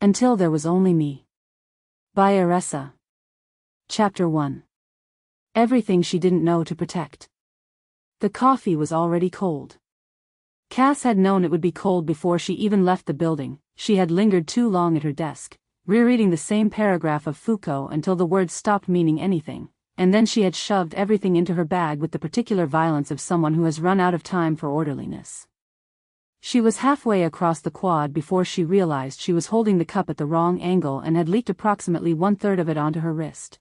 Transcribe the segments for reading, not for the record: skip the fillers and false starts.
Until There Was Only Me. By Aressa. Chapter 1. Everything She Didn't Know to Protect. The coffee was already cold. Cass had known it would be cold before she even left the building. She had lingered too long at her desk, rereading the same paragraph of Foucault until the words stopped meaning anything, and then she had shoved everything into her bag with the particular violence of someone who has run out of time for orderliness. She was halfway across the quad before she realized she was holding the cup at the wrong angle and had leaked approximately 1/3 of it onto her wrist.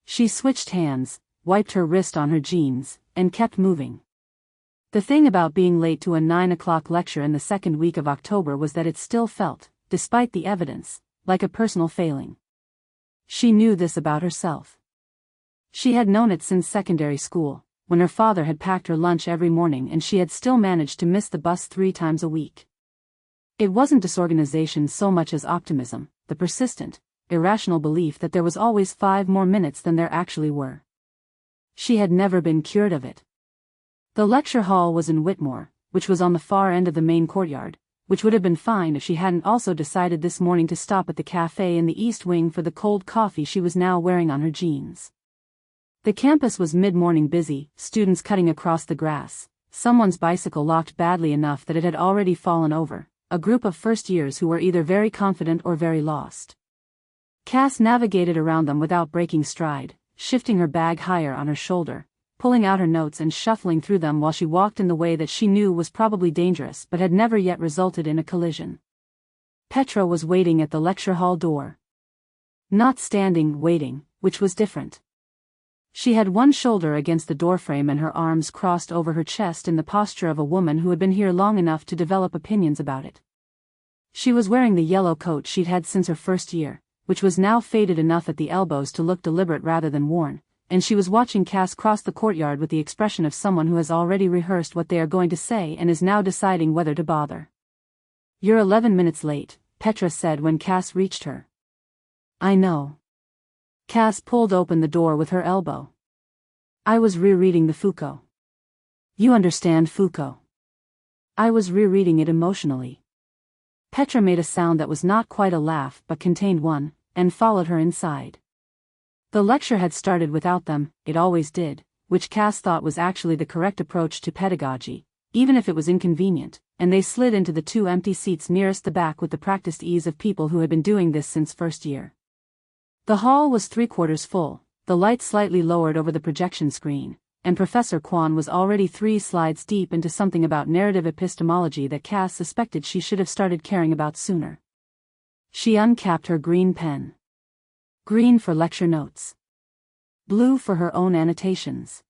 She switched hands, wiped her wrist on her jeans, and kept moving. The thing about being late to a 9 o'clock lecture in the second week of October was that it still felt, despite the evidence, like a personal failing. She knew this about herself. She had known it since secondary school, when her father had packed her lunch every morning and she had still managed to miss the bus 3 times a week. It wasn't disorganization so much as optimism, the persistent, irrational belief that there was always 5 more minutes than there actually were. She had never been cured of it. The lecture hall was in Whitmore, which was on the far end of the main courtyard, which would have been fine if she hadn't also decided this morning to stop at the cafe in the East Wing for the cold coffee she was now wearing on her jeans. The campus was mid-morning busy, students cutting across the grass, someone's bicycle locked badly enough that it had already fallen over, a group of first-years who were either very confident or very lost. Cass navigated around them without breaking stride, shifting her bag higher on her shoulder, pulling out her notes and shuffling through them while she walked in the way that she knew was probably dangerous but had never yet resulted in a collision. Petra was waiting at the lecture hall door. Not standing, waiting, which was different. She had one shoulder against the doorframe and her arms crossed over her chest in the posture of a woman who had been here long enough to develop opinions about it. She was wearing the yellow coat she'd had since her first year, which was now faded enough at the elbows to look deliberate rather than worn, and she was watching Cass cross the courtyard with the expression of someone who has already rehearsed what they are going to say and is now deciding whether to bother. "You're 11 minutes late," Petra said when Cass reached her. "I know." Cass pulled open the door with her elbow. "I was rereading the Foucault." "You understand Foucault?" "I was rereading it emotionally." Petra made a sound that was not quite a laugh but contained one, and followed her inside. The lecture had started without them, it always did, which Cass thought was actually the correct approach to pedagogy, even if it was inconvenient, and they slid into the 2 empty seats nearest the back with the practiced ease of people who had been doing this since first year. The hall was 3/4 full, the light slightly lowered over the projection screen, and Professor Kwan was already 3 slides deep into something about narrative epistemology that Cass suspected she should have started caring about sooner. She uncapped her green pen. Green for lecture notes. Blue for her own annotations.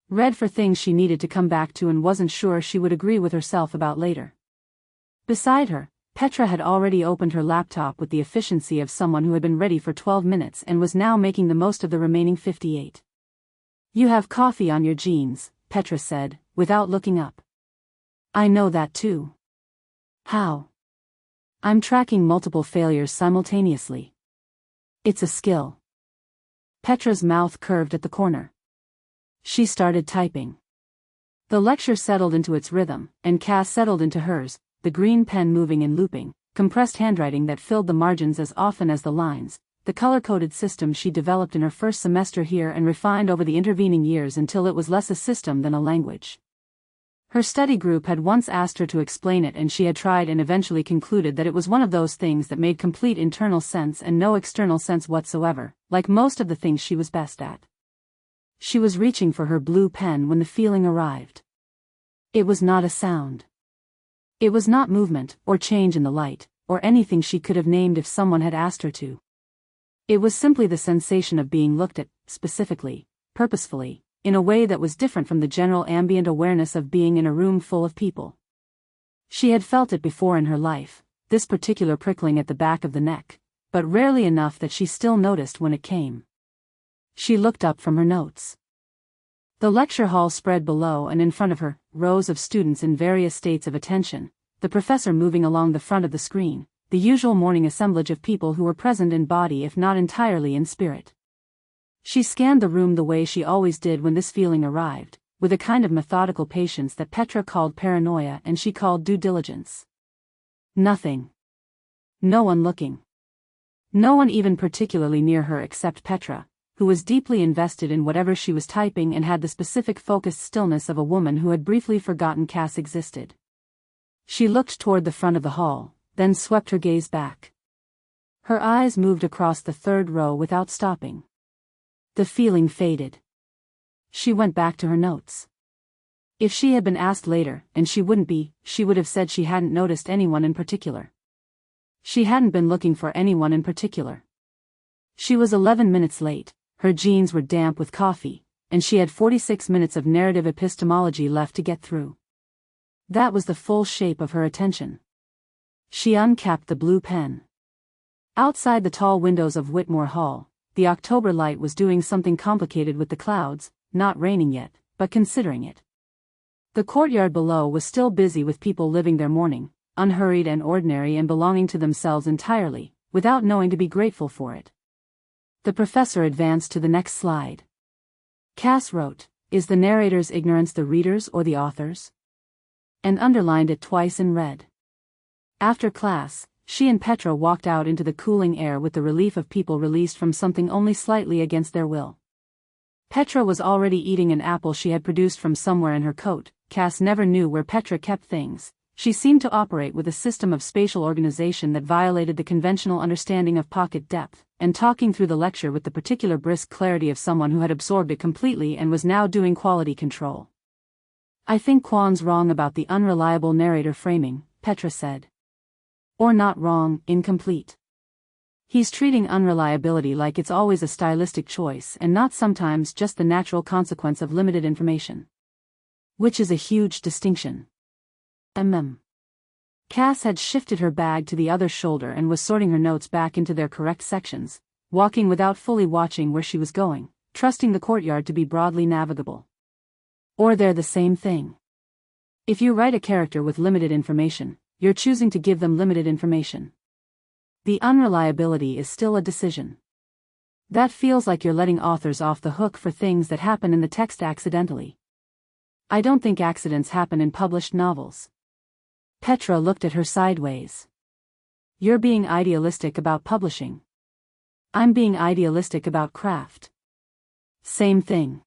Red for things she needed to come back to and wasn't sure she would agree with herself about later. Beside her, Petra had already opened her laptop with the efficiency of someone who had been ready for 12 minutes and was now making the most of the remaining 58. "You have coffee on your jeans," Petra said, without looking up. "I know that too." "How?" "I'm tracking multiple failures simultaneously." "It's a skill." Petra's mouth curved at the corner. She started typing. The lecture settled into its rhythm, and Cass settled into hers, the green pen moving and looping, compressed handwriting that filled the margins as often as the lines, the color-coded system she developed in her first semester here and refined over the intervening years until it was less a system than a language. Her study group had once asked her to explain it and she had tried and eventually concluded that it was one of those things that made complete internal sense and no external sense whatsoever, like most of the things she was best at. She was reaching for her blue pen when the feeling arrived. It was not a sound. It was not movement, or change in the light, or anything she could have named if someone had asked her to. It was simply the sensation of being looked at, specifically, purposefully, in a way that was different from the general ambient awareness of being in a room full of people. She had felt it before in her life, this particular prickling at the back of the neck, but rarely enough that she still noticed when it came. She looked up from her notes. The lecture hall spread below and in front of her, rows of students in various states of attention, the professor moving along the front of the screen, the usual morning assemblage of people who were present in body if not entirely in spirit. She scanned the room the way she always did when this feeling arrived, with a kind of methodical patience that Petra called paranoia and she called due diligence. Nothing. No one looking. No one even particularly near her except Petra, who was deeply invested in whatever she was typing and had the specific focused stillness of a woman who had briefly forgotten Cass existed. She looked toward the front of the hall, then swept her gaze back. Her eyes moved across the third row without stopping. The feeling faded. She went back to her notes. If she had been asked later, and she wouldn't be, she would have said she hadn't noticed anyone in particular. She hadn't been looking for anyone in particular. She was 11 minutes late, her jeans were damp with coffee, and she had 46 minutes of narrative epistemology left to get through. That was the full shape of her attention. She uncapped the blue pen. Outside the tall windows of Whitmore Hall, the October light was doing something complicated with the clouds, not raining yet, but considering it. The courtyard below was still busy with people living their morning, unhurried and ordinary and belonging to themselves entirely, without knowing to be grateful for it. The professor advanced to the next slide. Cass wrote, "Is the narrator's ignorance the reader's or the author's?" and underlined it twice in red. After class, she and Petra walked out into the cooling air with the relief of people released from something only slightly against their will. Petra was already eating an apple she had produced from somewhere in her coat. Cass never knew where Petra kept things. She seemed to operate with a system of spatial organization that violated the conventional understanding of pocket depth, and talking through the lecture with the particular brisk clarity of someone who had absorbed it completely and was now doing quality control. "I think Kwan's wrong about the unreliable narrator framing," Petra said. "Or not wrong, incomplete. He's treating unreliability like it's always a stylistic choice and not sometimes just the natural consequence of limited information. Which is a huge distinction." Cass had shifted her bag to the other shoulder and was sorting her notes back into their correct sections, walking without fully watching where she was going, trusting the courtyard to be broadly navigable. Or they're the same thing. If you write a character with limited information, you're choosing to give them limited information. The unreliability is still a decision. That feels like you're letting authors off the hook for things that happen in the text accidentally. I don't think accidents happen in published novels. Petra looked at her sideways. You're being idealistic about publishing. I'm being idealistic about craft. Same thing.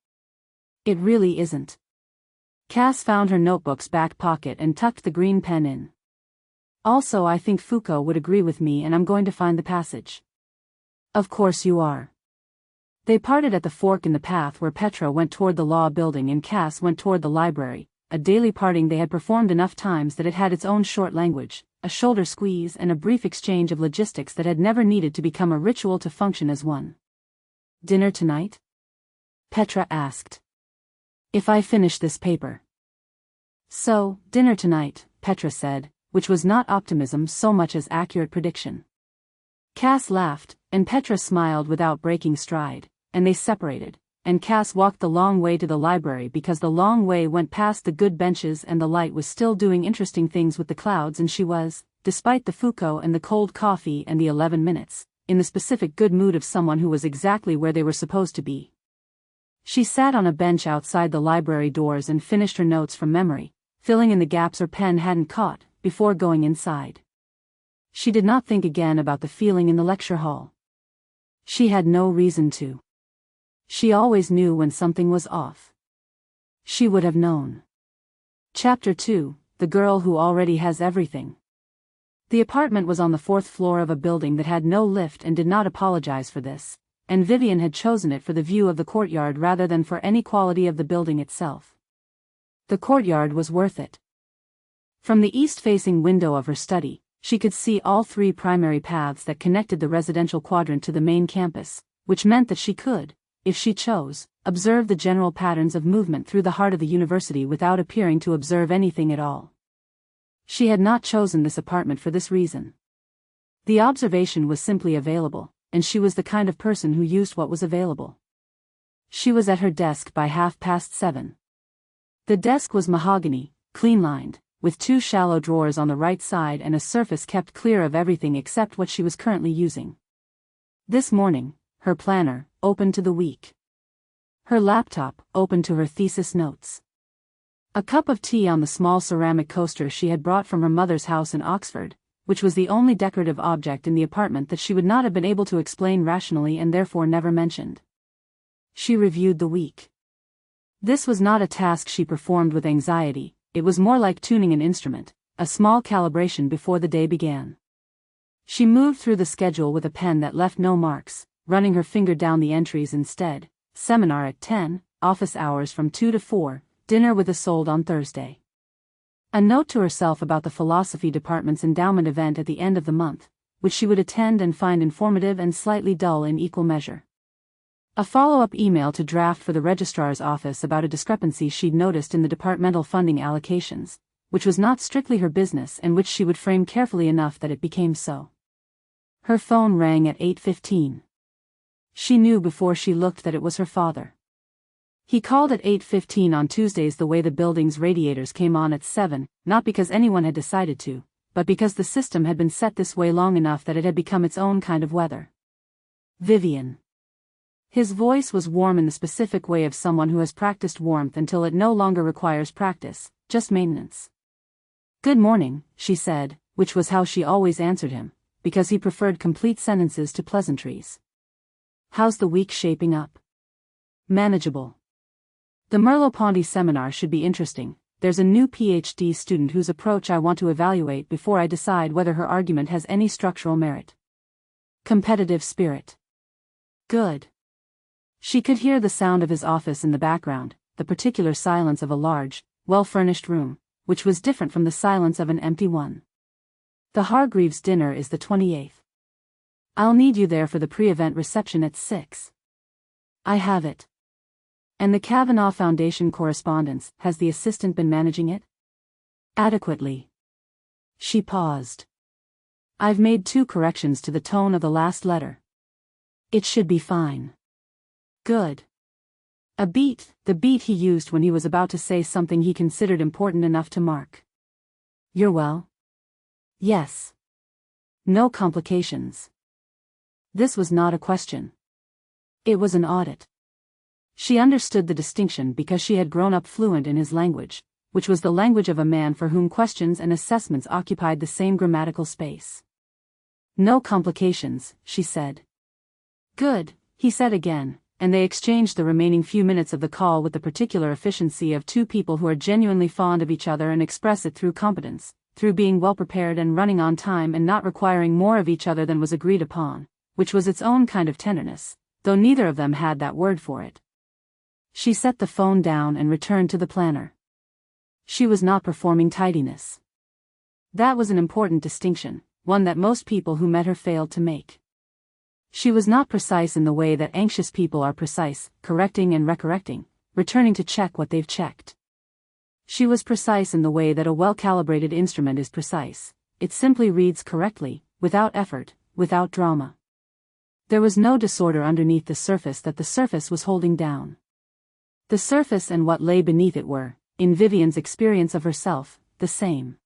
It really isn't. Cass found her notebook's back pocket and tucked the green pen in. Also, I think Foucault would agree with me and I'm going to find the passage. Of course you are. They parted at the fork in the path where Petra went toward the law building and Cass went toward the library, a daily parting they had performed enough times that it had its own short language, a shoulder squeeze and a brief exchange of logistics that had never needed to become a ritual to function as one. "Dinner tonight?" Petra asked. "If I finish this paper." "So, dinner tonight," Petra said, which was not optimism so much as accurate prediction. Cass laughed, and Petra smiled without breaking stride, and they separated, and Cass walked the long way to the library because the long way went past the good benches and the light was still doing interesting things with the clouds and she was, despite the Foucault and the cold coffee and the 11 minutes, in the specific good mood of someone who was exactly where they were supposed to be. She sat on a bench outside the library doors and finished her notes from memory, filling in the gaps her pen hadn't caught, before going inside. She did not think again about the feeling in the lecture hall. She had no reason to. She always knew when something was off. She would have known. Chapter 2, The Girl Who Already Has Everything. The apartment was on the 4th floor of a building that had no lift and did not apologize for this, and Vivienne had chosen it for the view of the courtyard rather than for any quality of the building itself. The courtyard was worth it. From the east-facing window of her study, she could see all 3 primary paths that connected the residential quadrant to the main campus, which meant that she could, if she chose, observe the general patterns of movement through the heart of the university without appearing to observe anything at all. She had not chosen this apartment for this reason. The observation was simply available, and she was the kind of person who used what was available. She was at her desk by 7:30. The desk was mahogany, clean-lined, with 2 shallow drawers on the right side and a surface kept clear of everything except what she was currently using. This morning, her planner, open to the week. Her laptop, open to her thesis notes. A cup of tea on the small ceramic coaster she had brought from her mother's house in Oxford, which was the only decorative object in the apartment that she would not have been able to explain rationally and therefore never mentioned. She reviewed the week. This was not a task she performed with anxiety, it was more like tuning an instrument, a small calibration before the day began. She moved through the schedule with a pen that left no marks, running her finger down the entries instead: seminar at 10, office hours from 2 to 4, dinner with Isolde on Thursday. A note to herself about the philosophy department's endowment event at the end of the month, which she would attend and find informative and slightly dull in equal measure. A follow-up email to draft for the registrar's office about a discrepancy she'd noticed in the departmental funding allocations, which was not strictly her business and which she would frame carefully enough that it became so. Her phone rang at 8:15. She knew before she looked that it was her father. He called at 8:15 on Tuesdays the way the building's radiators came on at 7, not because anyone had decided to, but because the system had been set this way long enough that it had become its own kind of weather. Vivienne. His voice was warm in the specific way of someone who has practiced warmth until it no longer requires practice, just maintenance. "Good morning," she said, which was how she always answered him, because he preferred complete sentences to pleasantries. "How's the week shaping up?" "Manageable. The Merleau-Ponty seminar should be interesting. There's a new PhD student whose approach I want to evaluate before I decide whether her argument has any structural merit. Competitive spirit. Good." She could hear the sound of his office in the background, the particular silence of a large, well-furnished room, which was different from the silence of an empty one. "The Hargreaves' dinner is the 28th. I'll need you there for the pre-event reception at 6. "I have it." "And the Kavanaugh Foundation correspondence, has the assistant been managing it?" "Adequately." She paused. "I've made 2 corrections to the tone of the last letter. It should be fine." "Good." A beat, the beat he used when he was about to say something he considered important enough to mark. "You're well?" "Yes." "No complications?" This was not a question. It was an audit. She understood the distinction because she had grown up fluent in his language, which was the language of a man for whom questions and assessments occupied the same grammatical space. "No complications," she said. "Good," he said again, and they exchanged the remaining few minutes of the call with the particular efficiency of 2 people who are genuinely fond of each other and express it through competence, through being well-prepared and running on time and not requiring more of each other than was agreed upon, which was its own kind of tenderness, though neither of them had that word for it. She set the phone down and returned to the planner. She was not performing tidiness. That was an important distinction, one that most people who met her failed to make. She was not precise in the way that anxious people are precise, correcting and recorrecting, returning to check what they've checked. She was precise in the way that a well-calibrated instrument is precise. It simply reads correctly, without effort, without drama. There was no disorder underneath the surface that the surface was holding down. The surface and what lay beneath it were, in Vivienne's experience of herself, the same.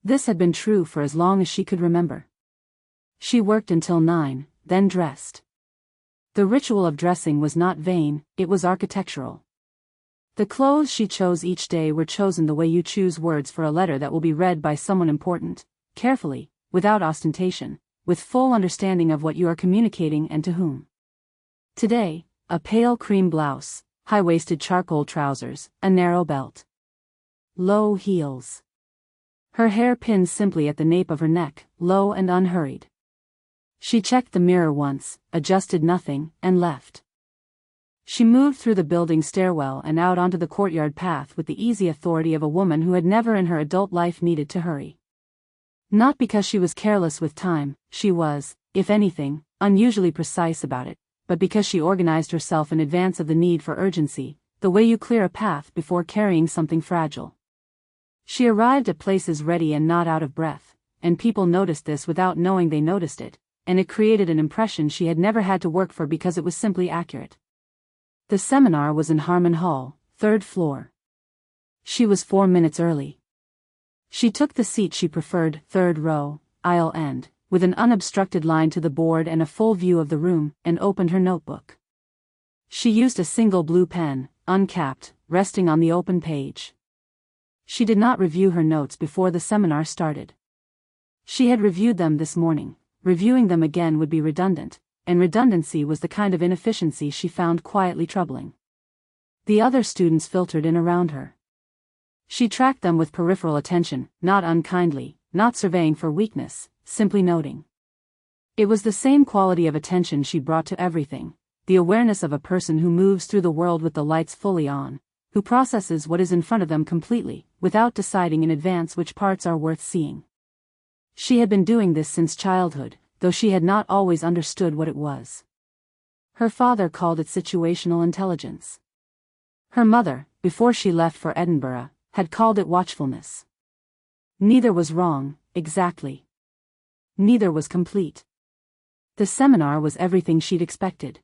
This had been true for as long as she could remember. She worked until 9, then dressed. The ritual of dressing was not vain, it was architectural. The clothes she chose each day were chosen the way you choose words for a letter that will be read by someone important, carefully, without ostentation, with full understanding of what you are communicating and to whom. Today, a pale cream blouse, high-waisted charcoal trousers, a narrow belt. Low heels. Her hair pinned simply at the nape of her neck, low and unhurried. She checked the mirror once, adjusted nothing, and left. She moved through the building stairwell and out onto the courtyard path with the easy authority of a woman who had never in her adult life needed to hurry. Not because she was careless with time, she was, if anything, unusually precise about it, but because she organized herself in advance of the need for urgency, the way you clear a path before carrying something fragile. She arrived at places ready and not out of breath, and people noticed this without knowing they noticed it, and it created an impression she had never had to work for because it was simply accurate. The seminar was in Harmon Hall, 3rd floor. She was 4 minutes early. She took the seat she preferred, 3rd row, aisle end, with an unobstructed line to the board and a full view of the room, and opened her notebook. She used a single blue pen, uncapped, resting on the open page. She did not review her notes before the seminar started. She had reviewed them this morning. Reviewing them again would be redundant, and redundancy was the kind of inefficiency she found quietly troubling. The other students filtered in around her. She tracked them with peripheral attention, not unkindly, not surveying for weakness, simply noting. It was the same quality of attention she brought to everything, the awareness of a person who moves through the world with the lights fully on, who processes what is in front of them completely, without deciding in advance which parts are worth seeing. She had been doing this since childhood, though she had not always understood what it was. Her father called it situational intelligence. Her mother, before she left for Edinburgh, had called it watchfulness. Neither was wrong, exactly. Neither was complete. The seminar was everything she'd expected.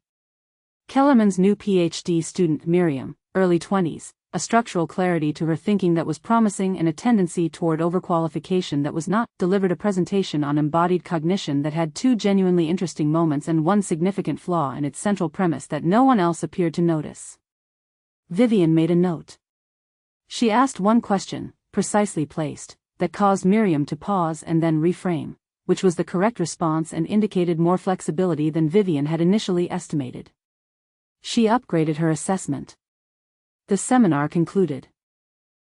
Kellerman's new PhD student Miriam, early 20s, a structural clarity to her thinking that was promising and a tendency toward overqualification that was not, delivered a presentation on embodied cognition that had two genuinely interesting moments and one significant flaw in its central premise that no one else appeared to notice. Vivienne made a note. She asked one question, precisely placed, that caused Miriam to pause and then reframe, which was the correct response and indicated more flexibility than Vivienne had initially estimated. She upgraded her assessment. The seminar concluded.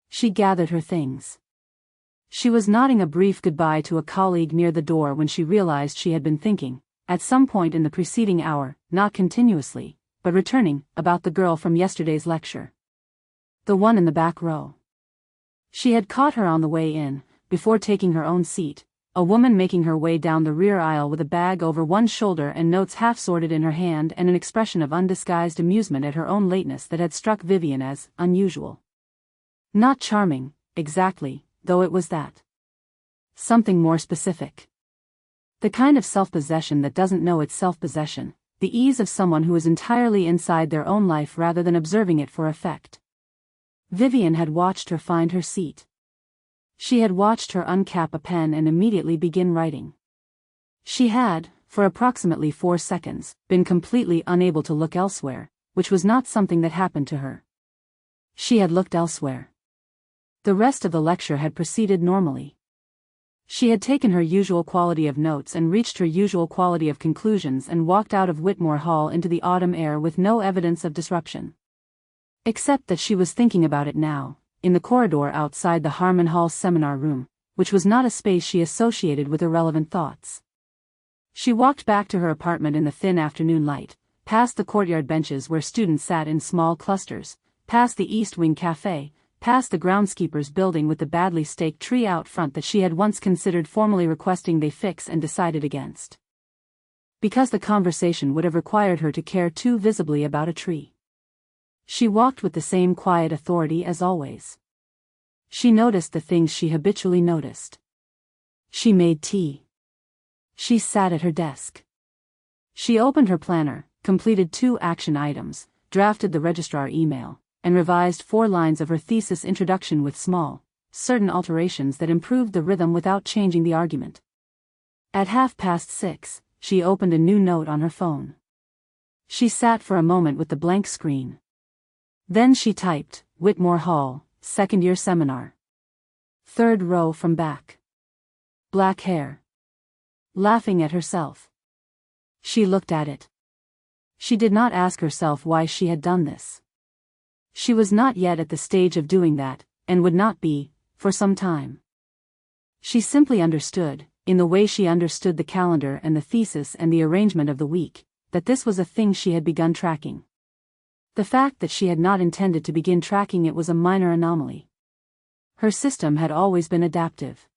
She gathered her things. She was nodding a brief goodbye to a colleague near the door when she realized she had been thinking, at some point in the preceding hour, not continuously, but returning, about the girl from yesterday's lecture. The one in the back row. She had caught her on the way in, before taking her own seat, a woman making her way down the rear aisle with a bag over one shoulder and notes half sorted in her hand and an expression of undisguised amusement at her own lateness that had struck Vivienne as unusual. Not charming, exactly, though it was that. Something more specific. The kind of self-possession that doesn't know it's self-possession, the ease of someone who is entirely inside their own life rather than observing it for effect. Vivienne had watched her find her seat. She had watched her uncap a pen and immediately begin writing. She had, for approximately 4 seconds, been completely unable to look elsewhere, which was not something that happened to her. She had looked elsewhere. The rest of the lecture had proceeded normally. She had taken her usual quality of notes and reached her usual quality of conclusions and walked out of Whitmore Hall into the autumn air with no evidence of disruption. Except that she was thinking about it now, in the corridor outside the Harmon Hall seminar room, which was not a space she associated with irrelevant thoughts. She walked back to her apartment in the thin afternoon light, past the courtyard benches where students sat in small clusters, past the East Wing Cafe, past the groundskeeper's building with the badly staked tree out front that she had once considered formally requesting they fix and decided against. Because the conversation would have required her to care too visibly about a tree. She walked with the same quiet authority as always. She noticed the things she habitually noticed. She made tea. She sat at her desk. She opened her planner, completed 2 action items, drafted the registrar email, and revised 4 lines of her thesis introduction with small, certain alterations that improved the rhythm without changing the argument. At 6:30, she opened a new note on her phone. She sat for a moment with the blank screen. Then she typed, Whitmore Hall, second-year seminar. 3rd row from back. Black hair. Laughing at herself. She looked at it. She did not ask herself why she had done this. She was not yet at the stage of doing that, and would not be, for some time. She simply understood, in the way she understood the calendar and the thesis and the arrangement of the week, that this was a thing she had begun tracking. The fact that she had not intended to begin tracking it was a minor anomaly. Her system had always been adaptive.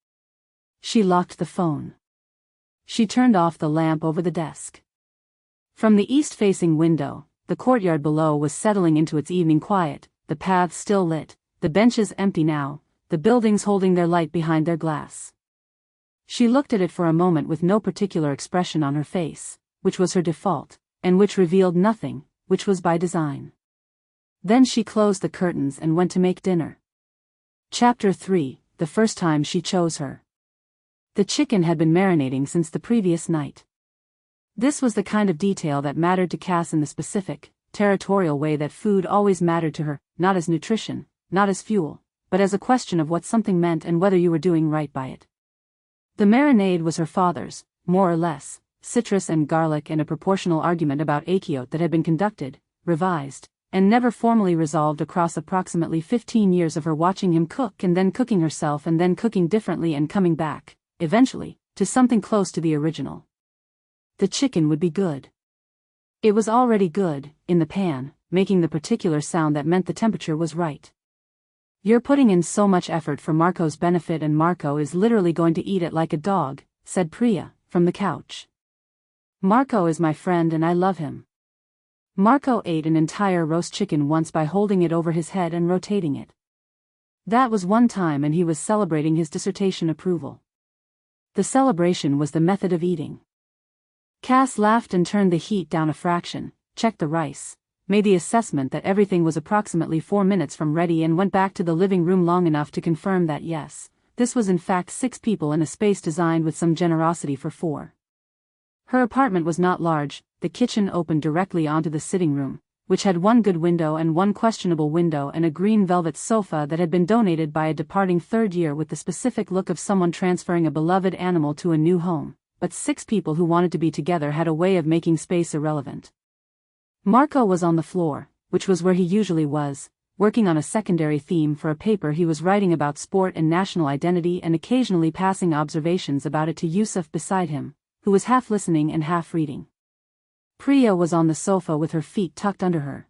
She locked the phone. She turned off the lamp over the desk. From the east-facing window, the courtyard below was settling into its evening quiet, the paths still lit, the benches empty now, the buildings holding their light behind their glass. She looked at it for a moment with no particular expression on her face, which was her default, and which revealed nothing, which was by design. Then she closed the curtains and went to make dinner. Chapter 3, the first time she chose her. The chicken had been marinating since the previous night. This was the kind of detail that mattered to Cass in the specific, territorial way that food always mattered to her, not as nutrition, not as fuel, but as a question of what something meant and whether you were doing right by it. The marinade was her father's, more or less, citrus and garlic, and a proportional argument about achiote that had been conducted, revised, and never formally resolved across approximately 15 years of her watching him cook and then cooking herself and then cooking differently and coming back, eventually, to something close to the original. The chicken would be good. It was already good, in the pan, making the particular sound that meant the temperature was right. "You're putting in so much effort for Marco's benefit, and Marco is literally going to eat it like a dog," said Priya, from the couch. "Marco is my friend and I love him." Marco ate an entire roast chicken once by holding it over his head and rotating it. That was one time, and he was celebrating his dissertation approval. The celebration was the method of eating. Cass laughed and turned the heat down a fraction, checked the rice, made the assessment that everything was approximately 4 minutes from ready, and went back to the living room long enough to confirm that yes, this was in fact 6 people in a space designed with some generosity for 4. Her apartment was not large. The kitchen opened directly onto the sitting room, which had one good window and one questionable window and a green velvet sofa that had been donated by a departing third year with the specific look of someone transferring a beloved animal to a new home. But 6 people who wanted to be together had a way of making space irrelevant. Marco was on the floor, which was where he usually was, working on a secondary theme for a paper he was writing about sport and national identity, and occasionally passing observations about it to Yusuf beside him, who was half listening and half reading. Priya was on the sofa with her feet tucked under her.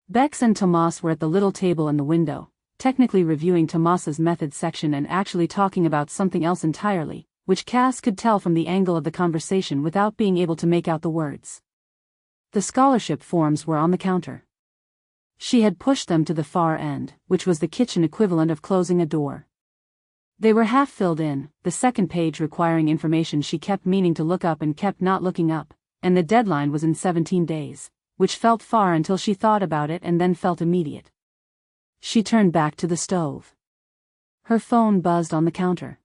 Bex and Tomas were at the little table in the window, technically reviewing Tomas's methods section and actually talking about something else entirely, which Cass could tell from the angle of the conversation without being able to make out the words. The scholarship forms were on the counter. She had pushed them to the far end, which was the kitchen equivalent of closing a door. They were half filled in, the second page requiring information she kept meaning to look up and kept not looking up, and the deadline was in 17 days, which felt far until she thought about it and then felt immediate. She turned back to the stove. Her phone buzzed on the counter.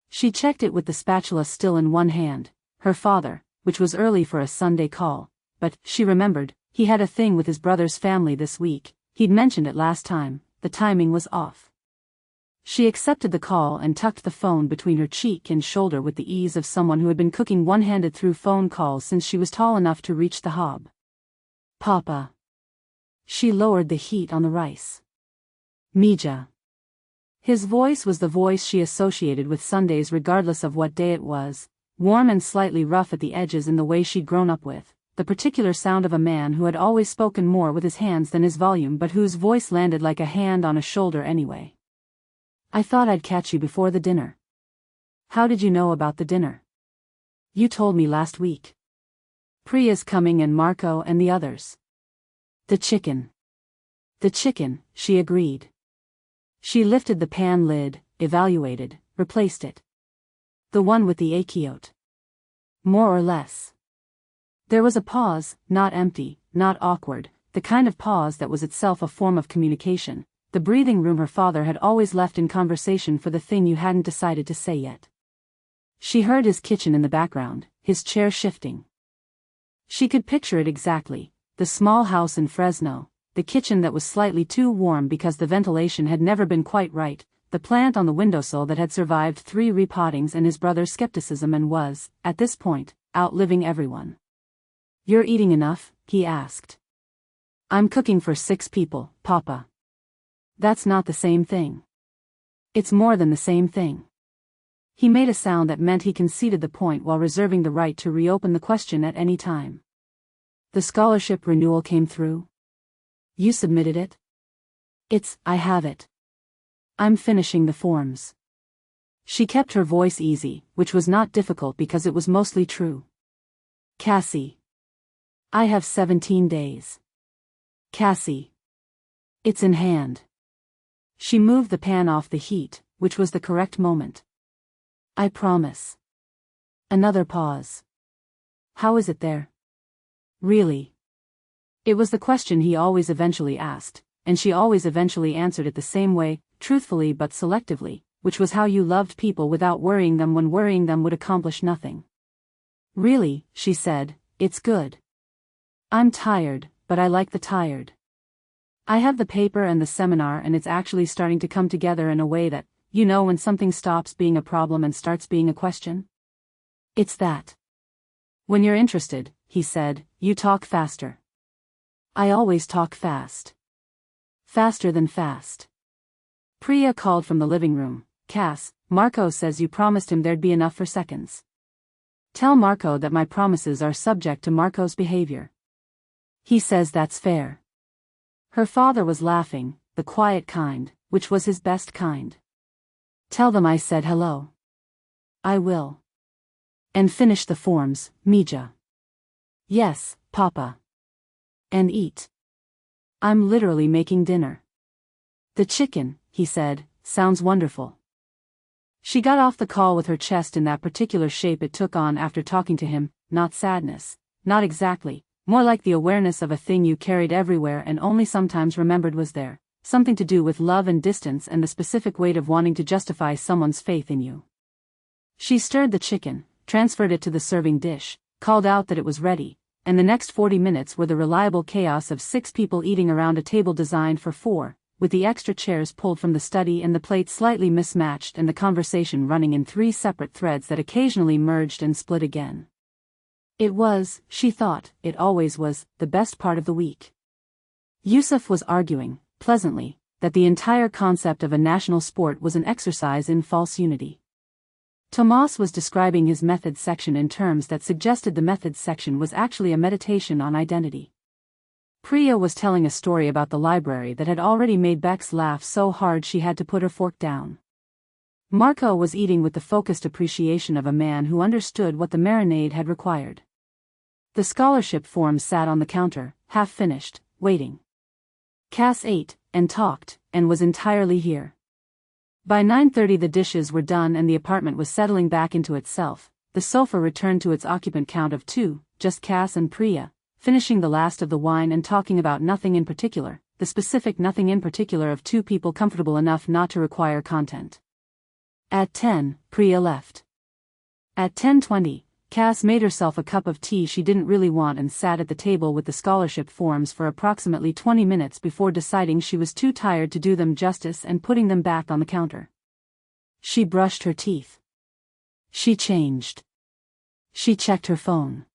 She checked it with the spatula still in one hand. Her father, which was early for a Sunday call, but, she remembered, he had a thing with his brother's family this week. He'd mentioned it last time. The timing was off. She accepted the call and tucked the phone between her cheek and shoulder with the ease of someone who had been cooking one-handed through phone calls since she was tall enough to reach the hob. "Papa." She lowered the heat on the rice. "Mija." His voice was the voice she associated with Sundays regardless of what day it was, warm and slightly rough at the edges in the way she'd grown up with, the particular sound of a man who had always spoken more with his hands than his volume but whose voice landed like a hand on a shoulder anyway. "I thought I'd catch you before the dinner." "How did you know about the dinner?" "You told me last week." "Priya's coming and Marco and the others." "The chicken." "The chicken," she agreed. She lifted the pan lid, evaluated, replaced it. "The one with the achiote." "More or less." There was a pause, not empty, not awkward, the kind of pause that was itself a form of communication, the breathing room her father had always left in conversation for the thing you hadn't decided to say yet. She heard his kitchen in the background, his chair shifting. She could picture it exactly, the small house in Fresno, the kitchen that was slightly too warm because the ventilation had never been quite right, the plant on the windowsill that had survived 3 repottings and his brother's skepticism and was, at this point, outliving everyone. "You're eating enough?" he asked. "I'm cooking for 6 people, Papa." "That's not the same thing." "It's more than the same thing." He made a sound that meant he conceded the point while reserving the right to reopen the question at any time. "The scholarship renewal came through? You submitted it?" I have it. I'm finishing the forms." She kept her voice easy, which was not difficult because it was mostly true. "Cassie. I have 17 days. Cassie. It's in hand." She moved the pan off the heat, which was the correct moment. "I promise." Another pause. "How is it there?" "Really?" It was the question he always eventually asked, and she always eventually answered it the same way, truthfully but selectively, which was how you loved people without worrying them when worrying them would accomplish nothing. "Really," she said, "it's good. I'm tired, but I like the tired. I have the paper and the seminar and it's actually starting to come together in a way that, You know when something stops being a problem and starts being a question? It's that. When you're interested, he said, you talk faster. I always talk fast. Faster than fast. Priya called from the living room. Cass, Marco says you promised him there'd be enough for seconds. Tell Marco that my promises are subject to Marco's behavior. He says that's fair. Her father was laughing, the quiet kind, which was his best kind. Tell them I said hello. I will. And finish the forms, Mija. Yes, Papa. And eat. I'm literally making dinner. The chicken, he said, sounds wonderful. She got off the call with her chest in that particular shape it took on after talking to him, not sadness, not exactly, more like the awareness of a thing you carried everywhere and only sometimes remembered was there, something to do with love and distance and the specific weight of wanting to justify someone's faith in you. She stirred the chicken, transferred it to the serving dish, called out that it was ready, and the next 40 minutes were the reliable chaos of 6 people eating around a table designed for 4, with the extra chairs pulled from the study and the plates slightly mismatched and the conversation running in 3 separate threads that occasionally merged and split again. It was, she thought, it always was, the best part of the week. Yusuf was arguing, pleasantly, that the entire concept of a national sport was an exercise in false unity. Tomas was describing his methods section in terms that suggested the methods section was actually a meditation on identity. Priya was telling a story about the library that had already made Bex laugh so hard she had to put her fork down. Marco was eating with the focused appreciation of a man who understood what the marinade had required. The scholarship form sat on the counter, half finished, waiting. Cass ate, and talked, and was entirely here. By 9:30 the dishes were done and the apartment was settling back into itself. The sofa returned to its occupant count of 2, just Cass and Priya, finishing the last of the wine and talking about nothing in particular, the specific nothing in particular of 2 people comfortable enough not to require content. At 10, Priya left. At 10:20, Cass made herself a cup of tea she didn't really want and sat at the table with the scholarship forms for approximately 20 minutes before deciding she was too tired to do them justice and putting them back on the counter. She brushed her teeth. She changed. She checked her phone.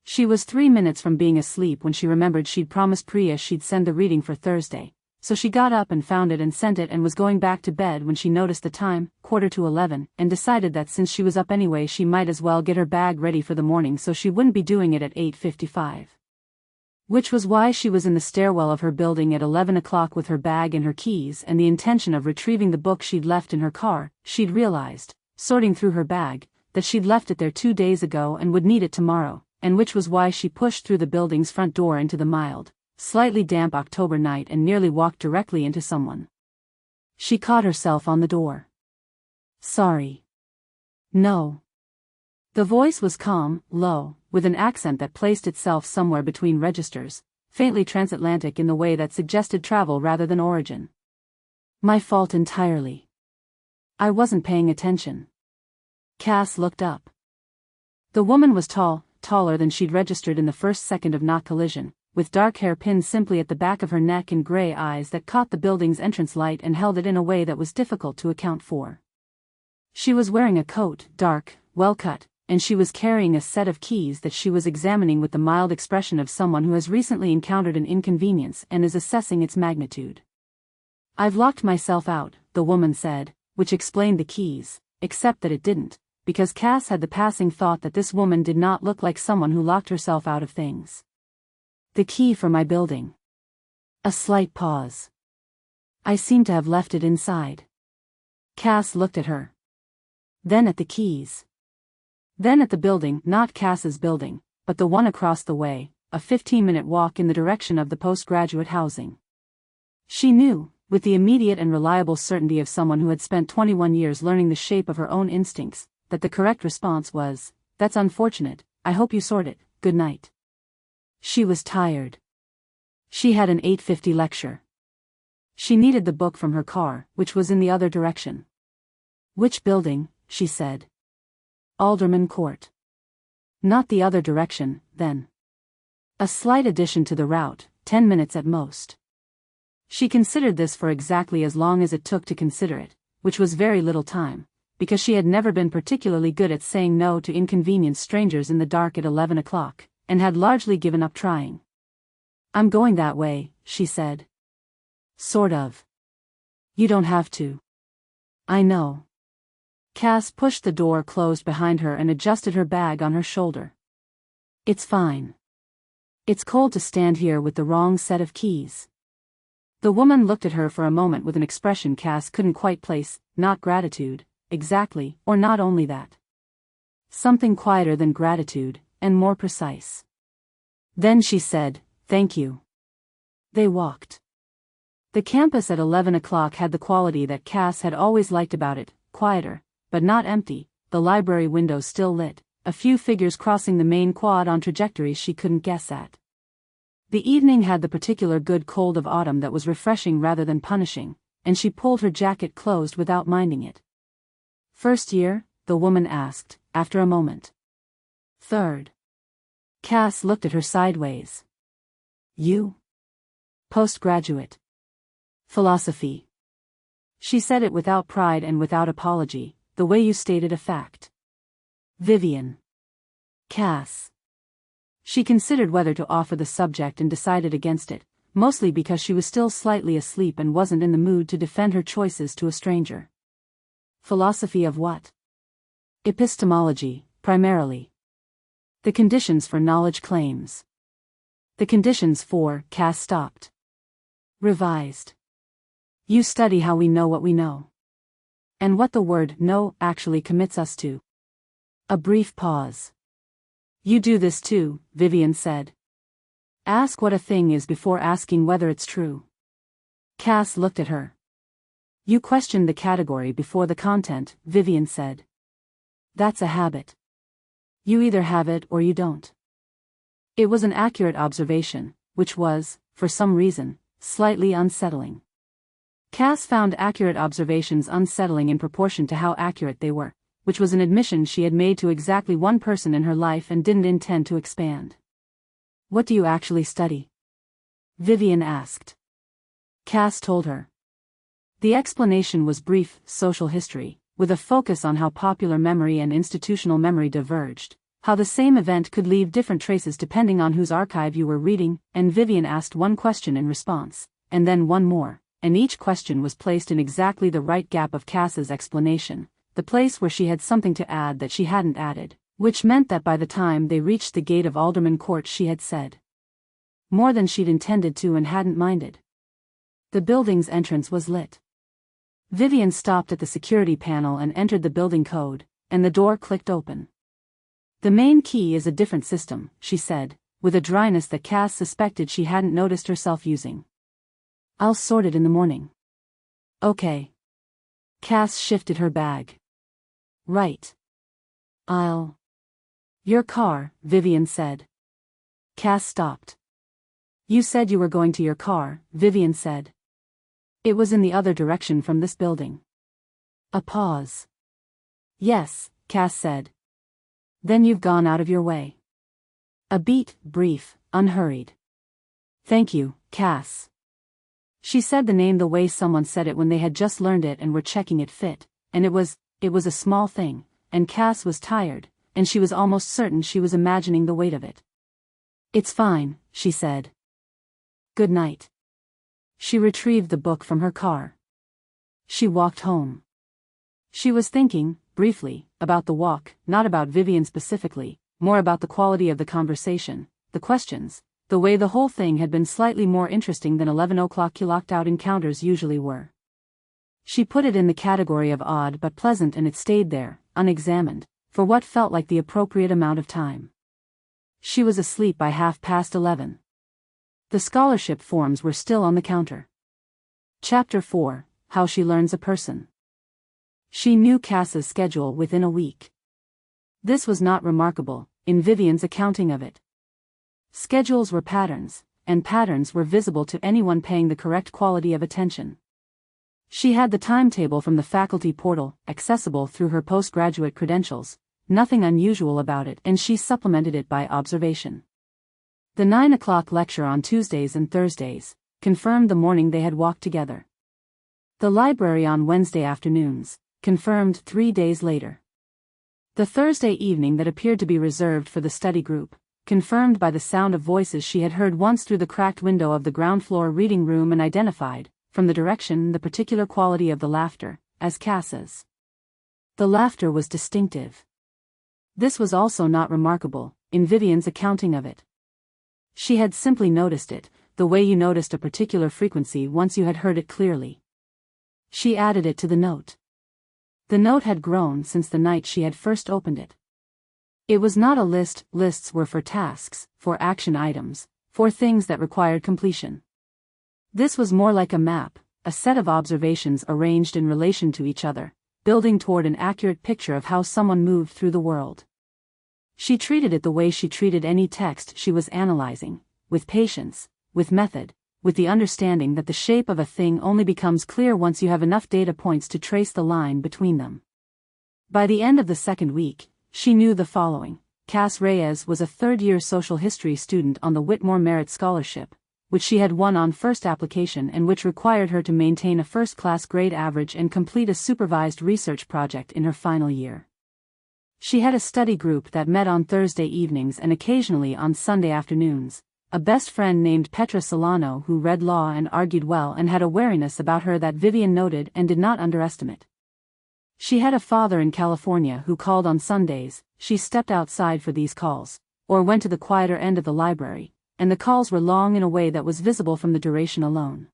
She was 3 minutes from being asleep when she remembered she'd promised Priya she'd send the reading for Thursday, so she got up and found it and sent it and was going back to bed when she noticed the time, 11:15, and decided that since she was up anyway she might as well get her bag ready for the morning so she wouldn't be doing it at 8:55. Which was why she was in the stairwell of her building at 11 o'clock with her bag and her keys and the intention of retrieving the book she'd left in her car. She'd realized, sorting through her bag, that she'd left it there 2 days ago and would need it tomorrow, and which was why she pushed through the building's front door into the mild, slightly damp October night and nearly walked directly into someone. She caught herself on the door. Sorry. No. The voice was calm, low, with an accent that placed itself somewhere between registers, faintly transatlantic in the way that suggested travel rather than origin. My fault entirely. I wasn't paying attention. Cass looked up. The woman was tall, taller than she'd registered in the first second of not collision, with dark hair pinned simply at the back of her neck and gray eyes that caught the building's entrance light and held it in a way that was difficult to account for. She was wearing a coat, dark, well-cut, and she was carrying a set of keys that she was examining with the mild expression of someone who has recently encountered an inconvenience and is assessing its magnitude. I've locked myself out, the woman said, which explained the keys, except that it didn't, because Cass had the passing thought that this woman did not look like someone who locked herself out of things. The key for my building. A slight pause. I seem to have left it inside. Cass looked at her. Then at the keys. Then at the building, not Cass's building, but the one across the way, a 15-minute walk in the direction of the postgraduate housing. She knew, with the immediate and reliable certainty of someone who had spent 21 years learning the shape of her own instincts, that the correct response was, "That's unfortunate, I hope you sort it, good night." She was tired. She had an 8:50 lecture. She needed the book from her car, which was in the other direction. Which building, she said. Alderman Court. Not the other direction, then. A slight addition to the route, 10 minutes at most. She considered this for exactly as long as it took to consider it, which was very little time, because she had never been particularly good at saying no to inconvenienced strangers in the dark at 11 o'clock, and had largely given up trying. "I'm going that way," she said. "Sort of. You don't have to." "I know." Cass pushed the door closed behind her and adjusted her bag on her shoulder. "It's fine. It's cold to stand here with the wrong set of keys." The woman looked at her for a moment with an expression Cass couldn't quite place, not gratitude, exactly, or not only that. Something quieter than gratitude, and more precise. Then she said, "Thank you." They walked. The campus at 11 o'clock had the quality that Cass had always liked about it, quieter, but not empty, the library windows still lit, a few figures crossing the main quad on trajectories she couldn't guess at. The evening had the particular good cold of autumn that was refreshing rather than punishing, and she pulled her jacket closed without minding it. "First year?" the woman asked, after a moment. "Third." Cass looked at her sideways. "You?" "Postgraduate. Philosophy." She said it without pride and without apology, the way you stated a fact. "Vivienne." "Cass." She considered whether to offer the subject and decided against it, mostly because she was still slightly asleep and wasn't in the mood to defend her choices to a stranger. "Philosophy of what?" "Epistemology, primarily. The conditions for knowledge claims." "The conditions for," Cass stopped. "Revised. You study how we know what we know. And what the word know actually commits us to." A brief pause. "You do this too," Vivienne said. "Ask what a thing is before asking whether it's true." Cass looked at her. "You questioned the category before the content," Vivienne said. "That's a habit. You either have it or you don't." It was an accurate observation, which was, for some reason, slightly unsettling. Cass found accurate observations unsettling in proportion to how accurate they were, which was an admission she had made to exactly one person in her life and didn't intend to expand. "What do you actually study?" Vivienne asked. Cass told her. The explanation was brief: social history, with a focus on how popular memory and institutional memory diverged, how the same event could leave different traces depending on whose archive you were reading, and Vivienne asked one question in response, and then one more, and each question was placed in exactly the right gap of Cass's explanation, the place where she had something to add that she hadn't added, which meant that by the time they reached the gate of Alderman Court she had said more than she'd intended to and hadn't minded. The building's entrance was lit. Vivienne stopped at the security panel and entered the building code, and the door clicked open. "The main key is a different system," she said, with a dryness that Cass suspected she hadn't noticed herself using. "I'll sort it in the morning." "Okay." Cass shifted her bag. "Right. I'll..." "Your car," Vivienne said. Cass stopped. "You said you were going to your car," Vivienne said. "It was in the other direction from this building." A pause. "Yes," Cass said. "Then you've gone out of your way." A beat, brief, unhurried. "Thank you, Cass." She said the name the way someone said it when they had just learned it and were checking it fit, and it was a small thing, and Cass was tired, and she was almost certain she was imagining the weight of it. "It's fine," she said. "Good night." She retrieved the book from her car. She walked home. She was thinking, briefly, about the walk, not about Vivienne specifically, more about the quality of the conversation, the questions, the way the whole thing had been slightly more interesting than 11 o'clock locked-out encounters usually were. She put it in the category of odd but pleasant, and it stayed there, unexamined, for what felt like the appropriate amount of time. She was asleep by 11:30. The scholarship forms were still on the counter. Chapter 4, How She Learns a Person. She knew Cass's schedule within a week. This was not remarkable, in Vivienne's accounting of it. Schedules were patterns, and patterns were visible to anyone paying the correct quality of attention. She had the timetable from the faculty portal, accessible through her postgraduate credentials, nothing unusual about it, and she supplemented it by observation. The 9 o'clock lecture on Tuesdays and Thursdays confirmed the morning they had walked together. The library on Wednesday afternoons, confirmed 3 days later. The Thursday evening that appeared to be reserved for the study group, confirmed by the sound of voices she had heard once through the cracked window of the ground floor reading room and identified, from the direction, the particular quality of the laughter, as Cass's. The laughter was distinctive. This was also not remarkable, in Vivienne's accounting of it. She had simply noticed it, the way you noticed a particular frequency once you had heard it clearly. She added it to the note. The note had grown since the night she had first opened it. It was not a list, lists were for tasks, for action items, for things that required completion. This was more like a map, a set of observations arranged in relation to each other, building toward an accurate picture of how someone moved through the world. She treated it the way she treated any text she was analyzing, with patience, with method, with the understanding that the shape of a thing only becomes clear once you have enough data points to trace the line between them. By the end of the second week, she knew the following. Cass Reyes was a third-year social history student on the Whitmore Merit Scholarship, which she had won on first application and which required her to maintain a first-class grade average and complete a supervised research project in her final year. She had a study group that met on Thursday evenings and occasionally on Sunday afternoons, a best friend named Petra Solano who read law and argued well and had a wariness about her that Vivienne noted and did not underestimate. She had a father in California who called on Sundays. She stepped outside for these calls, or went to the quieter end of the library, and the calls were long in a way that was visible from the duration alone.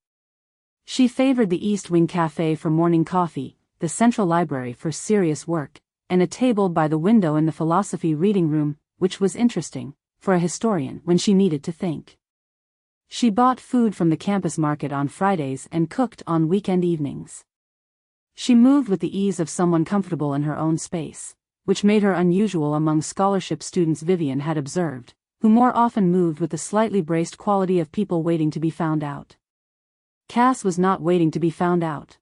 She favored the East Wing Cafe for morning coffee, the Central Library for serious work, and a table by the window in the philosophy reading room, which was interesting, for a historian, when she needed to think. She bought food from the campus market on Fridays and cooked on weekend evenings. She moved with the ease of someone comfortable in her own space, which made her unusual among scholarship students Vivienne had observed, who more often moved with the slightly braced quality of people waiting to be found out. Cass was not waiting to be found out.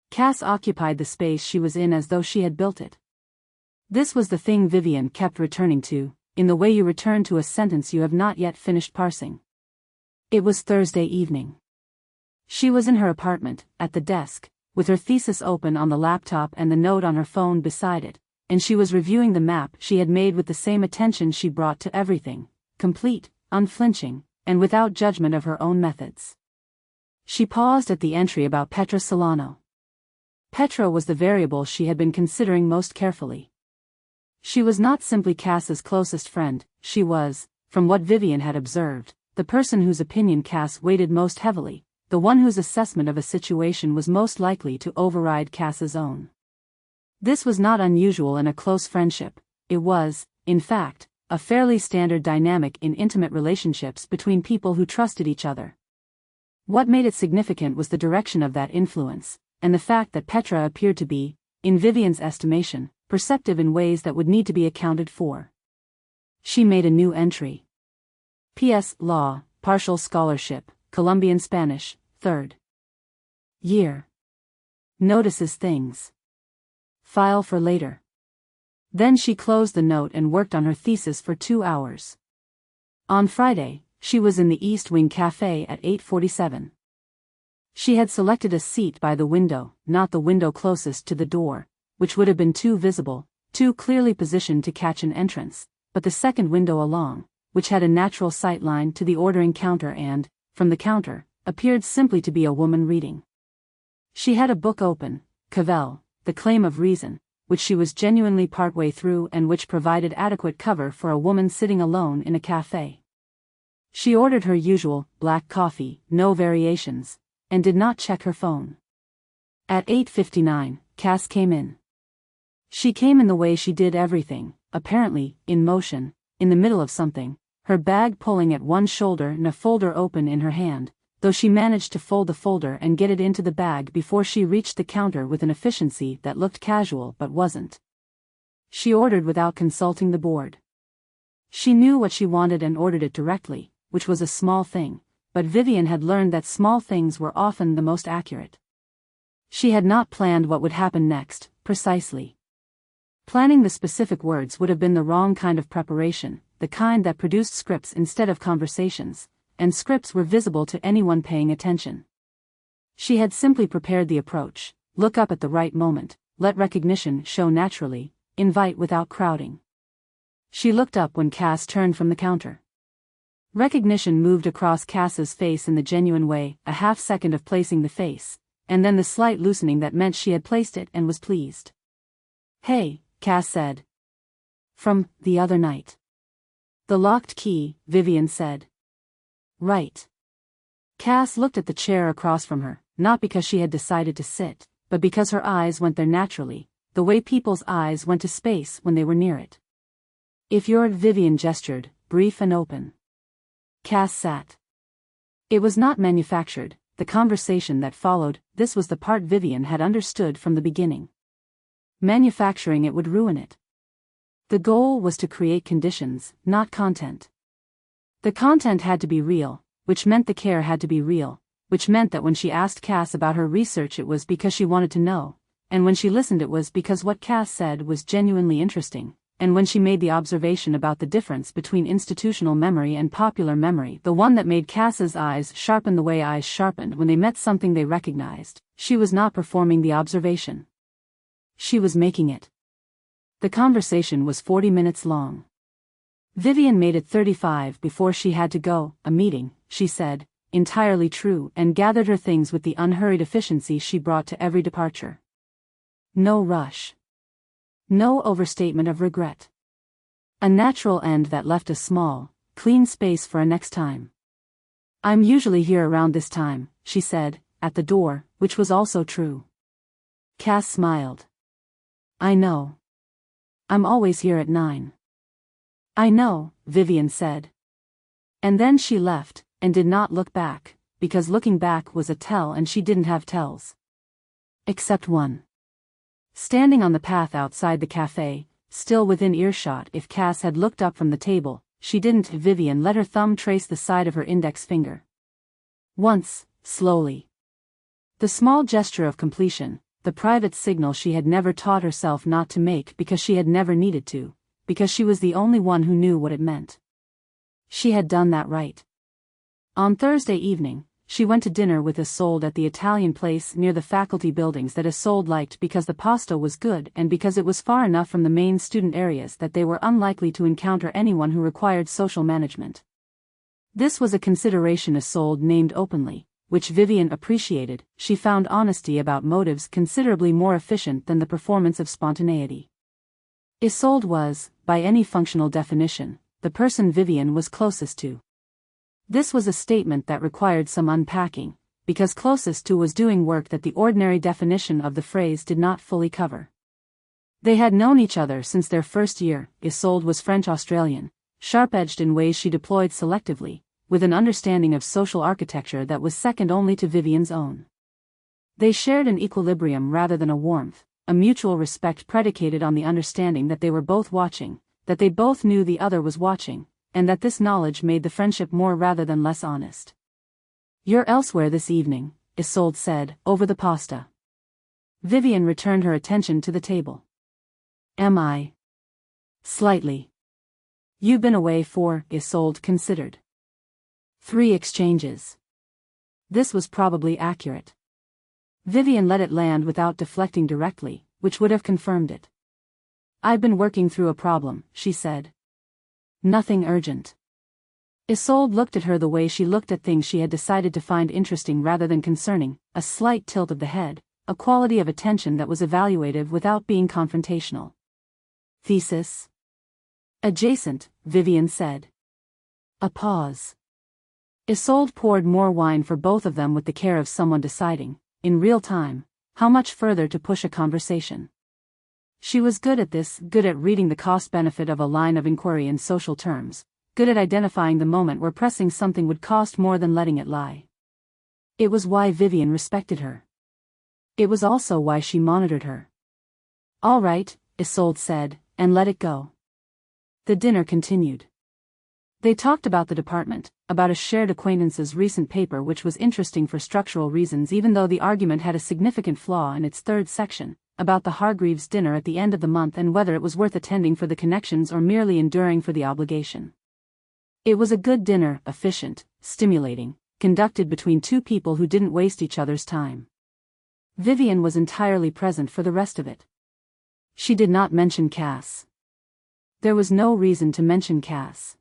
Cass occupied the space she was in as though she had built it. This was the thing Vivienne kept returning to, in the way you return to a sentence you have not yet finished parsing. It was Thursday evening. She was in her apartment, at the desk, with her thesis open on the laptop and the note on her phone beside it, and she was reviewing the map she had made with the same attention she brought to everything, complete, unflinching, and without judgment of her own methods. She paused at the entry about Petra Solano. Petra was the variable she had been considering most carefully. She was not simply Cass's closest friend, she was, from what Vivienne had observed, the person whose opinion Cass weighted most heavily, the one whose assessment of a situation was most likely to override Cass's own. This was not unusual in a close friendship. It was, in fact, a fairly standard dynamic in intimate relationships between people who trusted each other. What made it significant was the direction of that influence, and the fact that Petra appeared to be, in Vivienne's estimation, perceptive in ways that would need to be accounted for. She made a new entry. P.S. Law, partial scholarship, Colombian Spanish, 3rd year. Notices things. File for later. Then she closed the note and worked on her thesis for 2 hours. On Friday, she was in the East Wing Cafe at 8:47. She had selected a seat by the window, not the window closest to the door, which would have been too visible, too clearly positioned to catch an entrance, but the second window along, which had a natural sight line to the ordering counter and, from the counter, appeared simply to be a woman reading. She had a book open, Cavell, The Claim of Reason, which she was genuinely partway through and which provided adequate cover for a woman sitting alone in a cafe. She ordered her usual, black coffee, no variations, and did not check her phone. At 8:59, Cass came in. She came in the way she did everything, apparently, in motion, in the middle of something, her bag pulling at one shoulder and a folder open in her hand, though she managed to fold the folder and get it into the bag before she reached the counter with an efficiency that looked casual but wasn't. She ordered without consulting the board. She knew what she wanted and ordered it directly, which was a small thing, but Vivienne had learned that small things were often the most accurate. She had not planned what would happen next, precisely. Planning the specific words would have been the wrong kind of preparation, the kind that produced scripts instead of conversations, and scripts were visible to anyone paying attention. She had simply prepared the approach: look up at the right moment, let recognition show naturally, invite without crowding. She looked up when Cass turned from the counter. Recognition moved across Cass's face in the genuine way, a half-second of placing the face, and then the slight loosening that meant she had placed it and was pleased. "Hey," Cass said. "From the other night." "The locked key," Vivienne said. "Right." Cass looked at the chair across from her, not because she had decided to sit, but because her eyes went there naturally, the way people's eyes went to space when they were near it. "If you're," Vivienne gestured, brief and open. Cass sat. It was not manufactured, the conversation that followed. This was the part Vivienne had understood from the beginning. Manufacturing it would ruin it. The goal was to create conditions, not content. The content had to be real, which meant the care had to be real, which meant that when she asked Cass about her research it was because she wanted to know, and when she listened it was because what Cass said was genuinely interesting, and when she made the observation about the difference between institutional memory and popular memory, the one that made Cass's eyes sharpen the way eyes sharpened when they met something they recognized, she was not performing the observation. She was making it. The conversation was 40 minutes long. Vivienne made it 35 before she had to go. "A meeting," she said, entirely true, and gathered her things with the unhurried efficiency she brought to every departure. No rush. No overstatement of regret. A natural end that left a small, clean space for a next time. "I'm usually here around this time," she said, at the door, which was also true. Cass smiled. "I know. I'm always here at 9. "I know," Vivienne said. And then she left, and did not look back, because looking back was a tell and she didn't have tells. Except one. Standing on the path outside the cafe, still within earshot if Cass had looked up from the table, she didn't. Vivienne let her thumb trace the side of her index finger. Once, slowly. The small gesture of completion, the private signal she had never taught herself not to make because she had never needed to, because she was the only one who knew what it meant. She had done that right. On Thursday evening, she went to dinner with Isolde at the Italian place near the faculty buildings that Isolde liked because the pasta was good and because it was far enough from the main student areas that they were unlikely to encounter anyone who required social management. This was a consideration Isolde named openly, which Vivienne appreciated. She found honesty about motives considerably more efficient than the performance of spontaneity. Isolde was, by any functional definition, the person Vivienne was closest to. This was a statement that required some unpacking, because closest to was doing work that the ordinary definition of the phrase did not fully cover. They had known each other since their first year. Isolde was French-Australian, sharp-edged in ways she deployed selectively, with an understanding of social architecture that was second only to Vivienne's own. They shared an equilibrium rather than a warmth, a mutual respect predicated on the understanding that they were both watching, that they both knew the other was watching, and that this knowledge made the friendship more rather than less honest. "You're elsewhere this evening," Isolde said, over the pasta. Vivienne returned her attention to the table. "Am I?" "Slightly." "You've been away for," Isolde considered. "3 exchanges." This was probably accurate. Vivienne let it land without deflecting directly, which would have confirmed it. "I've been working through a problem," she said. "Nothing urgent." Isolde looked at her the way she looked at things she had decided to find interesting rather than concerning, a slight tilt of the head, a quality of attention that was evaluative without being confrontational. "Thesis?" "Adjacent," Vivienne said. A pause. Isolde poured more wine for both of them with the care of someone deciding, in real time, how much further to push a conversation. She was good at this, good at reading the cost-benefit of a line of inquiry in social terms, good at identifying the moment where pressing something would cost more than letting it lie. It was why Vivienne respected her. It was also why she monitored her. "All right," Isolde said, and let it go. The dinner continued. They talked about the department, about a shared acquaintance's recent paper which was interesting for structural reasons even though the argument had a significant flaw in its third section, about the Hargreaves dinner at the end of the month and whether it was worth attending for the connections or merely enduring for the obligation. It was a good dinner, efficient, stimulating, conducted between two people who didn't waste each other's time. Vivienne was entirely present for the rest of it. She did not mention Cass. There was no reason to mention Cass.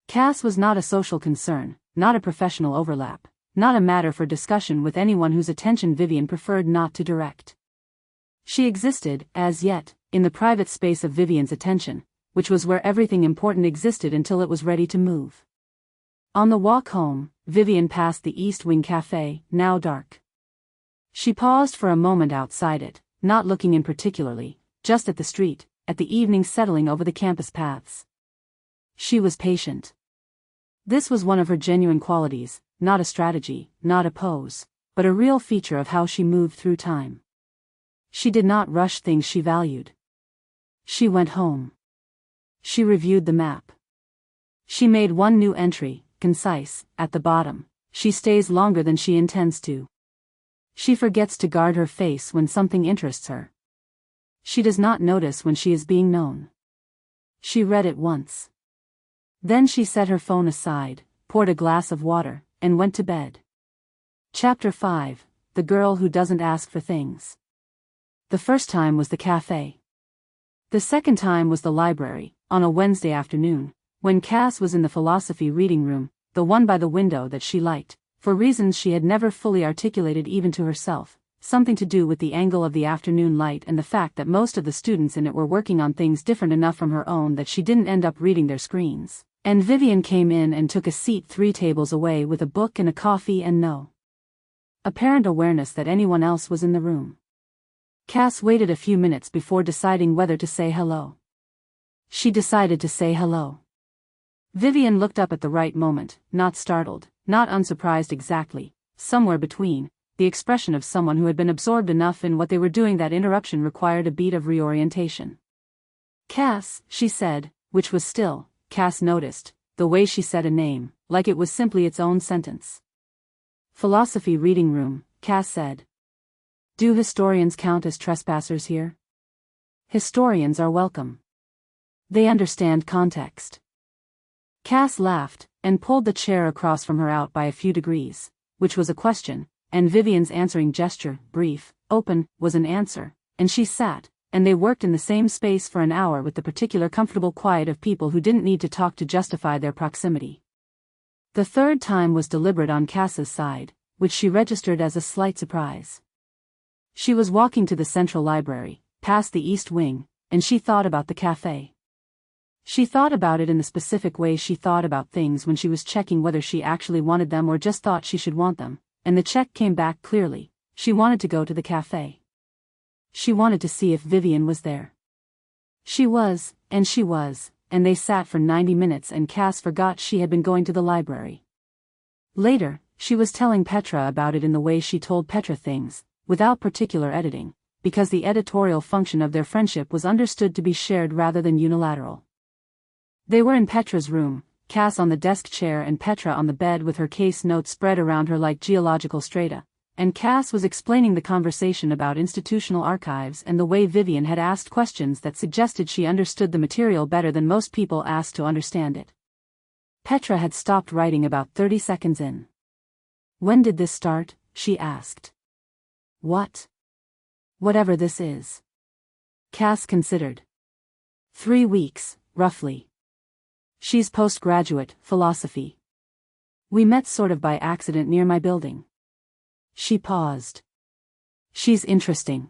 Cass was not a social concern, not a professional overlap, not a matter for discussion with anyone whose attention Vivienne preferred not to direct. She existed, as yet, in the private space of Vivienne's attention, which was where everything important existed until it was ready to move. On the walk home, Vivienne passed the East Wing Cafe, now dark. She paused for a moment outside it, not looking in particularly, just at the street, at the evening settling over the campus paths. She was patient. This was one of her genuine qualities, not a strategy, not a pose, but a real feature of how she moved through time. She did not rush things she valued. She went home. She reviewed the map. She made one new entry, concise, at the bottom: she stays longer than she intends to. She forgets to guard her face when something interests her. She does not notice when she is being known. She read it once. Then she set her phone aside, poured a glass of water, and went to bed. Chapter 5: The Girl Who Doesn't Ask for Things. The first time was the cafe. The second time was the library, on a Wednesday afternoon, when Cass was in the philosophy reading room, the one by the window that she liked, for reasons she had never fully articulated even to herself, something to do with the angle of the afternoon light and the fact that most of the students in it were working on things different enough from her own that she didn't end up reading their screens. And Vivienne came in and took a seat 3 tables away with a book and a coffee and no apparent awareness that anyone else was in the room. Cass waited a few minutes before deciding whether to say hello. She decided to say hello. Vivienne looked up at the right moment, not startled, not unsurprised exactly, somewhere between, the expression of someone who had been absorbed enough in what they were doing that interruption required a beat of reorientation. Cass, she said, which was still, Cass noticed, the way she said a name, like it was simply its own sentence. Philosophy reading room, Cass said. Do historians count as trespassers here? Historians are welcome. They understand context. Cass laughed, and pulled the chair across from her out by a few degrees, which was a question, and Vivienne's answering gesture, brief, open, was an answer, and she sat, and they worked in the same space for an hour with the particular comfortable quiet of people who didn't need to talk to justify their proximity. The third time was deliberate on Cass's side, which she registered as a slight surprise. She was walking to the central library, past the East Wing, and she thought about the cafe. She thought about it in the specific way she thought about things when she was checking whether she actually wanted them or just thought she should want them, and the check came back clearly: she wanted to go to the cafe. She wanted to see if Vivienne was there. She was, and they sat for 90 minutes and Cass forgot she had been going to the library. Later, she was telling Petra about it in the way she told Petra things, without particular editing, because the editorial function of their friendship was understood to be shared rather than unilateral. They were in Petra's room, Cass on the desk chair and Petra on the bed with her case notes spread around her like geological strata, and Cass was explaining the conversation about institutional archives and the way Vivienne had asked questions that suggested she understood the material better than most people asked to understand it. Petra had stopped writing about 30 seconds in. When did this start? She asked. What? Whatever this is. Cass considered. 3 weeks, roughly. She's postgraduate, philosophy. We met sort of by accident near my building. She paused. She's interesting.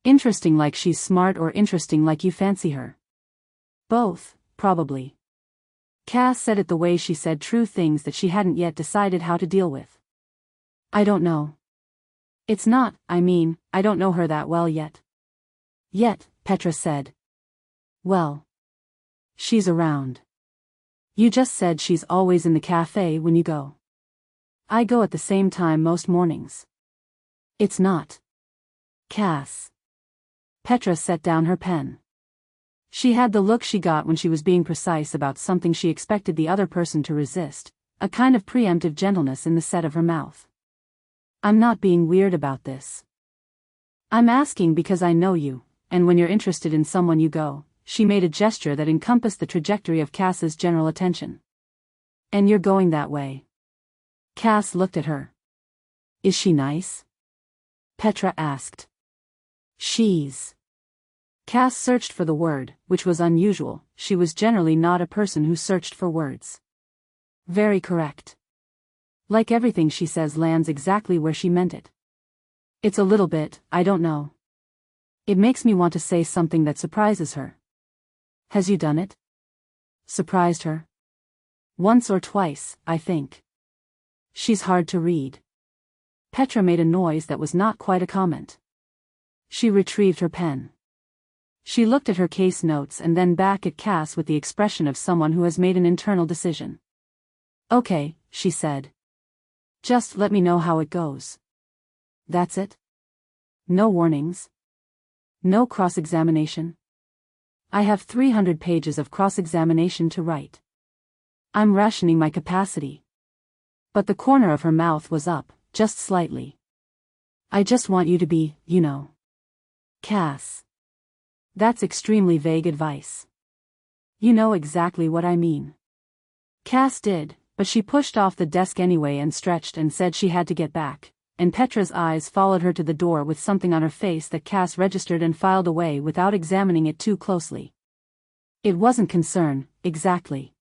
Interesting like she's smart or interesting like you fancy her? Both, probably. Cass said it the way she said true things that she hadn't yet decided how to deal with. I don't know. It's not, I don't know her that well yet. Yet, Petra said. Well. She's around. You just said she's always in the cafe when you go. I go at the same time most mornings. It's not. Cass. Petra set down her pen. She had the look she got when she was being precise about something she expected the other person to resist, a kind of preemptive gentleness in the set of her mouth. I'm not being weird about this. I'm asking because I know you, and when you're interested in someone you go. She made a gesture that encompassed the trajectory of Cass's general attention. And you're going that way. Cass looked at her. Is she nice? Petra asked. She's. Cass searched for the word, which was unusual. She was generally not a person who searched for words. Very correct. Like everything she says lands exactly where she meant it. It's a little bit, I don't know. It makes me want to say something that surprises her. Has you done it? Surprised her? Once or twice, I think. She's hard to read. Petra made a noise that was not quite a comment. She retrieved her pen. She looked at her case notes and then back at Cass with the expression of someone who has made an internal decision. Okay, she said. Just let me know how it goes. That's it? No warnings? No cross-examination? I have 300 pages of cross-examination to write. I'm rationing my capacity. But the corner of her mouth was up, just slightly. I just want you to be, you know. Cass. That's extremely vague advice. You know exactly what I mean. Cass did, but she pushed off the desk anyway and stretched and said she had to get back, and Petra's eyes followed her to the door with something on her face that Cass registered and filed away without examining it too closely. It wasn't concern, exactly.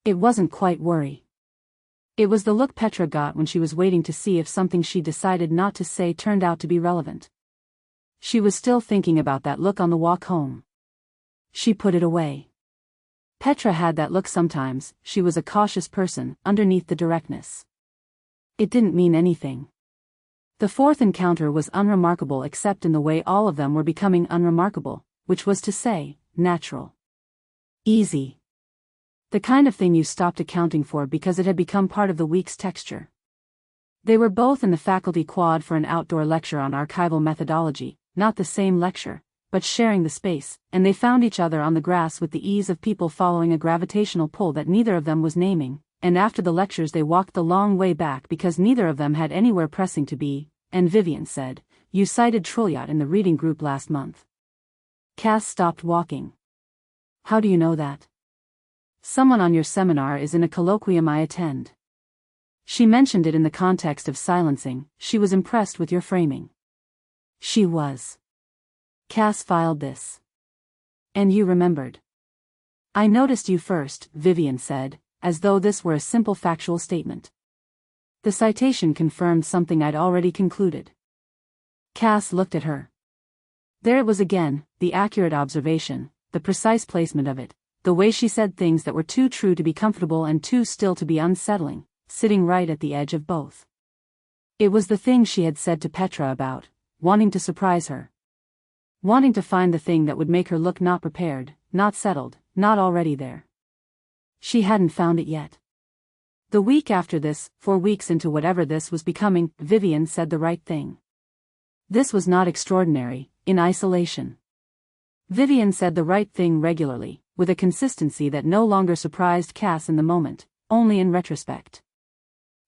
It wasn't quite worry. It was the look Petra got when she was waiting to see if something she decided not to say turned out to be relevant. She was still thinking about that look on the walk home. She put it away. Petra had that look sometimes. She was a cautious person, underneath the directness. It didn't mean anything. The fourth encounter was unremarkable except in the way all of them were becoming unremarkable, which was to say, natural. Easy. The kind of thing you stopped accounting for because it had become part of the week's texture. They were both in the faculty quad for an outdoor lecture on archival methodology, not the same lecture, but sharing the space, and they found each other on the grass with the ease of people following a gravitational pull that neither of them was naming, and after the lectures they walked the long way back because neither of them had anywhere pressing to be, and Vivienne said, "You cited Trilliot in the reading group last month." Cass stopped walking. "How do you know that?" "Someone on your seminar is in a colloquium I attend." She mentioned it in the context of silencing. She was impressed with your framing. She was. Cass filed this. And you remembered. I noticed you first, Vivienne said, as though this were a simple factual statement. The citation confirmed something I'd already concluded. Cass looked at her. There it was again, the accurate observation, the precise placement of it, the way she said things that were too true to be comfortable and too still to be unsettling, sitting right at the edge of both. It was the thing she had said to Petra about wanting to surprise her. Wanting to find the thing that would make her look not prepared, not settled, not already there. She hadn't found it yet. The week after this, 4 weeks into whatever this was becoming, Vivienne said the right thing. This was not extraordinary, in isolation. Vivienne said the right thing regularly, with a consistency that no longer surprised Cass in the moment, only in retrospect.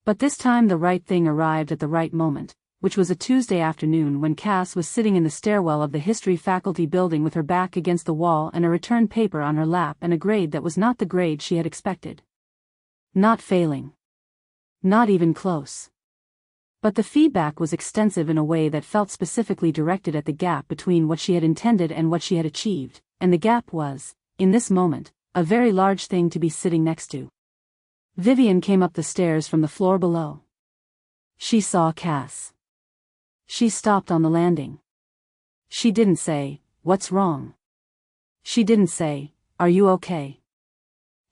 But this time the right thing arrived at the right moment, which was a Tuesday afternoon when Cass was sitting in the stairwell of the history faculty building with her back against the wall and a return paper on her lap and a grade that was not the grade she had expected. Not failing. Not even close. But the feedback was extensive in a way that felt specifically directed at the gap between what she had intended and what she had achieved, and the gap was, in this moment, a very large thing to be sitting next to. Vivienne came up the stairs from the floor below. She saw Cass. She stopped on the landing. She didn't say, "What's wrong?" She didn't say, "Are you okay?"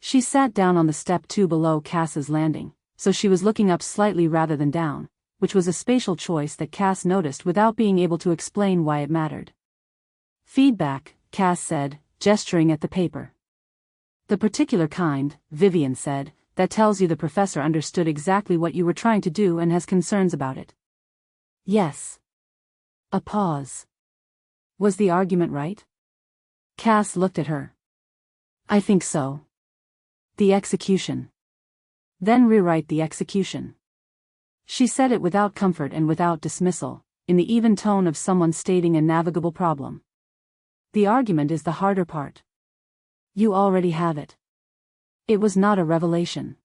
She sat down on the step 2 below Cass's landing, so she was looking up slightly rather than down, which was a spatial choice that Cass noticed without being able to explain why it mattered. "Feedback," Cass said, gesturing at the paper. "The particular kind," Vivienne said, "that tells you the professor understood exactly what you were trying to do and has concerns about it." Yes. A pause. Was the argument right? Cass looked at her. I think so. The execution. Then rewrite the execution. She said it without comfort and without dismissal, in the even tone of someone stating a navigable problem. The argument is the harder part. You already have it. It was not a revelation.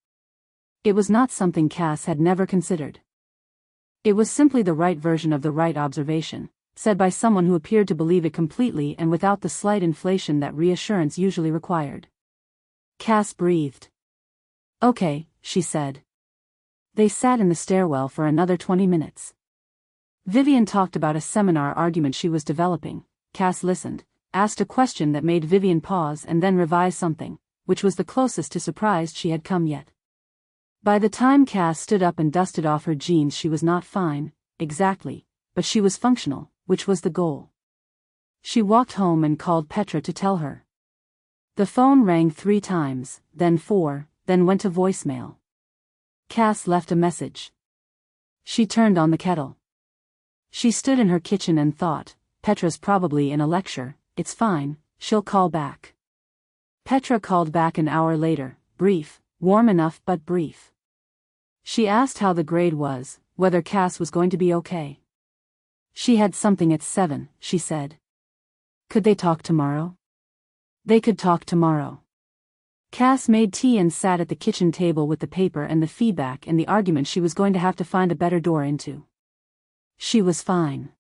It was not something Cass had never considered. It was simply the right version of the right observation, said by someone who appeared to believe it completely and without the slight inflation that reassurance usually required. Cass breathed. "Okay," she said. They sat in the stairwell for another 20 minutes. Vivienne talked about a seminar argument she was developing. Cass listened, asked a question that made Vivienne pause and then revise something, which was the closest to surprised she had come yet. By the time Cass stood up and dusted off her jeans, she was not fine, exactly, but she was functional, which was the goal. She walked home and called Petra to tell her. The phone rang 3 times, then 4, then went to voicemail. Cass left a message. She turned on the kettle. She stood in her kitchen and thought, Petra's probably in a lecture, it's fine, she'll call back. Petra called back an hour later, brief, warm enough but brief. She asked how the grade was, whether Cass was going to be okay. She had something at 7, she said. Could they talk tomorrow? They could talk tomorrow. Cass made tea and sat at the kitchen table with the paper and the feedback and the argument she was going to have to find a better door into. She was fine.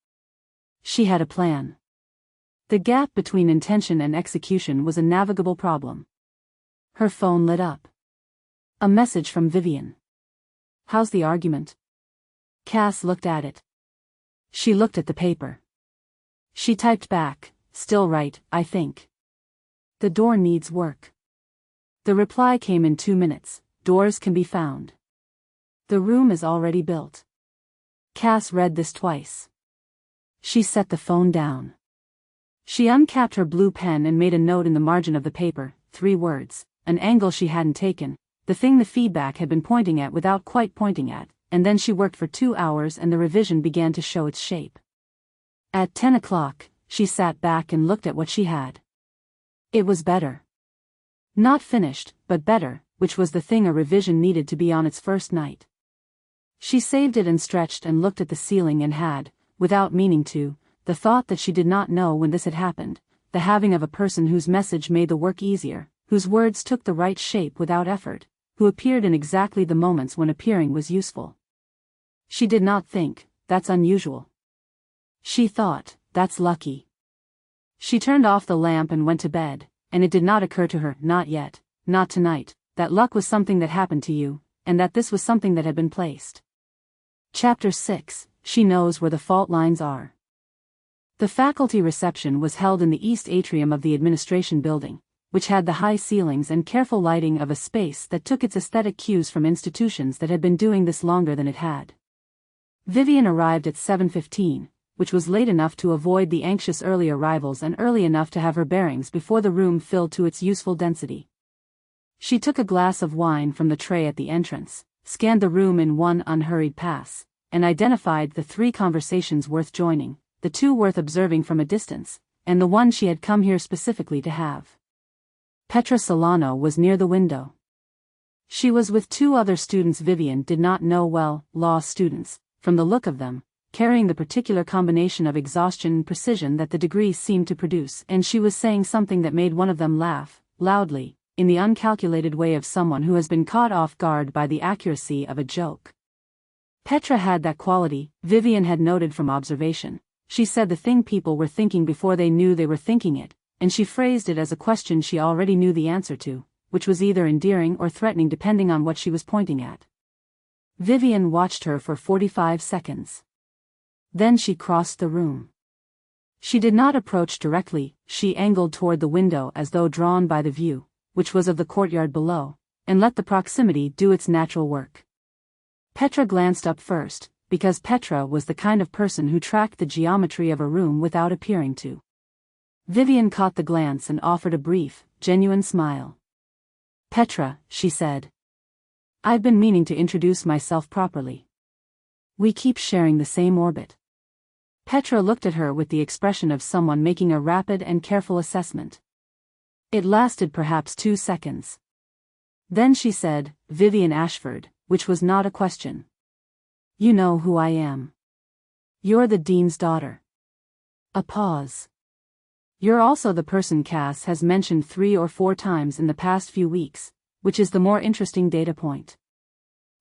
She had a plan. The gap between intention and execution was a navigable problem. Her phone lit up. A message from Vivienne. "How's the argument?" Cass looked at it. She looked at the paper. She typed back, "Still right, I think. The door needs work." The reply came in 2 minutes, "Doors can be found. The room is already built." Cass read this twice. She set the phone down. She uncapped her blue pen and made a note in the margin of the paper, 3 words, an angle she hadn't taken, the thing the feedback had been pointing at without quite pointing at, and then she worked for 2 hours and the revision began to show its shape. At 10 o'clock, she sat back and looked at what she had. It was better. Not finished, but better, which was the thing a revision needed to be on its first night. She saved it and stretched and looked at the ceiling and had, without meaning to, the thought that she did not know when this had happened, the having of a person whose message made the work easier, whose words took the right shape without effort, who appeared in exactly the moments when appearing was useful. She did not think, "That's unusual." She thought, "That's lucky." She turned off the lamp and went to bed, and it did not occur to her, not yet, not tonight, that luck was something that happened to you, and that this was something that had been placed. Chapter 6, She Knows Where the Fault Lines Are. The faculty reception was held in the east atrium of the administration building, which had the high ceilings and careful lighting of a space that took its aesthetic cues from institutions that had been doing this longer than it had. Vivienne arrived at 7:15, which was late enough to avoid the anxious early arrivals and early enough to have her bearings before the room filled to its useful density. She took a glass of wine from the tray at the entrance, scanned the room in one unhurried pass, and identified the 3 conversations worth joining, the 2 worth observing from a distance, and the one she had come here specifically to have. Petra Solano was near the window. She was with 2 other students Vivienne did not know well, law students, from the look of them, carrying the particular combination of exhaustion and precision that the degree seemed to produce, and she was saying something that made one of them laugh, loudly, in the uncalculated way of someone who has been caught off guard by the accuracy of a joke. Petra had that quality, Vivienne had noted from observation. She said the thing people were thinking before they knew they were thinking it, and she phrased it as a question she already knew the answer to, which was either endearing or threatening depending on what she was pointing at. Vivienne watched her for 45 seconds. Then she crossed the room. She did not approach directly, she angled toward the window as though drawn by the view, which was of the courtyard below, and let the proximity do its natural work. Petra glanced up first, because Petra was the kind of person who tracked the geometry of a room without appearing to. Vivienne caught the glance and offered a brief, genuine smile. "Petra," she said. "I've been meaning to introduce myself properly. We keep sharing the same orbit." Petra looked at her with the expression of someone making a rapid and careful assessment. It lasted perhaps 2 seconds. Then she said, "Vivienne Ashford," which was not a question. "You know who I am. You're the dean's daughter." A pause. "You're also the person Cass has mentioned 3 or 4 times in the past few weeks, which is the more interesting data point."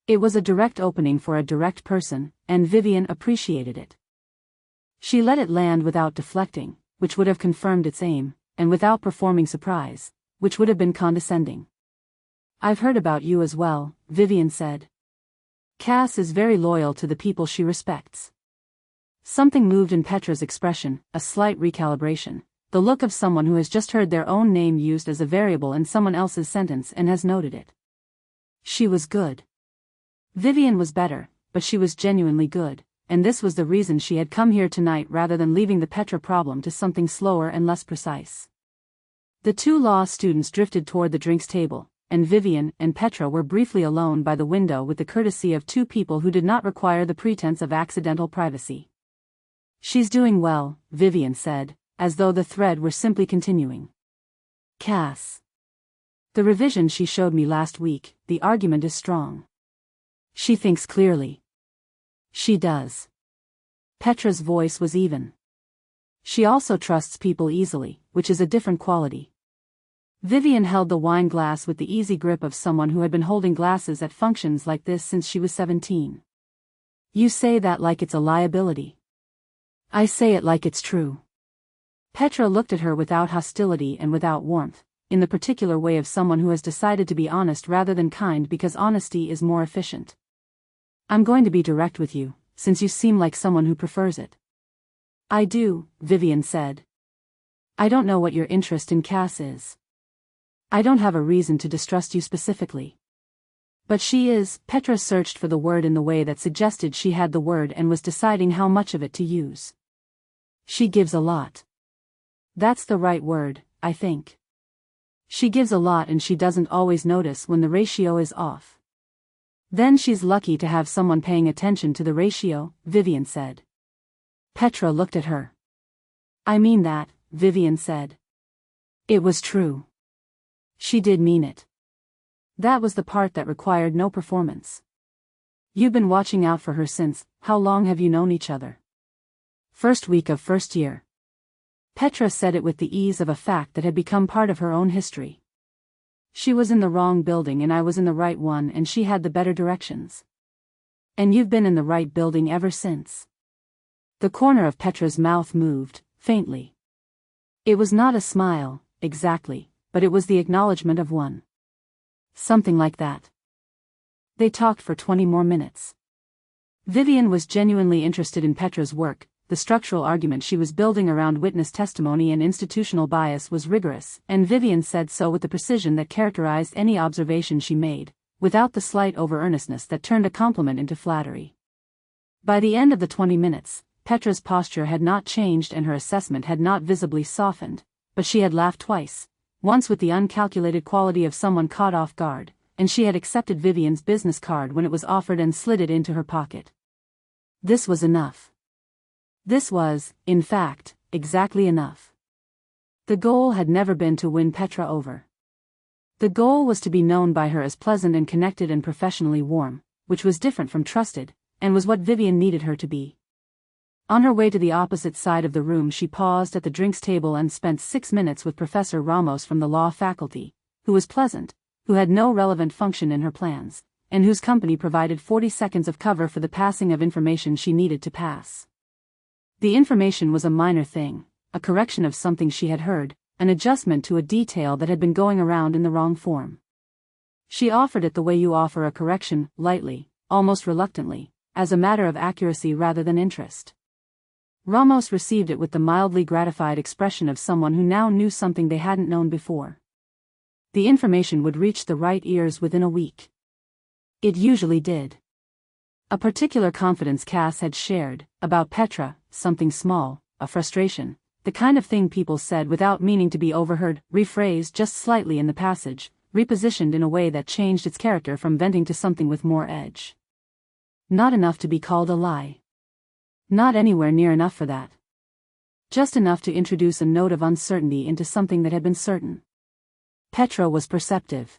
It was a direct opening for a direct person, and Vivienne appreciated it. She let it land without deflecting, which would have confirmed its aim, and without performing surprise, which would have been condescending. "I've heard about you as well," Vivienne said. "Cass is very loyal to the people she respects." Something moved in Petra's expression, a slight recalibration, the look of someone who has just heard their own name used as a variable in someone else's sentence and has noted it. She was good. Vivienne was better, but she was genuinely good, and this was the reason she had come here tonight rather than leaving the Petra problem to something slower and less precise. The two law students drifted toward the drinks table, and Vivienne and Petra were briefly alone by the window with the courtesy of two people who did not require the pretense of accidental privacy. "She's doing well," Vivienne said, as though the thread were simply continuing. "Cass. The revision she showed me last week, the argument is strong. She thinks clearly." "She does." Petra's voice was even. "She also trusts people easily, which is a different quality." Vivienne held the wine glass with the easy grip of someone who had been holding glasses at functions like this since she was 17. "You say that like it's a liability." "I say it like it's true." Petra looked at her without hostility and without warmth, in the particular way of someone who has decided to be honest rather than kind because honesty is more efficient. "I'm going to be direct with you, since you seem like someone who prefers it." "I do," Vivienne said. "I don't know what your interest in Cass is. I don't have a reason to distrust you specifically. But she is." Petra searched for the word in the way that suggested she had the word and was deciding how much of it to use. "She gives a lot." "That's the right word, I think. She gives a lot and she doesn't always notice when the ratio is off." "Then she's lucky to have someone paying attention to the ratio," Vivienne said. Petra looked at her. "I mean that," Vivienne said. It was true. She did mean it. That was the part that required no performance. "You've been watching out for her since, how long have you known each other?" "First week of first year." Petra said it with the ease of a fact that had become part of her own history. "She was in the wrong building and I was in the right one and she had the better directions." "And you've been in the right building ever since." The corner of Petra's mouth moved, faintly. It was not a smile, exactly, but it was the acknowledgement of one. Something like that. They talked for 20 more minutes. Vivienne was genuinely interested in Petra's work. The structural argument she was building around witness testimony and institutional bias was rigorous, and Vivienne said so with the precision that characterized any observation she made, without the slight over-earnestness that turned a compliment into flattery. By the end of the 20 minutes, Petra's posture had not changed and her assessment had not visibly softened, but she had laughed twice, once with the uncalculated quality of someone caught off guard, and she had accepted Vivienne's business card when it was offered and slid it into her pocket. This was enough. This was, in fact, exactly enough. The goal had never been to win Petra over. The goal was to be known by her as pleasant and connected and professionally warm, which was different from trusted, and was what Vivienne needed her to be. On her way to the opposite side of the room she paused at the drinks table and spent 6 minutes with Professor Ramos from the law faculty, who was pleasant, who had no relevant function in her plans, and whose company provided 40 seconds of cover for the passing of information she needed to pass. The information was a minor thing, a correction of something she had heard, an adjustment to a detail that had been going around in the wrong form. She offered it the way you offer a correction, lightly, almost reluctantly, as a matter of accuracy rather than interest. Ramos received it with the mildly gratified expression of someone who now knew something they hadn't known before. The information would reach the right ears within a week. It usually did. A particular confidence Cass had shared, about Petra, something small, a frustration, the kind of thing people said without meaning to be overheard, rephrased just slightly in the passage, repositioned in a way that changed its character from venting to something with more edge. Not enough to be called a lie. Not anywhere near enough for that. Just enough to introduce a note of uncertainty into something that had been certain. Petra was perceptive.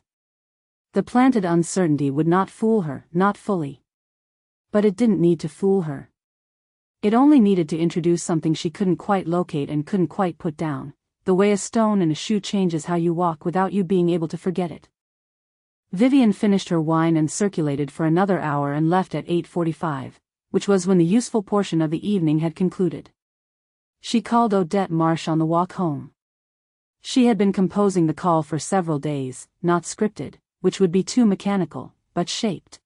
The planted uncertainty would not fool her, not fully. But it didn't need to fool her. It only needed to introduce something she couldn't quite locate and couldn't quite put down, the way a stone in a shoe changes how you walk without you being able to forget it. Vivienne finished her wine and circulated for another hour and left at 8:45, which was when the useful portion of the evening had concluded. She called Odette Marsh on the walk home. She had been composing the call for several days, not scripted, which would be too mechanical, but shaped.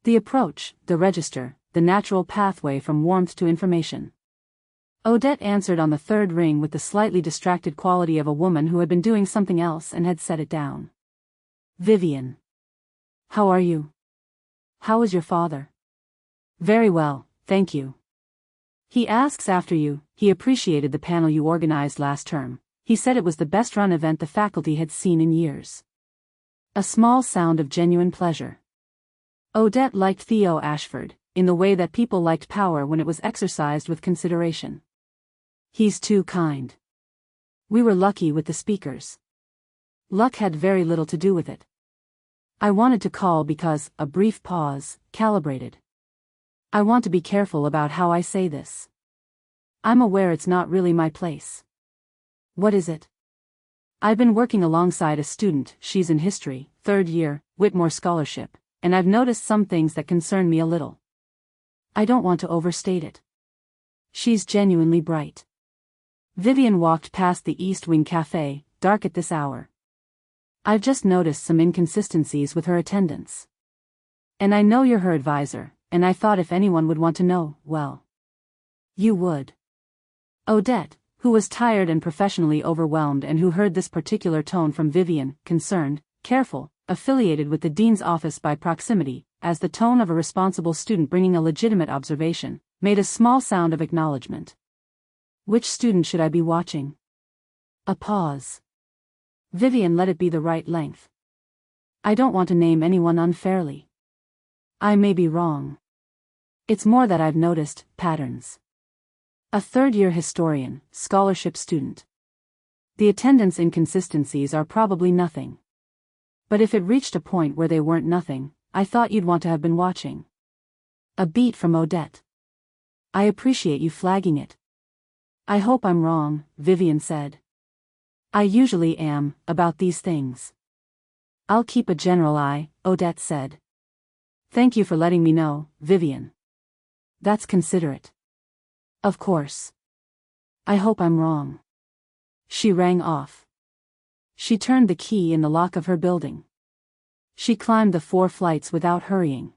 The approach, the register, the natural pathway from warmth to information. Odette answered on the third ring with the slightly distracted quality of a woman who had been doing something else and had set it down. Vivienne. How are you? How is your father? Very well, thank you. He asks after you. He appreciated the panel you organized last term. He said it was the best run event the faculty had seen in years. A small sound of genuine pleasure. Odette liked Theo Ashford, in the way that people liked power when it was exercised with consideration. He's too kind. We were lucky with the speakers. Luck had very little to do with it. I wanted to call because, a brief pause, calibrated. I want to be careful about how I say this. I'm aware it's not really my place. What is it? I've been working alongside a student, she's in history, third year, Whitmore scholarship, and I've noticed some things that concern me a little. I don't want to overstate it. She's genuinely bright. Vivienne walked past the East Wing Cafe, dark at this hour. I've just noticed some inconsistencies with her attendance. And I know you're her advisor, and I thought if anyone would want to know, well, you would. Odette, who was tired and professionally overwhelmed and who heard this particular tone from Vivienne, concerned, careful, affiliated with the dean's office by proximity, as the tone of a responsible student bringing a legitimate observation, made a small sound of acknowledgement. Which student should I be watching? A pause. Vivienne let it be the right length. I don't want to name anyone unfairly. I may be wrong. It's more that I've noticed patterns. A third-year historian, scholarship student. The attendance inconsistencies are probably nothing. But if it reached a point where they weren't nothing, I thought you'd want to have been watching. A beat from Odette. I appreciate you flagging it. I hope I'm wrong, Vivienne said. I usually am, about these things. I'll keep a general eye, Odette said. Thank you for letting me know, Vivienne. That's considerate. Of course. I hope I'm wrong. She rang off. She turned the key in the lock of her building. She climbed the 4 flights without hurrying.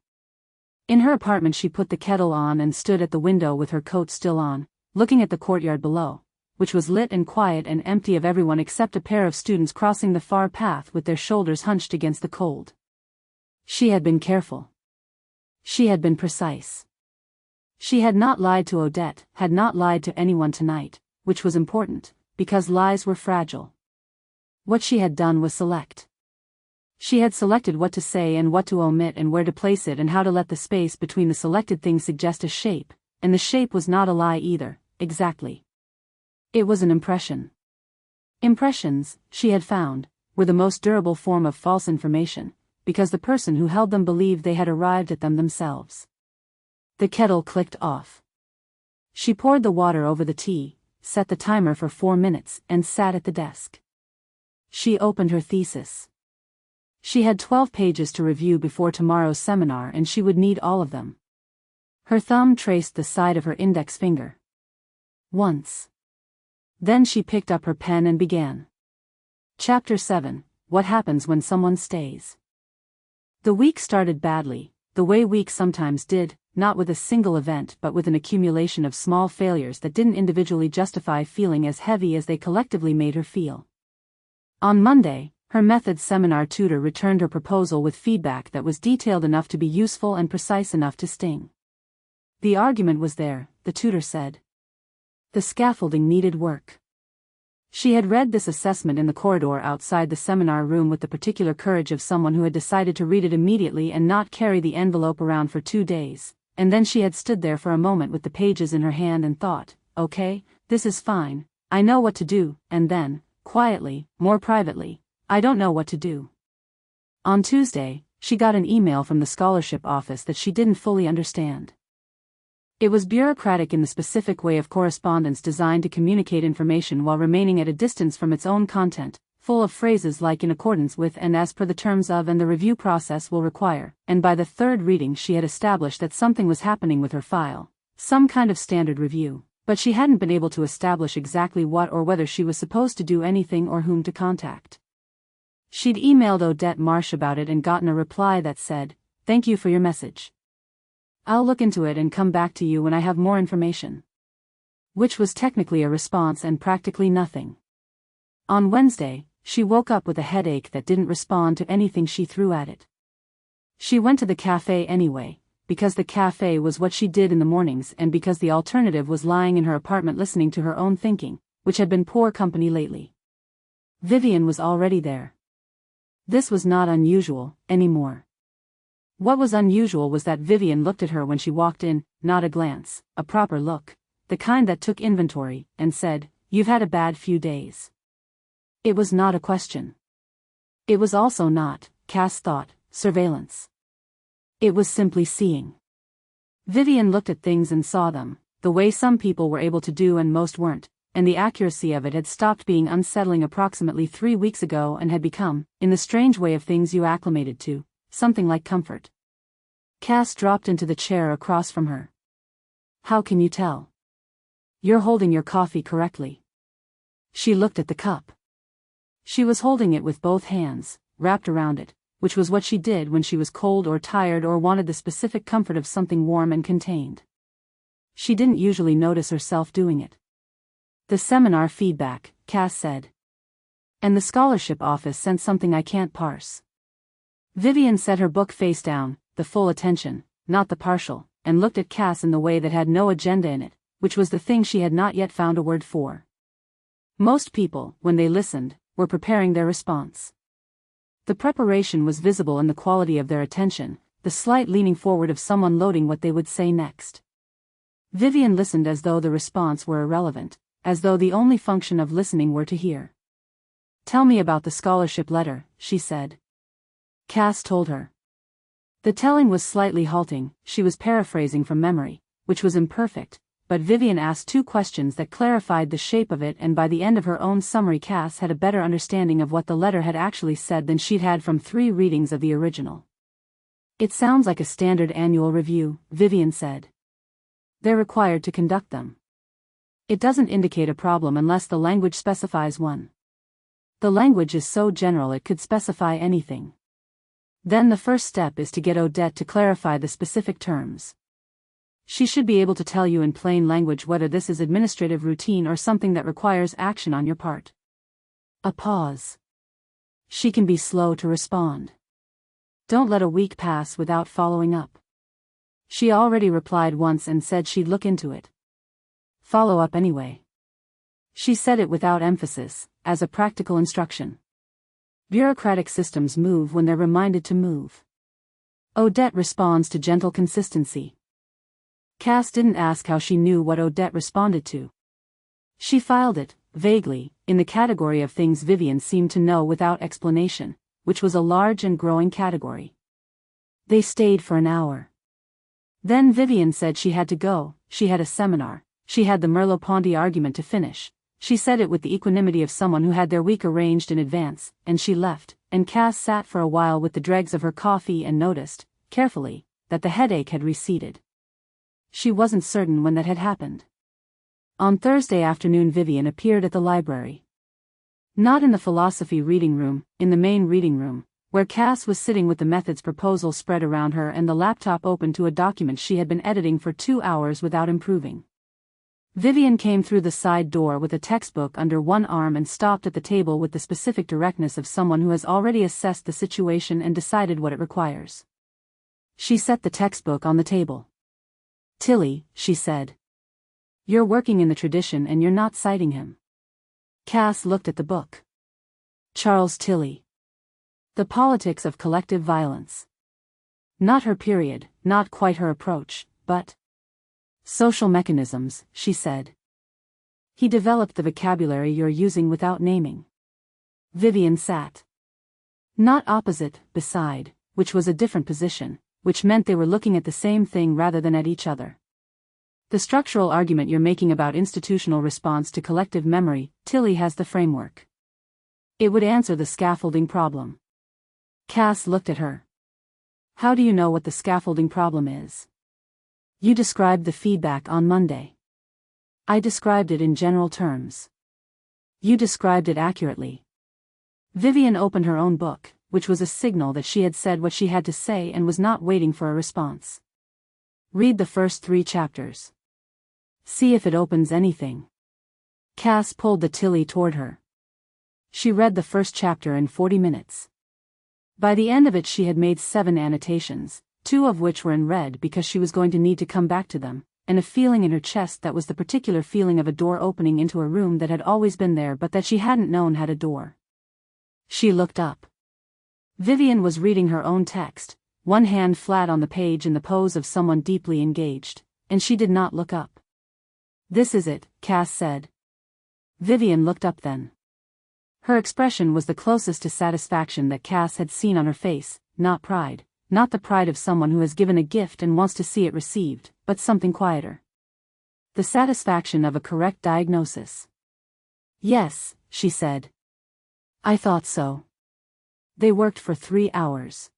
In her apartment she put the kettle on and stood at the window with her coat still on, looking at the courtyard below, which was lit and quiet and empty of everyone except a pair of students crossing the far path with their shoulders hunched against the cold. She had been careful. She had been precise. She had not lied to Odette, had not lied to anyone tonight, which was important, because lies were fragile. What she had done was select. She had selected what to say and what to omit and where to place it and how to let the space between the selected things suggest a shape, and the shape was not a lie either, exactly. It was an impression. Impressions, she had found, were the most durable form of false information, because the person who held them believed they had arrived at them themselves. The kettle clicked off. She poured the water over the tea, set the timer for 4 minutes, and sat at the desk. She opened her thesis. She had 12 pages to review before tomorrow's seminar and she would need all of them. Her thumb traced the side of her index finger. Once. Then she picked up her pen and began. Chapter 7, What Happens When Someone Stays. The week started badly, the way weeks sometimes did, not with a single event but with an accumulation of small failures that didn't individually justify feeling as heavy as they collectively made her feel. On Monday, her methods seminar tutor returned her proposal with feedback that was detailed enough to be useful and precise enough to sting. The argument was there, the tutor said. The scaffolding needed work. She had read this assessment in the corridor outside the seminar room with the particular courage of someone who had decided to read it immediately and not carry the envelope around for 2 days, and then she had stood there for a moment with the pages in her hand and thought, okay, this is fine, I know what to do, and then, quietly, more privately, I don't know what to do. On Tuesday, she got an email from the scholarship office that she didn't fully understand. It was bureaucratic in the specific way of correspondence designed to communicate information while remaining at a distance from its own content, full of phrases like in accordance with and as per the terms of and the review process will require, and by the third reading she had established that something was happening with her file, some kind of standard review, but she hadn't been able to establish exactly what or whether she was supposed to do anything or whom to contact. She'd emailed Odette Marsh about it and gotten a reply that said, "Thank you for your message. I'll look into it and come back to you when I have more information." Which was technically a response and practically nothing. On Wednesday, she woke up with a headache that didn't respond to anything she threw at it. She went to the cafe anyway, because the cafe was what she did in the mornings and because the alternative was lying in her apartment listening to her own thinking, which had been poor company lately. Vivienne was already there. This was not unusual, anymore. What was unusual was that Vivienne looked at her when she walked in, not a glance, a proper look, the kind that took inventory, and said, "You've had a bad few days." It was not a question. It was also not, Cass thought, surveillance. It was simply seeing. Vivienne looked at things and saw them, the way some people were able to do and most weren't, and the accuracy of it had stopped being unsettling approximately 3 weeks ago and had become, in the strange way of things you acclimated to, something like comfort. Cass dropped into the chair across from her. "How can you tell? You're holding your coffee correctly." She looked at the cup. She was holding it with both hands, wrapped around it, which was what she did when she was cold or tired or wanted the specific comfort of something warm and contained. She didn't usually notice herself doing it. "The seminar feedback," Cass said. "And the scholarship office sent something I can't parse." Vivienne set her book face down, the full attention, not the partial, and looked at Cass in the way that had no agenda in it, which was the thing she had not yet found a word for. Most people, when they listened, were preparing their response. The preparation was visible in the quality of their attention, the slight leaning forward of someone loading what they would say next. Vivienne listened as though the response were irrelevant, as though the only function of listening were to hear. "Tell me about the scholarship letter," she said. Cass told her. The telling was slightly halting, she was paraphrasing from memory, which was imperfect, but Vivienne asked 2 questions that clarified the shape of it, and by the end of her own summary Cass had a better understanding of what the letter had actually said than she'd had from 3 readings of the original. "It sounds like a standard annual review," Vivienne said. "They're required to conduct them. It doesn't indicate a problem unless the language specifies one. The language is so general it could specify anything. Then the first step is to get Odette to clarify the specific terms. She should be able to tell you in plain language whether this is administrative routine or something that requires action on your part." A pause. "She can be slow to respond. Don't let a week pass without following up. She already replied once and said she'd look into it. Follow up anyway." She said it without emphasis, as a practical instruction. Bureaucratic systems move when they're reminded to move. Odette responds to gentle consistency. Cass didn't ask how she knew what Odette responded to. She filed it, vaguely, in the category of things Vivienne seemed to know without explanation, which was a large and growing category. They stayed for an hour. Then Vivienne said she had to go, she had a seminar, she had the Merleau-Ponty argument to finish. She said it with the equanimity of someone who had their week arranged in advance, and she left, and Cass sat for a while with the dregs of her coffee and noticed, carefully, that the headache had receded. She wasn't certain when that had happened. On Thursday afternoon Vivienne appeared at the library. Not in the philosophy reading room, in the main reading room, where Cass was sitting with the methods proposal spread around her and the laptop open to a document she had been editing for 2 hours without improving. Vivienne came through the side door with a textbook under one arm and stopped at the table with the specific directness of someone who has already assessed the situation and decided what it requires. She set the textbook on the table. "Tilly," she said. "You're working in the tradition and you're not citing him." Cass looked at the book. Charles Tilly. The Politics of Collective Violence. Not her period, not quite her approach, but social mechanisms, she said. He developed the vocabulary you're using without naming. Vivienne sat. Not opposite, beside, which was a different position, which meant they were looking at the same thing rather than at each other. The structural argument you're making about institutional response to collective memory, Tilly has the framework. It would answer the scaffolding problem. Cass looked at her. How do you know what the scaffolding problem is? You described the feedback on Monday. I described it in general terms. You described it accurately. Vivienne opened her own book, which was a signal that she had said what she had to say and was not waiting for a response. Read the first 3 chapters. See if it opens anything. Cass pulled the Tilly toward her. She read the first chapter in 40 minutes. By the end of it she had made 7 annotations, 2 of which were in red because she was going to need to come back to them, and a feeling in her chest that was the particular feeling of a door opening into a room that had always been there but that she hadn't known had a door. She looked up. Vivienne was reading her own text, one hand flat on the page in the pose of someone deeply engaged, and she did not look up. This is it, Cass said. Vivienne looked up then. Her expression was the closest to satisfaction that Cass had seen on her face, not pride, not the pride of someone who has given a gift and wants to see it received, but something quieter. The satisfaction of a correct diagnosis. Yes, she said. I thought so. They worked for 3 hours.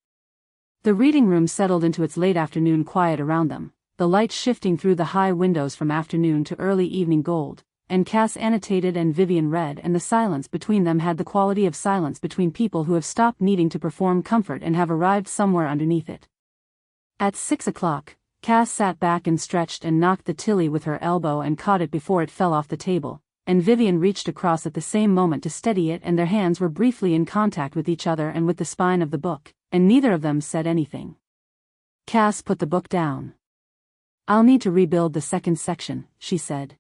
The reading room settled into its late afternoon quiet around them, the light shifting through the high windows from afternoon to early evening gold, and Cass annotated and Vivienne read, and the silence between them had the quality of silence between people who have stopped needing to perform comfort and have arrived somewhere underneath it. At 6 o'clock, Cass sat back and stretched and knocked the Tilly with her elbow and caught it before it fell off the table, and Vivienne reached across at the same moment to steady it, and their hands were briefly in contact with each other and with the spine of the book, and neither of them said anything. Cass put the book down. I'll need to rebuild the second section, she said.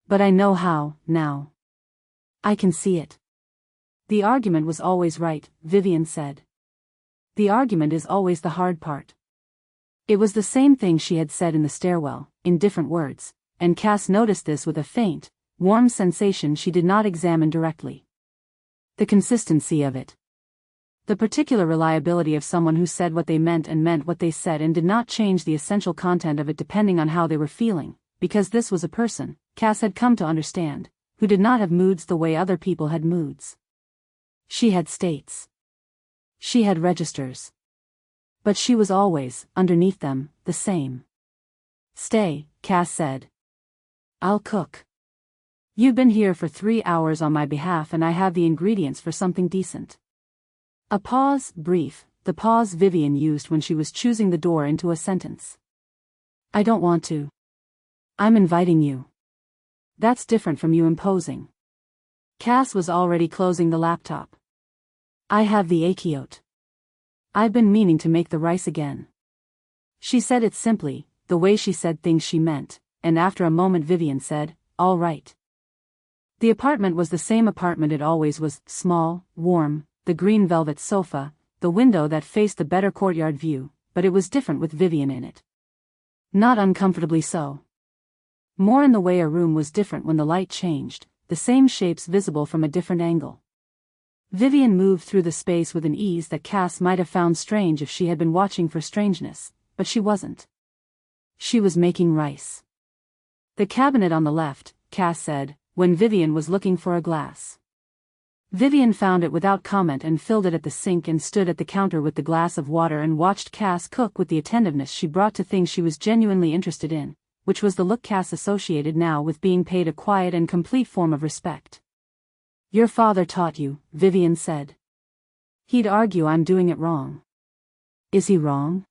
But I know how, now. I can see it. The argument was always right, Vivienne said. The argument is always the hard part. It was the same thing she had said in the stairwell, in different words, and Cass noticed this with a faint, warm sensation she did not examine directly. The consistency of it. The particular reliability of someone who said what they meant and meant what they said and did not change the essential content of it depending on how they were feeling, because this was a person, Cass had come to understand, who did not have moods the way other people had moods. She had states. She had registers. But she was always, underneath them, the same. Stay, Cass said. I'll cook. You've been here for 3 hours on my behalf and I have the ingredients for something decent. A pause, brief, the pause Vivienne used when she was choosing the door into a sentence. I don't want to. I'm inviting you. That's different from you imposing. Cass was already closing the laptop. I have the achiote. I've been meaning to make the rice again. She said it simply, the way she said things she meant, and after a moment Vivienne said, all right. The apartment was the same apartment it always was, small, warm, the green velvet sofa, the window that faced the better courtyard view, but it was different with Vivienne in it. Not uncomfortably so. More in the way a room was different when the light changed, the same shapes visible from a different angle. Vivienne moved through the space with an ease that Cass might have found strange if she had been watching for strangeness, but she wasn't. She was making rice. The cabinet on the left, Cass said, when Vivienne was looking for a glass. Vivienne found it without comment and filled it at the sink and stood at the counter with the glass of water and watched Cass cook with the attentiveness she brought to things she was genuinely interested in, which was the look Cass associated now with being paid a quiet and complete form of respect. Your father taught you, Vivienne said. He'd argue I'm doing it wrong. Is he wrong?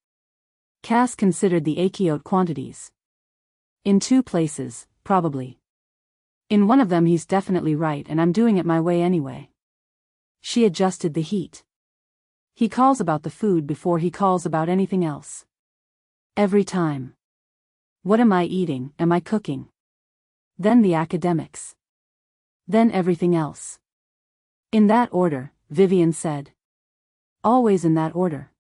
Cass considered the achiote quantities. In 2 places, probably. In one of them he's definitely right and I'm doing it my way anyway. She adjusted the heat. He calls about the food before he calls about anything else. Every time. What am I eating, am I cooking? Then the academics. Then everything else. In that order, Vivienne said. Always in that order.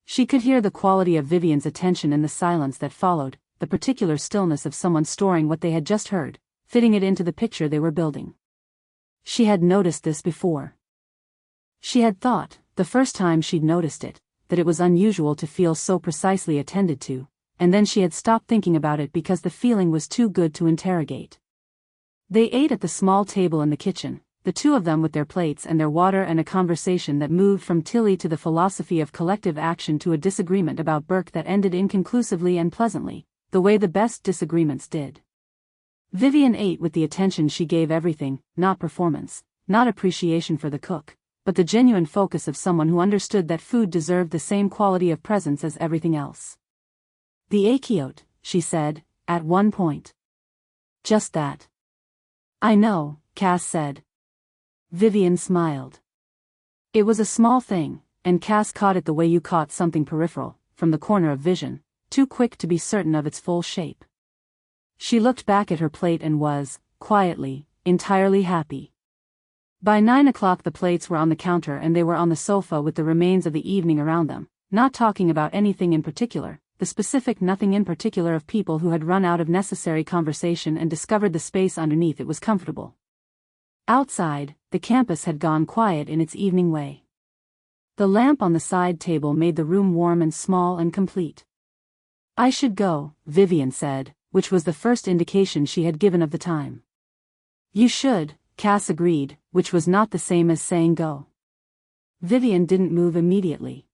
She could hear the quality of Vivienne's attention in the silence that followed, the particular stillness of someone storing what they had just heard, fitting it into the picture they were building. She had noticed this before. She had thought, the first time she'd noticed it, that it was unusual to feel so precisely attended to, and then she had stopped thinking about it because the feeling was too good to interrogate. They ate at the small table in the kitchen, the two of them with their plates and their water, and a conversation that moved from Tilly to the philosophy of collective action to a disagreement about Burke that ended inconclusively and pleasantly, the way the best disagreements did. Vivienne ate with the attention she gave everything, not performance, not appreciation for the cook, but the genuine focus of someone who understood that food deserved the same quality of presence as everything else. "The achiote," she said, at one point. "Just that." "I know," Cass said. Vivienne smiled. It was a small thing, and Cass caught it the way you caught something peripheral, from the corner of vision, too quick to be certain of its full shape. She looked back at her plate and was, quietly, entirely happy. By 9 o'clock the plates were on the counter and they were on the sofa with the remains of the evening around them, not talking about anything in particular, the specific nothing in particular of people who had run out of necessary conversation and discovered the space underneath it was comfortable. Outside, the campus had gone quiet in its evening way. The lamp on the side table made the room warm and small and complete. "I should go," Vivienne said, which was the first indication she had given of the time. "You should," Cass agreed, which was not the same as saying go. Vivienne didn't move immediately.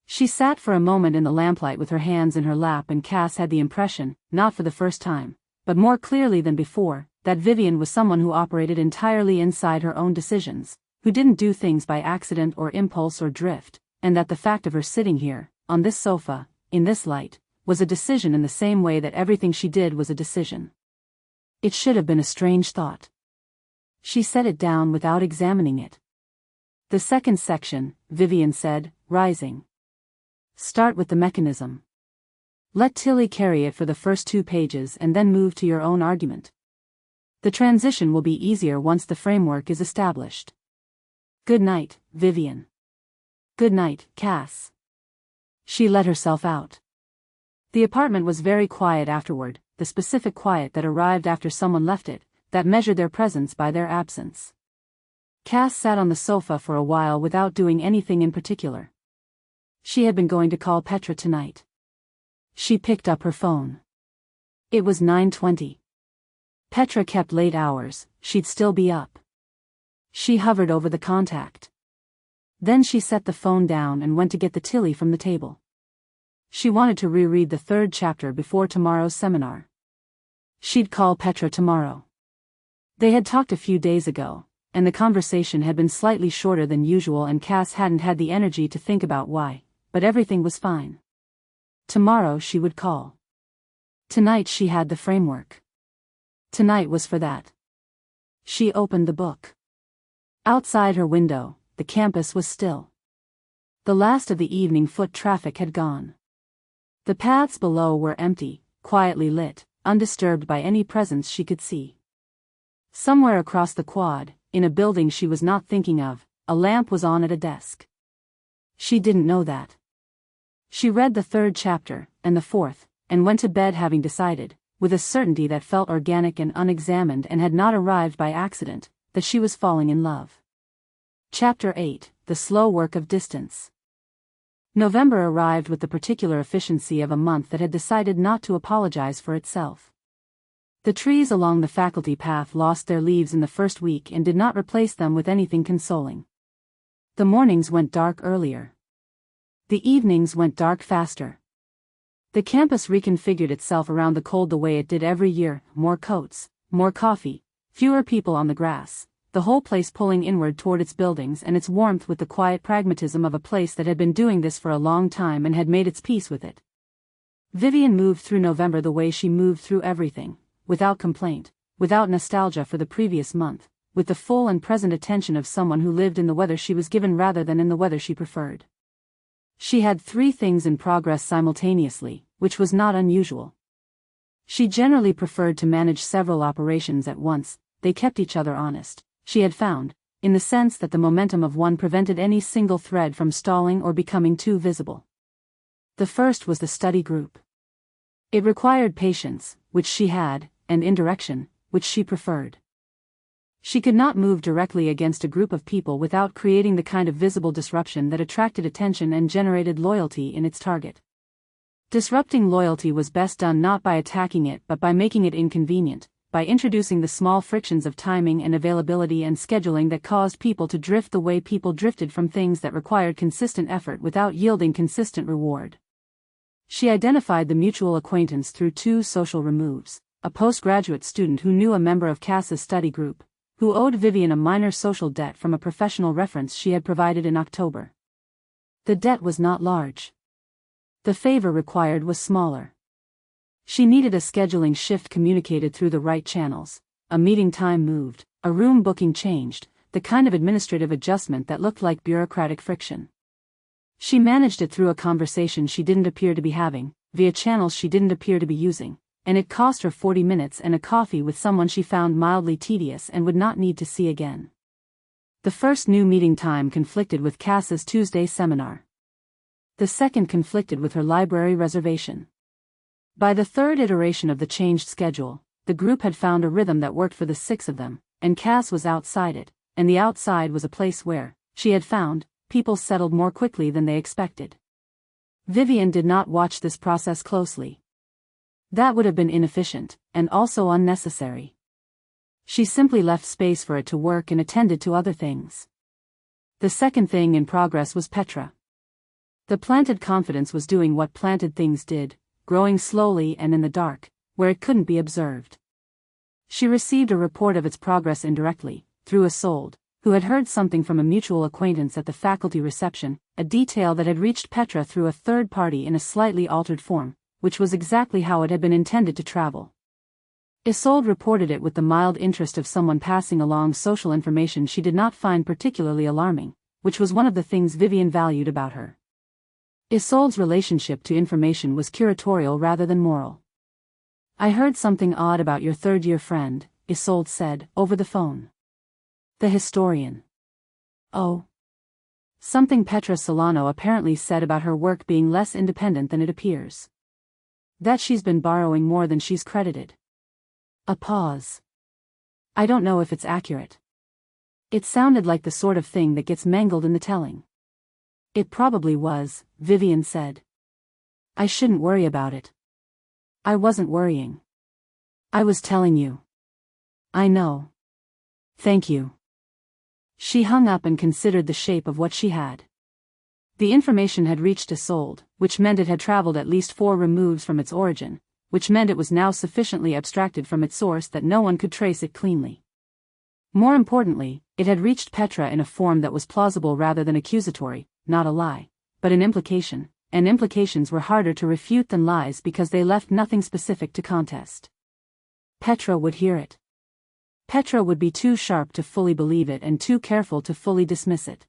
She sat for a moment in the lamplight with her hands in her lap, and Cass had the impression, not for the first time, but more clearly than before, that Vivienne was someone who operated entirely inside her own decisions, who didn't do things by accident or impulse or drift, and that the fact of her sitting here, on this sofa, in this light, was a decision in the same way that everything she did was a decision. It should have been a strange thought. She set it down without examining it. "The second section," Vivienne said, rising. "Start with the mechanism. Let Tilly carry it for the first 2 pages and then move to your own argument. The transition will be easier once the framework is established. Good night, Vivienne." "Good night, Cass." She let herself out. The apartment was very quiet afterward, the specific quiet that arrived after someone left it, that measured their presence by their absence. Cass sat on the sofa for a while without doing anything in particular. She had been going to call Petra tonight. She picked up her phone. It was 9:20. Petra kept late hours, she'd still be up. She hovered over the contact. Then she set the phone down and went to get the Tilly from the table. She wanted to reread the 3rd chapter before tomorrow's seminar. She'd call Petra tomorrow. They had talked a few days ago, and the conversation had been slightly shorter than usual, and Cass hadn't had the energy to think about why, but everything was fine. Tomorrow she would call. Tonight she had the framework. Tonight was for that. She opened the book. Outside her window, the campus was still. The last of the evening foot traffic had gone. The paths below were empty, quietly lit, undisturbed by any presence she could see. Somewhere across the quad, in a building she was not thinking of, a lamp was on at a desk. She didn't know that. She read the 3rd chapter, and the 4th, and went to bed having decided, with a certainty that felt organic and unexamined and had not arrived by accident, that she was falling in love. Chapter 8, The Slow Work of Distance. November arrived with the particular efficiency of a month that had decided not to apologize for itself. The trees along the faculty path lost their leaves in the first week and did not replace them with anything consoling. The mornings went dark earlier. The evenings went dark faster. The campus reconfigured itself around the cold the way it did every year: more coats, more coffee, fewer people on the grass, the whole place pulling inward toward its buildings and its warmth with the quiet pragmatism of a place that had been doing this for a long time and had made its peace with it. Vivienne moved through November the way she moved through everything, without complaint, without nostalgia for the previous month, with the full and present attention of someone who lived in the weather she was given rather than in the weather she preferred. She had 3 things in progress simultaneously, which was not unusual. She generally preferred to manage several operations at once. They kept each other honest, she had found, in the sense that the momentum of one prevented any single thread from stalling or becoming too visible. The first was the study group. It required patience, which she had, and indirection, which she preferred. She could not move directly against a group of people without creating the kind of visible disruption that attracted attention and generated loyalty in its target. Disrupting loyalty was best done not by attacking it but by making it inconvenient, by introducing the small frictions of timing and availability and scheduling that caused people to drift the way people drifted from things that required consistent effort without yielding consistent reward. She identified the mutual acquaintance through two social removes: a postgraduate student who knew a member of Cass's study group, who owed Vivienne a minor social debt from a professional reference she had provided in October. The debt was not large. The favor required was smaller. She needed a scheduling shift communicated through the right channels, a meeting time moved, a room booking changed, the kind of administrative adjustment that looked like bureaucratic friction. She managed it through a conversation she didn't appear to be having, via channels she didn't appear to be using, and it cost her 40 minutes and a coffee with someone she found mildly tedious and would not need to see again. The first new meeting time conflicted with Cass's Tuesday seminar. The second conflicted with her library reservation. By the third iteration of the changed schedule, the group had found a rhythm that worked for the six of them, and Cass was outside it, and the outside was a place where, she had found, people settled more quickly than they expected. Vivienne did not watch this process closely. That would have been inefficient, and also unnecessary. She simply left space for it to work and attended to other things. The second thing in progress was Petra. The planted confidence was doing what planted things did, growing slowly and in the dark, where it couldn't be observed. She received a report of its progress indirectly, through Isolde, who had heard something from a mutual acquaintance at the faculty reception, a detail that had reached Petra through a third party in a slightly altered form, which was exactly how it had been intended to travel. Isolde reported it with the mild interest of someone passing along social information she did not find particularly alarming, which was one of the things Vivienne valued about her. Isolde's relationship to information was curatorial rather than moral. "I heard something odd about your third-year friend," Isolde said, over the phone. The historian. "Oh. Something Petra Solano apparently said about her work being less independent than it appears. That she's been borrowing more than she's credited." A pause. "I don't know if it's accurate." It sounded like the sort of thing that gets mangled in the telling. "It probably was," Vivienne said. "I shouldn't worry about it." "I wasn't worrying. I was telling you." "I know. Thank you." She hung up and considered the shape of what she had. The information had reached Isolde, which meant it had traveled at least 4 removes from its origin, which meant it was now sufficiently abstracted from its source that no one could trace it cleanly. More importantly, it had reached Petra in a form that was plausible rather than accusatory, not a lie, but an implication, and implications were harder to refute than lies because they left nothing specific to contest. Petra would hear it. Petra would be too sharp to fully believe it and too careful to fully dismiss it.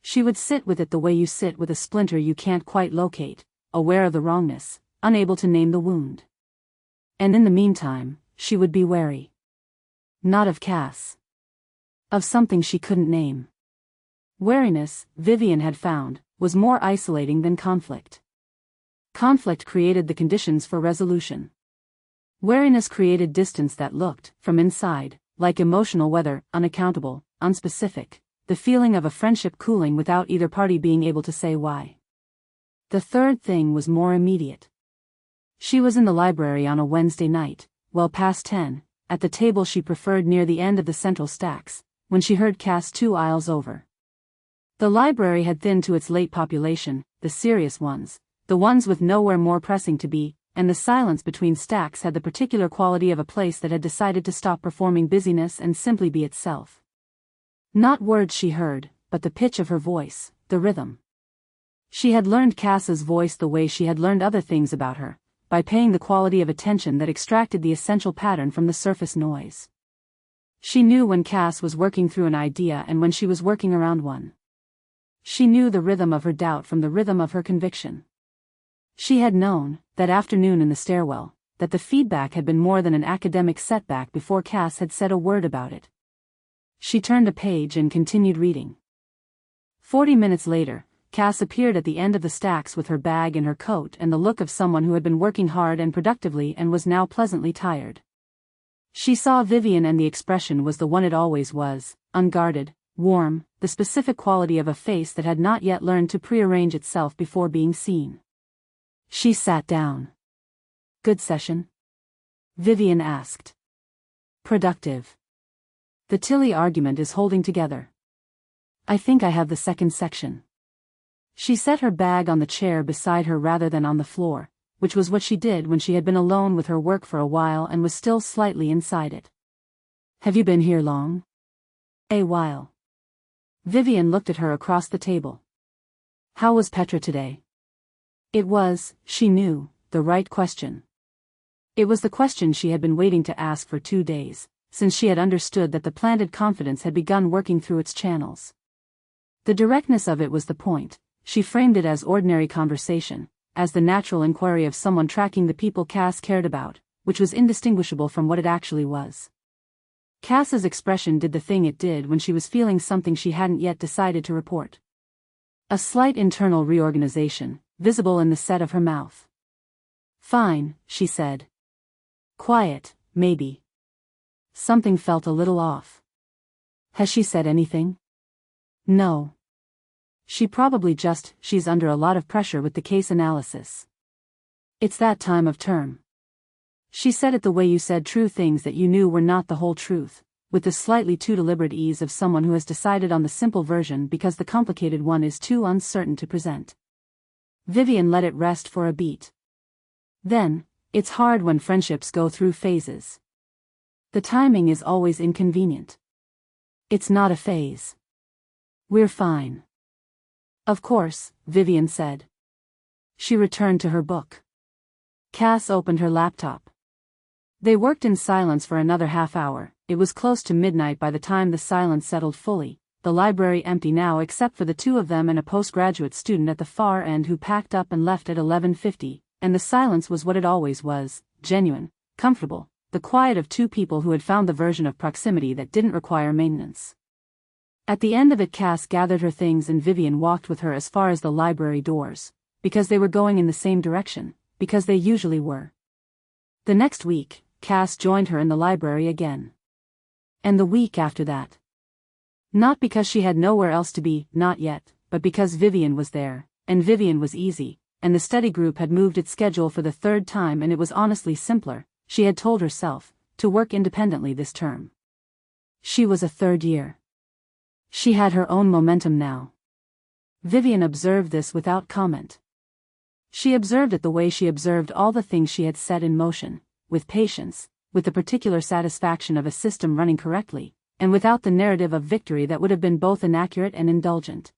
She would sit with it the way you sit with a splinter you can't quite locate, aware of the wrongness, unable to name the wound. And in the meantime, she would be wary. Not of Cass. Of something she couldn't name. Wariness, Vivienne had found, was more isolating than conflict. Conflict created the conditions for resolution. Wariness created distance that looked, from inside, like emotional weather, unaccountable, unspecific, the feeling of a friendship cooling without either party being able to say why. The third thing was more immediate. She was in the library on a Wednesday night, well past 10, at the table she preferred near the end of the central stacks, when she heard Cass 2 aisles over. The library had thinned to its late population, the serious ones, the ones with nowhere more pressing to be, and the silence between stacks had the particular quality of a place that had decided to stop performing busyness and simply be itself. Not words she heard, but the pitch of her voice, the rhythm. She had learned Cass's voice the way she had learned other things about her, by paying the quality of attention that extracted the essential pattern from the surface noise. She knew when Cass was working through an idea and when she was working around one. She knew the rhythm of her doubt from the rhythm of her conviction. She had known, that afternoon in the stairwell, that the feedback had been more than an academic setback before Cass had said a word about it. She turned a page and continued reading. 40 minutes later, Cass appeared at the end of the stacks with her bag and her coat and the look of someone who had been working hard and productively and was now pleasantly tired. She saw Vivienne and the expression was the one it always was, unguarded, warm, the specific quality of a face that had not yet learned to prearrange itself before being seen. She sat down. "Good session?" Vivienne asked. Productive. The Tilly argument is holding together. I think I have the second section. She set her bag on the chair beside her rather than on the floor, which was what she did when she had been alone with her work for a while and was still slightly inside it. Have you been here long? A while. Vivienne looked at her across the table. How was Petra today? It was, she knew, the right question. It was the question she had been waiting to ask for 2 days, since she had understood that the planted confidence had begun working through its channels. The directness of it was the point. She framed it as ordinary conversation, as the natural inquiry of someone tracking the people Cass cared about, which was indistinguishable from what it actually was. Cass's expression did the thing it did when she was feeling something she hadn't yet decided to report. A slight internal reorganization, visible in the set of her mouth. Fine, she said. Quiet, maybe. Something felt a little off. Has she said anything? No. She's under a lot of pressure with the case analysis. It's that time of term. She said it the way you said true things that you knew were not the whole truth, with the slightly too deliberate ease of someone who has decided on the simple version because the complicated one is too uncertain to present. Vivienne let it rest for a beat. Then, it's hard when friendships go through phases. The timing is always inconvenient. It's not a phase. We're fine. Of course, Vivienne said. She returned to her book. Cass opened her laptop. They worked in silence for another half hour. It was close to midnight by the time the silence settled fully, the library empty now except for the two of them and a postgraduate student at the far end who packed up and left at 11:50, and the silence was what it always was, genuine, comfortable, the quiet of two people who had found the version of proximity that didn't require maintenance. At the end of it Cass gathered her things and Vivienne walked with her as far as the library doors, because they were going in the same direction, because they usually were. The next week, Cass joined her in the library again. And the week after that. Not because she had nowhere else to be, not yet, but because Vivienne was there, and Vivienne was easy, and the study group had moved its schedule for the third time and it was honestly simpler, she had told herself, to work independently this term. She was a third year. She had her own momentum now. Vivienne observed this without comment. She observed it the way she observed all the things she had set in motion, with patience, with the particular satisfaction of a system running correctly, and without the narrative of victory that would have been both inaccurate and indulgent.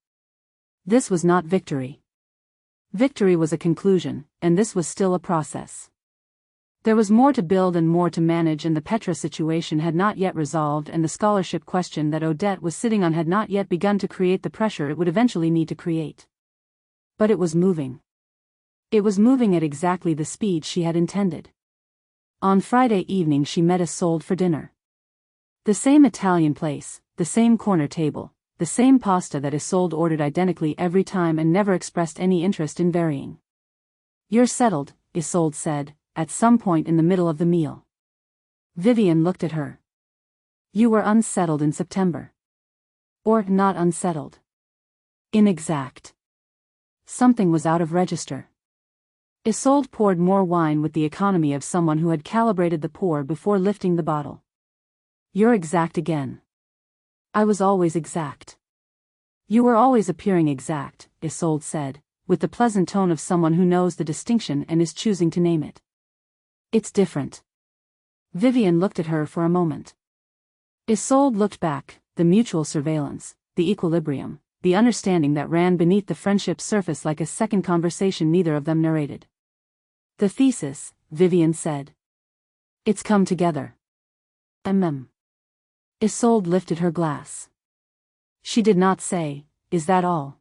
This was not victory. Victory was a conclusion, and this was still a process. There was more to build and more to manage, and the Petra situation had not yet resolved, and the scholarship question that Odette was sitting on had not yet begun to create the pressure it would eventually need to create. But it was moving. It was moving at exactly the speed she had intended. On Friday evening she met Isolde for dinner. The same Italian place, the same corner table, the same pasta that Isolde ordered identically every time and never expressed any interest in varying. You're settled, Isolde said, at some point in the middle of the meal. Vivienne looked at her. You were unsettled in September. Or not unsettled. Inexact. Something was out of register. Isolde poured more wine with the economy of someone who had calibrated the pour before lifting the bottle. You're exact again. I was always exact. You were always appearing exact, Isolde said, with the pleasant tone of someone who knows the distinction and is choosing to name it. It's different. Vivienne looked at her for a moment. Isolde looked back, the mutual surveillance, the equilibrium, the understanding that ran beneath the friendship's surface like a second conversation neither of them narrated. The thesis, Vivienne said. It's come together. Isolde lifted her glass. She did not say, is that all?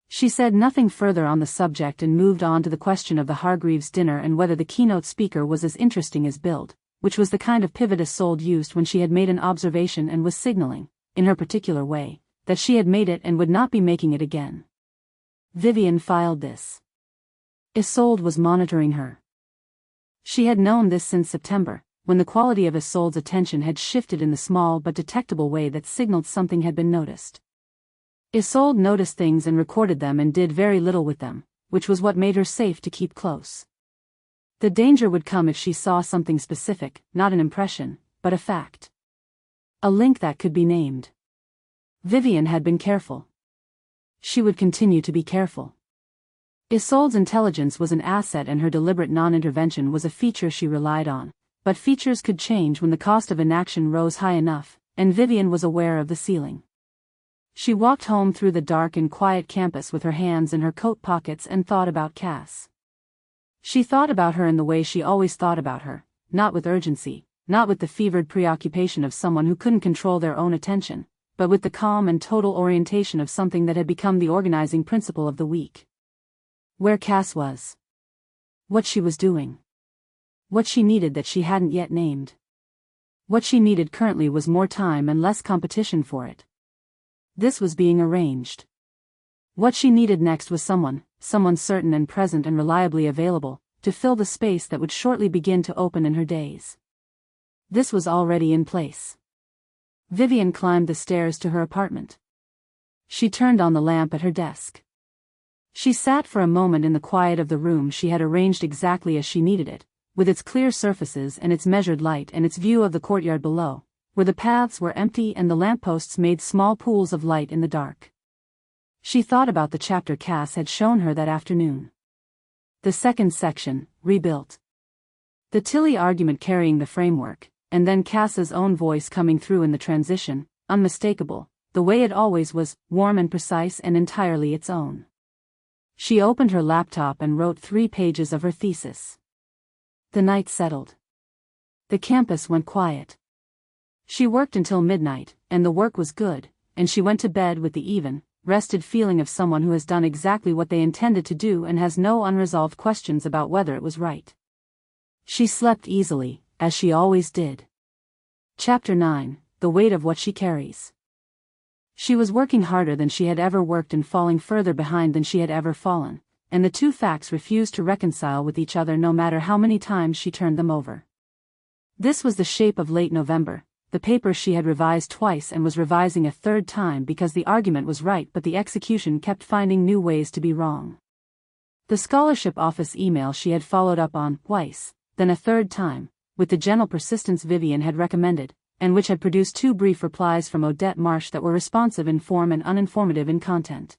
She said nothing further on the subject and moved on to the question of the Hargreaves dinner and whether the keynote speaker was as interesting as billed, which was the kind of pivot Isolde used when she had made an observation and was signaling, in her particular way, that she had made it and would not be making it again. Vivienne filed this. Isolde was monitoring her. She had known this since September, when the quality of Isolde's attention had shifted in the small but detectable way that signaled something had been noticed. Isolde noticed things and recorded them and did very little with them, which was what made her safe to keep close. The danger would come if she saw something specific, not an impression, but a fact. A link that could be named. Vivienne had been careful. She would continue to be careful. Isolde's intelligence was an asset and her deliberate non-intervention was a feature she relied on, but features could change when the cost of inaction rose high enough, and Vivienne was aware of the ceiling. She walked home through the dark and quiet campus with her hands in her coat pockets and thought about Cass. She thought about her in the way she always thought about her, not with urgency, not with the fevered preoccupation of someone who couldn't control their own attention, but with the calm and total orientation of something that had become the organizing principle of the week. Where Cass was. What she was doing. What she needed that she hadn't yet named. What she needed currently was more time and less competition for it. This was being arranged. What she needed next was someone certain and present and reliably available, to fill the space that would shortly begin to open in her days. This was already in place. Vivienne climbed the stairs to her apartment. She turned on the lamp at her desk. She sat for a moment in the quiet of the room she had arranged exactly as she needed it, with its clear surfaces and its measured light and its view of the courtyard below, where the paths were empty and the lampposts made small pools of light in the dark. She thought about the chapter Cass had shown her that afternoon. The second section, Rebuilt. The Tilly argument carrying the framework, and then Cass's own voice coming through in the transition, unmistakable, the way it always was, warm and precise and entirely its own. She opened her laptop and wrote 3 pages of her thesis. The night settled. The campus went quiet. She worked until midnight, and the work was good, and she went to bed with the even, rested feeling of someone who has done exactly what they intended to do and has no unresolved questions about whether it was right. She slept easily, as she always did. Chapter 9, The Weight of What She Carries. She was working harder than she had ever worked and falling further behind than she had ever fallen, and the two facts refused to reconcile with each other no matter how many times she turned them over. This was the shape of late November, the paper she had revised twice and was revising a third time because the argument was right but the execution kept finding new ways to be wrong. The scholarship office email she had followed up on twice, then a third time, with the gentle persistence Vivienne had recommended, and which had produced 2 brief replies from Odette Marsh that were responsive in form and uninformative in content.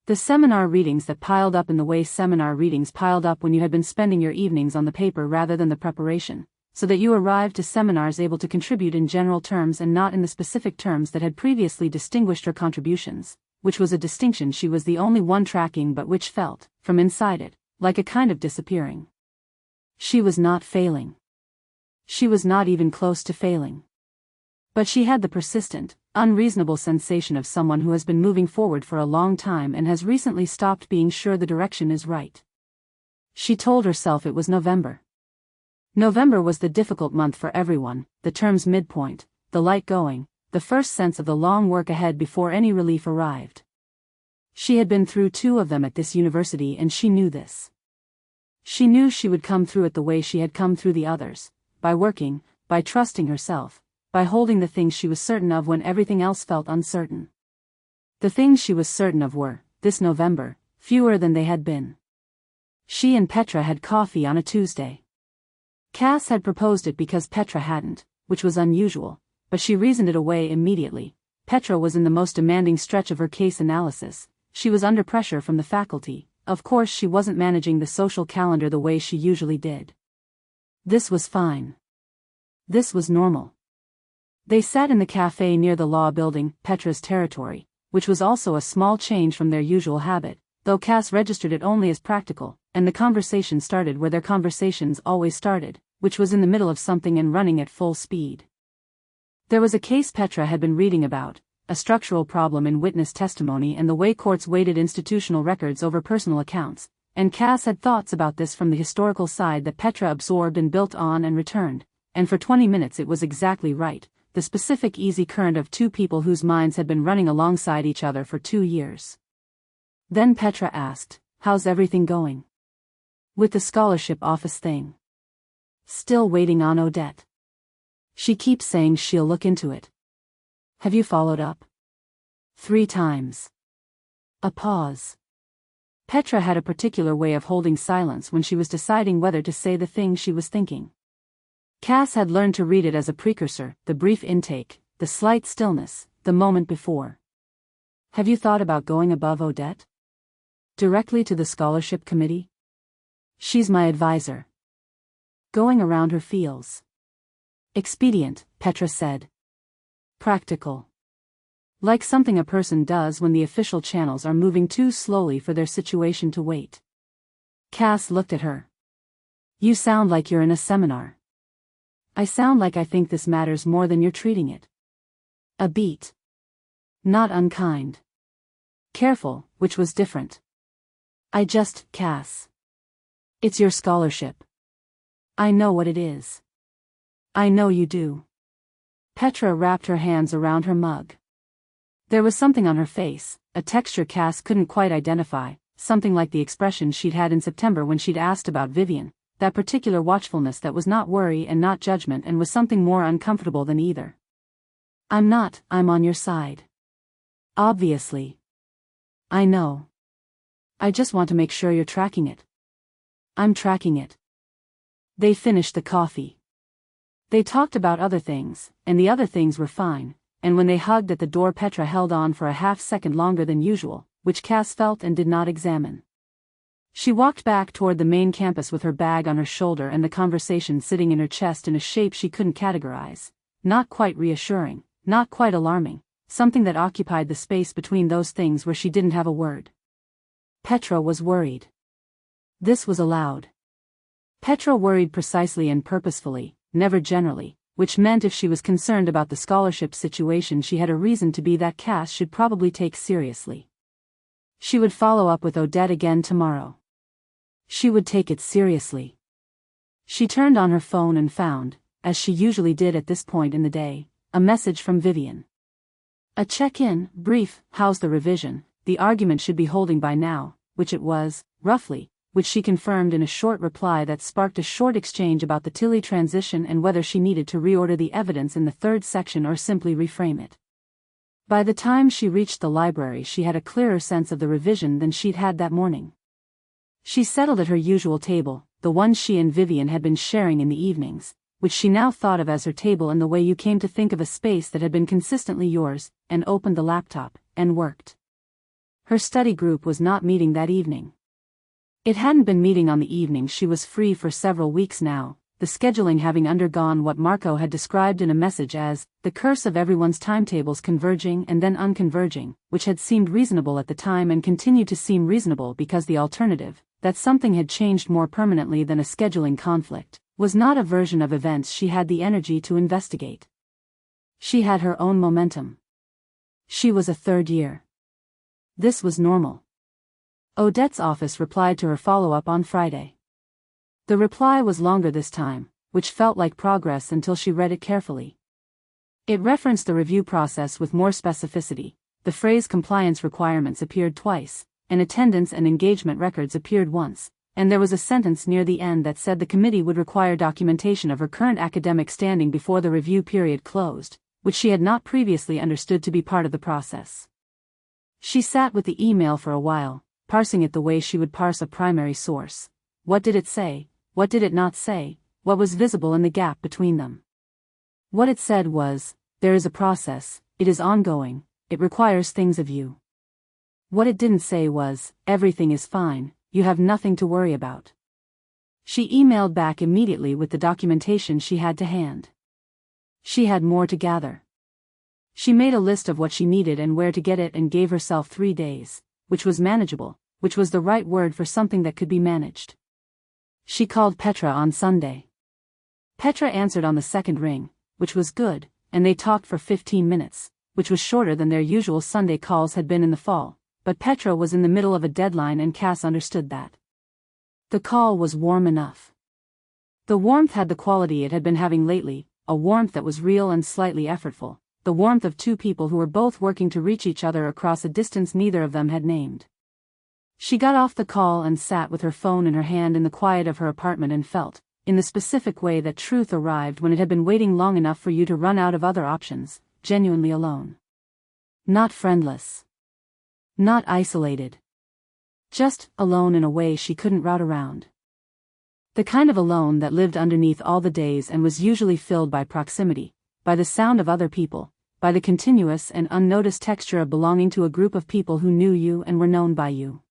The seminar readings that piled up in the way seminar readings piled up when you had been spending your evenings on the paper rather than the preparation, so that you arrived to seminars able to contribute in general terms and not in the specific terms that had previously distinguished her contributions, which was a distinction she was the only one tracking but which felt, from inside it, like a kind of disappearing. She was not failing. She was not even close to failing. But she had the persistent, unreasonable sensation of someone who has been moving forward for a long time and has recently stopped being sure the direction is right. She told herself it was November. November was the difficult month for everyone, the term's midpoint, the light going, the first sense of the long work ahead before any relief arrived. She had been through 2 of them at this university and she knew this. She knew she would come through it the way she had come through the others, by working, by trusting herself, by holding the things she was certain of when everything else felt uncertain. The things she was certain of were, this November, fewer than they had been. She and Petra had coffee on a Tuesday. Cass had proposed it because Petra hadn't, which was unusual, but she reasoned it away immediately. Petra was in the most demanding stretch of her case analysis, she was under pressure from the faculty, of course she wasn't managing the social calendar the way she usually did. This was fine. This was normal. They sat in the cafe near the law building, Petra's territory, which was also a small change from their usual habit, though Cass registered it only as practical, and the conversation started where their conversations always started, which was in the middle of something and running at full speed. There was a case Petra had been reading about, a structural problem in witness testimony and the way courts weighted institutional records over personal accounts, and Cass had thoughts about this from the historical side that Petra absorbed and built on and returned, and for 20 minutes it was exactly right, the specific easy current of 2 people whose minds had been running alongside each other for 2 years. Then Petra asked, "How's everything going? With the scholarship office thing?" "Still waiting on Odette. She keeps saying she'll look into it." "Have you followed up?" 3 times. A pause. Petra had a particular way of holding silence when she was deciding whether to say the thing she was thinking. Cass had learned to read it as a precursor, the brief intake, the slight stillness, the moment before. Have you thought about going above Odette? Directly to the scholarship committee? She's my advisor. Going around her feels expedient, Petra said. Practical. Like something a person does when the official channels are moving too slowly for their situation to wait. Cass looked at her. You sound like you're in a seminar. I sound like I think this matters more than you're treating it. A beat. Not unkind. Careful, which was different. Cass. It's your scholarship. I know what it is. I know you do. Petra wrapped her hands around her mug. There was something on her face, a texture Cass couldn't quite identify, something like the expression she'd had in September when she'd asked about Vivienne, that particular watchfulness that was not worry and not judgment and was something more uncomfortable than either. I'm on your side. Obviously. I know. I just want to make sure you're tracking it. I'm tracking it. They finished the coffee. They talked about other things, and the other things were fine, and when they hugged at the door Petra held on for a half-second longer than usual, which Cass felt and did not examine. She walked back toward the main campus with her bag on her shoulder and the conversation sitting in her chest in a shape she couldn't categorize, not quite reassuring, not quite alarming, something that occupied the space between those things where she didn't have a word. Petra was worried. This was allowed. Petra worried precisely and purposefully, never generally, which meant if she was concerned about the scholarship situation she had a reason to be that Cass should probably take seriously. She would follow up with Odette again tomorrow. She would take it seriously. She turned on her phone and found, as she usually did at this point in the day, a message from Vivienne. A check-in, brief, how's the revision, the argument should be holding by now, which it was, roughly, which she confirmed in a short reply that sparked a short exchange about the Tilly transition and whether she needed to reorder the evidence in the third section or simply reframe it. By the time she reached the library she had a clearer sense of the revision than she'd had that morning. She settled at her usual table, the one she and Vivienne had been sharing in the evenings, which she now thought of as her table in the way you came to think of a space that had been consistently yours, and opened the laptop, and worked. Her study group was not meeting that evening. It hadn't been meeting on the evening she was free for several weeks now, the scheduling having undergone what Marco had described in a message as the curse of everyone's timetables converging and then unconverging, which had seemed reasonable at the time and continued to seem reasonable because the alternative, that something had changed more permanently than a scheduling conflict, was not a version of events she had the energy to investigate. She had her own momentum. She was a third year. This was normal. Odette's office replied to her follow-up on Friday. The reply was longer this time, which felt like progress until she read it carefully. It referenced the review process with more specificity. The phrase compliance requirements appeared twice, and attendance and engagement records appeared once, and there was a sentence near the end that said the committee would require documentation of her current academic standing before the review period closed, which she had not previously understood to be part of the process. She sat with the email for a while, parsing it the way she would parse a primary source. What did it say? What did it not say? What was visible in the gap between them? What it said was, there is a process, it is ongoing, it requires things of you. What it didn't say was, everything is fine, you have nothing to worry about. She emailed back immediately with the documentation she had to hand. She had more to gather. She made a list of what she needed and where to get it and gave herself 3 days, which was manageable, which was the right word for something that could be managed. She called Petra on Sunday. Petra answered on the second ring, which was good, and they talked for 15 minutes, which was shorter than their usual Sunday calls had been in the fall, but Petra was in the middle of a deadline and Cass understood that. The call was warm enough. The warmth had the quality it had been having lately, a warmth that was real and slightly effortful, the warmth of two people who were both working to reach each other across a distance neither of them had named. She got off the call and sat with her phone in her hand in the quiet of her apartment and felt, in the specific way that truth arrived when it had been waiting long enough for you to run out of other options, genuinely alone. Not friendless. Not isolated. Just alone in a way she couldn't route around. The kind of alone that lived underneath all the days and was usually filled by proximity, by the sound of other people, by the continuous and unnoticed texture of belonging to a group of people who knew you and were known by you.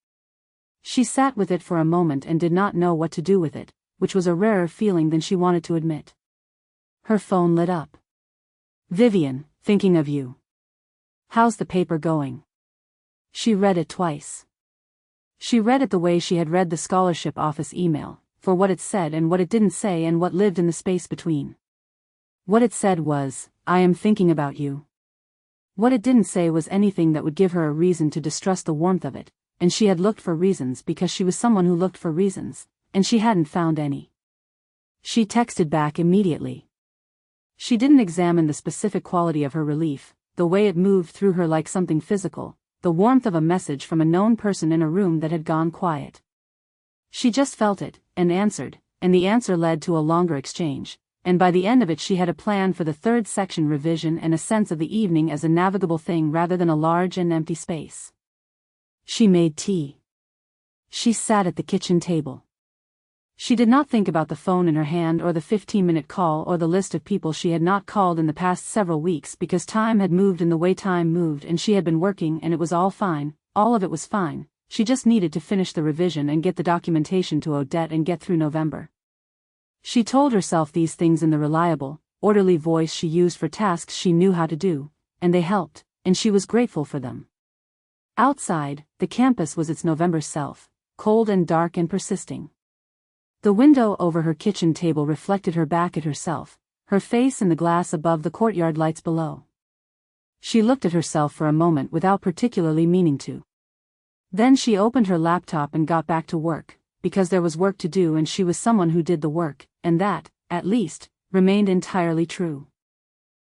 She sat with it for a moment and did not know what to do with it, which was a rarer feeling than she wanted to admit. Her phone lit up. Vivienne, thinking of you. How's the paper going? She read it twice. She read it the way she had read the scholarship office email, for what it said and what it didn't say and what lived in the space between. What it said was, I am thinking about you. What it didn't say was anything that would give her a reason to distrust the warmth of it, and she had looked for reasons because she was someone who looked for reasons, and she hadn't found any. She texted back immediately. She didn't examine the specific quality of her relief, the way it moved through her like something physical, the warmth of a message from a known person in a room that had gone quiet. She just felt it, and answered, and the answer led to a longer exchange, and by the end of it she had a plan for the third section revision and a sense of the evening as a navigable thing rather than a large and empty space. She made tea. She sat at the kitchen table. She did not think about the phone in her hand or the 15-minute call or the list of people she had not called in the past several weeks because time had moved in the way time moved and she had been working and it was all fine, all of it was fine. She just needed to finish the revision and get the documentation to Odette and get through November. She told herself these things in the reliable, orderly voice she used for tasks she knew how to do, and they helped, and she was grateful for them. Outside, the campus was its November self, cold and dark and persisting. The window over her kitchen table reflected her back at herself, her face in the glass above the courtyard lights below. She looked at herself for a moment without particularly meaning to. Then she opened her laptop and got back to work, because there was work to do and she was someone who did the work, and that, at least, remained entirely true.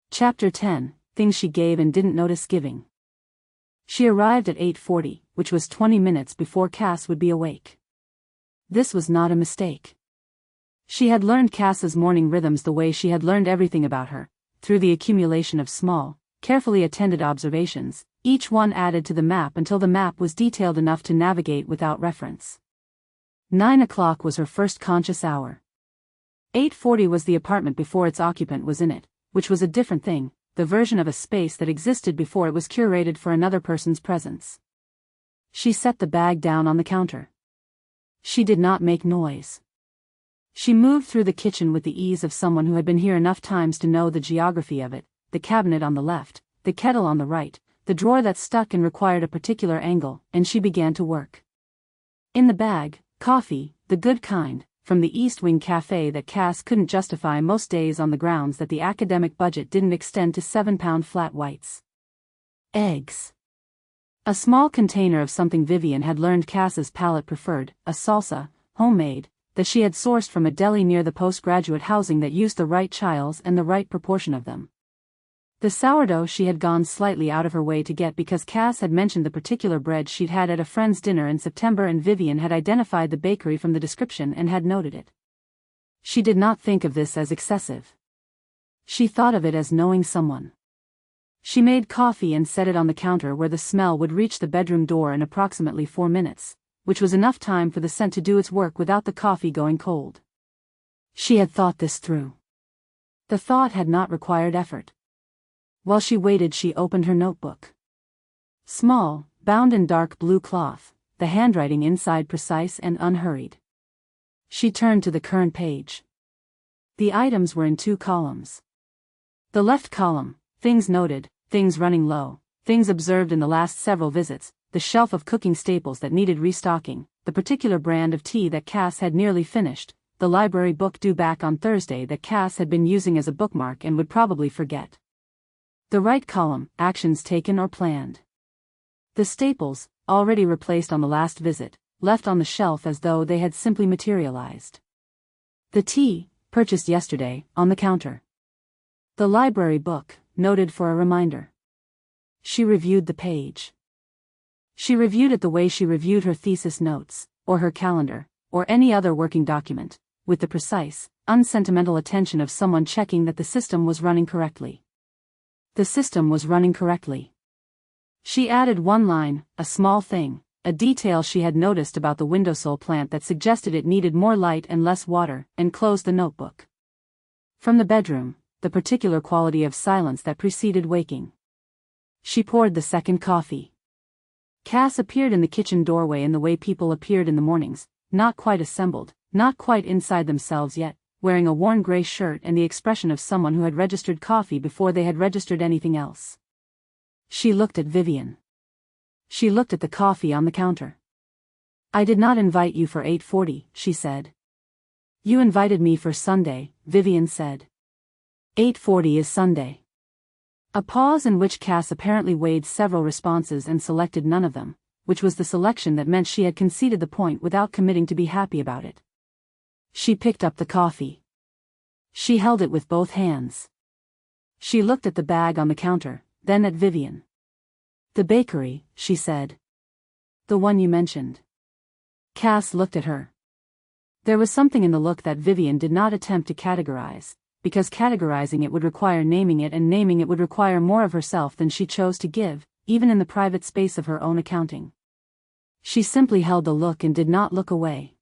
Chapter 10, Things She Gave and Didn't Notice Giving. She arrived at 8:40, which was 20 minutes before Cass would be awake. This was not a mistake. She had learned Cass's morning rhythms the way she had learned everything about her, through the accumulation of small, carefully attended observations, each one added to the map until the map was detailed enough to navigate without reference. 9 o'clock was her first conscious hour. 8:40 was the apartment before its occupant was in it, which was a different thing, the version of a space that existed before it was curated for another person's presence. She set the bag down on the counter. She did not make noise. She moved through the kitchen with the ease of someone who had been here enough times to know the geography of it, the cabinet on the left, the kettle on the right, the drawer that stuck and required a particular angle, and she began to work. In the bag, coffee, the good kind, from the East Wing Cafe that Cass couldn't justify most days on the grounds that the academic budget didn't extend to 7-pound flat whites. Eggs. A small container of something Vivienne had learned Cass's palate preferred, a salsa, homemade, that she had sourced from a deli near the postgraduate housing that used the right chiles and the right proportion of them. The sourdough she had gone slightly out of her way to get because Cass had mentioned the particular bread she'd had at a friend's dinner in September and Vivienne had identified the bakery from the description and had noted it. She did not think of this as excessive. She thought of it as knowing someone. She made coffee and set it on the counter where the smell would reach the bedroom door in approximately 4 minutes, which was enough time for the scent to do its work without the coffee going cold. She had thought this through. The thought had not required effort. While she waited, she opened her notebook. Small, bound in dark blue cloth, the handwriting inside precise and unhurried. She turned to the current page. The items were in 2 columns. The left column, things noted, things running low, things observed in the last several visits, the shelf of cooking staples that needed restocking, the particular brand of tea that Cass had nearly finished, the library book due back on Thursday that Cass had been using as a bookmark and would probably forget. The right column, actions taken or planned. The staples, already replaced on the last visit, left on the shelf as though they had simply materialized. The tea, purchased yesterday, on the counter. The library book, noted for a reminder. She reviewed the page. She reviewed it the way she reviewed her thesis notes, or her calendar, or any other working document, with the precise, unsentimental attention of someone checking that the system was running correctly. The system was running correctly. She added one line, a small thing, a detail she had noticed about the windowsill plant that suggested it needed more light and less water, and closed the notebook. From the bedroom, the particular quality of silence that preceded waking. She poured the second coffee. Cass appeared in the kitchen doorway in the way people appeared in the mornings, not quite assembled, not quite inside themselves yet, wearing a worn gray shirt and the expression of someone who had registered coffee before they had registered anything else. She looked at Vivienne. She looked at the coffee on the counter. "I did not invite you for 8:40, she said. "You invited me for Sunday," Vivienne said. 8:40 is Sunday." A pause in which Cass apparently weighed several responses and selected none of them, which was the selection that meant she had conceded the point without committing to be happy about it. She picked up the coffee. She held it with both hands. She looked at the bag on the counter, then at Vivienne. "The bakery," she said. "The one you mentioned." Cass looked at her. There was something in the look that Vivienne did not attempt to categorize, because categorizing it would require naming it, and naming it would require more of herself than she chose to give, even in the private space of her own accounting. She simply held the look and did not look away.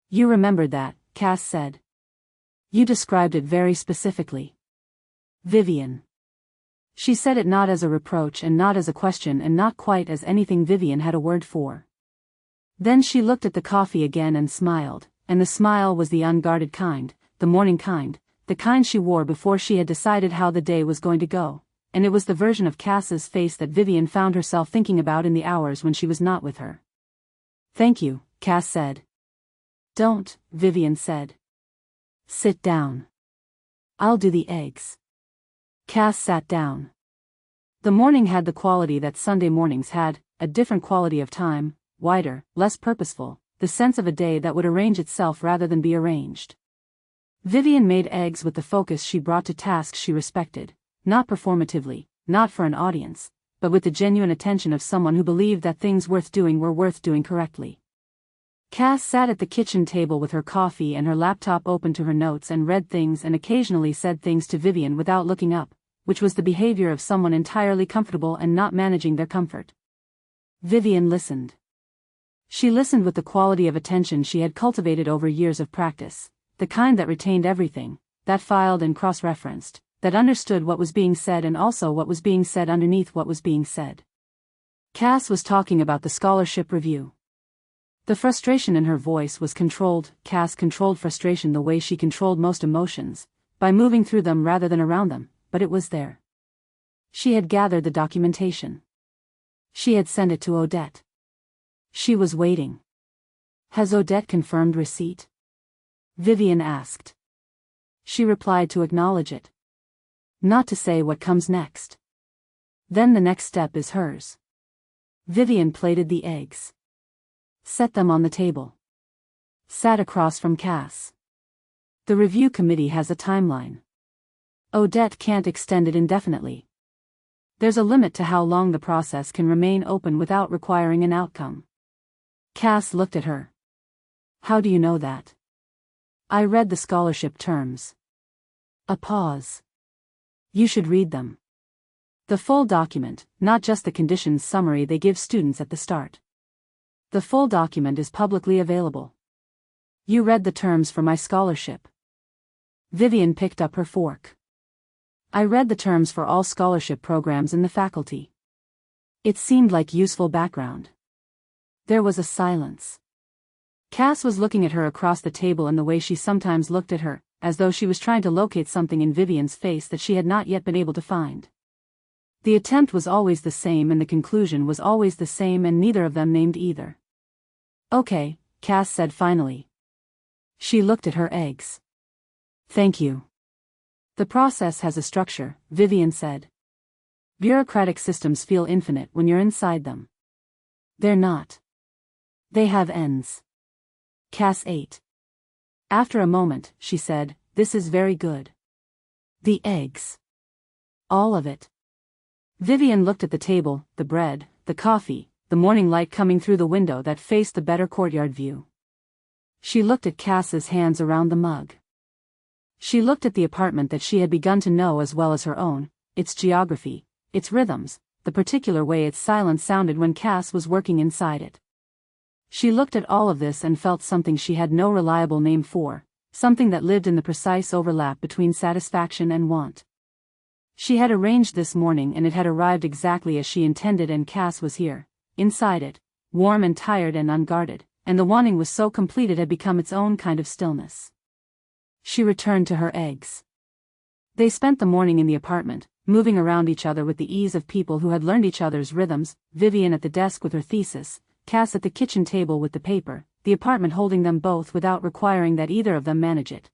"You remembered that," Cass said. "You described it very specifically." "Vivienne." She said it not as a reproach and not as a question and not quite as anything Vivienne had a word for. Then she looked at the coffee again and smiled, and the smile was the unguarded kind, the morning kind, the kind she wore before she had decided how the day was going to go, and it was the version of Cass's face that Vivienne found herself thinking about in the hours when she was not with her. "Thank you," Cass said. "Don't," Vivienne said. "Sit down. I'll do the eggs." Cass sat down. The morning had the quality that Sunday mornings had, a different quality of time, wider, less purposeful, the sense of a day that would arrange itself rather than be arranged. Vivienne made eggs with the focus she brought to tasks she respected, not performatively, not for an audience, but with the genuine attention of someone who believed that things worth doing were worth doing correctly. Cass sat at the kitchen table with her coffee and her laptop open to her notes and read things and occasionally said things to Vivienne without looking up, which was the behavior of someone entirely comfortable and not managing their comfort. Vivienne listened. She listened with the quality of attention she had cultivated over years of practice, the kind that retained everything, that filed and cross-referenced, that understood what was being said and also what was being said underneath what was being said. Cass was talking about the scholarship review. The frustration in her voice was controlled. Cass controlled frustration the way she controlled most emotions, by moving through them rather than around them, but it was there. She had gathered the documentation. She had sent it to Odette. She was waiting. "Has Odette confirmed receipt?" Vivienne asked. She replied to acknowledge it. Not to say what comes next. Then the next step is hers. Vivienne plated the eggs. Set them on the table. Sat across from Cass. The review committee has a timeline. Odette can't extend it indefinitely. There's a limit to how long the process can remain open without requiring an outcome. Cass looked at her. "How do you know that?" "I read the scholarship terms." A pause. "You should read them. The full document, not just the conditions summary they give students at the start. The full document is publicly available." "You read the terms for my scholarship." Vivienne picked up her fork. "I read the terms for all scholarship programs in the faculty." It seemed like useful background. There was a silence. Cass was looking at her across the table in the way she sometimes looked at her, as though she was trying to locate something in Vivienne's face that she had not yet been able to find. The attempt was always the same and the conclusion was always the same, and neither of them named either. "Okay," Cass said finally. She looked at her eggs. "Thank you." "The process has a structure," Vivienne said. "Bureaucratic systems feel infinite when you're inside them. They're not. They have ends." Cass ate. After a moment, she said, "This is very good." "The eggs." "All of it." Vivienne looked at the table, the bread, the coffee, the morning light coming through the window that faced the better courtyard view. She looked at Cass's hands around the mug. She looked at the apartment that she had begun to know as well as her own, its geography, its rhythms, the particular way its silence sounded when Cass was working inside it. She looked at all of this and felt something she had no reliable name for, something that lived in the precise overlap between satisfaction and want. She had arranged this morning and it had arrived exactly as she intended, and Cass was here, inside it, warm and tired and unguarded, and the wanting was so complete it had become its own kind of stillness. She returned to her eggs. They spent the morning in the apartment, moving around each other with the ease of people who had learned each other's rhythms, Vivienne at the desk with her thesis, Cass at the kitchen table with the paper, the apartment holding them both without requiring that either of them manage it.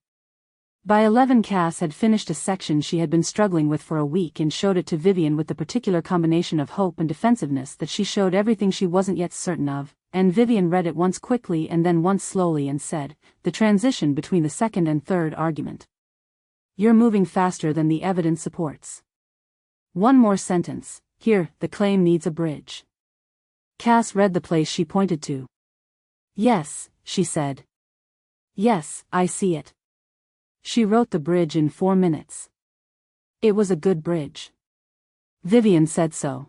By 11 Cass had finished a section she had been struggling with for a week and showed it to Vivienne with the particular combination of hope and defensiveness that she showed everything she wasn't yet certain of, and Vivienne read it once quickly and then once slowly and said, the transition between the second and third argument. You're moving faster than the evidence supports. One more sentence, here, the claim needs a bridge. Cass read the place she pointed to. Yes, she said. Yes, I see it. She wrote the bridge in 4 minutes. It was a good bridge. Vivienne said so.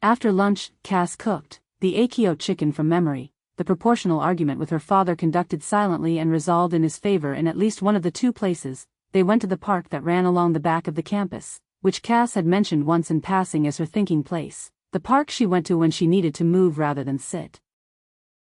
After lunch, Cass cooked the Akio chicken from memory, the proportional argument with her father conducted silently and resolved in his favor in at least one of the two places. They went to the park that ran along the back of the campus, which Cass had mentioned once in passing as her thinking place, the park she went to when she needed to move rather than sit.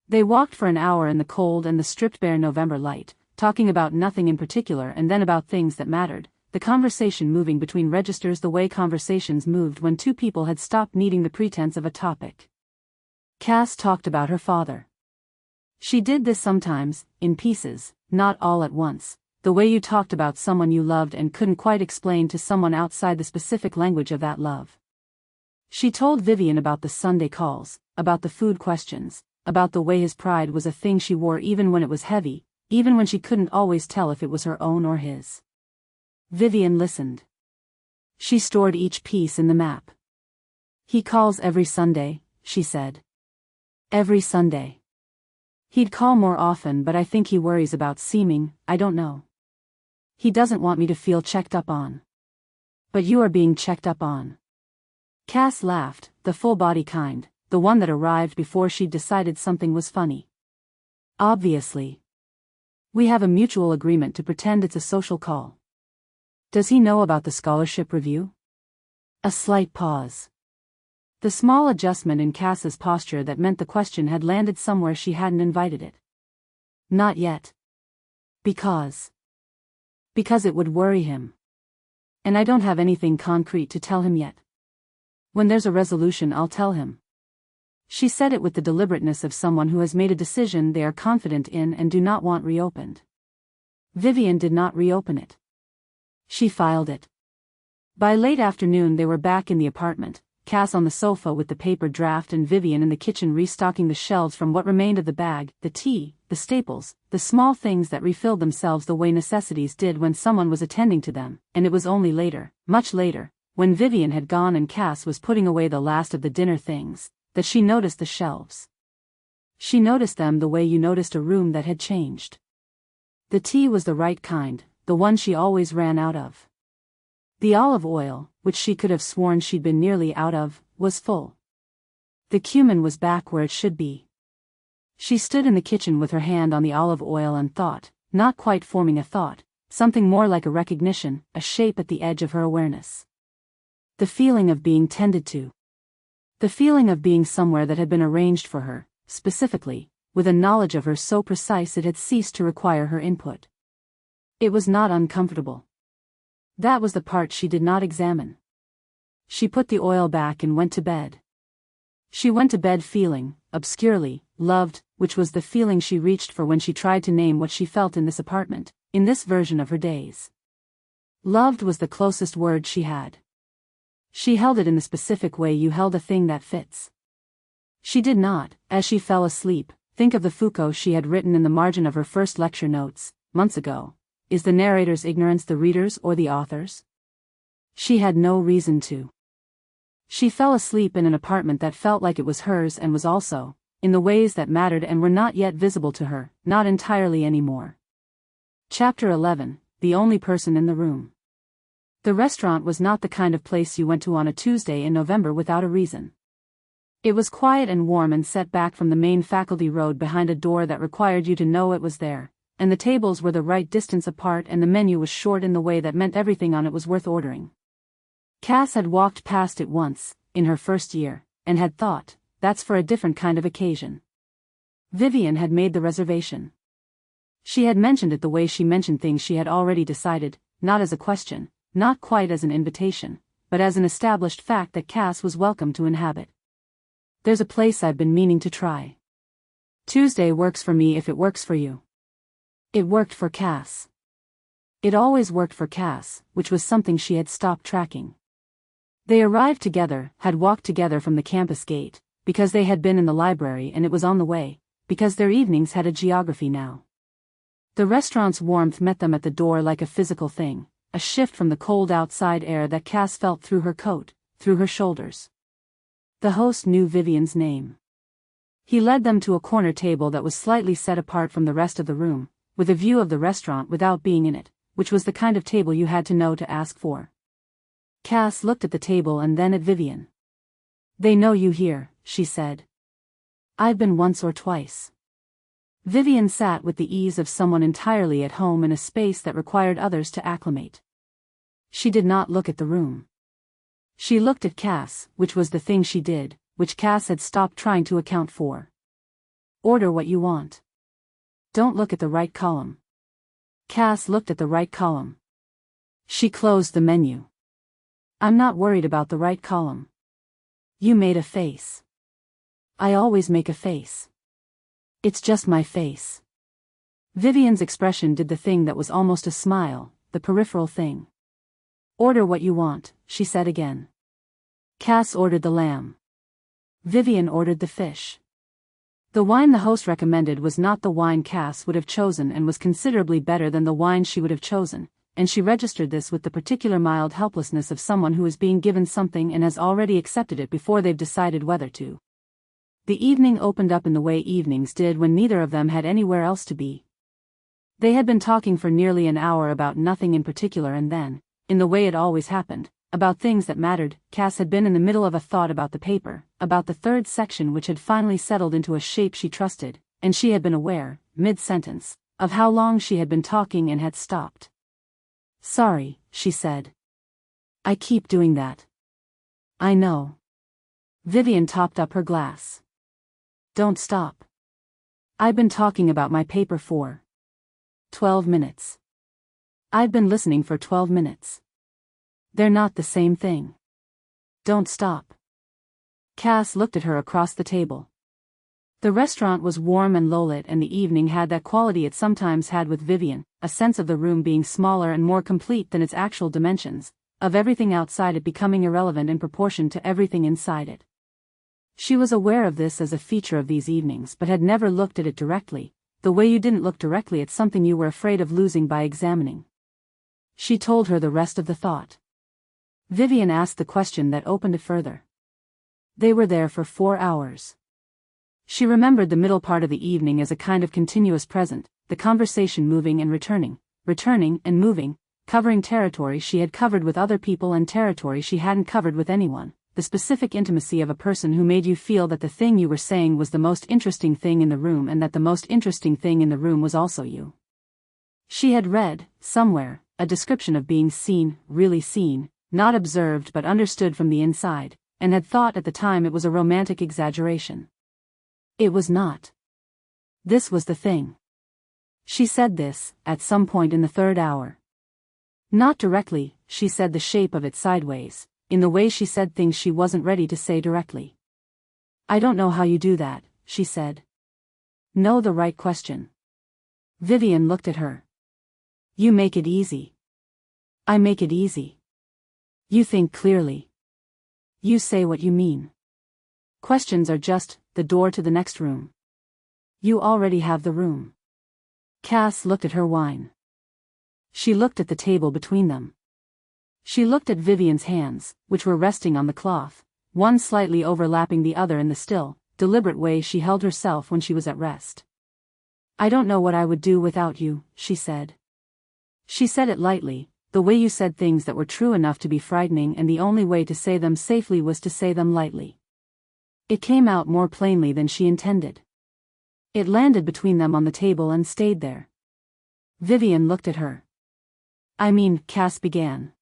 They walked for an hour in the cold and the stripped bare November light, talking about nothing in particular and then about things that mattered, the conversation moving between registers the way conversations moved when two people had stopped needing the pretense of a topic. Cass talked about her father. She did this sometimes, in pieces, not all at once, the way you talked about someone you loved and couldn't quite explain to someone outside the specific language of that love. She told Vivienne about the Sunday calls, about the food questions, about the way his pride was a thing she wore even when it was heavy, even when she couldn't always tell if it was her own or his. Vivienne listened. She stored each piece in the map. He calls every Sunday, she said. Every Sunday. He'd call more often, but I think he worries about seeming, I don't know. He doesn't want me to feel checked up on. But you are being checked up on. Cass laughed, the full-body kind, the one that arrived before she'd decided something was funny. Obviously. We have a mutual agreement to pretend it's a social call. Does he know about the scholarship review? A slight pause. The small adjustment in Cass's posture that meant the question had landed somewhere she hadn't invited it. Not yet. Because it would worry him. And I don't have anything concrete to tell him yet. When there's a resolution I'll tell him. She said it with the deliberateness of someone who has made a decision they are confident in and do not want reopened. Vivienne did not reopen it. She filed it. By late afternoon they were back in the apartment, Cass on the sofa with the paper draft and Vivienne in the kitchen restocking the shelves from what remained of the bag, the tea, the staples, the small things that refilled themselves the way necessities did when someone was attending to them, and it was only later, much later, when Vivienne had gone and Cass was putting away the last of the dinner things, that she noticed the shelves. She noticed them the way you noticed a room that had changed. The tea was the right kind, the one she always ran out of. The olive oil, which she could have sworn she'd been nearly out of, was full. The cumin was back where it should be. She stood in the kitchen with her hand on the olive oil and thought, not quite forming a thought, something more like a recognition, a shape at the edge of her awareness. The feeling of being tended to. The feeling of being somewhere that had been arranged for her, specifically, with a knowledge of her so precise it had ceased to require her input. It was not uncomfortable. That was the part she did not examine. She put the oil back and went to bed. She went to bed feeling, obscurely, loved, which was the feeling she reached for when she tried to name what she felt in this apartment, in this version of her days. Loved was the closest word she had. She held it in the specific way you held a thing that fits. She did not, as she fell asleep, think of the Foucault she had written in the margin of her first lecture notes, months ago. Is the narrator's ignorance the reader's or the author's? She had no reason to. She fell asleep in an apartment that felt like it was hers and was also, in the ways that mattered and were not yet visible to her, not entirely anymore. Chapter 11, The Only Person in the Room. The restaurant was not the kind of place you went to on a Tuesday in November without a reason. It was quiet and warm and set back from the main faculty road behind a door that required you to know it was there, and the tables were the right distance apart and the menu was short in the way that meant everything on it was worth ordering. Cass had walked past it once, in her first year, and had thought, that's for a different kind of occasion. Vivienne had made the reservation. She had mentioned it the way she mentioned things she had already decided, not as a question, not quite as an invitation, but as an established fact that Cass was welcome to inhabit. There's a place I've been meaning to try. Tuesday works for me if it works for you. It worked for Cass. It always worked for Cass, which was something she had stopped tracking. They arrived together, had walked together from the campus gate, because they had been in the library and it was on the way, because their evenings had a geography now. The restaurant's warmth met them at the door like a physical thing, a shift from the cold outside air that Cass felt through her coat, through her shoulders. The host knew Vivienne's name. He led them to a corner table that was slightly set apart from the rest of the room, with a view of the restaurant without being in it, which was the kind of table you had to know to ask for. Cass looked at the table and then at Vivienne. They know you here, she said. I've been once or twice. Vivienne sat with the ease of someone entirely at home in a space that required others to acclimate. She did not look at the room. She looked at Cass, which was the thing she did, which Cass had stopped trying to account for. Order what you want. Don't look at the right column. Cass looked at the right column. She closed the menu. I'm not worried about the right column. You made a face. I always make a face. It's just my face. Vivienne's expression did the thing that was almost a smile, the peripheral thing. Order what you want, she said again. Cass ordered the lamb. Vivienne ordered the fish. The wine the host recommended was not the wine Cass would have chosen and was considerably better than the wine she would have chosen, and she registered this with the particular mild helplessness of someone who is being given something and has already accepted it before they've decided whether to. The evening opened up in the way evenings did when neither of them had anywhere else to be. They had been talking for nearly an hour about nothing in particular and then, in the way it always happened, about things that mattered. Cass had been in the middle of a thought about the paper, about the third section which had finally settled into a shape she trusted, and she had been aware, mid-sentence, of how long she had been talking and had stopped. Sorry, she said. I keep doing that. I know. Vivienne topped up her glass. Don't stop. I've been talking about my paper for 12 minutes. I've been listening for 12 minutes. They're not the same thing. Don't stop. Cass looked at her across the table. The restaurant was warm and low-lit and the evening had that quality it sometimes had with Vivienne, a sense of the room being smaller and more complete than its actual dimensions, of everything outside it becoming irrelevant in proportion to everything inside it. She was aware of this as a feature of these evenings but had never looked at it directly, the way you didn't look directly at something you were afraid of losing by examining. She told her the rest of the thought. Vivienne asked the question that opened it further. They were there for 4 hours. She remembered the middle part of the evening as a kind of continuous present, the conversation moving and returning and moving, covering territory she had covered with other people and territory she hadn't covered with anyone. The specific intimacy of a person who made you feel that the thing you were saying was the most interesting thing in the room and that the most interesting thing in the room was also you. She had read, somewhere, a description of being seen, really seen, not observed but understood from the inside, and had thought at the time it was a romantic exaggeration. It was not. This was the thing. She said this, at some point in the third hour. Not directly, she said the shape of it sideways, in the way she said things she wasn't ready to say directly. I don't know how you do that, she said. Know the right question. Vivienne looked at her. You make it easy. I make it easy. You think clearly. You say what you mean. Questions are just the door to the next room. You already have the room. Cass looked at her wine. She looked at the table between them. She looked at Vivienne's hands, which were resting on the cloth, one slightly overlapping the other in the still, deliberate way she held herself when she was at rest. I don't know what I would do without you, she said. She said it lightly, the way you said things that were true enough to be frightening, and the only way to say them safely was to say them lightly. It came out more plainly than she intended. It landed between them on the table and stayed there. Vivienne looked at her. I mean, Cass began.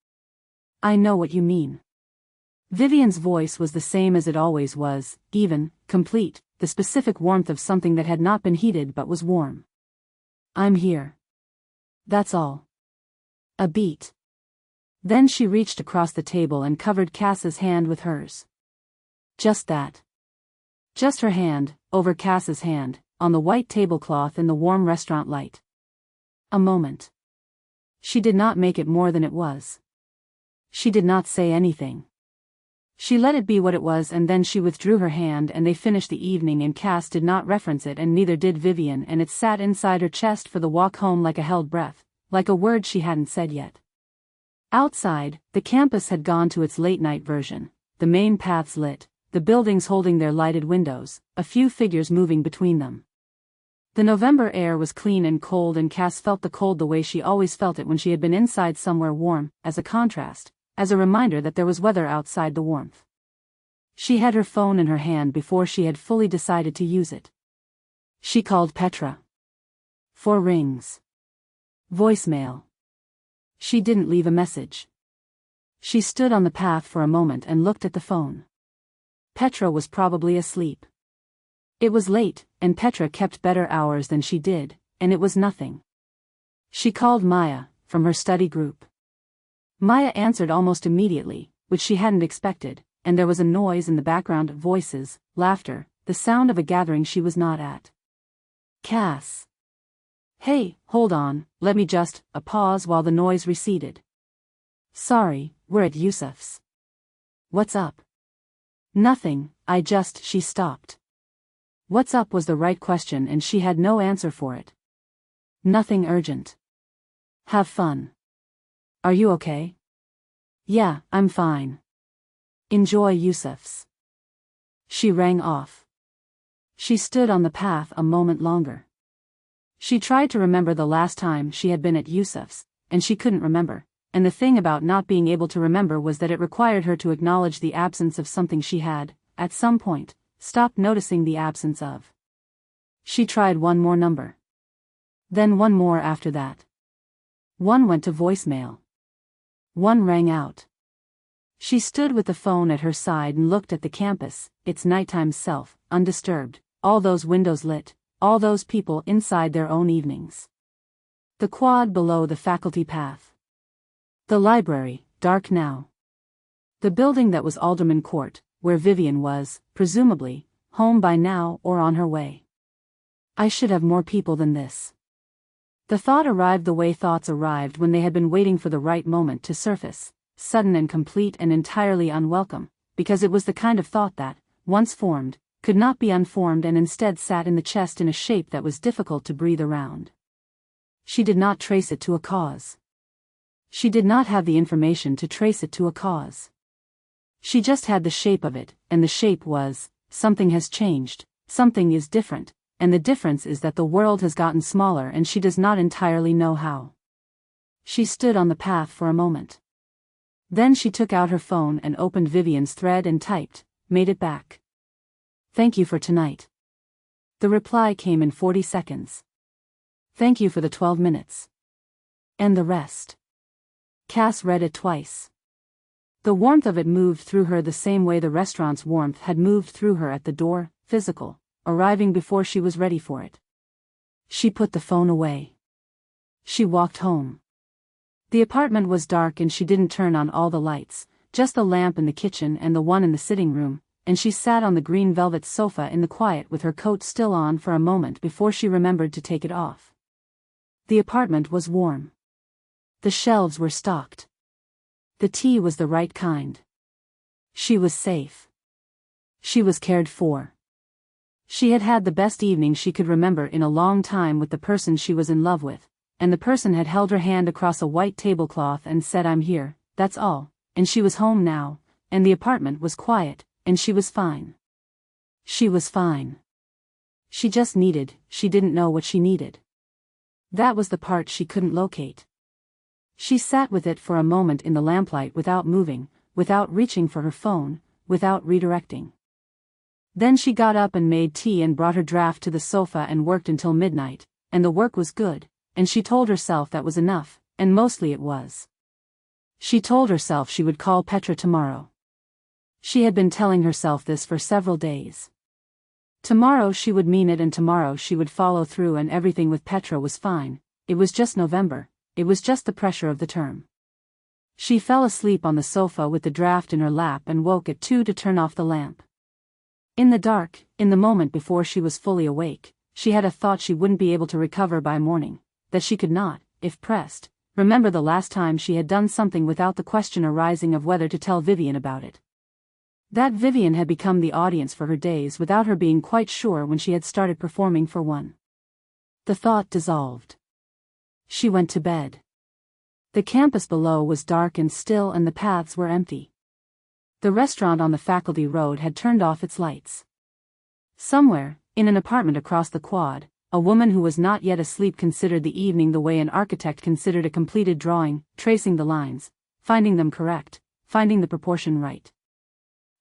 I know what you mean. Vivienne's voice was the same as it always was, even, complete, the specific warmth of something that had not been heated but was warm. I'm here. That's all. A beat. Then she reached across the table and covered Cass's hand with hers. Just that. Just her hand, over Cass's hand, on the white tablecloth in the warm restaurant light. A moment. She did not make it more than it was. She did not say anything. She let it be what it was, and then she withdrew her hand, and they finished the evening, and Cass did not reference it, and neither did Vivienne, and it sat inside her chest for the walk home like a held breath, like a word she hadn't said yet. Outside, the campus had gone to its late-night version, the main paths lit, the buildings holding their lighted windows, a few figures moving between them. The November air was clean and cold, and Cass felt the cold the way she always felt it when she had been inside somewhere warm, as a contrast, as a reminder that there was weather outside the warmth. She had her phone in her hand before she had fully decided to use it. She called Petra. 4 rings. Voicemail. She didn't leave a message. She stood on the path for a moment and looked at the phone. Petra was probably asleep. It was late, and Petra kept better hours than she did, and it was nothing. She called Maya, from her study group. Maya answered almost immediately, which she hadn't expected, and there was a noise in the background, voices, laughter, the sound of a gathering she was not at. Cass. Hey, hold on, let me just, a pause while the noise receded. Sorry, we're at Yusuf's. What's up? Nothing, she stopped. What's up was the right question, and she had no answer for it. Nothing urgent. Have fun. Are you okay? Yeah, I'm fine. Enjoy Yusuf's. She rang off. She stood on the path a moment longer. She tried to remember the last time she had been at Yusuf's, and she couldn't remember, and the thing about not being able to remember was that it required her to acknowledge the absence of something she had, at some point, stopped noticing the absence of. She tried one more number. Then one more after that. One went to voicemail. One rang out. She stood with the phone at her side and looked at the campus, its nighttime self, undisturbed, all those windows lit, all those people inside their own evenings. The quad below the faculty path. The library, dark now. The building that was Alderman Court, where Vivienne was, presumably, home by now or on her way. I should have more people than this. The thought arrived the way thoughts arrived when they had been waiting for the right moment to surface, sudden and complete and entirely unwelcome, because it was the kind of thought that, once formed, could not be unformed and instead sat in the chest in a shape that was difficult to breathe around. She did not trace it to a cause. She did not have the information to trace it to a cause. She just had the shape of it, and the shape was, something has changed, something is different, and the difference is that the world has gotten smaller and she does not entirely know how. She stood on the path for a moment. Then she took out her phone and opened Vivienne's thread and typed, made it back. Thank you for tonight. The reply came in 40 seconds. Thank you for the 12 minutes. And the rest. Cass read it twice. The warmth of it moved through her the same way the restaurant's warmth had moved through her at the door, physical, arriving before she was ready for it. She put the phone away. She walked home. The apartment was dark and she didn't turn on all the lights, just the lamp in the kitchen and the one in the sitting room, and she sat on the green velvet sofa in the quiet with her coat still on for a moment before she remembered to take it off. The apartment was warm. The shelves were stocked. The tea was the right kind. She was safe. She was cared for. She had had the best evening she could remember in a long time with the person she was in love with, and the person had held her hand across a white tablecloth and said, I'm here, that's all, and she was home now, and the apartment was quiet, and she was fine. She was fine. She just needed, she didn't know what she needed. That was the part she couldn't locate. She sat with it for a moment in the lamplight without moving, without reaching for her phone, without redirecting. Then she got up and made tea and brought her draft to the sofa and worked until midnight, and the work was good, and she told herself that was enough, and mostly it was. She told herself she would call Petra tomorrow. She had been telling herself this for several days. Tomorrow she would mean it, and tomorrow she would follow through, and everything with Petra was fine. It was just November, it was just the pressure of the term. She fell asleep on the sofa with the draft in her lap and woke at 2 to turn off the lamp. In the dark, in the moment before she was fully awake, she had a thought she wouldn't be able to recover by morning, that she could not, if pressed, remember the last time she had done something without the question arising of whether to tell Vivienne about it. That Vivienne had become the audience for her days without her being quite sure when she had started performing for one. The thought dissolved. She went to bed. The campus below was dark and still, and the paths were empty. The restaurant on the faculty road had turned off its lights. Somewhere, in an apartment across the quad, a woman who was not yet asleep considered the evening the way an architect considered a completed drawing, tracing the lines, finding them correct, finding the proportion right.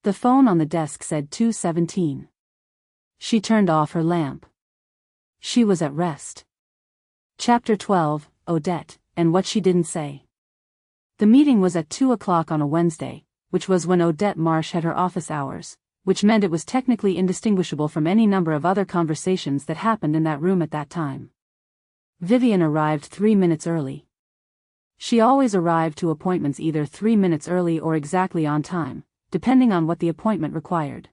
The phone on the desk said 2:17. She turned off her lamp. She was at rest. Chapter 12, Odette, and What She Didn't Say. The meeting was at 2 o'clock on a Wednesday, which was when Odette Marsh had her office hours, which meant it was technically indistinguishable from any number of other conversations that happened in that room at that time. Vivienne arrived 3 minutes early. She always arrived to appointments either 3 minutes early or exactly on time, depending on what the appointment required.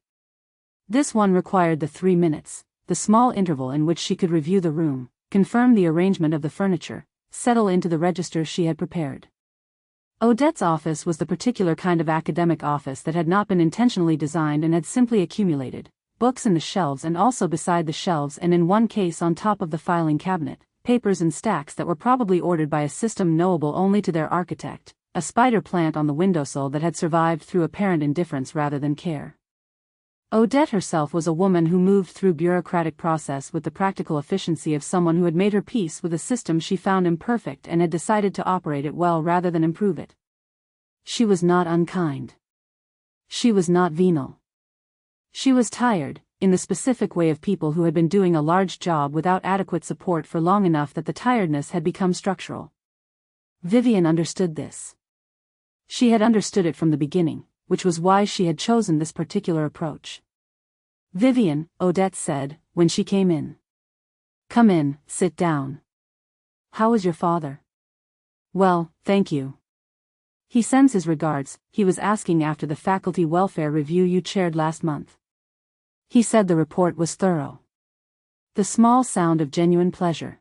This one required the 3 minutes, the small interval in which she could review the room, confirm the arrangement of the furniture, settle into the registers she had prepared. Odette's office was the particular kind of academic office that had not been intentionally designed and had simply accumulated, books in the shelves and also beside the shelves, and in one case on top of the filing cabinet, papers in stacks that were probably ordered by a system knowable only to their architect, a spider plant on the windowsill that had survived through apparent indifference rather than care. Odette herself was a woman who moved through bureaucratic process with the practical efficiency of someone who had made her peace with a system she found imperfect and had decided to operate it well rather than improve it. She was not unkind. She was not venal. She was tired, in the specific way of people who had been doing a large job without adequate support for long enough that the tiredness had become structural. Vivienne understood this. She had understood it from the beginning, which was why she had chosen this particular approach. "Vivienne," Odette said, when she came in. "Come in, sit down. How is your father?" "Well, thank you. He sends his regards. He was asking after the faculty welfare review you chaired last month. He said the report was thorough." The small sound of genuine pleasure.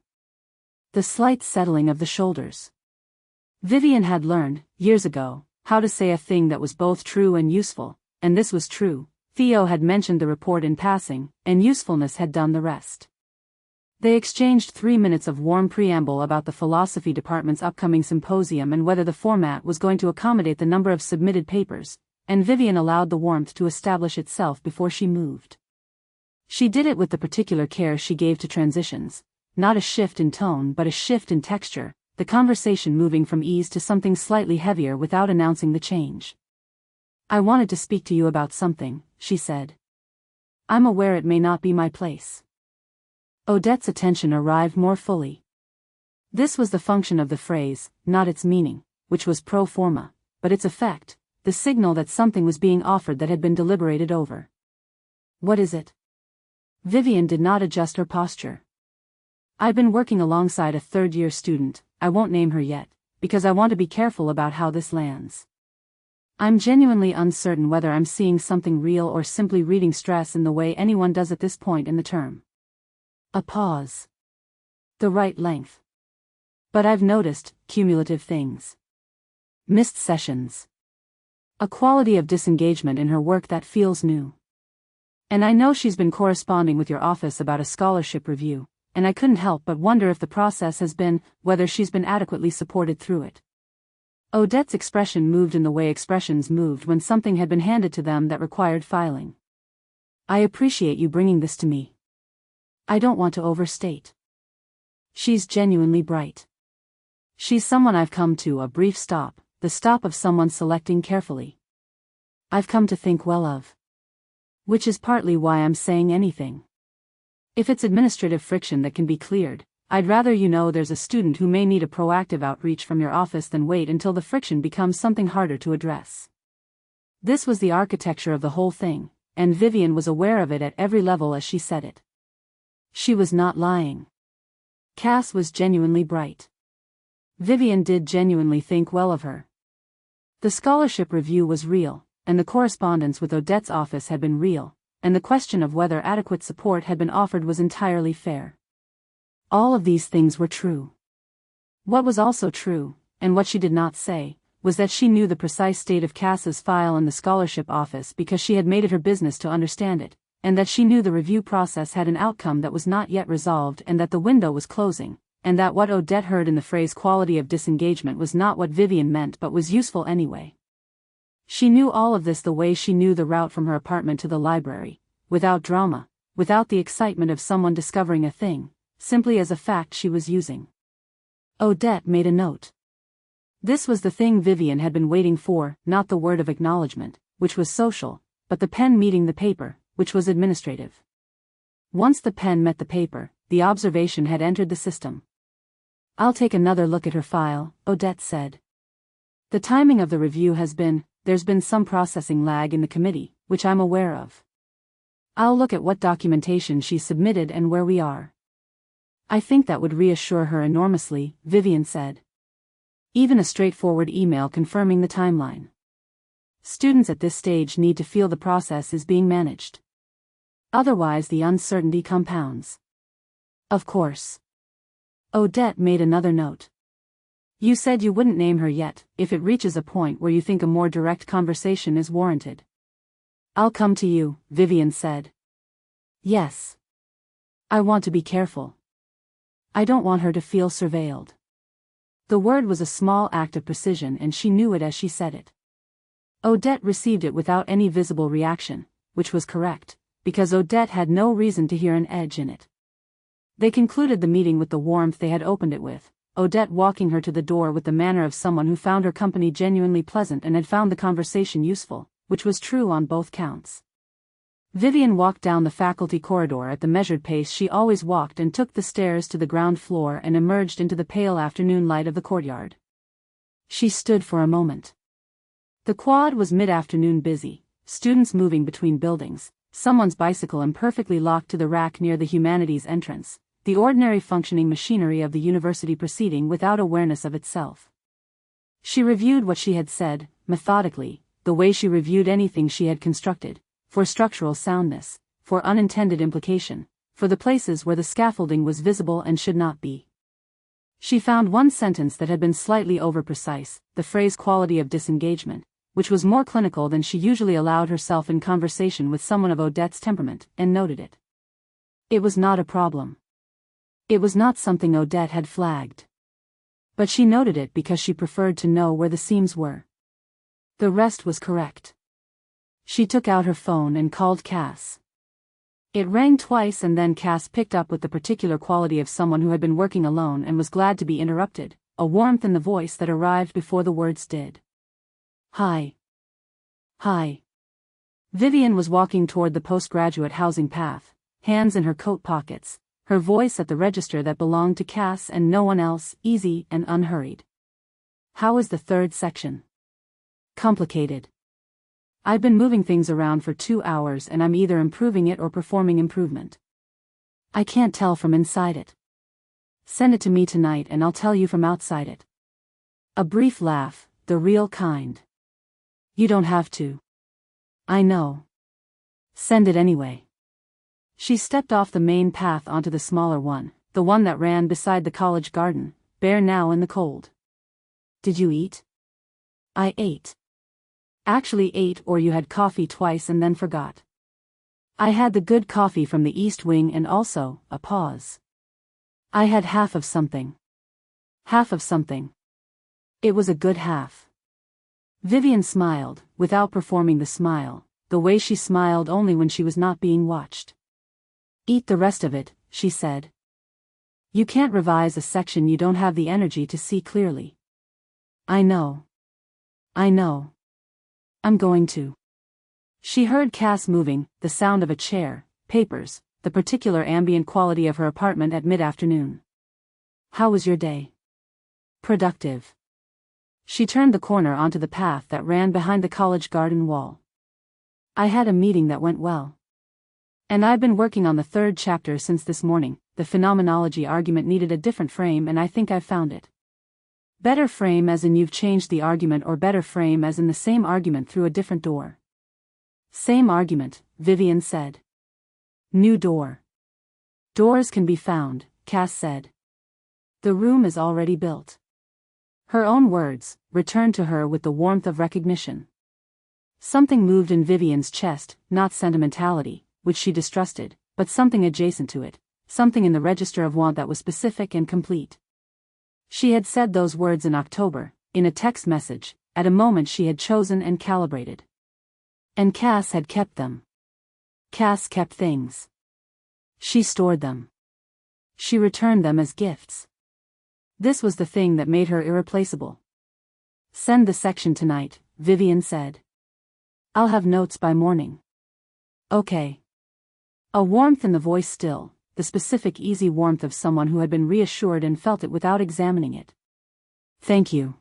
The slight settling of the shoulders. Vivienne had learned, years ago, how to say a thing that was both true and useful, and this was true. Theo had mentioned the report in passing, and usefulness had done the rest. They exchanged 3 minutes of warm preamble about the philosophy department's upcoming symposium and whether the format was going to accommodate the number of submitted papers, and Vivienne allowed the warmth to establish itself before she moved. She did it with the particular care she gave to transitions, not a shift in tone but a shift in texture, the conversation moving from ease to something slightly heavier without announcing the change. "I wanted to speak to you about something," she said. "I'm aware it may not be my place." Odette's attention arrived more fully. This was the function of the phrase, not its meaning, which was pro forma, but its effect, the signal that something was being offered that had been deliberated over. "What is it?" Vivienne did not adjust her posture. "I've been working alongside a third-year student, I won't name her yet, because I want to be careful about how this lands. I'm genuinely uncertain whether I'm seeing something real or simply reading stress in the way anyone does at this point in the term." A pause. The right length. "But I've noticed cumulative things. Missed sessions. A quality of disengagement in her work that feels new. And I know she's been corresponding with your office about a scholarship review, and I couldn't help but wonder if the process has been, whether she's been adequately supported through it." Odette's expression moved in the way expressions moved when something had been handed to them that required filing. "I appreciate you bringing this to me. I don't want to overstate. She's genuinely bright. She's someone I've come to a brief stop, the stop of someone selecting carefully. I've come to think well of. Which is partly why I'm saying anything. If it's administrative friction that can be cleared, I'd rather you know there's a student who may need a proactive outreach from your office than wait until the friction becomes something harder to address. This was the architecture of the whole thing, and Vivienne was aware of it at every level as she said it. She was not lying. Cass was genuinely bright. Vivienne did genuinely think well of her. The scholarship review was real, and the correspondence with Odette's office had been real, and the question of whether adequate support had been offered was entirely fair. All of these things were true. What was also true, and what she did not say, was that she knew the precise state of Cass's file in the scholarship office because she had made it her business to understand it, and that she knew the review process had an outcome that was not yet resolved and that the window was closing, and that what Odette heard in the phrase quality of disengagement was not what Vivienne meant but was useful anyway. She knew all of this the way she knew the route from her apartment to the library, without drama, without the excitement of someone discovering a thing, simply as a fact she was using. Odette made a note. This was the thing Vivienne had been waiting for, not the word of acknowledgement, which was social, but the pen meeting the paper, which was administrative. Once the pen met the paper, the observation had entered the system. I'll take another look at her file, Odette said. The timing of the review there's been some processing lag in the committee, which I'm aware of. I'll look at what documentation she submitted and where we are. I think that would reassure her enormously, Vivienne said. Even a straightforward email confirming the timeline. Students at this stage need to feel the process is being managed. Otherwise the uncertainty compounds. Of course. Odette made another note. You said you wouldn't name her yet, if it reaches a point where you think a more direct conversation is warranted. I'll come to you, Vivienne said. Yes. I want to be careful. I don't want her to feel surveilled. The word was a small act of precision and she knew it as she said it. Odette received it without any visible reaction, which was correct, because Odette had no reason to hear an edge in it. They concluded the meeting with the warmth they had opened it with, Odette walking her to the door with the manner of someone who found her company genuinely pleasant and had found the conversation useful, which was true on both counts. Vivienne walked down the faculty corridor at the measured pace she always walked and took the stairs to the ground floor and emerged into the pale afternoon light of the courtyard. She stood for a moment. The quad was mid-afternoon busy, students moving between buildings, someone's bicycle imperfectly locked to the rack near the humanities entrance, the ordinary functioning machinery of the university proceeding without awareness of itself. She reviewed what she had said, methodically, the way she reviewed anything she had constructed, for structural soundness, for unintended implication, for the places where the scaffolding was visible and should not be. She found one sentence that had been slightly over-precise, the phrase quality of disengagement, which was more clinical than she usually allowed herself in conversation with someone of Odette's temperament, and noted it. It was not a problem. It was not something Odette had flagged. But she noted it because she preferred to know where the seams were. The rest was correct. She took out her phone and called Cass. It rang twice and then Cass picked up with the particular quality of someone who had been working alone and was glad to be interrupted, a warmth in the voice that arrived before the words did. Hi. Hi. Vivienne was walking toward the postgraduate housing path, hands in her coat pockets, her voice at the register that belonged to Cass and no one else, easy and unhurried. How is the third section? Complicated. I've been moving things around for 2 hours and I'm either improving it or performing improvement. I can't tell from inside it. Send it to me tonight and I'll tell you from outside it. A brief laugh, the real kind. You don't have to. I know. Send it anyway. She stepped off the main path onto the smaller one, the one that ran beside the college garden, bare now in the cold. Did you eat? I ate. Actually ate, or you had coffee twice and then forgot. I had the good coffee from the East Wing and also, a pause. I had half of something. Half of something. It was a good half. Vivienne smiled, without performing the smile, the way she smiled only when she was not being watched. Eat the rest of it, she said. You can't revise a section you don't have the energy to see clearly. I know. I'm going to. She heard Cass moving, the sound of a chair, papers, the particular ambient quality of her apartment at mid-afternoon. How was your day? Productive. She turned the corner onto the path that ran behind the college garden wall. I had a meeting that went well. And I've been working on the third chapter since this morning. The phenomenology argument needed a different frame and I think I've found it. Better frame as in you've changed the argument, or better frame as in the same argument through a different door. Same argument, Vivienne said. New door. Doors can be found, Cass said. The room is already built. Her own words returned to her with the warmth of recognition. Something moved in Vivienne's chest, not sentimentality, which she distrusted, but something adjacent to it, something in the register of want that was specific and complete. She had said those words in October, in a text message, at a moment she had chosen and calibrated. And Cass had kept them. Cass kept things. She stored them. She returned them as gifts. This was the thing that made her irreplaceable. Send the section tonight, Vivienne said. I'll have notes by morning. Okay. A warmth in the voice still, the specific easy warmth of someone who had been reassured and felt it without examining it. Thank you.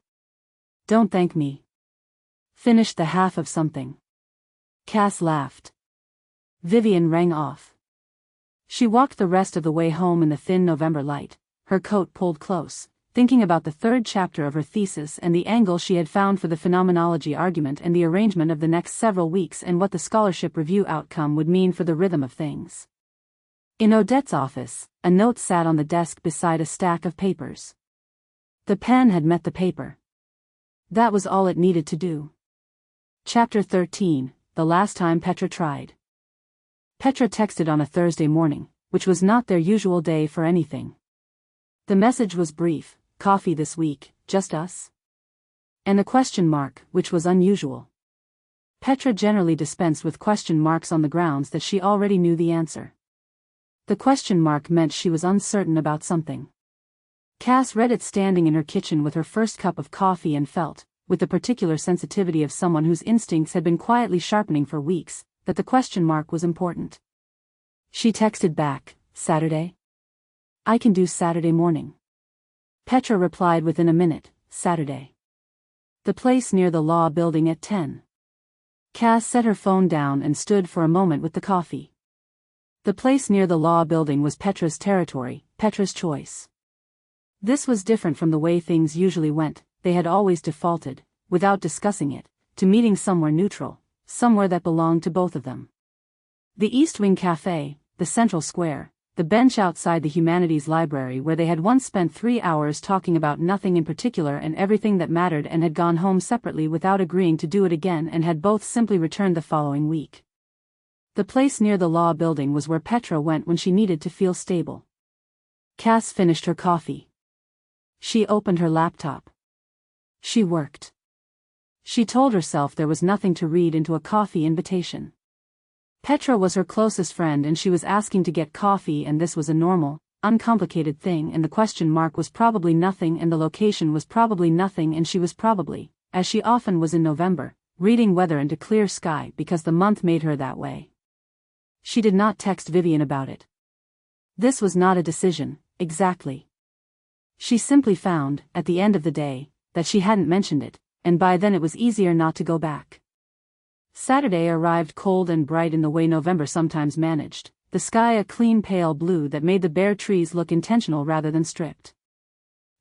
Don't thank me. Finish the half of something. Cass laughed. Vivienne rang off. She walked the rest of the way home in the thin November light, her coat pulled close, thinking about the third chapter of her thesis and the angle she had found for the phenomenology argument and the arrangement of the next several weeks and what the scholarship review outcome would mean for the rhythm of things. In Odette's office, a note sat on the desk beside a stack of papers. The pen had met the paper. That was all it needed to do. Chapter 13, The Last Time Petra Tried. Petra texted on a Thursday morning, which was not their usual day for anything. The message was brief: coffee this week, just us? And a question mark, which was unusual. Petra generally dispensed with question marks on the grounds that she already knew the answer. The question mark meant she was uncertain about something. Cass read it standing in her kitchen with her first cup of coffee and felt, with the particular sensitivity of someone whose instincts had been quietly sharpening for weeks, that the question mark was important. She texted back, Saturday? I can do Saturday morning. Petra replied within a minute, Saturday. The place near the law building at 10. Cass set her phone down and stood for a moment with the coffee. The place near the law building was Petra's territory, Petra's choice. This was different from the way things usually went. They had always defaulted, without discussing it, to meeting somewhere neutral, somewhere that belonged to both of them. The East Wing Café, the Central Square, the bench outside the Humanities Library where they had once spent 3 hours talking about nothing in particular and everything that mattered and had gone home separately without agreeing to do it again and had both simply returned the following week. The place near the law building was where Petra went when she needed to feel stable. Cass finished her coffee. She opened her laptop. She worked. She told herself there was nothing to read into a coffee invitation. Petra was her closest friend and she was asking to get coffee, and this was a normal, uncomplicated thing, and the question mark was probably nothing and the location was probably nothing, and she was probably, as she often was in November, reading weather into clear sky because the month made her that way. She did not text Vivienne about it. This was not a decision, exactly. She simply found, at the end of the day, that she hadn't mentioned it, and by then it was easier not to go back. Saturday arrived cold and bright in the way November sometimes managed, the sky a clean pale blue that made the bare trees look intentional rather than stripped.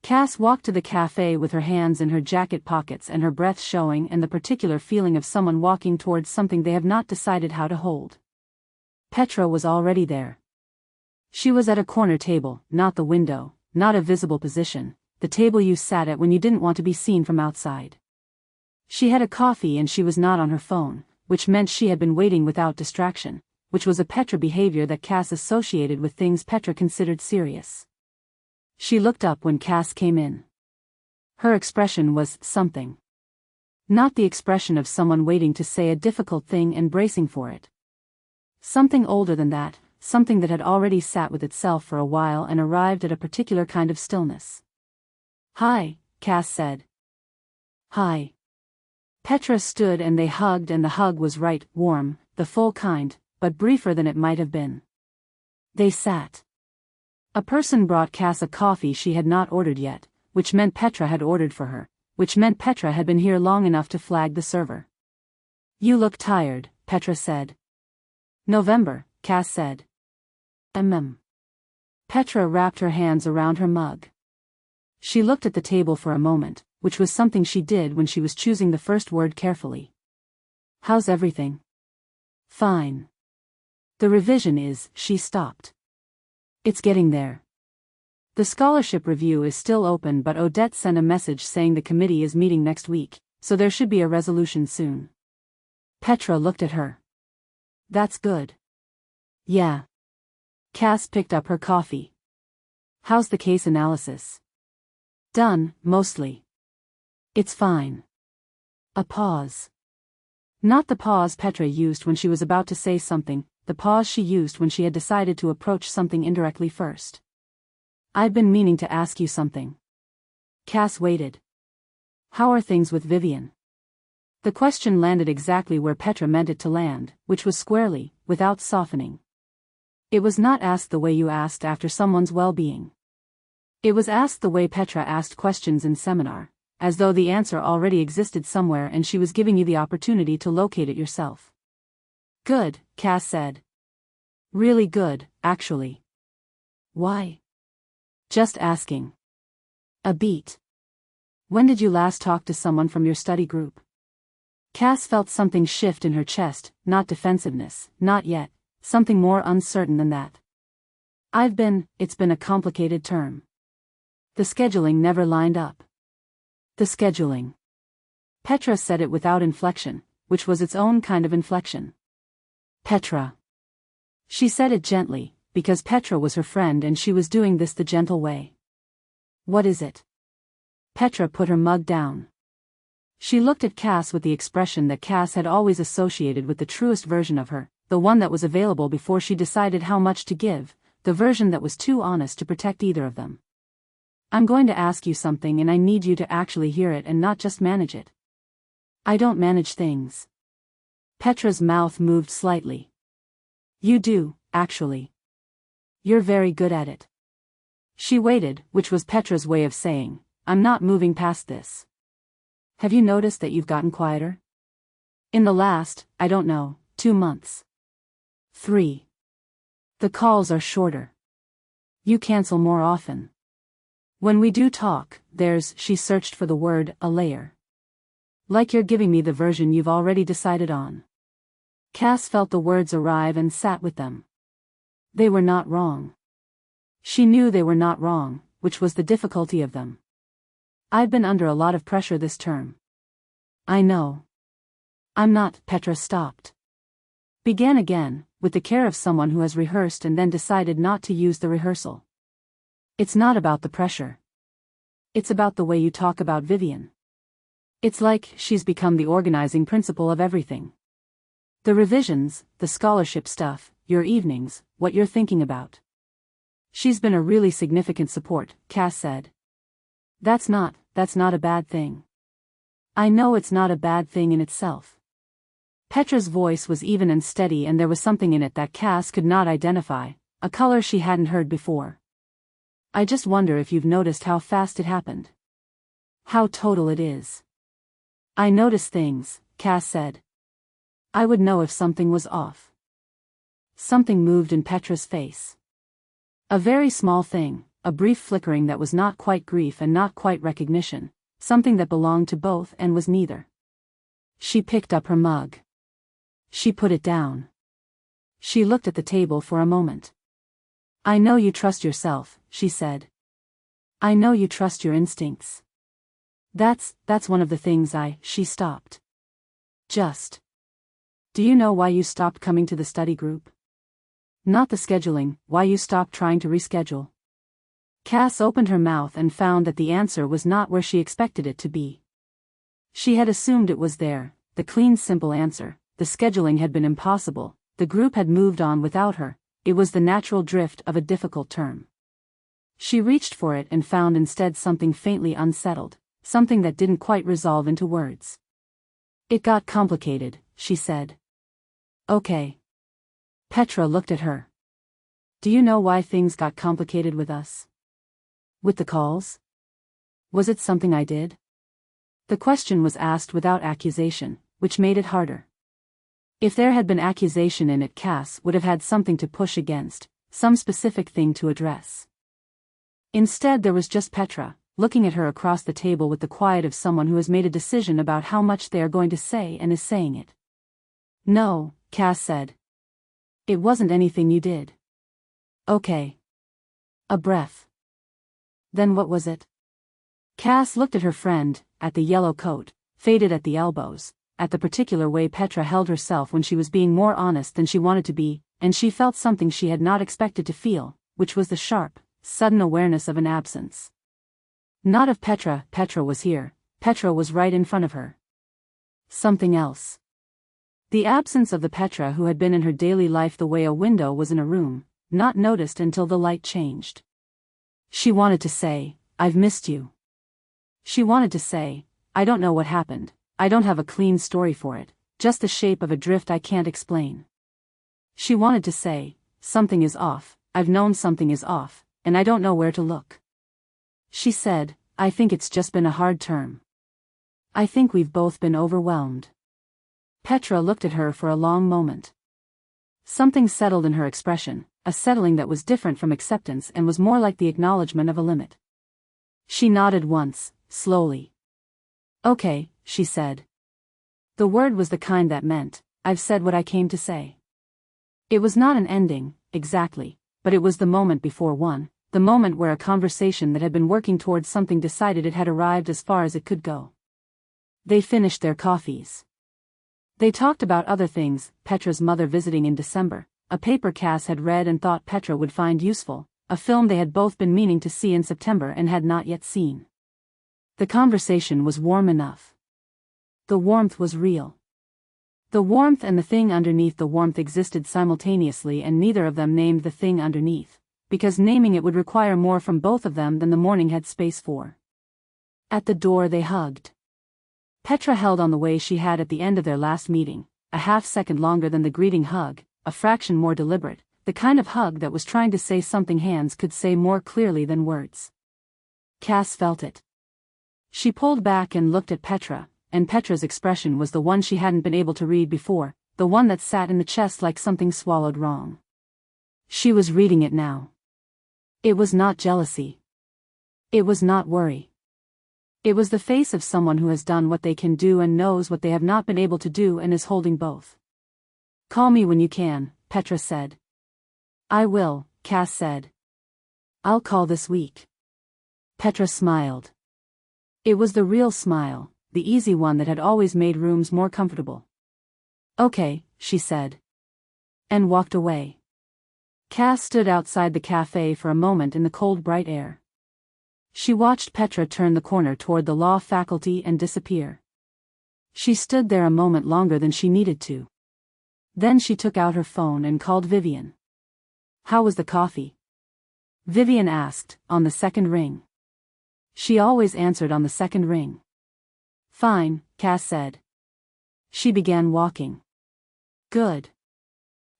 Cass walked to the cafe with her hands in her jacket pockets and her breath showing, and the particular feeling of someone walking towards something they have not decided how to hold. Petra was already there. She was at a corner table, not the window, not a visible position, the table you sat at when you didn't want to be seen from outside. She had a coffee and she was not on her phone, which meant she had been waiting without distraction, which was a Petra behavior that Cass associated with things Petra considered serious. She looked up when Cass came in. Her expression was something. Not the expression of someone waiting to say a difficult thing and bracing for it. Something older than that, something that had already sat with itself for a while and arrived at a particular kind of stillness. "Hi," Cass said. "Hi." Petra stood and they hugged, and the hug was right, warm, the full kind, but briefer than it might have been. They sat. A person brought Cass a coffee she had not ordered yet, which meant Petra had ordered for her, which meant Petra had been here long enough to flag the server. "You look tired," Petra said. "November," Cass said. Petra wrapped her hands around her mug. She looked at the table for a moment, which was something she did when she was choosing the first word carefully. "How's everything?" "Fine. The revision is," she stopped. "It's getting there. The scholarship review is still open, but Odette sent a message saying the committee is meeting next week, so there should be a resolution soon." Petra looked at her. "That's good." "Yeah." Cass picked up her coffee. "How's the case analysis?" "Done, mostly." "It's fine." A pause. Not the pause Petra used when she was about to say something, the pause she used when she had decided to approach something indirectly first. "I've been meaning to ask you something." Cass waited. "How are things with Vivienne?" The question landed exactly where Petra meant it to land, which was squarely, without softening. It was not asked the way you asked after someone's well-being. It was asked the way Petra asked questions in seminar, as though the answer already existed somewhere and she was giving you the opportunity to locate it yourself. "Good," Cass said. "Really good, actually." "Why?" "Just asking." A beat. "When did you last talk to someone from your study group?" Cass felt something shift in her chest, not defensiveness, not yet, something more uncertain than that. It's been a complicated term. The scheduling never lined up." "The scheduling." Petra said it without inflection, which was its own kind of inflection. "Petra." She said it gently, because Petra was her friend and she was doing this the gentle way. "What is it?" Petra put her mug down. She looked at Cass with the expression that Cass had always associated with the truest version of her, the one that was available before she decided how much to give, the version that was too honest to protect either of them. "I'm going to ask you something and I need you to actually hear it and not just manage it." "I don't manage things." Petra's mouth moved slightly. "You do, actually. You're very good at it." She waited, which was Petra's way of saying, "I'm not moving past this." "Have you noticed that you've gotten quieter?" "In the last, I don't know, 2 months. 3. The calls are shorter. You cancel more often. When we do talk, there's," she searched for the word, "a layer. Like you're giving me the version you've already decided on." Cass felt the words arrive and sat with them. They were not wrong. She knew they were not wrong, which was the difficulty of them. "I've been under a lot of pressure this term." "I know." "I'm not," Petra stopped. Began again, with the care of someone who has rehearsed and then decided not to use the rehearsal. "It's not about the pressure. It's about the way you talk about Vivienne. It's like she's become the organizing principle of everything. The revisions, the scholarship stuff, your evenings, what you're thinking about. She's been a really significant support," Cass said. That's not a bad thing." "I know it's not a bad thing in itself." Petra's voice was even and steady, and there was something in it that Cass could not identify, a color she hadn't heard before. "I just wonder if you've noticed how fast it happened. How total it is." "I notice things," Cass said. "I would know if something was off." Something moved in Petra's face. A very small thing, a brief flickering that was not quite grief and not quite recognition, something that belonged to both and was neither. She picked up her mug. She put it down. She looked at the table for a moment. "I know you trust yourself," she said. "I know you trust your instincts. That's one of the things She stopped. "Just. Do you know why you stopped coming to the study group? Not the scheduling, why you stopped trying to reschedule?" Cass opened her mouth and found that the answer was not where she expected it to be. She had assumed it was there, the clean simple answer. The scheduling had been impossible, the group had moved on without her, it was the natural drift of a difficult term. She reached for it and found instead something faintly unsettled, something that didn't quite resolve into words. It got complicated, she said. Okay. Petra looked at her. Do you know why things got complicated with us? With the calls? Was it something I did? The question was asked without accusation, which made it harder. If there had been accusation in it, Cass would have had something to push against, some specific thing to address. Instead there was just Petra, looking at her across the table with the quiet of someone who has made a decision about how much they are going to say and is saying it. No, Cass said. It wasn't anything you did. Okay. A breath. Then what was it? Cass looked at her friend, at the yellow coat, faded at the elbows, at the particular way Petra held herself when she was being more honest than she wanted to be, and she felt something she had not expected to feel, which was the sharp, sudden awareness of an absence. Not of Petra. Petra was here, Petra was right in front of her. Something else. The absence of the Petra who had been in her daily life the way a window was in a room, not noticed until the light changed. She wanted to say, I've missed you. She wanted to say, I don't know what happened, I don't have a clean story for it, just the shape of a drift I can't explain. She wanted to say, something is off, I've known something is off, and I don't know where to look. She said, I think it's just been a hard term. I think we've both been overwhelmed. Petra looked at her for a long moment. Something settled in her expression, a settling that was different from acceptance and was more like the acknowledgement of a limit. She nodded once, slowly. Okay, she said. The word was the kind that meant, I've said what I came to say. It was not an ending, exactly, but it was the moment before one, the moment where a conversation that had been working towards something decided it had arrived as far as it could go. They finished their coffees. They talked about other things, Petra's mother visiting in December, a paper Cass had read and thought Petra would find useful, a film they had both been meaning to see in September and had not yet seen. The conversation was warm enough. The warmth was real. The warmth and the thing underneath the warmth existed simultaneously, and neither of them named the thing underneath, because naming it would require more from both of them than the morning had space for. At the door they hugged. Petra held on the way she had at the end of their last meeting, a half-second longer than the greeting hug, a fraction more deliberate, the kind of hug that was trying to say something hands could say more clearly than words. Cass felt it. She pulled back and looked at Petra, and Petra's expression was the one she hadn't been able to read before, the one that sat in the chest like something swallowed wrong. She was reading it now. It was not jealousy. It was not worry. It was the face of someone who has done what they can do and knows what they have not been able to do and is holding both. Call me when you can, Petra said. I will, Cass said. I'll call this week. Petra smiled. It was the real smile, the easy one that had always made rooms more comfortable. Okay, she said. And walked away. Cass stood outside the cafe for a moment in the cold bright air. She watched Petra turn the corner toward the law faculty and disappear. She stood there a moment longer than she needed to. Then she took out her phone and called Vivienne. How was the coffee? Vivienne asked, on the second ring. She always answered on the second ring. Fine, Cass said. She began walking. Good.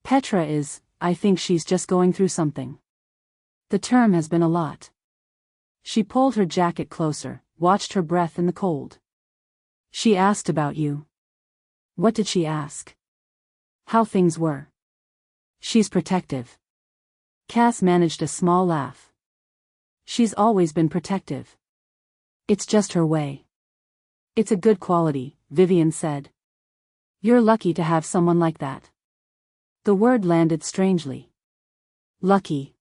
Petra is, I think she's just going through something. The term has been a lot. She pulled her jacket closer, watched her breath in the cold. She asked about you. What did she ask? How things were. She's protective. Cass managed a small laugh. She's always been protective. It's just her way. It's a good quality, Vivienne said. You're lucky to have someone like that. The word landed strangely. Lucky.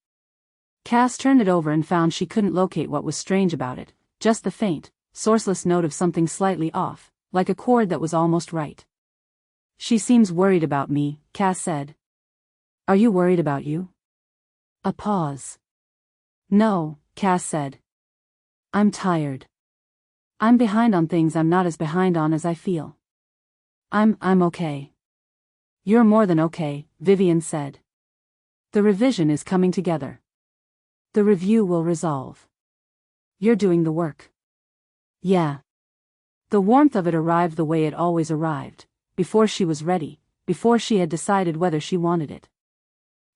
Cass turned it over and found she couldn't locate what was strange about it, just the faint, sourceless note of something slightly off, like a chord that was almost right. She seems worried about me, Cass said. Are you worried about you? A pause. No, Cass said. I'm tired. I'm behind on things I'm not as behind on as I feel. I'm okay. You're more than okay, Vivienne said. The revision is coming together. The review will resolve. You're doing the work. Yeah. The warmth of it arrived the way it always arrived, before she was ready, before she had decided whether she wanted it.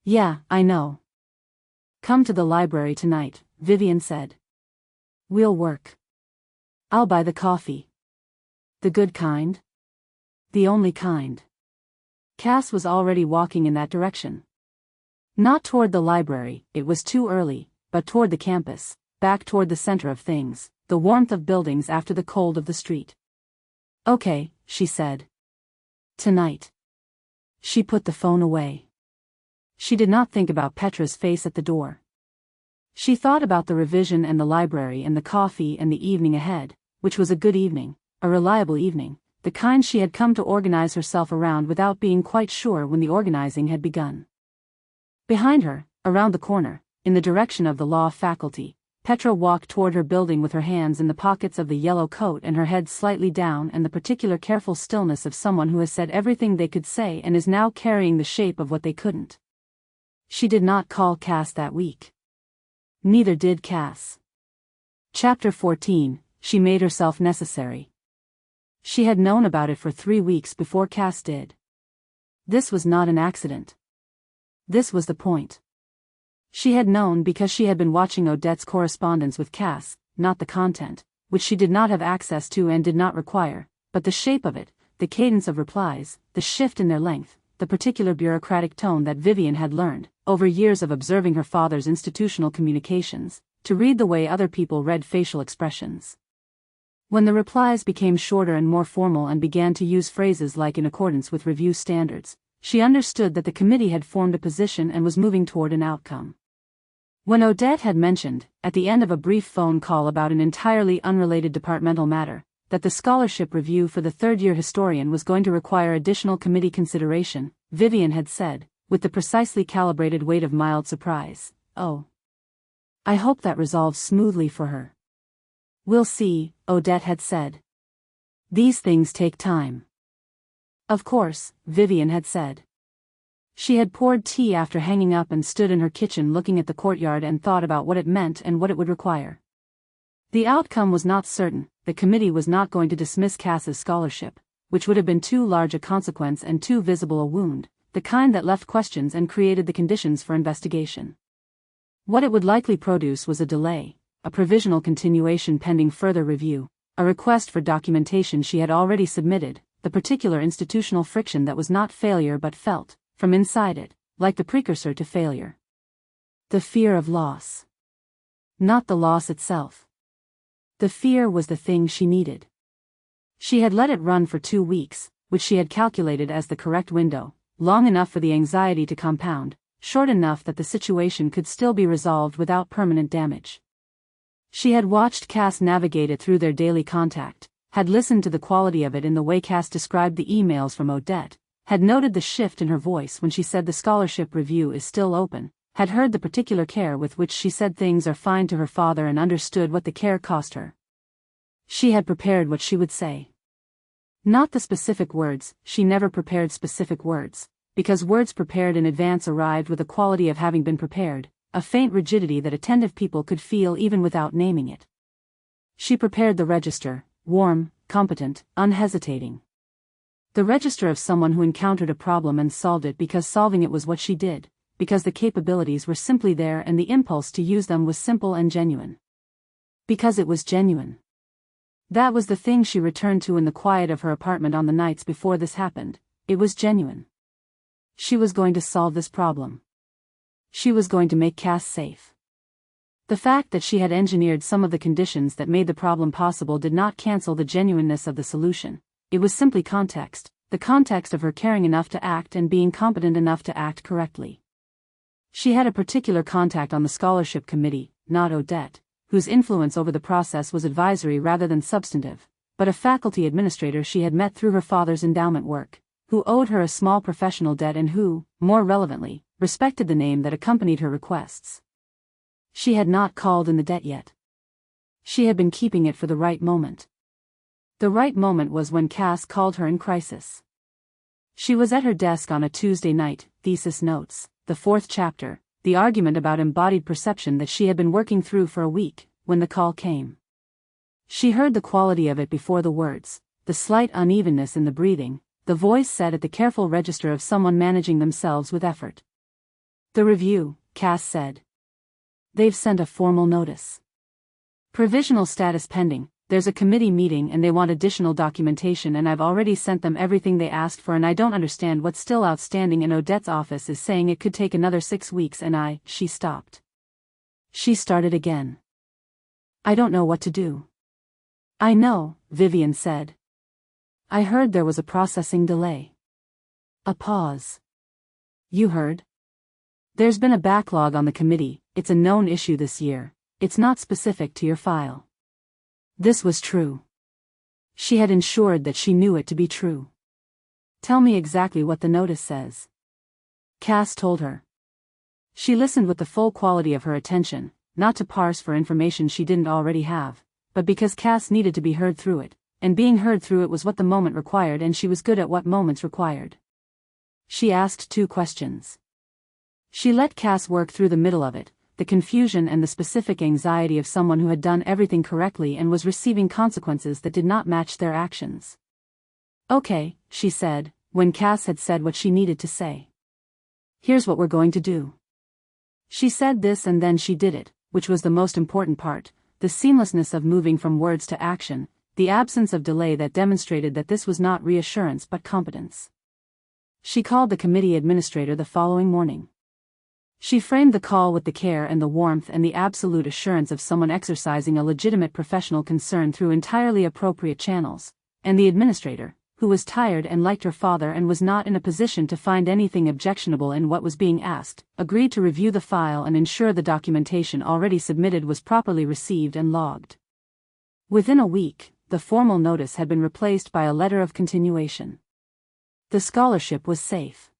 Yeah, I know. Come to the library tonight, Vivienne said. We'll work. I'll buy the coffee. The good kind? The only kind. Cass was already walking in that direction. Not toward the library, it was too early, but toward the campus, back toward the center of things, the warmth of buildings after the cold of the street. Okay, she said. Tonight. She put the phone away. She did not think about Petra's face at the door. She thought about the revision and the library and the coffee and the evening ahead, which was a good evening, a reliable evening, the kind she had come to organize herself around without being quite sure when the organizing had begun. Behind her, around the corner, in the direction of the law faculty, Petra walked toward her building with her hands in the pockets of the yellow coat and her head slightly down and the particular careful stillness of someone who has said everything they could say and is now carrying the shape of what they couldn't. She did not call Cass that week. Neither did Cass. Chapter 14, She made herself necessary. She had known about it for 3 weeks before Cass did. This was not an accident. This was the point. She had known because she had been watching Odette's correspondence with Cass, not the content, which she did not have access to and did not require, but the shape of it, the cadence of replies, the shift in their length, the particular bureaucratic tone that Vivienne had learned, over years of observing her father's institutional communications, to read the way other people read facial expressions. When the replies became shorter and more formal and began to use phrases like in accordance with review standards, she understood that the committee had formed a position and was moving toward an outcome. When Odette had mentioned, at the end of a brief phone call about an entirely unrelated departmental matter, that the scholarship review for the third-year historian was going to require additional committee consideration, Vivienne had said, with the precisely calibrated weight of mild surprise, "Oh. I hope that resolves smoothly for her." "We'll see," Odette had said. "These things take time." "Of course," Vivienne had said. She had poured tea after hanging up and stood in her kitchen looking at the courtyard and thought about what it meant and what it would require. The outcome was not certain. The committee was not going to dismiss Cass's scholarship, which would have been too large a consequence and too visible a wound, the kind that left questions and created the conditions for investigation. What it would likely produce was a delay, a provisional continuation pending further review, a request for documentation she had already submitted, the particular institutional friction that was not failure but felt, from inside it, like the precursor to failure. The fear of loss. Not the loss itself. The fear was the thing she needed. She had let it run for 2 weeks, which she had calculated as the correct window, long enough for the anxiety to compound, short enough that the situation could still be resolved without permanent damage. She had watched Cass navigate it through their daily contact, had listened to the quality of it in the way Cass described the emails from Odette, had noted the shift in her voice when she said the scholarship review is still open, had heard the particular care with which she said things are fine to her father and understood what the care cost her. She had prepared what she would say. Not the specific words, she never prepared specific words, because words prepared in advance arrived with a quality of having been prepared, a faint rigidity that attentive people could feel even without naming it. She prepared the register, warm, competent, unhesitating. The register of someone who encountered a problem and solved it because solving it was what she did, because the capabilities were simply there and the impulse to use them was simple and genuine. Because it was genuine. That was the thing she returned to in the quiet of her apartment on the nights before this happened. It was genuine. She was going to solve this problem. She was going to make Cass safe. The fact that she had engineered some of the conditions that made the problem possible did not cancel the genuineness of the solution. It was simply context, the context of her caring enough to act and being competent enough to act correctly. She had a particular contact on the scholarship committee, not Odette, whose influence over the process was advisory rather than substantive, but a faculty administrator she had met through her father's endowment work, who owed her a small professional debt and who, more relevantly, respected the name that accompanied her requests. She had not called in the debt yet. She had been keeping it for the right moment. The right moment was when Cass called her in crisis. She was at her desk on a Tuesday night, thesis notes, the fourth chapter, the argument about embodied perception that she had been working through for a week, when the call came. She heard the quality of it before the words, the slight unevenness in the breathing, the voice said at the careful register of someone managing themselves with effort. The review, Cass said. They've sent a formal notice. Provisional status pending, there's a committee meeting and they want additional documentation and I've already sent them everything they asked for and I don't understand what's still outstanding and Odette's office is saying it could take another 6 weeks and she stopped. She started again. I don't know what to do. I know, Vivienne said. I heard there was a processing delay. A pause. You heard? There's been a backlog on the committee, it's a known issue this year, it's not specific to your file. This was true. She had ensured that she knew it to be true. Tell me exactly what the notice says. Cass told her. She listened with the full quality of her attention, not to parse for information she didn't already have, but because Cass needed to be heard through it, and being heard through it was what the moment required and she was good at what moments required. She asked 2 questions. She let Cass work through the middle of it, the confusion and the specific anxiety of someone who had done everything correctly and was receiving consequences that did not match their actions. Okay, she said, when Cass had said what she needed to say. Here's what we're going to do. She said this and then she did it, which was the most important part, the seamlessness of moving from words to action, the absence of delay that demonstrated that this was not reassurance but competence. She called the committee administrator the following morning. She framed the call with the care and the warmth and the absolute assurance of someone exercising a legitimate professional concern through entirely appropriate channels, and the administrator, who was tired and liked her father and was not in a position to find anything objectionable in what was being asked, agreed to review the file and ensure the documentation already submitted was properly received and logged. Within a week, the formal notice had been replaced by a letter of continuation. The scholarship was safe.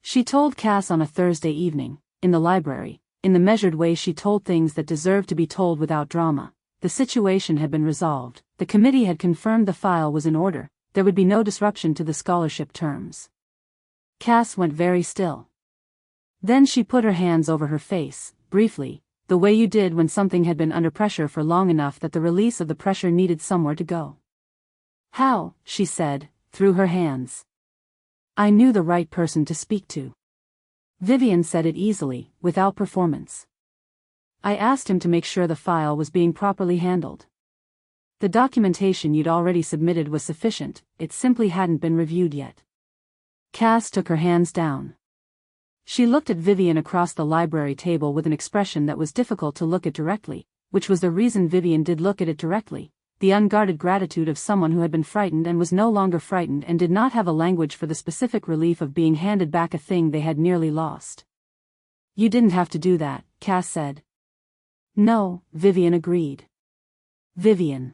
She told Cass on a Thursday evening, in the library, in the measured way she told things that deserved to be told without drama. The situation had been resolved, the committee had confirmed the file was in order, there would be no disruption to the scholarship terms. Cass went very still. Then she put her hands over her face, briefly, the way you did when something had been under pressure for long enough that the release of the pressure needed somewhere to go. How, she said, through her hands. I knew the right person to speak to. Vivienne said it easily, without performance. I asked him to make sure the file was being properly handled. The documentation you'd already submitted was sufficient, it simply hadn't been reviewed yet. Cass took her hands down. She looked at Vivienne across the library table with an expression that was difficult to look at directly, which was the reason Vivienne did look at it directly. The unguarded gratitude of someone who had been frightened and was no longer frightened and did not have a language for the specific relief of being handed back a thing they had nearly lost. You didn't have to do that, Cass said. No, Vivienne agreed. Vivienne.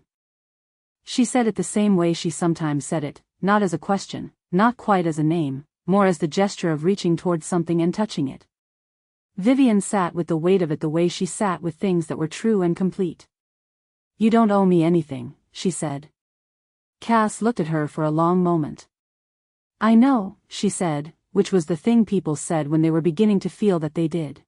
She said it the same way she sometimes said it, not as a question, not quite as a name, more as the gesture of reaching towards something and touching it. Vivienne sat with the weight of it the way she sat with things that were true and complete. You don't owe me anything, she said. Cass looked at her for a long moment. I know, she said, which was the thing people said when they were beginning to feel that they did.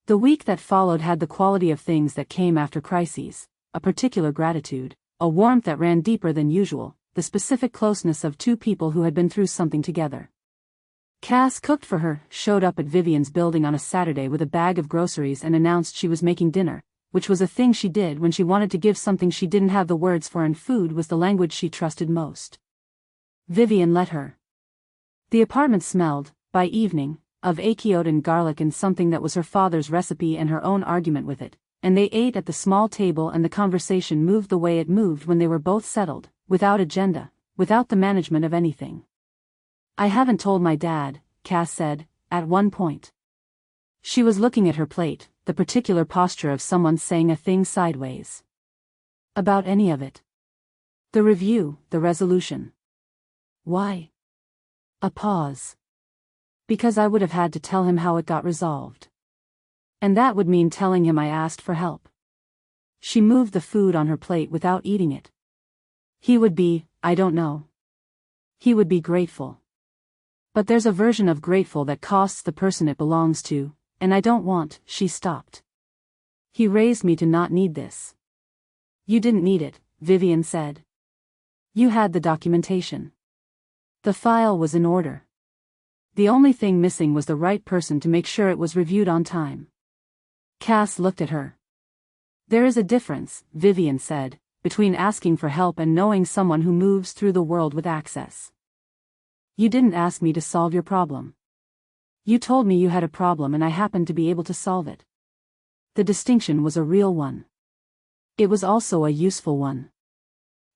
The week that followed had the quality of things that came after crises, a particular gratitude, a warmth that ran deeper than usual, the specific closeness of 2 people who had been through something together. Cass cooked for her, showed up at Vivienne's building on a Saturday with a bag of groceries and announced she was making dinner, which was a thing she did when she wanted to give something she didn't have the words for, and food was the language she trusted most. Vivienne let her. The apartment smelled, by evening, of achiote and garlic and something that was her father's recipe and her own argument with it, and they ate at the small table and the conversation moved the way it moved when they were both settled, without agenda, without the management of anything. I haven't told my dad, Cass said, at one point. She was looking at her plate, the particular posture of someone saying a thing sideways. About any of it. The review, the resolution. Why? A pause. Because I would have had to tell him how it got resolved. And that would mean telling him I asked for help. She moved the food on her plate without eating it. He would be, I don't know. He would be grateful. But there's a version of grateful that costs the person it belongs to, and I don't want. She stopped. He raised me to not need this. You didn't need it, Vivienne said. You had the documentation. The file was in order. The only thing missing was the right person to make sure it was reviewed on time. Cass looked at her. There is a difference, Vivienne said, between asking for help and knowing someone who moves through the world with access. You didn't ask me to solve your problem. You told me you had a problem and I happened to be able to solve it. The distinction was a real one. It was also a useful one.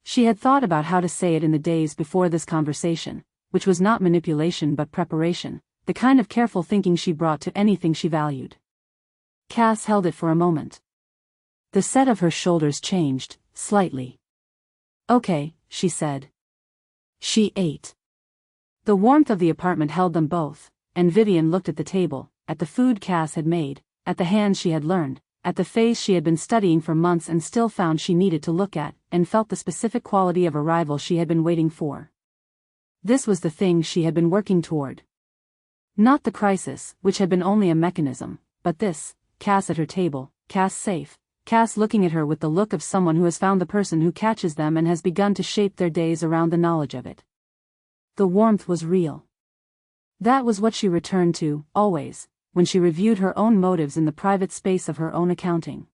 She had thought about how to say it in the days before this conversation, which was not manipulation but preparation, the kind of careful thinking she brought to anything she valued. Cass held it for a moment. The set of her shoulders changed, slightly. Okay, she said. She ate. The warmth of the apartment held them both, and Vivienne looked at the table, at the food Cass had made, at the hands she had learned, at the face she had been studying for months and still found she needed to look at, and felt the specific quality of arrival she had been waiting for. This was the thing she had been working toward. Not the crisis, which had been only a mechanism, but this, Cass at her table, Cass safe, Cass looking at her with the look of someone who has found the person who catches them and has begun to shape their days around the knowledge of it. The warmth was real. That was what she returned to, always, when she reviewed her own motives in the private space of her own accounting.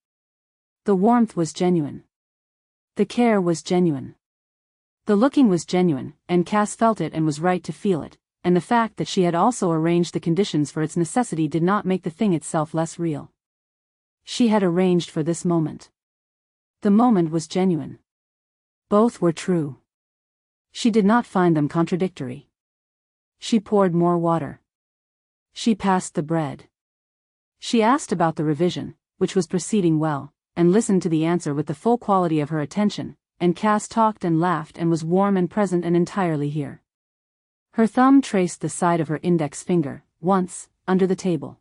The warmth was genuine. The care was genuine. The looking was genuine, and Cass felt it and was right to feel it, and the fact that she had also arranged the conditions for its necessity did not make the thing itself less real. She had arranged for this moment. The moment was genuine. Both were true. She did not find them contradictory. She poured more water. She passed the bread. She asked about the revision, which was proceeding well, and listened to the answer with the full quality of her attention, and Cass talked and laughed and was warm and present and entirely here. Her thumb traced the side of her index finger, once, under the table.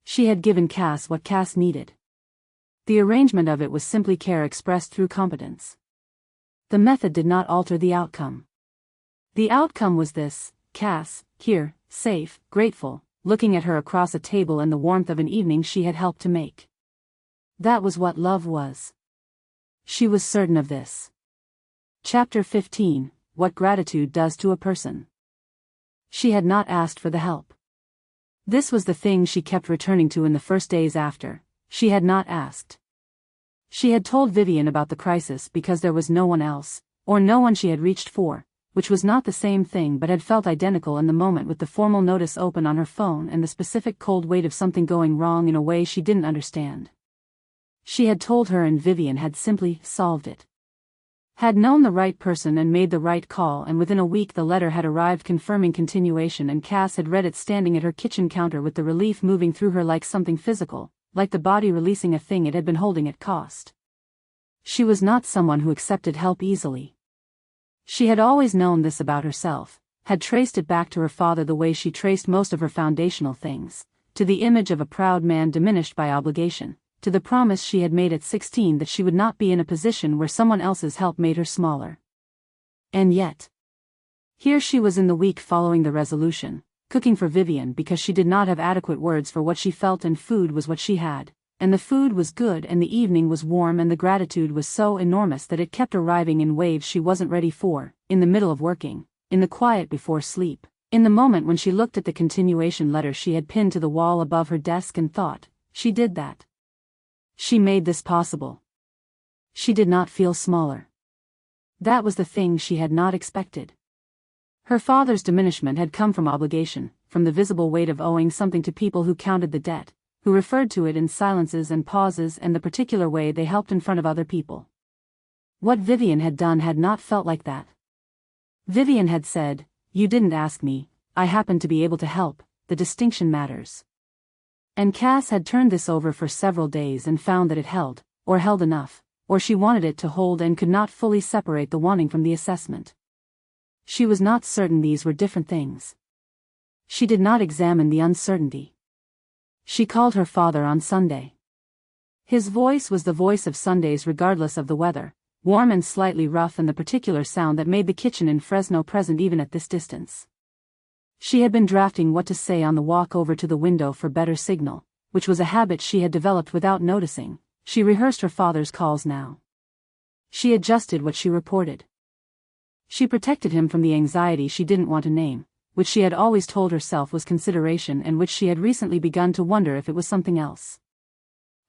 She had given Cass what Cass needed. The arrangement of it was simply care expressed through competence. The method did not alter the outcome. The outcome was this: Cass, here, safe, grateful, looking at her across a table in the warmth of an evening she had helped to make. That was what love was. She was certain of this. Chapter 15: What Gratitude Does to a Person. She had not asked for the help. This was the thing she kept returning to in the first days after. She had not asked. She had told Vivienne about the crisis because there was no one else, or no one she had reached for, which was not the same thing but had felt identical in the moment with the formal notice open on her phone and the specific cold weight of something going wrong in a way she didn't understand. She had told her and Vivienne had simply solved it. Had known the right person and made the right call, and within a week the letter had arrived confirming continuation, and Cass had read it standing at her kitchen counter with the relief moving through her like something physical, like the body releasing a thing it had been holding at cost. She was not someone who accepted help easily. She had always known this about herself, had traced it back to her father the way she traced most of her foundational things, to the image of a proud man diminished by obligation, to the promise she had made at 16 that she would not be in a position where someone else's help made her smaller. And yet, here she was in the week following the resolution, cooking for Vivienne because she did not have adequate words for what she felt, and food was what she had, and the food was good and the evening was warm and the gratitude was so enormous that it kept arriving in waves she wasn't ready for, in the middle of working, in the quiet before sleep, in the moment when she looked at the continuation letter she had pinned to the wall above her desk and thought, she did that. She made this possible. She did not feel smaller. That was the thing she had not expected. Her father's diminishment had come from obligation, from the visible weight of owing something to people who counted the debt, who referred to it in silences and pauses and the particular way they helped in front of other people. What Vivienne had done had not felt like that. Vivienne had said, "You didn't ask me, I happened to be able to help, the distinction matters." And Cass had turned this over for several days and found that it held, or held enough, or she wanted it to hold and could not fully separate the wanting from the assessment. She was not certain these were different things. She did not examine the uncertainty. She called her father on Sunday. His voice was the voice of Sundays regardless of the weather, warm and slightly rough, and the particular sound that made the kitchen in Fresno present even at this distance. She had been drafting what to say on the walk over to the window for better signal, which was a habit she had developed without noticing. She rehearsed her father's calls now. She adjusted what she reported. She protected him from the anxiety she didn't want to name, which she had always told herself was consideration and which she had recently begun to wonder if it was something else.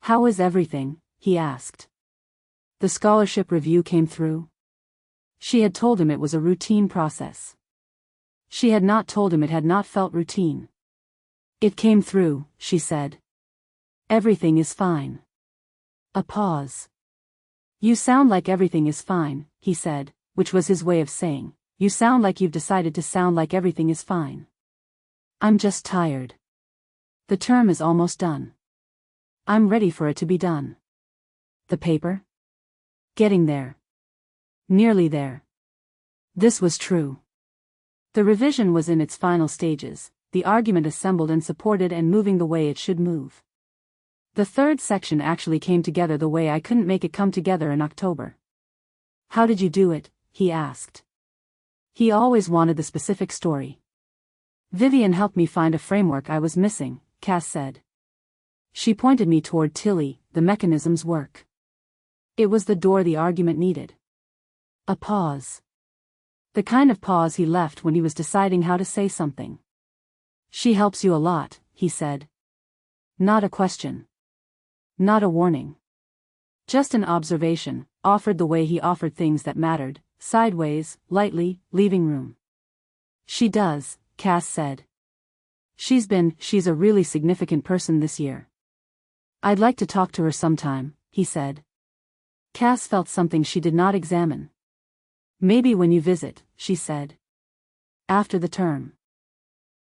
"How is everything?" he asked. The scholarship review came through. She had told him it was a routine process. She had not told him it had not felt routine. "It came through," she said. "Everything is fine." A pause. "You sound like everything is fine," he said, which was his way of saying, "You sound like you've decided to sound like everything is fine." "I'm just tired. The term is almost done. I'm ready for it to be done." "The paper?" "Getting there. Nearly there." This was true. The revision was in its final stages, the argument assembled and supported and moving the way it should move. "The third section actually came together the way I couldn't make it come together in October." "How did you do it?" he asked. He always wanted the specific story. "Vivienne helped me find a framework I was missing," Cass said. "She pointed me toward Tilly, the mechanism's work. It was the door the argument needed." A pause. The kind of pause he left when he was deciding how to say something. "She helps you a lot," he said. Not a question. Not a warning. Just an observation, offered the way he offered things that mattered, sideways, lightly, leaving room. "She does," Cass said. She's a really significant person this year. "I'd like to talk to her sometime," he said. Cass felt something she did not examine. "Maybe when you visit," she said. "After the term."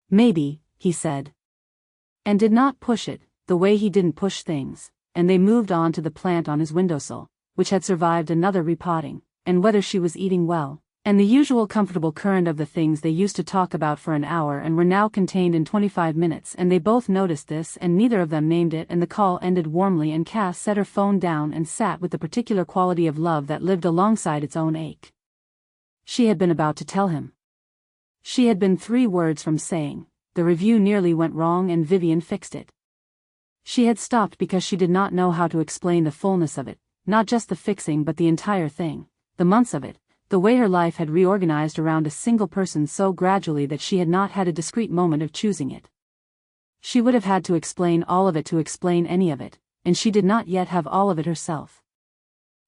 "Maybe," he said. And did not push it, the way he didn't push things, and they moved on to the plant on his windowsill, which had survived another repotting, and whether she was eating well, and the usual comfortable current of the things they used to talk about for an hour and were now contained in 25 minutes, and they both noticed this and neither of them named it, and the call ended warmly and Cass set her phone down and sat with the particular quality of love that lived alongside its own ache. She had been about to tell him. She had been 3 words from saying, "The review nearly went wrong and Vivienne fixed it." She had stopped because she did not know how to explain the fullness of it, not just the fixing but the entire thing, the months of it, the way her life had reorganized around a single person so gradually that she had not had a discrete moment of choosing it. She would have had to explain all of it to explain any of it, and she did not yet have all of it herself.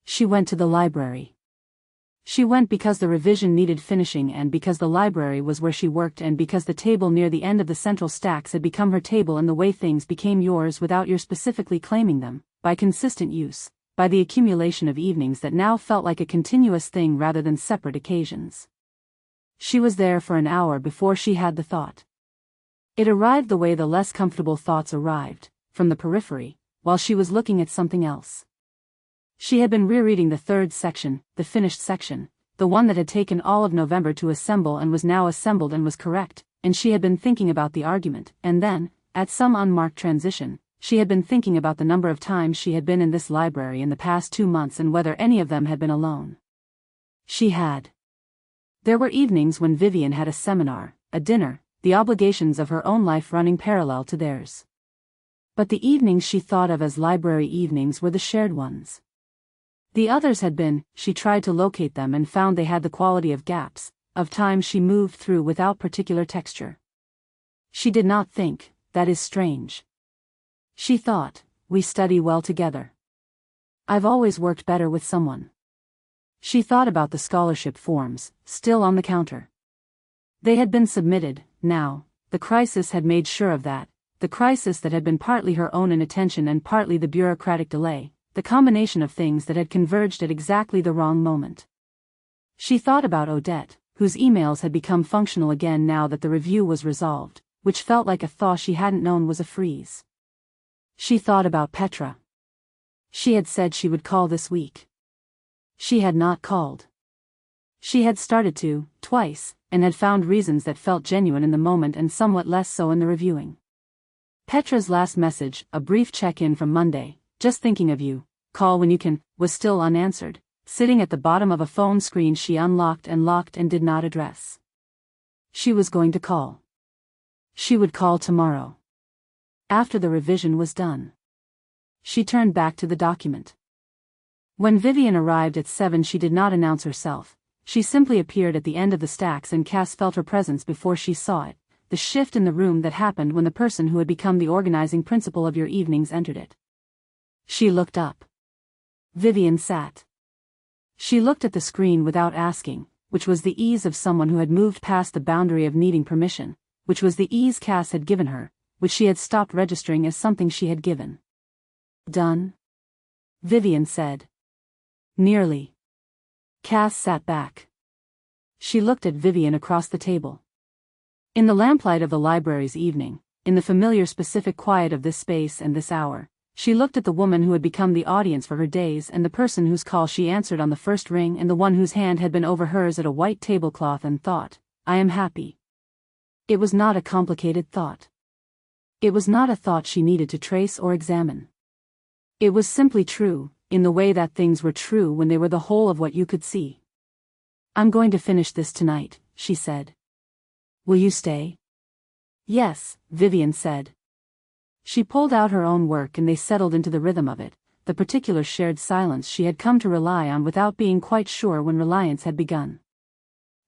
She went to the library. She went because the revision needed finishing and because the library was where she worked and because the table near the end of the central stacks had become her table and the way things became yours without your specifically claiming them, by consistent use, by the accumulation of evenings that now felt like a continuous thing rather than separate occasions. She was there for an hour before she had the thought. It arrived the way the less comfortable thoughts arrived, from the periphery, while she was looking at something else. She had been rereading the 3rd section, the finished section, the one that had taken all of November to assemble and was now assembled and was correct, and she had been thinking about the argument, and then, at some unmarked transition, she had been thinking about the number of times she had been in this library in the past 2 months and whether any of them had been alone. She had. There were evenings when Vivienne had a seminar, a dinner, the obligations of her own life running parallel to theirs. But the evenings she thought of as library evenings were the shared ones. The others had been, she tried to locate them and found they had the quality of gaps, of time she moved through without particular texture. She did not think, "That is strange." She thought, "We study well together. I've always worked better with someone." She thought about the scholarship forms, still on the counter. They had been submitted, now, the crisis had made sure of that, the crisis that had been partly her own inattention and partly the bureaucratic delay, the combination of things that had converged at exactly the wrong moment. She thought about Odette, whose emails had become functional again now that the review was resolved, which felt like a thaw she hadn't known was a freeze. She thought about Petra. She had said she would call this week. She had not called. She had started to, twice, and had found reasons that felt genuine in the moment and somewhat less so in the reviewing. Petra's last message, a brief check-in from Monday, "Just thinking of you, call when you can," was still unanswered, sitting at the bottom of a phone screen she unlocked and locked and did not address. She was going to call. She would call tomorrow. After the revision was done. She turned back to the document. When Vivienne arrived at 7, she did not announce herself. She simply appeared at the end of the stacks and Cass felt her presence before she saw it, the shift in the room that happened when the person who had become the organizing principle of your evenings entered it. She looked up. Vivienne sat. She looked at the screen without asking, which was the ease of someone who had moved past the boundary of needing permission, which was the ease Cass had given her, which she had stopped registering as something she had given. Done? Vivienne said. Nearly. Cass sat back. She looked at Vivienne across the table. In the lamplight of the library's evening, in the familiar specific quiet of this space and this hour, she looked at the woman who had become the audience for her days and the person whose call she answered on the first ring and the one whose hand had been over hers at a white tablecloth and thought, I am happy. It was not a complicated thought. It was not a thought she needed to trace or examine. It was simply true, in the way that things were true when they were the whole of what you could see. I'm going to finish this tonight, she said. Will you stay? Yes, Vivienne said. She pulled out her own work and they settled into the rhythm of it, the particular shared silence she had come to rely on without being quite sure when reliance had begun.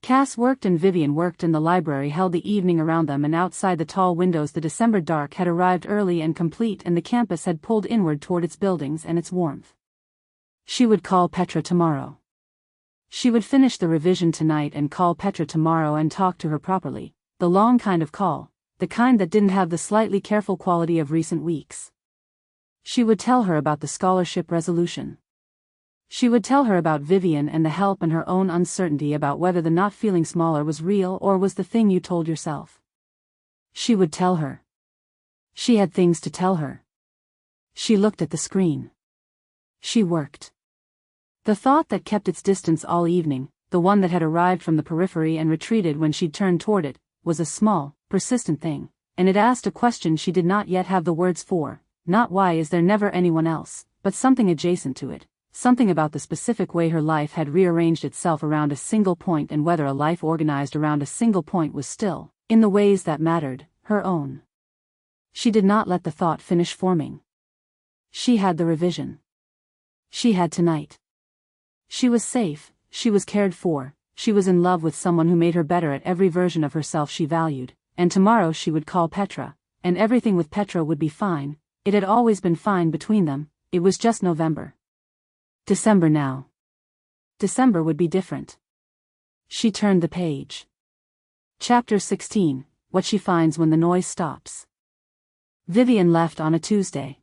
Cass worked and Vivienne worked and the library held the evening around them and outside the tall windows the December dark had arrived early and complete and the campus had pulled inward toward its buildings and its warmth. She would call Petra tomorrow. She would finish the revision tonight and call Petra tomorrow and talk to her properly, the long kind of call, the kind that didn't have the slightly careful quality of recent weeks. She would tell her about the scholarship resolution. She would tell her about Vivienne and the help and her own uncertainty about whether the not feeling smaller was real or was the thing you told yourself. She would tell her. She had things to tell her. She looked at the screen. She worked. The thought that kept its distance all evening, the one that had arrived from the periphery and retreated when she'd turned toward it, was a small, persistent thing, and it asked a question she did not yet have the words for, not why is there never anyone else, but something adjacent to it, something about the specific way her life had rearranged itself around a single point and whether a life organized around a single point was still, in the ways that mattered, her own. She did not let the thought finish forming. She had the revision. She had tonight. She was safe, she was cared for, she was in love with someone who made her better at every version of herself she valued, and tomorrow she would call Petra, and everything with Petra would be fine. It had always been fine between them, it was just November. December now. December would be different. She turned the page. Chapter 16, What She Finds When the Noise Stops. Vivienne left on a Tuesday.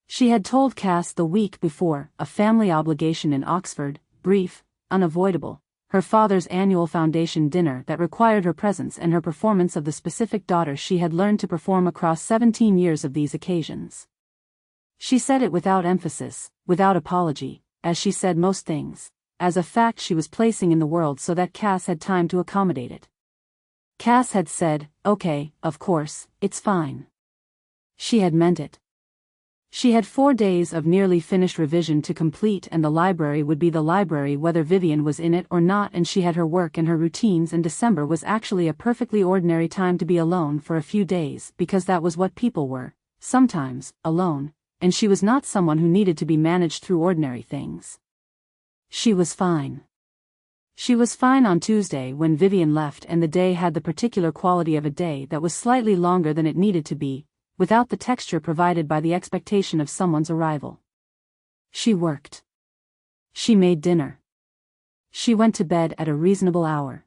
She had told Cass the week before, a family obligation in Oxford, brief, unavoidable, her father's annual foundation dinner that required her presence and her performance of the specific daughter she had learned to perform across 17 years of these occasions. She said it without emphasis, without apology, as she said most things, as a fact she was placing in the world so that Cass had time to accommodate it. Cass had said, okay, of course, it's fine. She had meant it. She had 4 days of nearly finished revision to complete and the library would be the library whether Vivienne was in it or not and she had her work and her routines and December was actually a perfectly ordinary time to be alone for a few days because that was what people were, sometimes, alone, and she was not someone who needed to be managed through ordinary things. She was fine. She was fine on Tuesday when Vivienne left and the day had the particular quality of a day that was slightly longer than it needed to be, without the texture provided by the expectation of someone's arrival. She worked. She made dinner. She went to bed at a reasonable hour.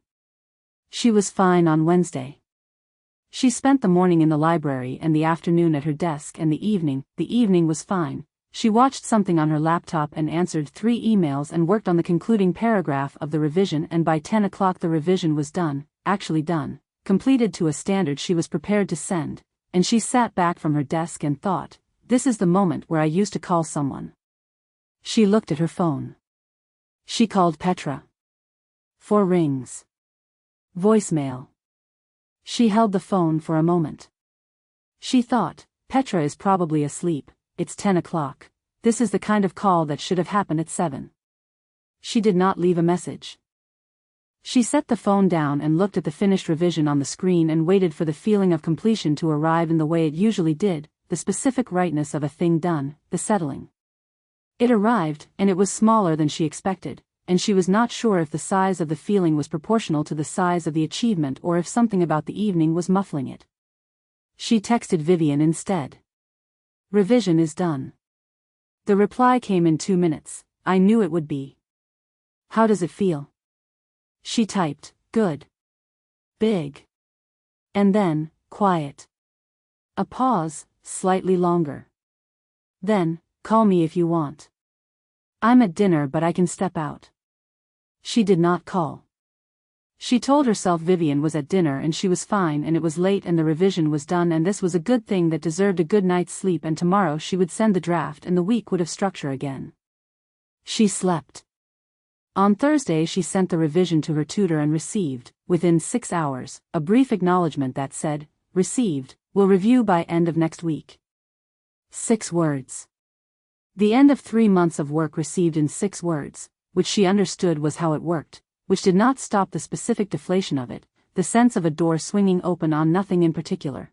She was fine on Wednesday. She spent the morning in the library and the afternoon at her desk and the evening was fine. She watched something on her laptop and answered 3 emails and worked on the concluding paragraph of the revision and by 10 o'clock the revision was done, actually done, completed to a standard she was prepared to send. And she sat back from her desk and thought, this is the moment where I used to call someone. She looked at her phone. She called Petra. 4 rings. Voicemail. She held the phone for a moment. She thought, Petra is probably asleep, it's 10 o'clock, this is the kind of call that should have happened at 7. She did not leave a message. She set the phone down and looked at the finished revision on the screen and waited for the feeling of completion to arrive in the way it usually did, the specific rightness of a thing done, the settling. It arrived, and it was smaller than she expected, and she was not sure if the size of the feeling was proportional to the size of the achievement or if something about the evening was muffling it. She texted Vivienne instead. "Revision is done." The reply came in 2 minutes. "I knew it would be. How does it feel?" She typed, "Good. Big." And then, quiet. A pause, slightly longer. Then, "Call me if you want. I'm at dinner but I can step out." She did not call. She told herself Vivienne was at dinner and she was fine and it was late and the revision was done and this was a good thing that deserved a good night's sleep and tomorrow she would send the draft and the week would have structure again. She slept. On Thursday she sent the revision to her tutor and received, within 6 hours, a brief acknowledgement that said, "Received, will review by end of next week." 6 words. The end of 3 months of work received in 6 words, which she understood was how it worked, which did not stop the specific deflation of it, the sense of a door swinging open on nothing in particular.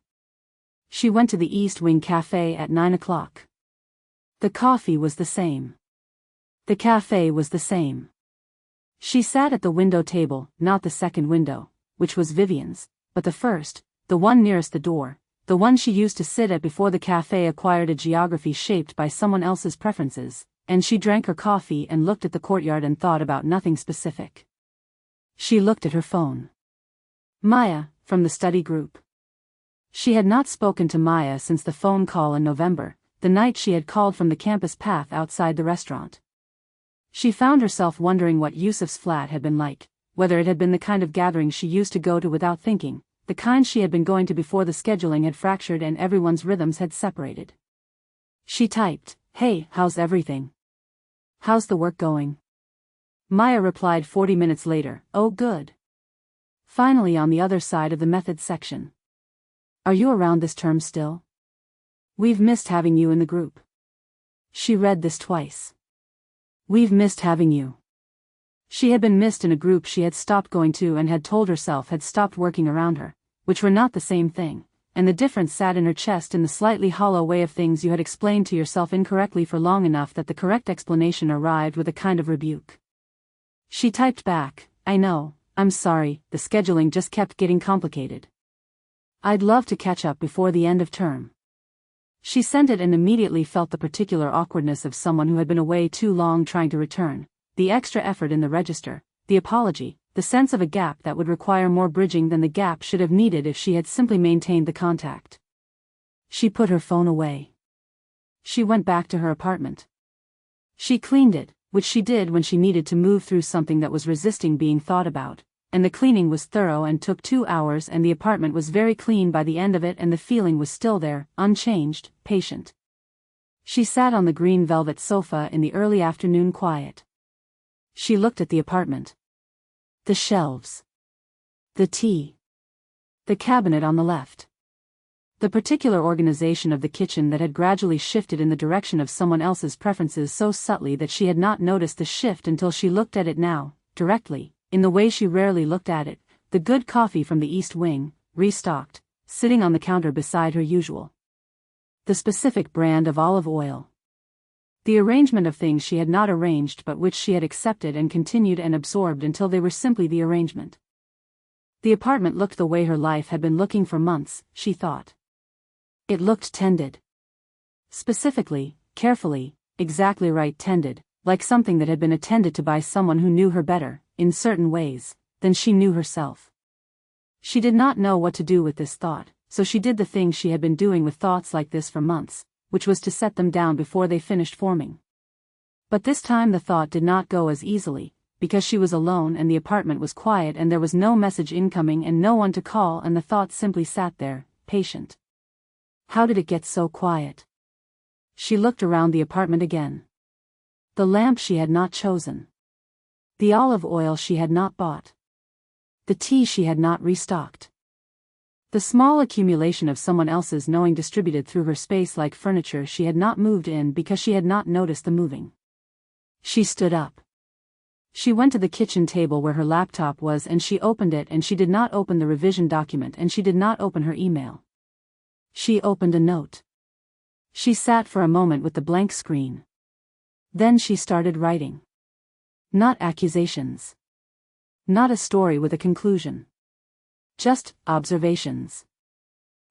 She went to the East Wing Cafe at 9 o'clock. The coffee was the same. The cafe was the same. She sat at the window table, not the second window, which was Vivienne's, but the first, the one nearest the door, the one she used to sit at before the cafe acquired a geography shaped by someone else's preferences, and she drank her coffee and looked at the courtyard and thought about nothing specific. She looked at her phone. Maya, from the study group. She had not spoken to Maya since the phone call in November, the night she had called from the campus path outside the restaurant. She found herself wondering what Yusuf's flat had been like, whether it had been the kind of gathering she used to go to without thinking, the kind she had been going to before the scheduling had fractured and everyone's rhythms had separated. She typed, "Hey, how's everything? How's the work going?" Maya replied 40 minutes later, "Oh good." Finally on the other side of the methods section. "Are you around this term still? We've missed having you in the group." She read this twice. "We've missed having you." She had been missed in a group she had stopped going to and had told herself had stopped working around her, which were not the same thing, and the difference sat in her chest in the slightly hollow way of things you had explained to yourself incorrectly for long enough that the correct explanation arrived with a kind of rebuke. She typed back, "I know, I'm sorry, the scheduling just kept getting complicated. I'd love to catch up before the end of term." She sent it and immediately felt the particular awkwardness of someone who had been away too long trying to return, the extra effort in the register, the apology, the sense of a gap that would require more bridging than the gap should have needed if she had simply maintained the contact. She put her phone away. She went back to her apartment. She cleaned it, which she did when she needed to move through something that was resisting being thought about, and the cleaning was thorough and took 2 hours and the apartment was very clean by the end of it and the feeling was still there, unchanged, patient. She sat on the green velvet sofa in the early afternoon quiet. She looked at the apartment. The shelves. The tea. The cabinet on the left. The particular organization of the kitchen that had gradually shifted in the direction of someone else's preferences so subtly that she had not noticed the shift until she looked at it now, directly, in the way she rarely looked at it, the good coffee from the East Wing, restocked, sitting on the counter beside her usual. The specific brand of olive oil. The arrangement of things she had not arranged but which she had accepted and continued and absorbed until they were simply the arrangement. The apartment looked the way her life had been looking for months, she thought. It looked tended. Specifically, carefully, exactly right tended, like something that had been attended to by someone who knew her better, in certain ways, than she knew herself. She did not know what to do with this thought, so she did the thing she had been doing with thoughts like this for months, which was to set them down before they finished forming. But this time the thought did not go as easily, because she was alone and the apartment was quiet and there was no message incoming and no one to call and the thought simply sat there, patient. How did it get so quiet? She looked around the apartment again. The lamp she had not chosen. The olive oil she had not bought. The tea she had not restocked. The small accumulation of someone else's knowing distributed through her space like furniture she had not moved in because she had not noticed the moving. She stood up. She went to the kitchen table where her laptop was and she opened it, and she did not open the revision document, and she did not open her email. She opened a note. She sat for a moment with the blank screen. Then she started writing. Not accusations. Not a story with a conclusion. Just observations.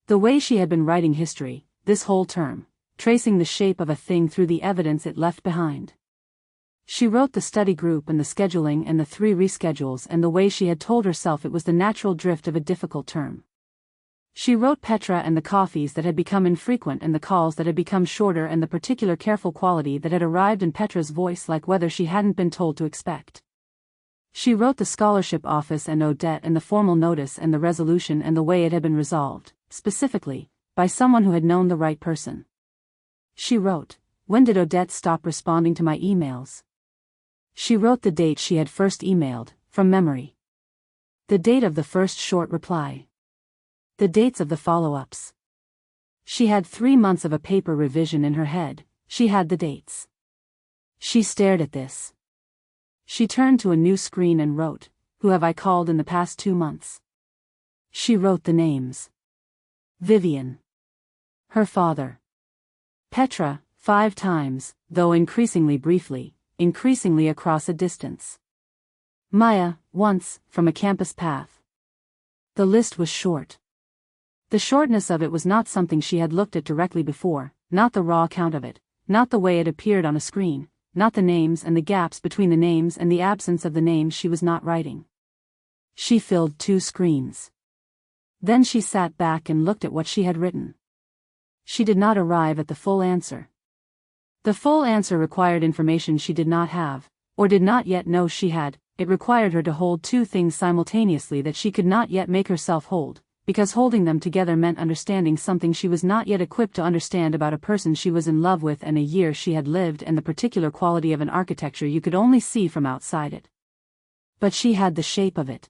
The way she had been writing history, this whole term, tracing the shape of a thing through the evidence it left behind. She wrote the study group and the scheduling and the 3 reschedules and the way she had told herself it was the natural drift of a difficult term. She wrote Petra and the coffees that had become infrequent and the calls that had become shorter and the particular careful quality that had arrived in Petra's voice like weather she hadn't been told to expect. She wrote the scholarship office and Odette and the formal notice and the resolution and the way it had been resolved, specifically, by someone who had known the right person. She wrote, when did Odette stop responding to my emails? She wrote the date she had first emailed, from memory. The date of the first short reply. The dates of the follow-ups. She had 3 months of a paper revision in her head, she had the dates. She stared at this. She turned to a new screen and wrote, who have I called in the past 2 months? She wrote the names. Vivienne. Her father. Petra, 5 times, though increasingly briefly, increasingly across a distance. Maya, once, from a campus path. The list was short. The shortness of it was not something she had looked at directly before, not the raw account of it, not the way it appeared on a screen, not the names and the gaps between the names and the absence of the names she was not writing. She filled 2 screens. Then she sat back and looked at what she had written. She did not arrive at the full answer. The full answer required information she did not have, or did not yet know she had. It required her to hold 2 things simultaneously that she could not yet make herself hold, because holding them together meant understanding something she was not yet equipped to understand about a person she was in love with and a year she had lived and the particular quality of an architecture you could only see from outside it. But she had the shape of it.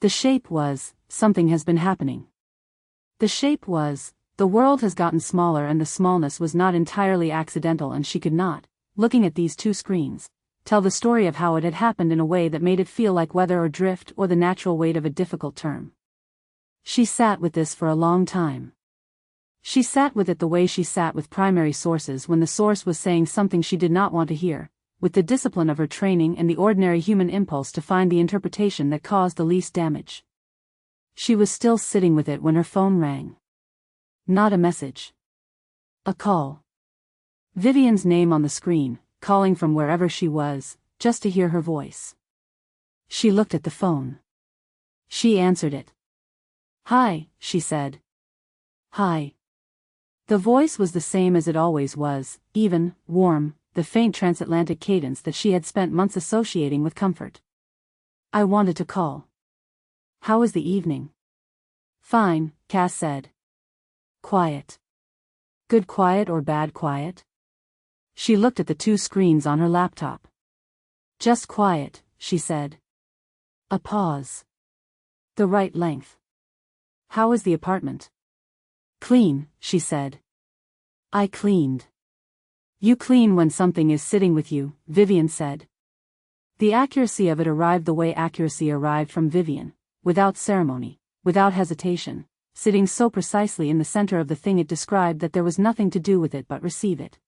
The shape was, something has been happening. The shape was, the world has gotten smaller, and the smallness was not entirely accidental, and she could not, looking at these 2 screens, tell the story of how it had happened in a way that made it feel like weather or drift or the natural weight of a difficult term. She sat with this for a long time. She sat with it the way she sat with primary sources when the source was saying something she did not want to hear, with the discipline of her training and the ordinary human impulse to find the interpretation that caused the least damage. She was still sitting with it when her phone rang. Not a message. A call. Vivienne's name on the screen, calling from wherever she was, just to hear her voice. She looked at the phone. She answered it. Hi, she said. Hi. The voice was the same as it always was, even, warm, the faint transatlantic cadence that she had spent months associating with comfort. I wanted to call. How was the evening? Fine, Cass said. Quiet. Good quiet or bad quiet? She looked at the 2 screens on her laptop. Just quiet, she said. A pause. The right length. How is the apartment? Clean, she said. I cleaned. You clean when something is sitting with you, Vivienne said. The accuracy of it arrived the way accuracy arrived from Vivienne, without ceremony, without hesitation, sitting so precisely in the center of the thing it described that there was nothing to do with it but receive it.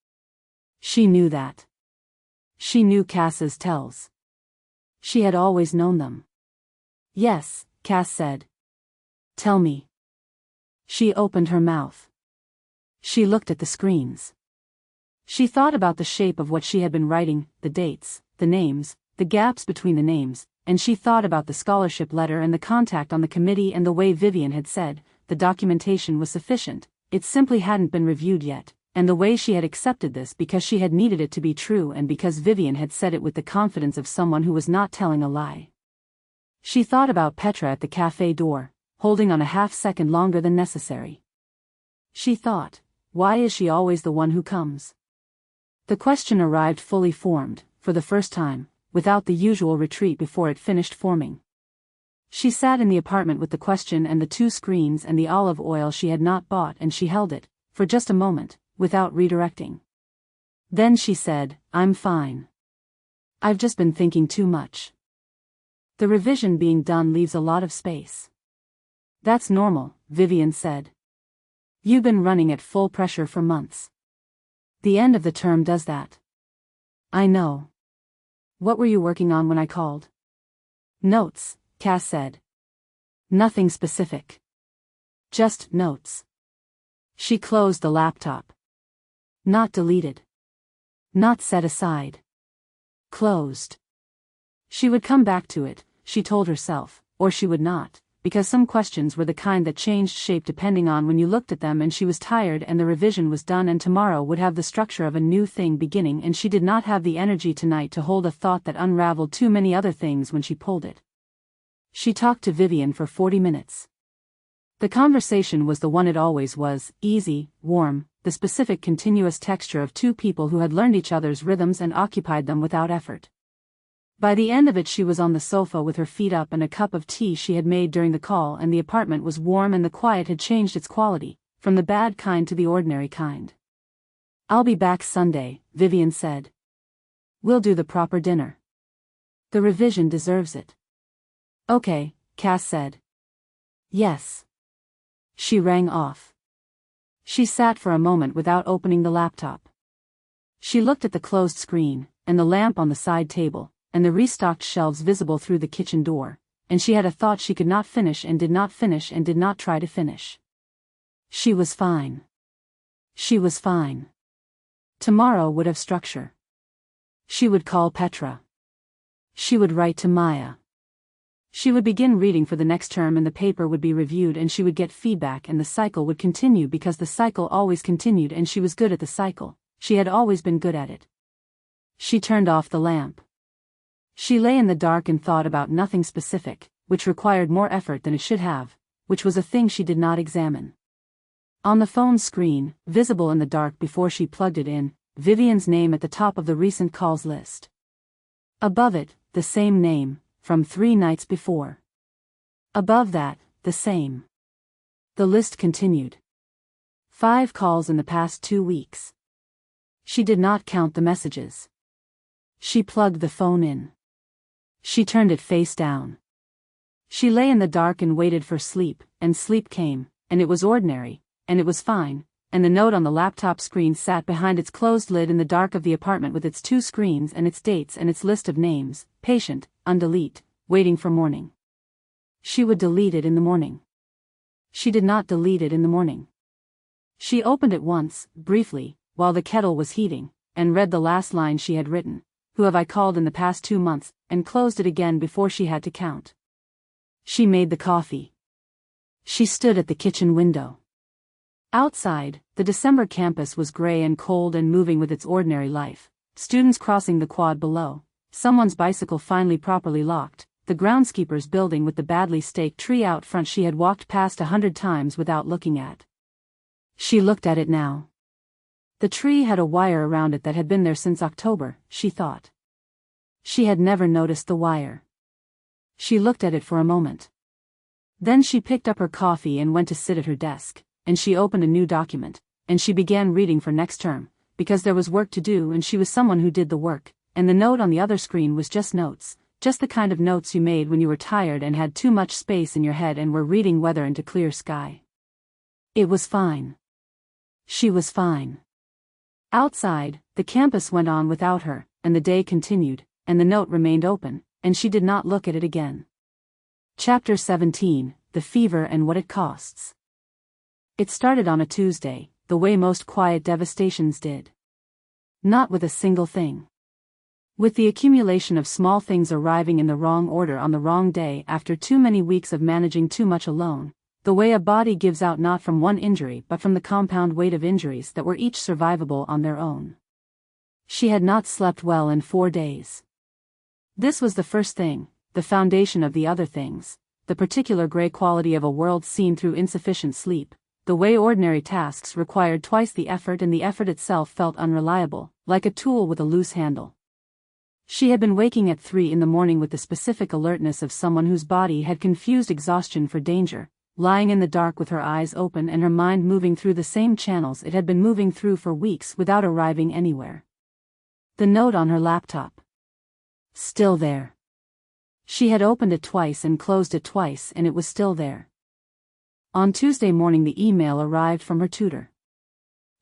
She knew that. She knew Cass's tells. She had always known them. Yes, Cass said. Tell me. She opened her mouth. She looked at the screens. She thought about the shape of what she had been writing, the dates, the names, the gaps between the names, and she thought about the scholarship letter and the contact on the committee and the way Vivienne had said, the documentation was sufficient, it simply hadn't been reviewed yet, and the way she had accepted this because she had needed it to be true and because Vivienne had said it with the confidence of someone who was not telling a lie. She thought about Petra at the cafe door, holding on a half-second longer than necessary. She thought, why is she always the one who comes? The question arrived fully formed, for the first time, without the usual retreat before it finished forming. She sat in the apartment with the question and the 2 screens and the olive oil she had not bought, and she held it, for just a moment, without redirecting. Then she said, I'm fine. I've just been thinking too much. The revision being done leaves a lot of space. That's normal, Vivienne said. You've been running at full pressure for months. The end of the term does that. I know. What were you working on when I called? Notes, Cass said. Nothing specific. Just notes. She closed the laptop. Not deleted. Not set aside. Closed. She would come back to it, she told herself, or she would not, because some questions were the kind that changed shape depending on when you looked at them, and she was tired and the revision was done, and tomorrow would have the structure of a new thing beginning, and she did not have the energy tonight to hold a thought that unraveled too many other things when she pulled it. She talked to Vivienne for 40 minutes. The conversation was the one it always was, easy, warm, the specific continuous texture of two people who had learned each other's rhythms and occupied them without effort. By the end of it she was on the sofa with her feet up and a cup of tea she had made during the call, and the apartment was warm and the quiet had changed its quality, from the bad kind to the ordinary kind. I'll be back Sunday, Vivienne said. We'll do the proper dinner. The revision deserves it. Okay, Cass said. Yes. She rang off. She sat for a moment without opening the laptop. She looked at the closed screen, and the lamp on the side table, and the restocked shelves visible through the kitchen door, and she had a thought she could not finish and did not finish and did not try to finish. She was fine. She was fine. Tomorrow would have structure. She would call Petra. She would write to Maya. She would begin reading for the next term, and the paper would be reviewed and she would get feedback, and the cycle would continue because the cycle always continued, and she was good at the cycle. She had always been good at it. She turned off the lamp. She lay in the dark and thought about nothing specific, which required more effort than it should have, which was a thing she did not examine. On the phone screen, visible in the dark before she plugged it in, Vivienne's name at the top of the recent calls list. Above it, the same name, from 3 nights before. Above that, the same. The list continued. 5 calls in the past 2 weeks. She did not count the messages. She plugged the phone in. She turned it face down. She lay in the dark and waited for sleep, and sleep came, and it was ordinary, and it was fine, and the note on the laptop screen sat behind its closed lid in the dark of the apartment with its 2 screens and its dates and its list of names, patient, undelete, waiting for morning. She would delete it in the morning. She did not delete it in the morning. She opened it once, briefly, while the kettle was heating, and read the last line she had written, "Who have I called in the past 2 months," and closed it again before she had to count. She made the coffee. She stood at the kitchen window. Outside, the December campus was gray and cold and moving with its ordinary life. Students crossing the quad below, someone's bicycle finally properly locked, the groundskeeper's building with the badly staked tree out front she had walked past 100 times without looking at. She looked at it now. The tree had a wire around it that had been there since October, she thought. She had never noticed the wire. She looked at it for a moment. Then she picked up her coffee and went to sit at her desk, and she opened a new document, and she began reading for next term, because there was work to do and she was someone who did the work, and the note on the other screen was just notes, just the kind of notes you made when you were tired and had too much space in your head and were reading weather into clear sky. It was fine. She was fine. Outside, the campus went on without her, and the day continued, and the note remained open, and she did not look at it again. Chapter 17, The Fever and What It Costs. It started on a Tuesday, the way most quiet devastations did. Not with a single thing. With the accumulation of small things arriving in the wrong order on the wrong day after too many weeks of managing too much alone, the way a body gives out not from one injury but from the compound weight of injuries that were each survivable on their own. She had not slept well in 4 days. This was the first thing, the foundation of the other things, the particular gray quality of a world seen through insufficient sleep, the way ordinary tasks required twice the effort and the effort itself felt unreliable, like a tool with a loose handle. She had been waking at 3 in the morning with the specific alertness of someone whose body had confused exhaustion for danger, lying in the dark with her eyes open and her mind moving through the same channels it had been moving through for weeks without arriving anywhere. The note on her laptop. Still there. She had opened it twice and closed it twice, and it was still there. On Tuesday morning the email arrived from her tutor.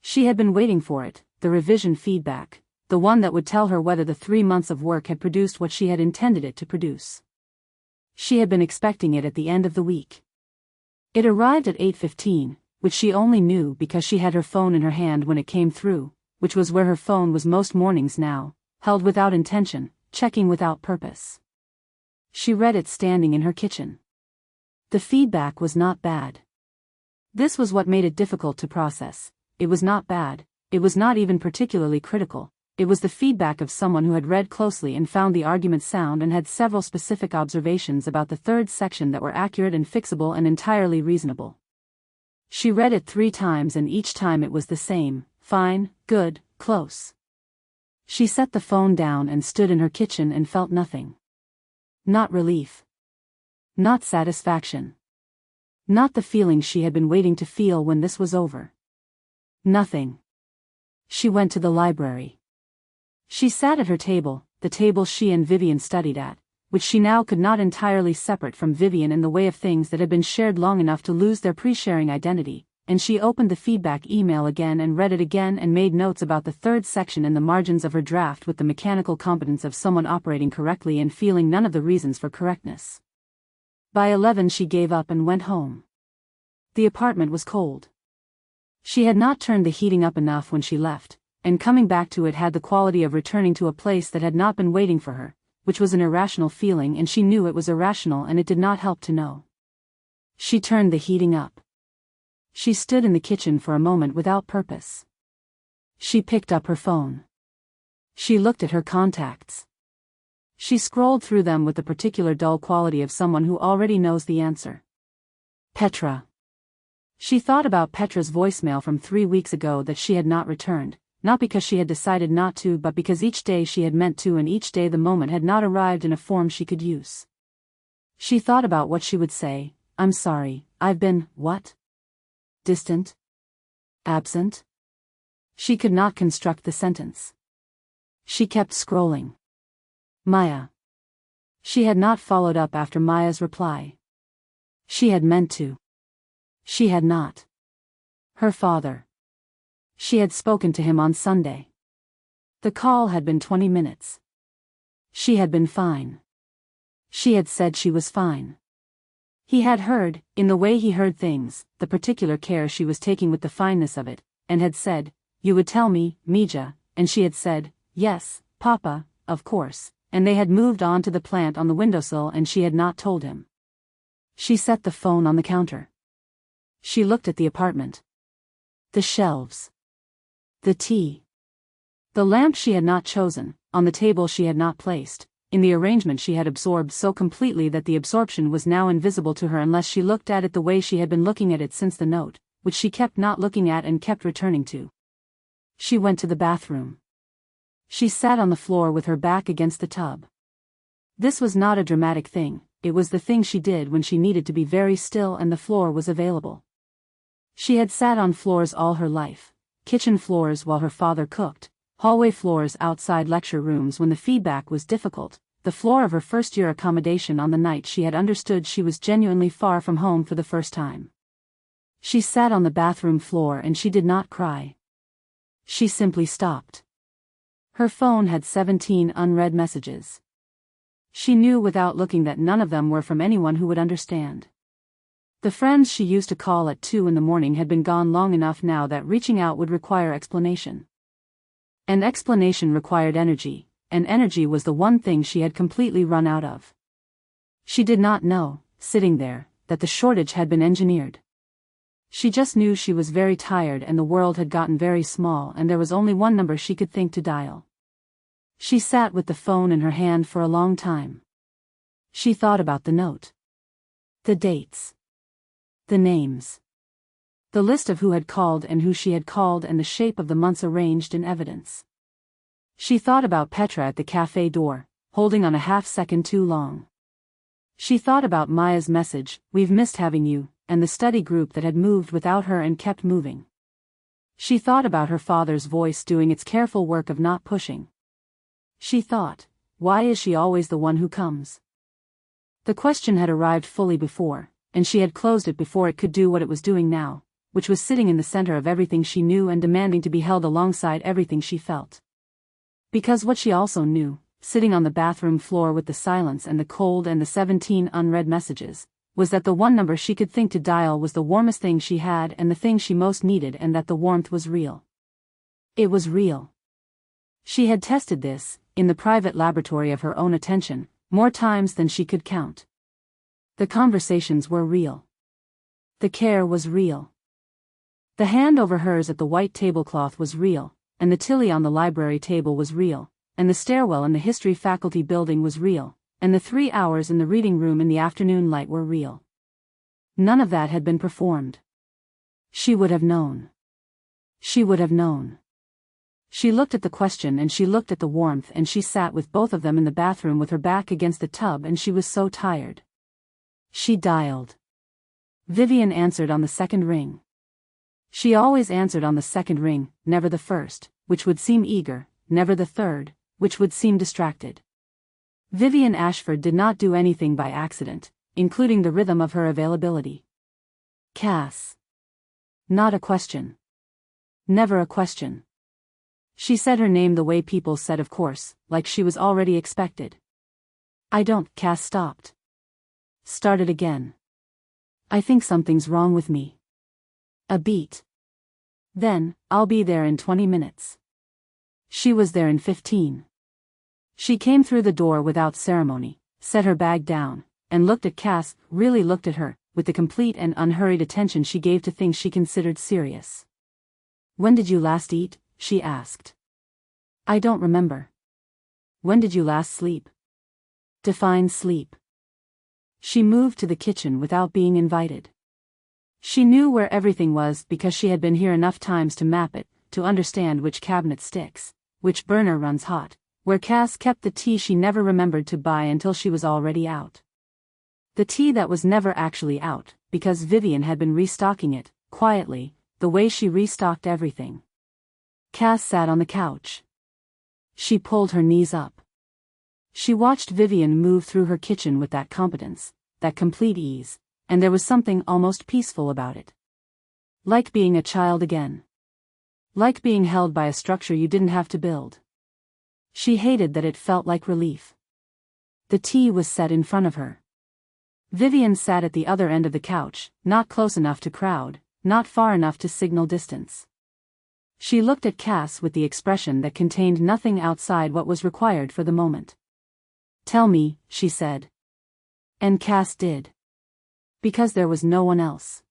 She had been waiting for it, the revision feedback, the one that would tell her whether the 3 months of work had produced what she had intended it to produce. She had been expecting it at the end of the week. It arrived at 8:15, which she only knew because she had her phone in her hand when it came through, which was where her phone was most mornings now, held without intention, checking without purpose. She read it standing in her kitchen. The feedback was not bad. This was what made it difficult to process. It was not bad, it was not even particularly critical, it was the feedback of someone who had read closely and found the argument sound and had several specific observations about the third section that were accurate and fixable and entirely reasonable. She read it 3 times and each time it was the same: fine, good, close. She set the phone down and stood in her kitchen and felt nothing. Not relief. Not satisfaction. Not the feeling she had been waiting to feel when this was over. Nothing. She went to the library. She sat at her table, the table she and Vivienne studied at, which she now could not entirely separate from Vivienne in the way of things that had been shared long enough to lose their pre-sharing identity, and she opened the feedback email again and read it again and made notes about the third section in the margins of her draft with the mechanical competence of someone operating correctly and feeling none of the reasons for correctness. By 11 she gave up and went home. The apartment was cold. She had not turned the heating up enough when she left, and coming back to it had the quality of returning to a place that had not been waiting for her, which was an irrational feeling, and she knew it was irrational and it did not help to know. She turned the heating up. She stood in the kitchen for a moment without purpose. She picked up her phone. She looked at her contacts. She scrolled through them with the particular dull quality of someone who already knows the answer. Petra. She thought about Petra's voicemail from 3 weeks ago that she had not returned, not because she had decided not to, but because each day she had meant to and each day the moment had not arrived in a form she could use. She thought about what she would say. I'm sorry, I've been, what? Distant? Absent? She could not construct the sentence. She kept scrolling. Maya. She had not followed up after Maya's reply. She had meant to. She had not. Her father. She had spoken to him on Sunday. The call had been 20 minutes. She had been fine. She had said she was fine. He had heard, in the way he heard things, the particular care she was taking with the fineness of it, and had said, "You would tell me, Mija," and she had said, "Yes, Papa, of course," and they had moved on to the plant on the windowsill and she had not told him. She set the phone on the counter. She looked at the apartment. The shelves. The tea. The lamp she had not chosen, on the table she had not placed, in the arrangement she had absorbed so completely that the absorption was now invisible to her unless she looked at it the way she had been looking at it since the note, which she kept not looking at and kept returning to. She went to the bathroom. She sat on the floor with her back against the tub. This was not a dramatic thing, it was the thing she did when she needed to be very still and the floor was available. She had sat on floors all her life. Kitchen floors while her father cooked, hallway floors outside lecture rooms when the feedback was difficult, the floor of her first-year accommodation on the night she had understood she was genuinely far from home for the first time. She sat on the bathroom floor and she did not cry. She simply stopped. Her phone had 17 unread messages. She knew without looking that none of them were from anyone who would understand. The friends she used to call at 2 in the morning had been gone long enough now that reaching out would require explanation. And explanation required energy, and energy was the one thing she had completely run out of. She did not know, sitting there, that the shortage had been engineered. She just knew she was very tired and the world had gotten very small and there was only one number she could think to dial. She sat with the phone in her hand for a long time. She thought about the note. The dates. The names. The list of who had called and who she had called and the shape of the months arranged in evidence. She thought about Petra at the cafe door, holding on a half-second too long. She thought about Maya's message, "We've missed having you," and the study group that had moved without her and kept moving. She thought about her father's voice doing its careful work of not pushing. She thought, Why is she always the one who comes? The question had arrived fully before, and she had closed it before it could do what it was doing now, which was sitting in the center of everything she knew and demanding to be held alongside everything she felt. Because what she also knew, sitting on the bathroom floor with the silence and the cold and the 17 unread messages, was that the one number she could think to dial was the warmest thing she had and the thing she most needed, and that the warmth was real. It was real. She had tested this, in the private laboratory of her own attention, more times than she could count. The conversations were real. The care was real. The hand over hers at the white tablecloth was real, and the Tilly on the library table was real, and the stairwell in the history faculty building was real, and the 3 hours in the reading room in the afternoon light were real. None of that had been performed. She would have known. She would have known. She looked at the question and she looked at the warmth, and she sat with both of them in the bathroom with her back against the tub, and she was so tired. She dialed. Vivienne answered on the second ring. She always answered on the second ring, never the first, which would seem eager, never the third, which would seem distracted. Vivienne Ashford did not do anything by accident, including the rhythm of her availability. Cass. Not a question. Never a question. She said her name the way people said of course, like she was already expected. I don't. Cass stopped. Started again. I think something's wrong with me. A beat. Then, I'll be there in 20 minutes. She was there in 15. She came through the door without ceremony, set her bag down, and looked at Cass, really looked at her, with the complete and unhurried attention she gave to things she considered serious. When did you last eat? She asked. I don't remember. When did you last sleep? Define sleep. She moved to the kitchen without being invited. She knew where everything was because she had been here enough times to map it, to understand which cabinet sticks, which burner runs hot, where Cass kept the tea she never remembered to buy until she was already out. The tea that was never actually out, because Vivienne had been restocking it, quietly, the way she restocked everything. Cass sat on the couch. She pulled her knees up. She watched Vivienne move through her kitchen with that competence, that complete ease, and there was something almost peaceful about it. Like being a child again. Like being held by a structure you didn't have to build. She hated that it felt like relief. The tea was set in front of her. Vivienne sat at the other end of the couch, not close enough to crowd, not far enough to signal distance. She looked at Cass with the expression that contained nothing outside what was required for the moment. Tell me, she said. And Cass did. Because there was no one else.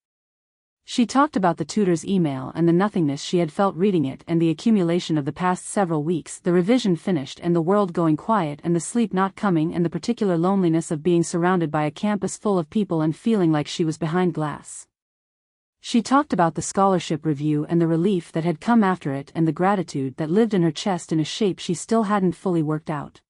She talked about the tutor's email and the nothingness she had felt reading it, and the accumulation of the past several weeks, the revision finished and the world going quiet and the sleep not coming, and the particular loneliness of being surrounded by a campus full of people and feeling like she was behind glass. She talked about the scholarship review and the relief that had come after it, and the gratitude that lived in her chest in a shape she still hadn't fully worked out.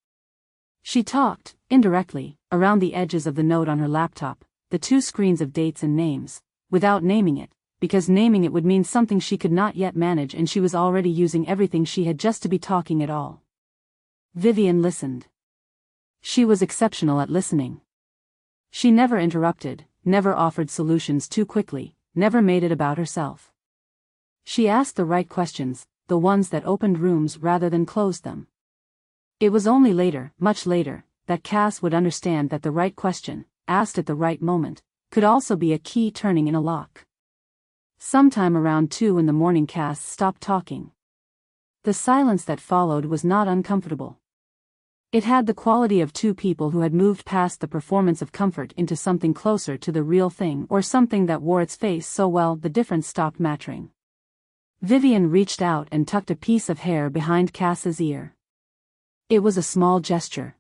She talked, indirectly, around the edges of the note on her laptop, the 2 screens of dates and names, without naming it, because naming it would mean something she could not yet manage, and she was already using everything she had just to be talking at all. Vivienne listened. She was exceptional at listening. She never interrupted, never offered solutions too quickly, never made it about herself. She asked the right questions, the ones that opened rooms rather than closed them. It was only later, much later, that Cass would understand that the right question, asked at the right moment, could also be a key turning in a lock. Sometime around 2 in the morning Cass stopped talking. The silence that followed was not uncomfortable. It had the quality of 2 people who had moved past the performance of comfort into something closer to the real thing, or something that wore its face so well the difference stopped mattering. Vivienne reached out and tucked a piece of hair behind Cass's ear. It was a small gesture.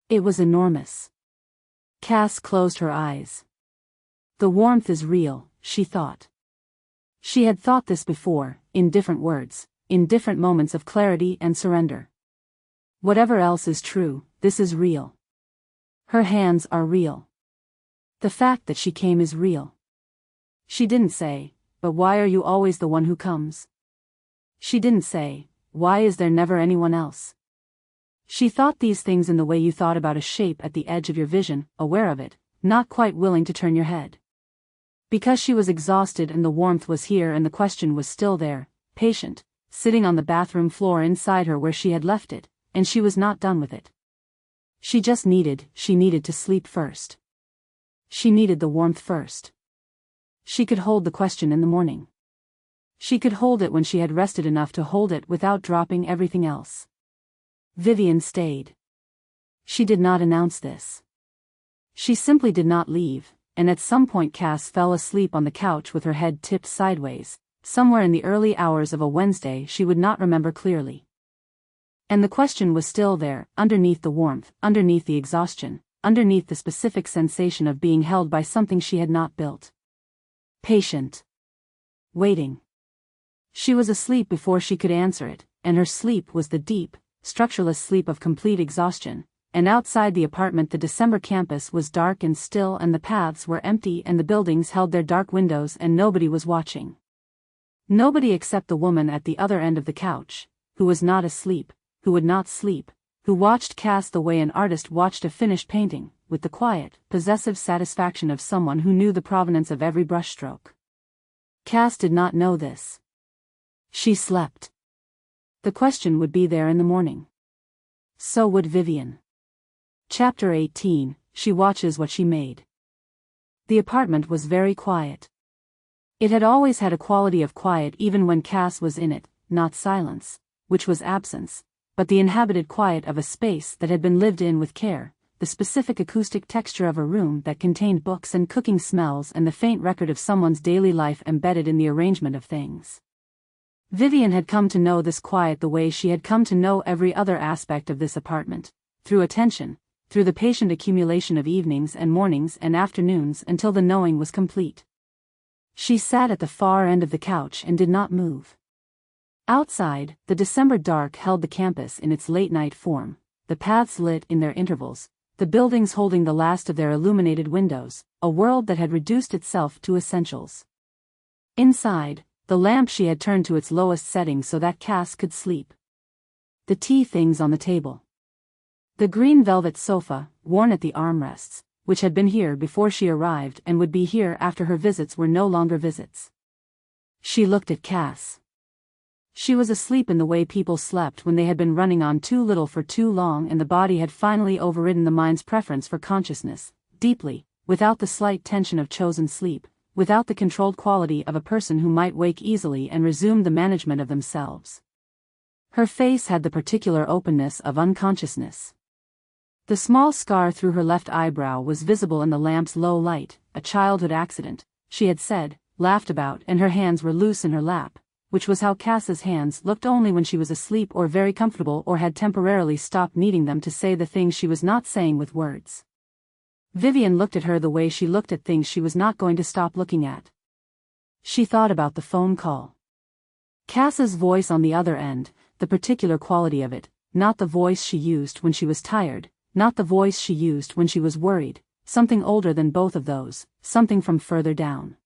It was enormous. Cass closed her eyes. The warmth is real, she thought. She had thought this before, in different words, in different moments of clarity and surrender. Whatever else is true, this is real. Her hands are real. The fact that she came is real. She didn't say, but why are you always the one who comes? She didn't say, why is there never anyone else? She thought these things in the way you thought about a shape at the edge of your vision, aware of it, not quite willing to turn your head. Because she was exhausted and the warmth was here and the question was still there, patient, sitting on the bathroom floor inside her where she had left it, and she was not done with it. She needed to sleep first. She needed the warmth first. She could hold the question in the morning. She could hold it when she had rested enough to hold it without dropping everything else. Vivienne stayed. She did not announce this. She simply did not leave, and at some point Cass fell asleep on the couch with her head tipped sideways, somewhere in the early hours of a Wednesday she would not remember clearly. And the question was still there, underneath the warmth, underneath the exhaustion, underneath the specific sensation of being held by something she had not built. Patient. Waiting. She was asleep before she could answer it, and her sleep was the deep, structureless sleep of complete exhaustion, and outside the apartment the December campus was dark and still and the paths were empty and the buildings held their dark windows and nobody was watching. Nobody except the woman at the other end of the couch, who was not asleep, who would not sleep, who watched Cass the way an artist watched a finished painting, with the quiet, possessive satisfaction of someone who knew the provenance of every brushstroke. Cass did not know this. She slept. The question would be there in the morning. So would Vivienne. Chapter 18, She Watches What She Made. The apartment was very quiet. It had always had a quality of quiet even when Cass was in it, not silence, which was absence, but the inhabited quiet of a space that had been lived in with care, the specific acoustic texture of a room that contained books and cooking smells and the faint record of someone's daily life embedded in the arrangement of things. Vivienne had come to know this quiet the way she had come to know every other aspect of this apartment, through attention, through the patient accumulation of evenings and mornings and afternoons until the knowing was complete. She sat at the far end of the couch and did not move. Outside, the December dark held the campus in its late-night form, the paths lit in their intervals, the buildings holding the last of their illuminated windows, a world that had reduced itself to essentials. Inside, the lamp she had turned to its lowest setting so that Cass could sleep. The tea things on the table. The green velvet sofa, worn at the armrests, which had been here before she arrived and would be here after her visits were no longer visits. She looked at Cass. She was asleep in the way people slept when they had been running on too little for too long and the body had finally overridden the mind's preference for consciousness, deeply, without the slight tension of chosen sleep, without the controlled quality of a person who might wake easily and resume the management of themselves. Her face had the particular openness of unconsciousness. The small scar through her left eyebrow was visible in the lamp's low light, a childhood accident, she had said, laughed about, and her hands were loose in her lap, which was how Cass's hands looked only when she was asleep or very comfortable or had temporarily stopped needing them to say the things she was not saying with words. Vivienne looked at her the way she looked at things she was not going to stop looking at. She thought about the phone call. Cass's voice on the other end, the particular quality of it, not the voice she used when she was tired, not the voice she used when she was worried, something older than both of those, something from further down.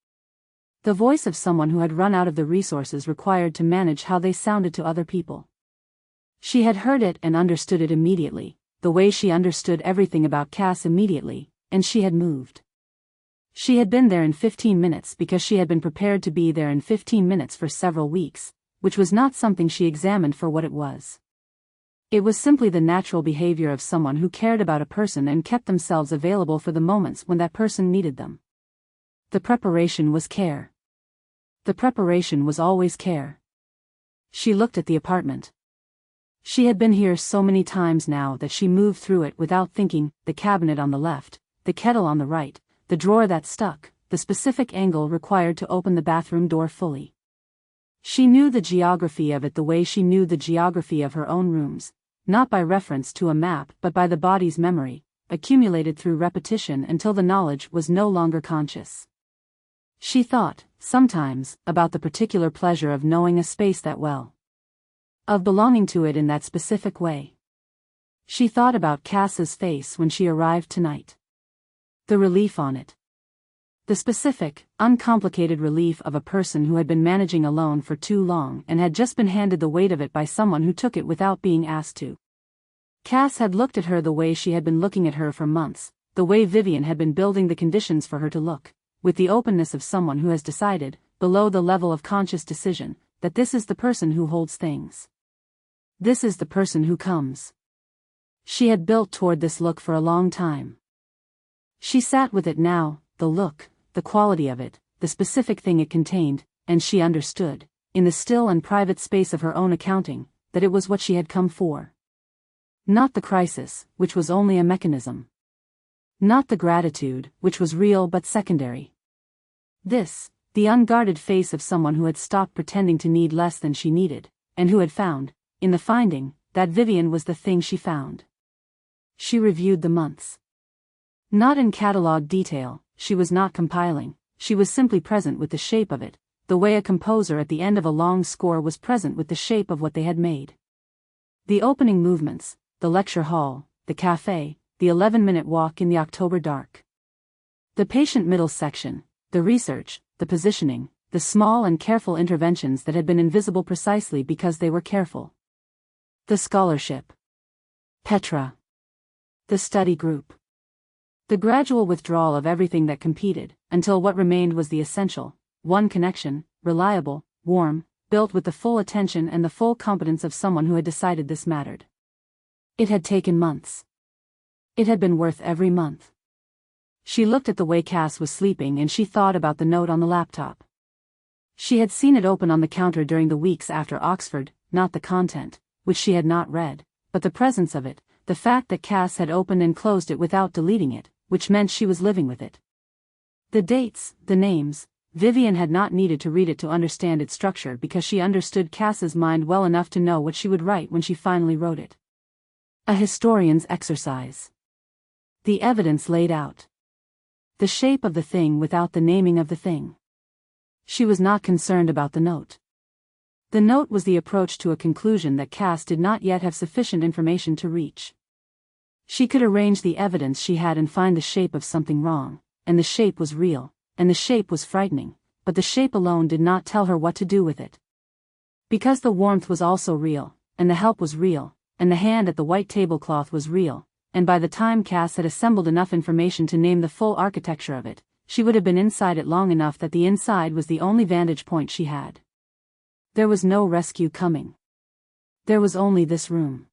The voice of someone who had run out of the resources required to manage how they sounded to other people. She had heard it and understood it immediately, the way she understood everything about Cass immediately, and she had moved. She had been there in 15 minutes because she had been prepared to be there in 15 minutes for several weeks, which was not something she examined for what it was. It was simply the natural behavior of someone who cared about a person and kept themselves available for the moments when that person needed them. The preparation was care. The preparation was always care. She looked at the apartment. She had been here so many times now that she moved through it without thinking, the cabinet on the left, the kettle on the right, the drawer that stuck, the specific angle required to open the bathroom door fully. She knew the geography of it the way she knew the geography of her own rooms, not by reference to a map but by the body's memory, accumulated through repetition until the knowledge was no longer conscious. She thought, sometimes, about the particular pleasure of knowing a space that well. Of belonging to it in that specific way. She thought about Cass's face when she arrived tonight. The relief on it. The specific, uncomplicated relief of a person who had been managing alone for too long and had just been handed the weight of it by someone who took it without being asked to. Cass had looked at her the way she had been looking at her for months, the way Vivienne had been building the conditions for her to look, with the openness of someone who has decided, below the level of conscious decision, that this is the person who holds things. This is the person who comes. She had built toward this look for a long time. She sat with it now, the look, the quality of it, the specific thing it contained, and she understood, in the still and private space of her own accounting, that it was what she had come for. Not the crisis, which was only a mechanism. Not the gratitude, which was real but secondary. This, the unguarded face of someone who had stopped pretending to need less than she needed, and who had found, in the finding, that Vivienne was the thing she found. She reviewed the months. Not in catalog detail, she was not compiling, she was simply present with the shape of it, the way a composer at the end of a long score was present with the shape of what they had made. The opening movements, the lecture hall, the café, the 11-minute walk in the October dark. The patient middle section, the research, the positioning, the small and careful interventions that had been invisible precisely because they were careful. The scholarship. Petra. The study group. The gradual withdrawal of everything that competed, until what remained was the essential, one connection, reliable, warm, built with the full attention and the full competence of someone who had decided this mattered. It had taken months. It had been worth every month. She looked at the way Cass was sleeping and she thought about the note on the laptop. She had seen it open on the counter during the weeks after Oxford, not the content, which she had not read, but the presence of it, the fact that Cass had opened and closed it without deleting it, which meant she was living with it. The dates, the names, Vivienne had not needed to read it to understand its structure because she understood Cass's mind well enough to know what she would write when she finally wrote it. A historian's exercise. The evidence laid out. The shape of the thing without the naming of the thing. She was not concerned about the note. The note was the approach to a conclusion that Cass did not yet have sufficient information to reach. She could arrange the evidence she had and find the shape of something wrong, and the shape was real, and the shape was frightening, but the shape alone did not tell her what to do with it. Because the warmth was also real, and the help was real, and the hand at the white tablecloth was real, and by the time Cass had assembled enough information to name the full architecture of it, she would have been inside it long enough that the inside was the only vantage point she had. There was no rescue coming. There was only this room.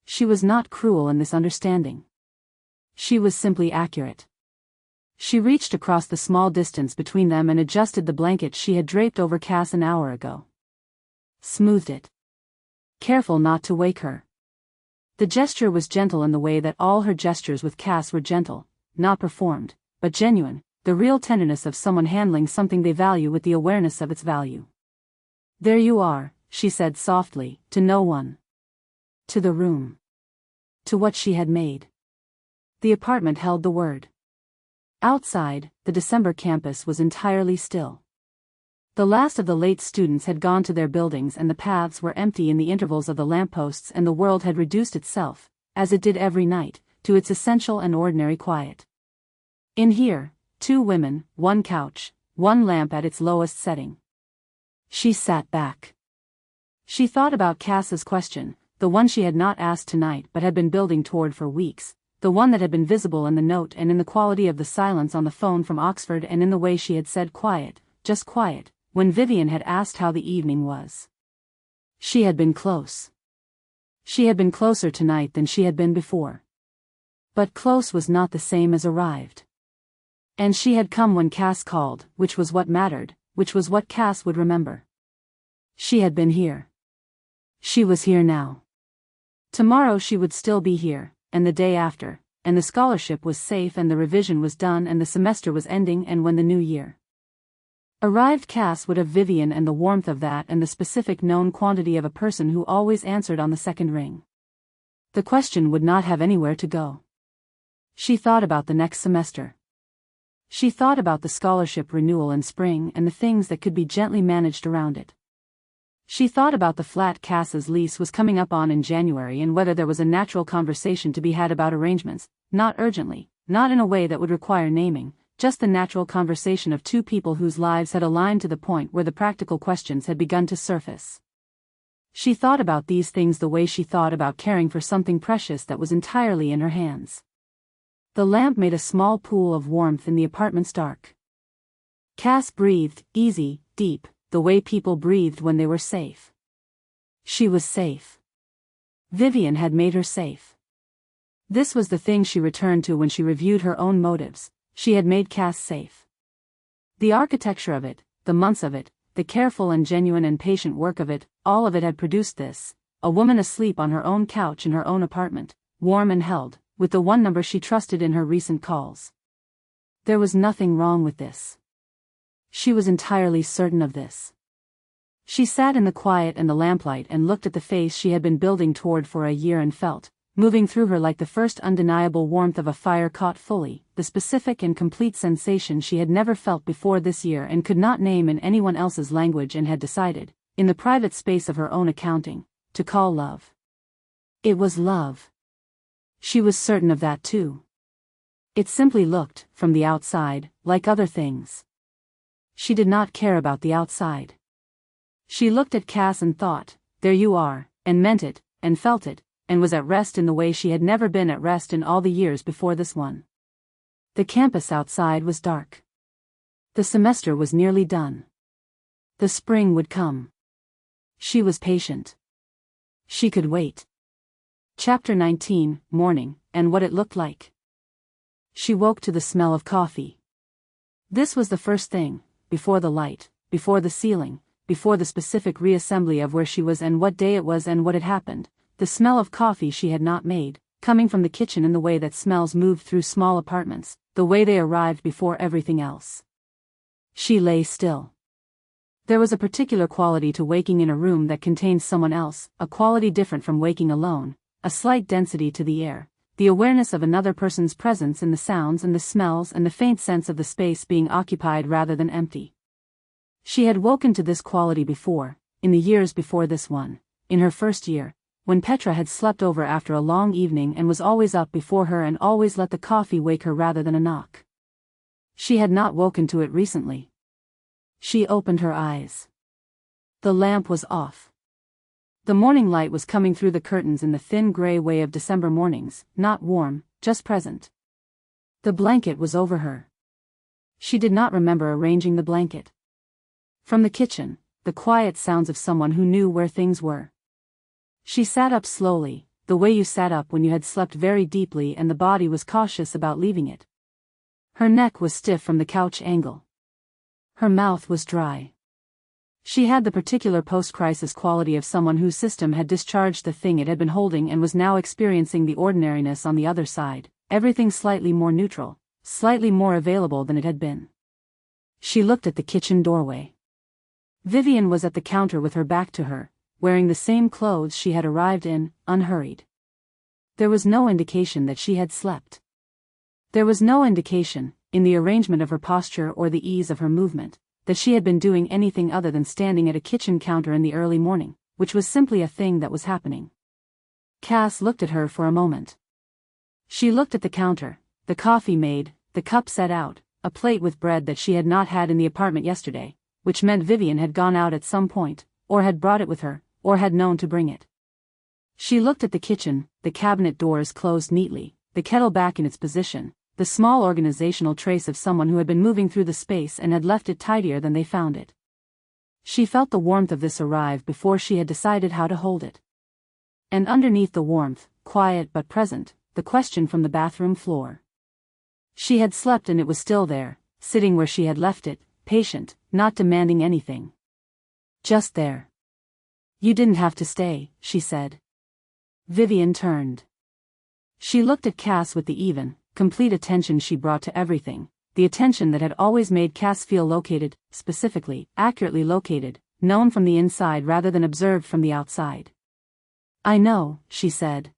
She was not cruel in this understanding. She was simply accurate. She reached across the small distance between them and adjusted the blanket she had draped over Cass an hour ago. Smoothed it. Careful not to wake her. The gesture was gentle in the way that all her gestures with Cass were gentle, not performed, but genuine, the real tenderness of someone handling something they value with the awareness of its value. There you are, she said softly, to no one. To the room. To what she had made. The apartment held the word. Outside, the December campus was entirely still. The last of the late students had gone to their buildings and the paths were empty in the intervals of the lampposts and the world had reduced itself, as it did every night, to its essential and ordinary quiet. In here, 2 women, 1 couch, 1 lamp at its lowest setting. She sat back. She thought about Cass's question, the one she had not asked tonight but had been building toward for weeks, the one that had been visible in the note and in the quality of the silence on the phone from Oxford and in the way she had said quiet, just quiet, when Vivienne had asked how the evening was. She had been close. She had been closer tonight than she had been before. But close was not the same as arrived. And she had come when Cass called, which was what mattered, which was what Cass would remember. She had been here. She was here now. Tomorrow she would still be here, and the day after, and the scholarship was safe and the revision was done and the semester was ending and when the new year arrived Cass would have Vivienne and the warmth of that and the specific known quantity of a person who always answered on the second ring. The question would not have anywhere to go. She thought about the next semester. She thought about the scholarship renewal in spring and the things that could be gently managed around it. She thought about the flat Cass's lease was coming up on in January and whether there was a natural conversation to be had about arrangements, not urgently, not in a way that would require naming, just the natural conversation of 2 people whose lives had aligned to the point where the practical questions had begun to surface. She thought about these things the way she thought about caring for something precious that was entirely in her hands. The lamp made a small pool of warmth in the apartment's dark. Cass breathed, easy, deep, the way people breathed when they were safe. She was safe. Vivienne had made her safe. This was the thing she returned to when she reviewed her own motives. She had made Cass safe. The architecture of it, the months of it, the careful and genuine and patient work of it, all of it had produced this, a woman asleep on her own couch in her own apartment, warm and held, with the one number she trusted in her recent calls. There was nothing wrong with this. She was entirely certain of this. She sat in the quiet and the lamplight and looked at the face she had been building toward for a year and felt, moving through her like the first undeniable warmth of a fire caught fully, the specific and complete sensation she had never felt before this year and could not name in anyone else's language and had decided, in the private space of her own accounting, to call love. It was love. She was certain of that too. It simply looked, from the outside, like other things. She did not care about the outside. She looked at Cass and thought, there you are, and meant it, and felt it, and was at rest in the way she had never been at rest in all the years before this one. The campus outside was dark. The semester was nearly done. The spring would come. She was patient. She could wait. Chapter 19, Morning, and what it looked like. She woke to the smell of coffee. This was the first thing, before the light, before the ceiling, before the specific reassembly of where she was and what day it was and what had happened, the smell of coffee she had not made, coming from the kitchen in the way that smells moved through small apartments, the way they arrived before everything else. She lay still. There was a particular quality to waking in a room that contained someone else, a quality different from waking alone, a slight density to the air, the awareness of another person's presence in the sounds and the smells and the faint sense of the space being occupied rather than empty. She had woken to this quality before, in the years before this one, in her first year, when Petra had slept over after a long evening and was always up before her and always let the coffee wake her rather than a knock. She had not woken to it recently. She opened her eyes. The lamp was off. The morning light was coming through the curtains in the thin gray way of December mornings, not warm, just present. The blanket was over her. She did not remember arranging the blanket. From the kitchen, the quiet sounds of someone who knew where things were. She sat up slowly, the way you sat up when you had slept very deeply and the body was cautious about leaving it. Her neck was stiff from the couch angle. Her mouth was dry. She had the particular post-crisis quality of someone whose system had discharged the thing it had been holding and was now experiencing the ordinariness on the other side, everything slightly more neutral, slightly more available than it had been. She looked at the kitchen doorway. Vivienne was at the counter with her back to her, wearing the same clothes she had arrived in, unhurried. There was no indication that she had slept. There was no indication, in the arrangement of her posture or the ease of her movement, that she had been doing anything other than standing at a kitchen counter in the early morning, which was simply a thing that was happening. Cass looked at her for a moment. She looked at the counter, the coffee made, the cup set out, a plate with bread that she had not had in the apartment yesterday, which meant Vivienne had gone out at some point, or had brought it with her, or had known to bring it. She looked at the kitchen, the cabinet doors closed neatly, the kettle back in its position, the small organizational trace of someone who had been moving through the space and had left it tidier than they found it. She felt the warmth of this arrive before she had decided how to hold it. And underneath the warmth, quiet but present, the question from the bathroom floor. She had slept and it was still there, sitting where she had left it, patient, not demanding anything. Just there. You didn't have to stay, she said. Vivienne turned. She looked at Cass with the even, complete attention she brought to everything, the attention that had always made Cass feel located, specifically, accurately located, known from the inside rather than observed from the outside. I know, she said.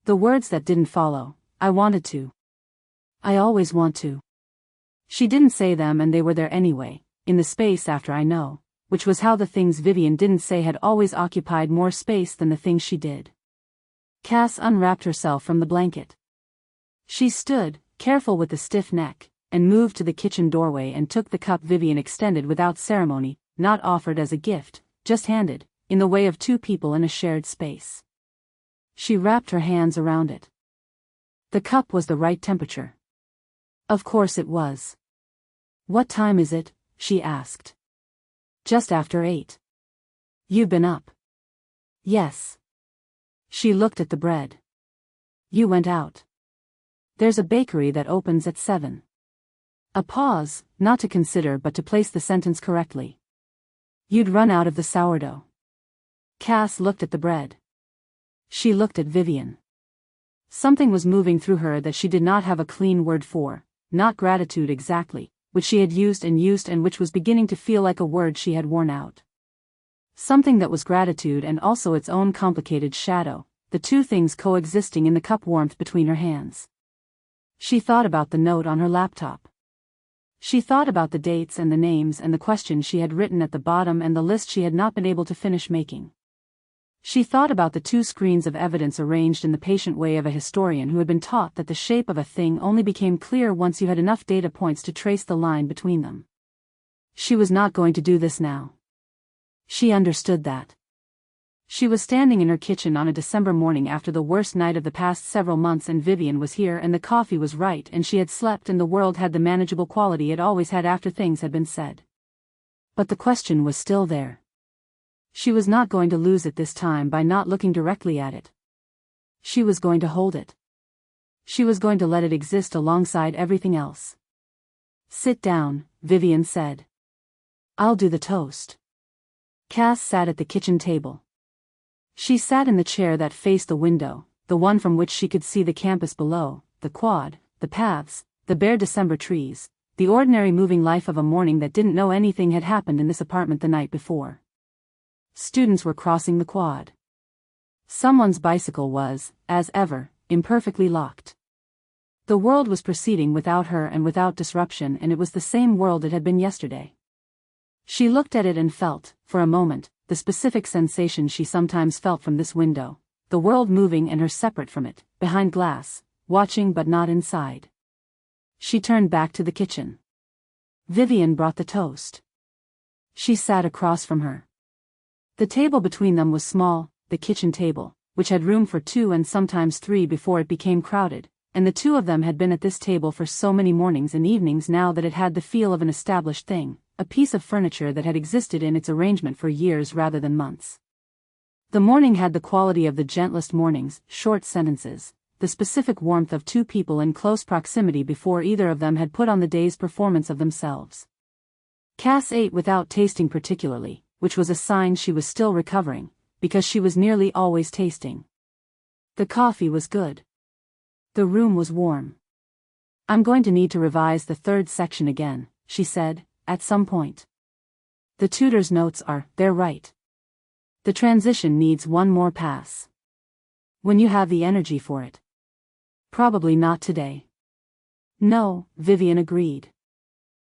The words that didn't follow, I wanted to. I always want to. She didn't say them and they were there anyway, in the space after I know, which was how the things Vivienne didn't say had always occupied more space than the things she did. Cass unwrapped herself from the blanket. She stood, careful with the stiff neck, and moved to the kitchen doorway and took the cup Vivienne extended without ceremony, not offered as a gift, just handed, in the way of two people in a shared space. She wrapped her hands around it. The cup was the right temperature. Of course it was. "What time is it?" she asked. "Just after 8. You've been up?" "Yes." She looked at the bread. "You went out?" "There's a bakery that opens at 7. A pause, not to consider but to place the sentence correctly. "You'd run out of the sourdough." Cass looked at the bread. She looked at Vivienne. Something was moving through her that she did not have a clean word for, not gratitude exactly, which she had used and which was beginning to feel like a word she had worn out. Something that was gratitude and also its own complicated shadow, the two things coexisting in the cup warmth between her hands. She thought about the note on her laptop. She thought about the dates and the names and the questions she had written at the bottom and the list she had not been able to finish making. She thought about the two screens of evidence arranged in the patient way of a historian who had been taught that the shape of a thing only became clear once you had enough data points to trace the line between them. She was not going to do this now. She understood that. She was standing in her kitchen on a December morning after the worst night of the past several months, and Vivienne was here and the coffee was right and she had slept and the world had the manageable quality it always had after things had been said. But the question was still there. She was not going to lose it this time by not looking directly at it. She was going to hold it. She was going to let it exist alongside everything else. "Sit down," Vivienne said. "I'll do the toast." Cass sat at the kitchen table. She sat in the chair that faced the window, the one from which she could see the campus below, the quad, the paths, the bare December trees, the ordinary moving life of a morning that didn't know anything had happened in this apartment the night before. Students were crossing the quad. Someone's bicycle was, as ever, imperfectly locked. The world was proceeding without her and without disruption, and it was the same world it had been yesterday. She looked at it and felt, for a moment, the specific sensation she sometimes felt from this window, the world moving and her separate from it, behind glass, watching but not inside. She turned back to the kitchen. Vivienne brought the toast. She sat across from her. The table between them was small, the kitchen table, which had room for 2 and sometimes 3 before it became crowded, and the two of them had been at this table for so many mornings and evenings now that it had the feel of an established thing, a piece of furniture that had existed in its arrangement for years rather than months. The morning had the quality of the gentlest mornings, short sentences, the specific warmth of two people in close proximity before either of them had put on the day's performance of themselves. Cass ate without tasting particularly, which was a sign she was still recovering, because she was nearly always tasting. The coffee was good. The room was warm. "I'm going to need to revise the 3rd section again," she said, "at some point. The tutor's notes they're right. The transition needs one more pass. When you have the energy for it." "Probably not today." "No," Vivienne agreed.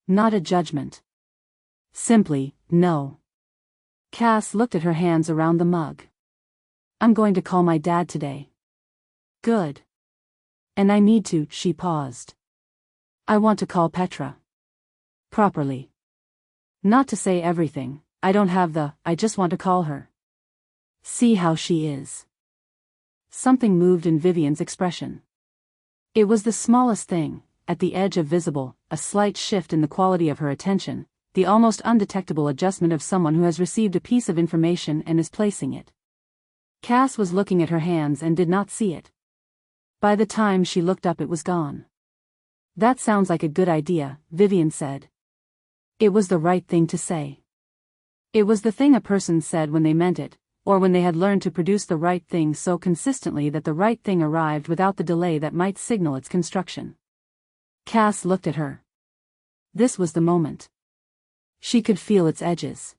Not a judgment. Simply, no. Cass looked at her hands around the mug. "I'm going to call my dad today." "Good. And I need to," she paused. "I want to call Petra. Properly. Not to say everything, I just want to call her. See how she is." Something moved in Vivienne's expression. It was the smallest thing, at the edge of visible, a slight shift in the quality of her attention, the almost undetectable adjustment of someone who has received a piece of information and is placing it. Cass was looking at her hands and did not see it. By the time she looked up it was gone. "That sounds like a good idea," Vivienne said. It was the right thing to say. It was the thing a person said when they meant it, or when they had learned to produce the right thing so consistently that the right thing arrived without the delay that might signal its construction. Cass looked at her. This was the moment. She could feel its edges.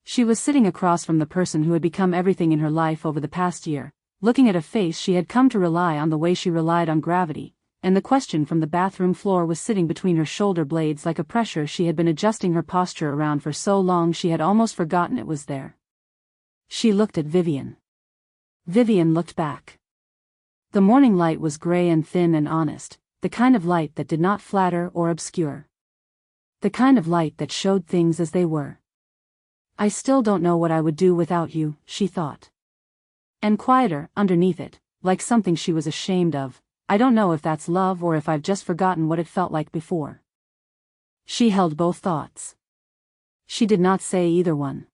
She was sitting across from the person who had become everything in her life over the past year, looking at a face she had come to rely on the way she relied on gravity, and the question from the bathroom floor was sitting between her shoulder blades like a pressure she had been adjusting her posture around for so long she had almost forgotten it was there. She looked at Vivienne. Vivienne looked back. The morning light was gray and thin and honest, the kind of light that did not flatter or obscure. The kind of light that showed things as they were. I still don't know what I would do without you, she thought. And quieter, underneath it, like something she was ashamed of, I don't know if that's love or if I've just forgotten what it felt like before. She held both thoughts. She did not say either one.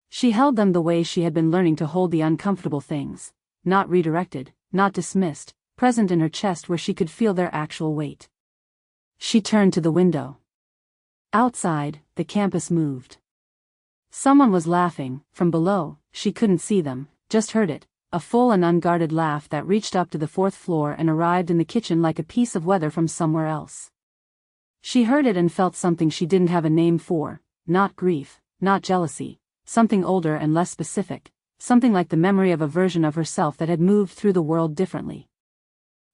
She held them the way she had been learning to hold the uncomfortable things, not redirected, not dismissed, present in her chest where she could feel their actual weight. She turned to the window. Outside, the campus moved. Someone was laughing, from below. She couldn't see them, just heard it, a full and unguarded laugh that reached up to the 4th floor and arrived in the kitchen like a piece of weather from somewhere else. She heard it and felt something she didn't have a name for, not grief, not jealousy, something older and less specific, something like the memory of a version of herself that had moved through the world differently.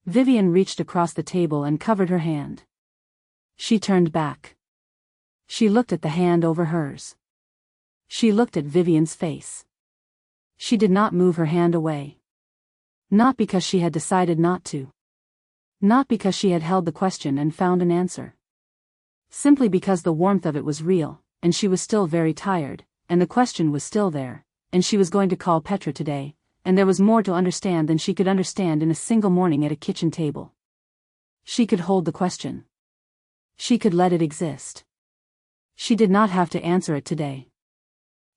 Vivienne reached across the table and covered her hand. She turned back. She looked at the hand over hers. She looked at Vivienne's face. She did not move her hand away. Not because she had decided not to. Not because she had held the question and found an answer. Simply because the warmth of it was real, and she was still very tired, and the question was still there, and she was going to call Petra today, and there was more to understand than she could understand in a single morning at a kitchen table. She could hold the question. She could let it exist. She did not have to answer it today.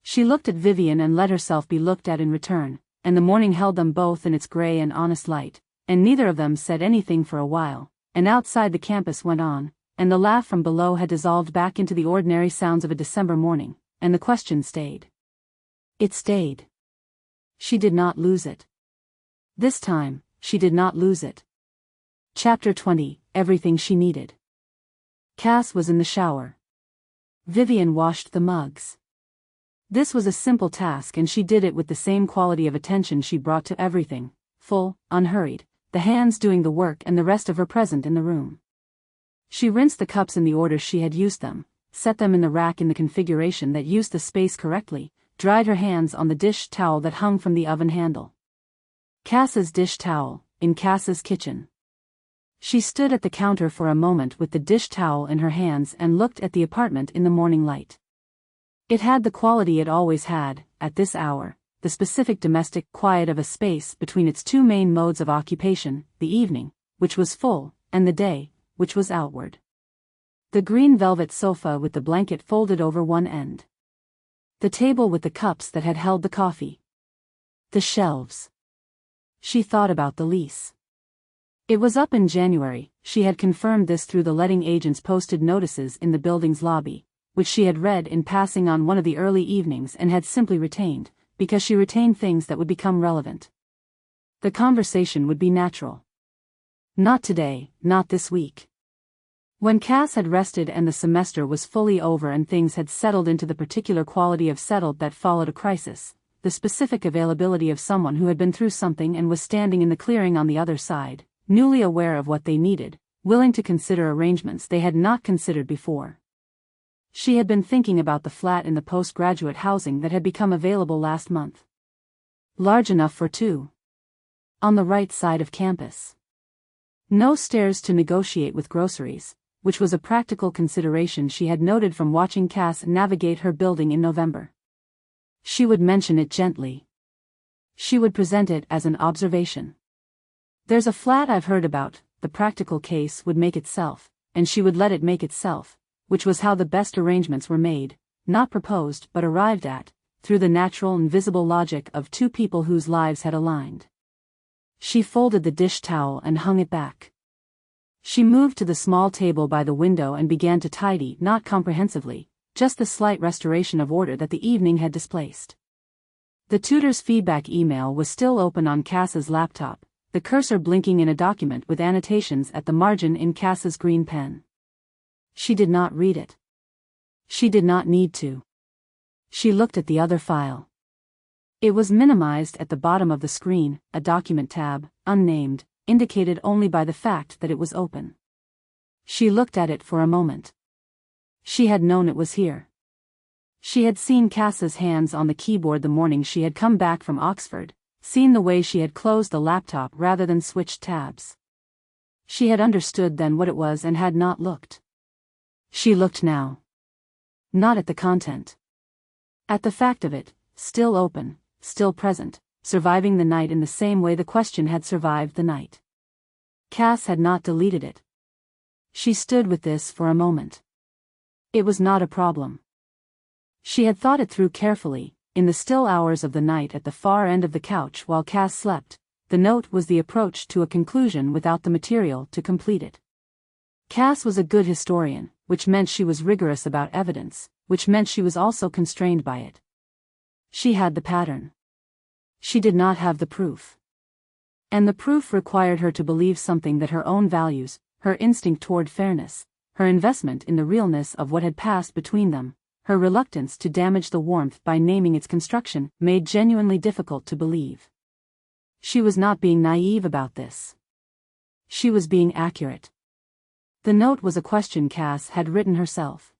She looked at Vivienne and let herself be looked at in return, and the morning held them both in its gray and honest light, and neither of them said anything for a while, and outside the campus went on, and the laugh from below had dissolved back into the ordinary sounds of a December morning, and the question stayed. It stayed. She did not lose it. This time, she did not lose it. Chapter 20, Everything She Needed. Cass was in the shower. Vivienne washed the mugs. This was a simple task and she did it with the same quality of attention she brought to everything, full, unhurried, the hands doing the work and the rest of her present in the room. She rinsed the cups in the order she had used them, set them in the rack in the configuration that used the space correctly, dried her hands on the dish towel that hung from the oven handle. Cass's dish towel, in Cass's kitchen. She stood at the counter for a moment with the dish towel in her hands and looked at the apartment in the morning light. It had the quality it always had, at this hour, the specific domestic quiet of a space between its two main modes of occupation, the evening, which was full, and the day, which was outward. The green velvet sofa with the blanket folded over one end. The table with the cups that had held the coffee. The shelves. She thought about the lease. It was up in January. She had confirmed this through the letting agent's posted notices in the building's lobby, which she had read in passing on one of the early evenings and had simply retained, because she retained things that would become relevant. The conversation would be natural. Not today, not this week. When Cass had rested and the semester was fully over and things had settled into the particular quality of settled that followed a crisis, the specific availability of someone who had been through something and was standing in the clearing on the other side, newly aware of what they needed, willing to consider arrangements they had not considered before. She had been thinking about the flat in the postgraduate housing that had become available last month. Large enough for two. On the right side of campus. No stairs to negotiate with groceries, which was a practical consideration she had noted from watching Cass navigate her building in November. She would mention it gently. She would present it as an observation. There's a flat I've heard about, the practical case would make itself, and she would let it make itself, which was how the best arrangements were made, not proposed but arrived at, through the natural and visible logic of two people whose lives had aligned. She folded the dish towel and hung it back. She moved to the small table by the window and began to tidy, not comprehensively, just the slight restoration of order that the evening had displaced. The tutor's feedback email was still open on Cass's laptop, the cursor blinking in a document with annotations at the margin in Cass's green pen. She did not read it. She did not need to. She looked at the other file. It was minimized at the bottom of the screen, a document tab, unnamed, indicated only by the fact that it was open. She looked at it for a moment. She had known it was here. She had seen Cass's hands on the keyboard the morning she had come back from Oxford, seen the way she had closed the laptop rather than switched tabs. She had understood then what it was and had not looked. She looked now. Not at the content. At the fact of it, still open, still present, surviving the night in the same way the question had survived the night. Cass had not deleted it. She stood with this for a moment. It was not a problem. She had thought it through carefully. In the still hours of the night at the far end of the couch while Cass slept, the note was the approach to a conclusion without the material to complete it. Cass was a good historian, which meant she was rigorous about evidence, which meant she was also constrained by it. She had the pattern. She did not have the proof. And the proof required her to believe something, that her own values, her instinct toward fairness, her investment in the realness of what had passed between them, her reluctance to damage the warmth by naming its construction, made genuinely difficult to believe. She was not being naive about this. She was being accurate. The note was a question Cass had written herself.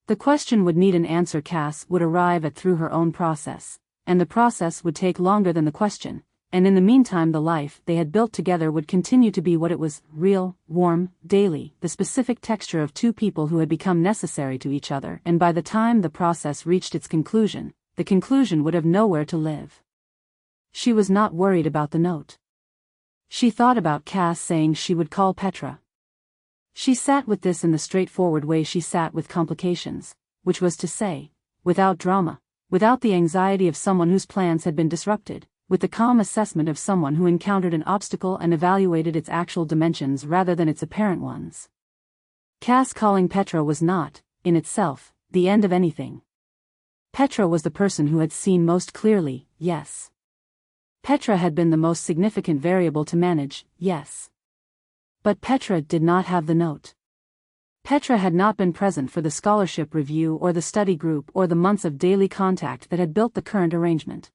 The question would need an answer Cass would arrive at through her own process, and the process would take longer than the question, and in the meantime the life they had built together would continue to be what it was, real, warm, daily, the specific texture of two people who had become necessary to each other, and by the time the process reached its conclusion, the conclusion would have nowhere to live. She was not worried about the note. She thought about Cass saying she would call Petra. She sat with this in the straightforward way she sat with complications, which was to say, without drama, without the anxiety of someone whose plans had been disrupted, with the calm assessment of someone who encountered an obstacle and evaluated its actual dimensions rather than its apparent ones. Cass calling Petra was not, in itself, the end of anything. Petra was the person who had seen most clearly, yes. Petra had been the most significant variable to manage, yes. But Petra did not have the note. Petra had not been present for the scholarship review or the study group or the months of daily contact that had built the current arrangement.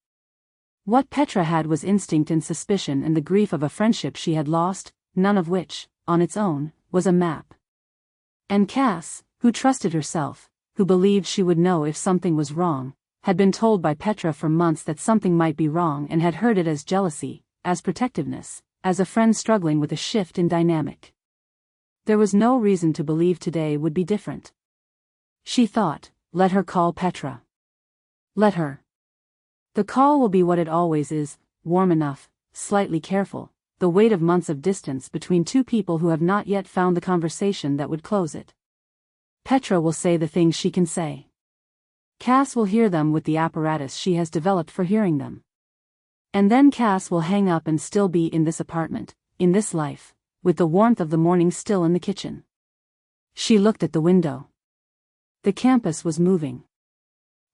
What Petra had was instinct and suspicion and the grief of a friendship she had lost, none of which, on its own, was a map. And Cass, who trusted herself, who believed she would know if something was wrong, had been told by Petra for months that something might be wrong and had heard it as jealousy, as protectiveness, as a friend struggling with a shift in dynamic. There was no reason to believe today would be different. She thought, let her call Petra. Let her. The call will be what it always is, warm enough, slightly careful, the weight of months of distance between two people who have not yet found the conversation that would close it. Petra will say the things she can say. Cass will hear them with the apparatus she has developed for hearing them. And then Cass will hang up and still be in this apartment, in this life, with the warmth of the morning still in the kitchen. She looked at the window. The campus was moving.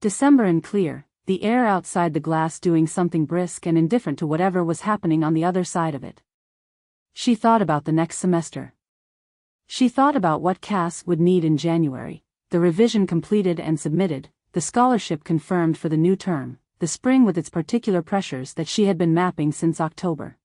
December and clear, the air outside the glass doing something brisk and indifferent to whatever was happening on the other side of it. She thought about the next semester. She thought about what Cass would need in January, the revision completed and submitted, the scholarship confirmed for the new term, the spring with its particular pressures that she had been mapping since October.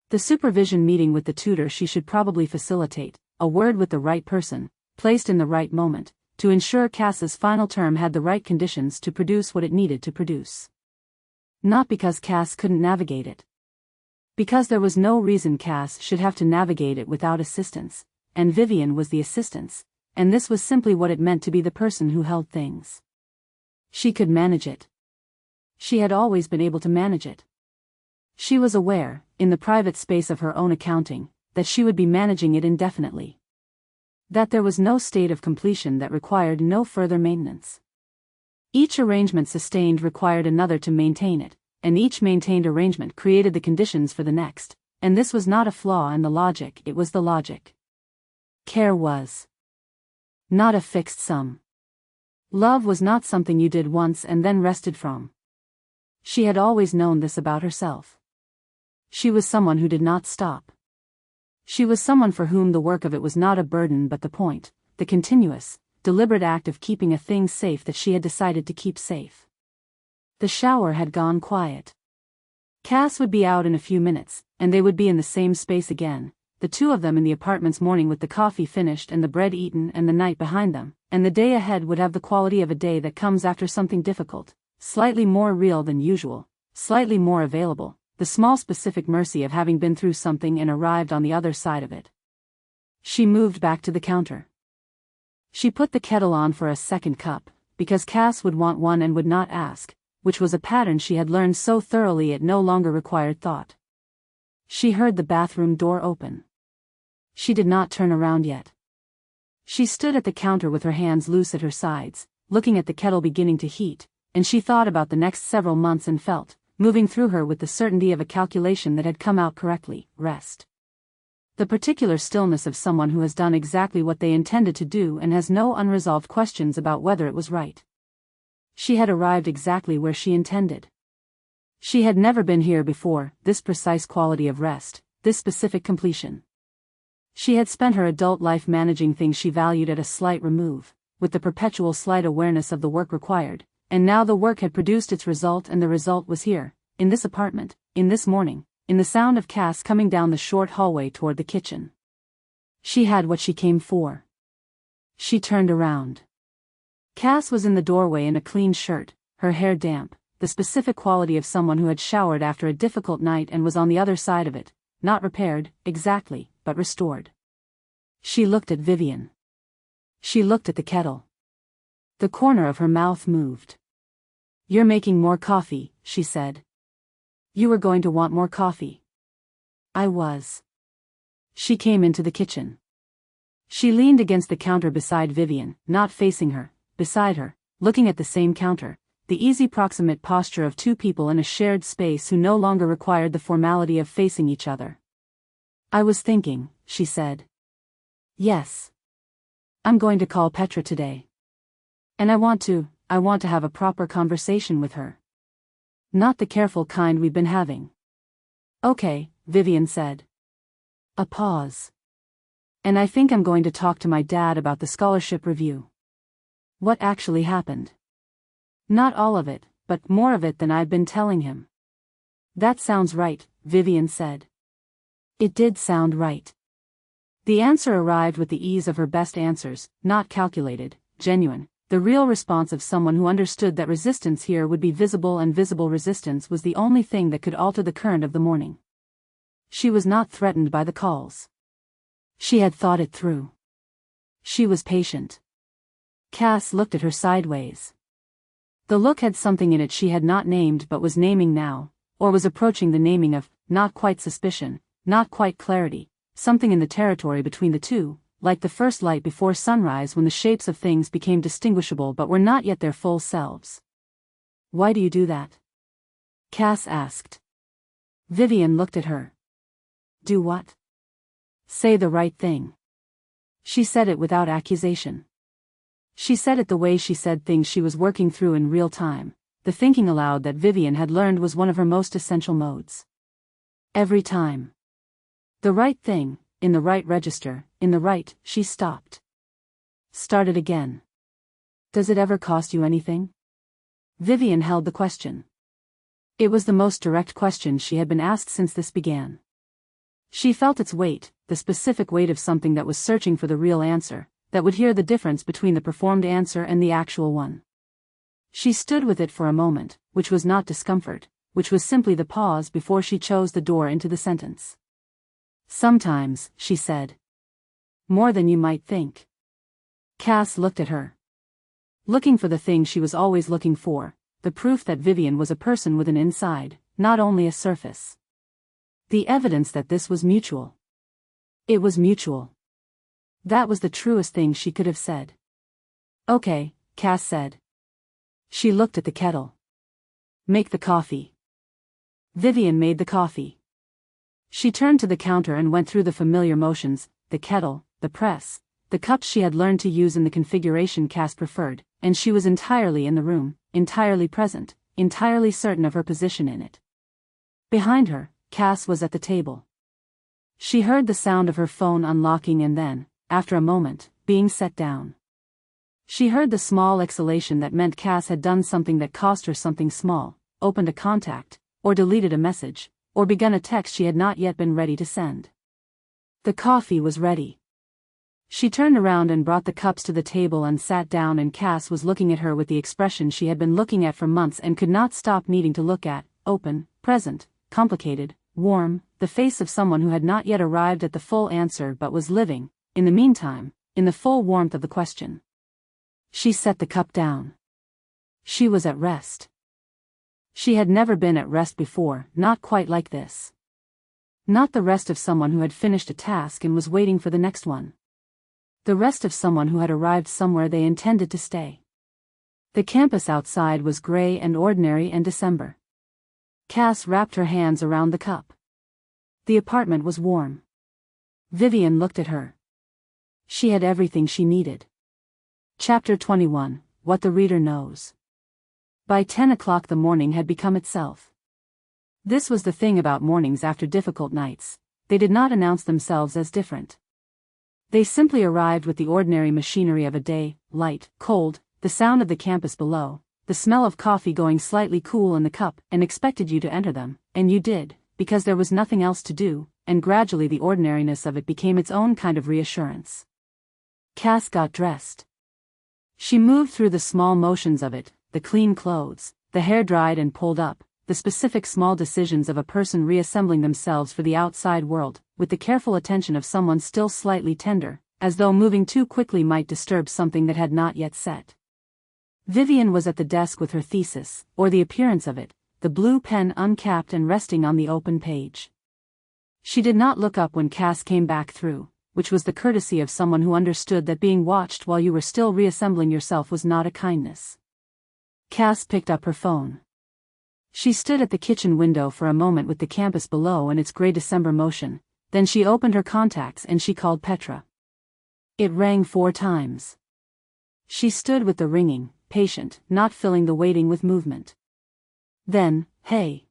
The supervision meeting with the tutor she should probably facilitate, a word with the right person, placed in the right moment, to ensure Cass's final term had the right conditions to produce what it needed to produce. Not because Cass couldn't navigate it. Because there was no reason Cass should have to navigate it without assistance, and Vivienne was the assistance, and this was simply what it meant to be the person who held things. She could manage it. She had always been able to manage it. She was aware, in the private space of her own accounting, that she would be managing it indefinitely. That there was no state of completion that required no further maintenance. Each arrangement sustained required another to maintain it, and each maintained arrangement created the conditions for the next, and this was not a flaw in the logic, it was the logic. Care was not a fixed sum. Love was not something you did once and then rested from. She had always known this about herself. She was someone who did not stop. She was someone for whom the work of it was not a burden but the point, the continuous, deliberate act of keeping a thing safe that she had decided to keep safe. The shower had gone quiet. Cass would be out in a few minutes, and they would be in the same space again, the two of them in the apartment's morning with the coffee finished and the bread eaten and the night behind them, and the day ahead would have the quality of a day that comes after something difficult, slightly more real than usual, slightly more available, the small specific mercy of having been through something and arrived on the other side of it. She moved back to the counter. She put the kettle on for a second cup, because Cass would want one and would not ask, which was a pattern she had learned so thoroughly it no longer required thought. She heard the bathroom door open. She did not turn around yet. She stood at the counter with her hands loose at her sides, looking at the kettle beginning to heat, and she thought about the next several months and felt, moving through her with the certainty of a calculation that had come out correctly, rest. The particular stillness of someone who has done exactly what they intended to do and has no unresolved questions about whether it was right. She had arrived exactly where she intended. She had never been here before, this precise quality of rest, this specific completion. She had spent her adult life managing things she valued at a slight remove, with the perpetual slight awareness of the work required, and now the work had produced its result and the result was here, in this apartment, in this morning, in the sound of Cass coming down the short hallway toward the kitchen. She had what she came for. She turned around. Cass was in the doorway in a clean shirt, her hair damp, the specific quality of someone who had showered after a difficult night and was on the other side of it, not repaired, exactly, but restored. She looked at Vivienne. She looked at the kettle. The corner of her mouth moved. "You're making more coffee," she said. "You were going to want more coffee." "I was." She came into the kitchen. She leaned against the counter beside Vivienne, not facing her, beside her, looking at the same counter, the easy proximate posture of two people in a shared space who no longer required the formality of facing each other. "I was thinking," she said. "Yes. I'm going to call Petra today. And I want to have a proper conversation with her. Not the careful kind we've been having." "Okay," Vivienne said. A pause. "And I think I'm going to talk to my dad about the scholarship review. What actually happened. Not all of it, but more of it than I've been telling him." "That sounds right," Vivienne said. It did sound right. The answer arrived with the ease of her best answers, not calculated, genuine, the real response of someone who understood that resistance here would be visible and visible resistance was the only thing that could alter the current of the morning. She was not threatened by the calls. She had thought it through. She was patient. Cass looked at her sideways. The look had something in it she had not named but was naming now, or was approaching the naming of, not quite suspicion, not quite clarity, something in the territory between the two, like the first light before sunrise when the shapes of things became distinguishable but were not yet their full selves. "Why do you do that?" Cass asked. Vivienne looked at her. "Do what?" "Say the right thing." She said it without accusation. She said it the way she said things she was working through in real time, the thinking aloud that Vivienne had learned was one of her most essential modes. Every time. The right thing, in the right register, in the right, she stopped. Started again. "Does it ever cost you anything?" Vivienne held the question. It was the most direct question she had been asked since this began. She felt its weight, the specific weight of something that was searching for the real answer, that would hear the difference between the performed answer and the actual one. She stood with it for a moment, which was not discomfort, which was simply the pause before she chose the door into the sentence. "Sometimes," she said. "More than you might think." Cass looked at her. Looking for the thing she was always looking for, the proof that Vivienne was a person with an inside, not only a surface. The evidence that this was mutual. It was mutual. That was the truest thing she could have said. "Okay," Cass said. She looked at the kettle. "Make the coffee." Vivienne made the coffee. She turned to the counter and went through the familiar motions, the kettle, the press, the cups she had learned to use in the configuration Cass preferred, and she was entirely in the room, entirely present, entirely certain of her position in it. Behind her, Cass was at the table. She heard the sound of her phone unlocking and then, after a moment, being set down. She heard the small exhalation that meant Cass had done something that cost her something small, opened a contact, or deleted a message, or begun a text she had not yet been ready to send. The coffee was ready. She turned around and brought the cups to the table and sat down, and Cass was looking at her with the expression she had been looking at for months and could not stop needing to look at, open, present, complicated, warm, the face of someone who had not yet arrived at the full answer but was living, in the meantime, in the full warmth of the question. She set the cup down. She was at rest. She had never been at rest before, not quite like this. Not the rest of someone who had finished a task and was waiting for the next one. The rest of someone who had arrived somewhere they intended to stay. The campus outside was gray and ordinary and December. Cass wrapped her hands around the cup. The apartment was warm. Vivienne looked at her. She had everything she needed. Chapter 21, What the Reader Knows. By 10 o'clock the morning had become itself. This was the thing about mornings after difficult nights, they did not announce themselves as different. They simply arrived with the ordinary machinery of a day, light, cold, the sound of the campus below, the smell of coffee going slightly cool in the cup, and expected you to enter them, and you did, because there was nothing else to do, and gradually the ordinariness of it became its own kind of reassurance. Cass got dressed. She moved through the small motions of it, the clean clothes, the hair dried and pulled up, the specific small decisions of a person reassembling themselves for the outside world, with the careful attention of someone still slightly tender, as though moving too quickly might disturb something that had not yet set. Vivienne was at the desk with her thesis, or the appearance of it, the blue pen uncapped and resting on the open page. She did not look up when Cass came back through, which was the courtesy of someone who understood that being watched while you were still reassembling yourself was not a kindness. Cass picked up her phone. She stood at the kitchen window for a moment with the campus below and its gray December motion, then she opened her contacts and she called Petra. It rang 4 times. She stood with the ringing, patient, not filling the waiting with movement. Then, "Hey."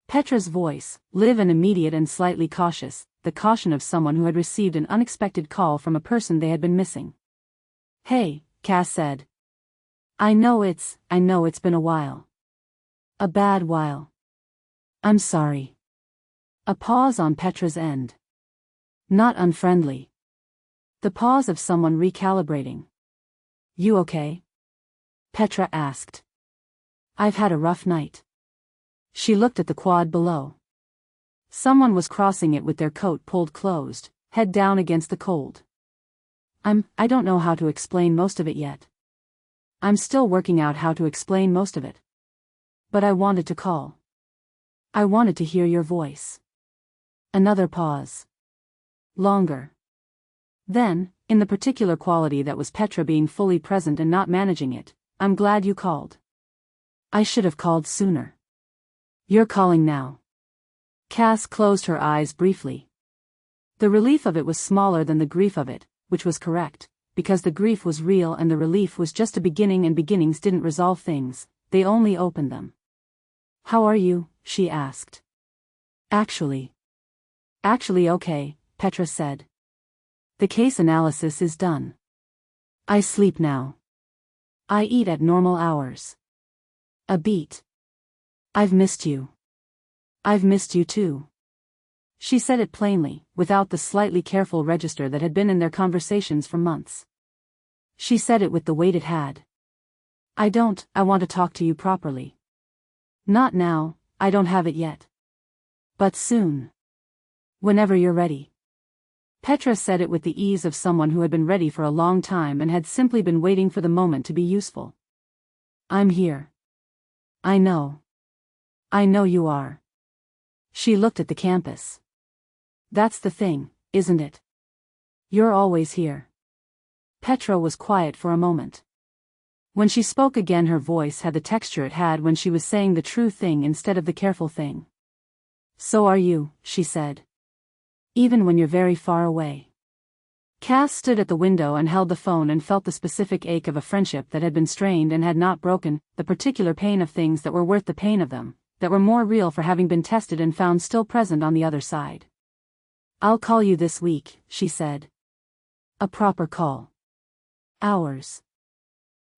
Petra's voice, live and immediate and slightly cautious, the caution of someone who had received an unexpected call from a person they had been missing. "Hey," Cass said. I know it's been a while. A bad while. I'm sorry." A pause on Petra's end. Not unfriendly. The pause of someone recalibrating. "You okay?" Petra asked. "I've had a rough night." She looked at the quad below. Someone was crossing it with their coat pulled closed, head down against the cold. I don't know how to explain most of it yet. I'm still working out how to explain most of it. But I wanted to call. I wanted to hear your voice." Another pause. Longer. Then, in the particular quality that was Petra being fully present and not managing it, "I'm glad you called. I should have called sooner. You're calling now." Cass closed her eyes briefly. The relief of it was smaller than the grief of it, which was correct, because the grief was real and the relief was just a beginning, and beginnings didn't resolve things, they only opened them. "How are you?" she asked. Actually okay," Petra said. "The case analysis is done. I sleep now. I eat at normal hours. A beat. I've missed you. I've missed you too." She said it plainly, without the slightly careful register that had been in their conversations for months. She said it with the weight it had. I want to talk to you properly. Not now, I don't have it yet. But soon. Whenever you're ready." Petra said it with the ease of someone who had been ready for a long time and had simply been waiting for the moment to be useful. "I'm here. I know. I know you are." She looked at the campus. "That's the thing, isn't it? You're always here." Petra was quiet for a moment. When she spoke again her voice had the texture it had when she was saying the true thing instead of the careful thing. "So are you," she said. "Even when you're very far away." Cass stood at the window and held the phone and felt the specific ache of a friendship that had been strained and had not broken, the particular pain of things that were worth the pain of them, that were more real for having been tested and found still present on the other side. "I'll call you this week," she said. "A proper call. Hours."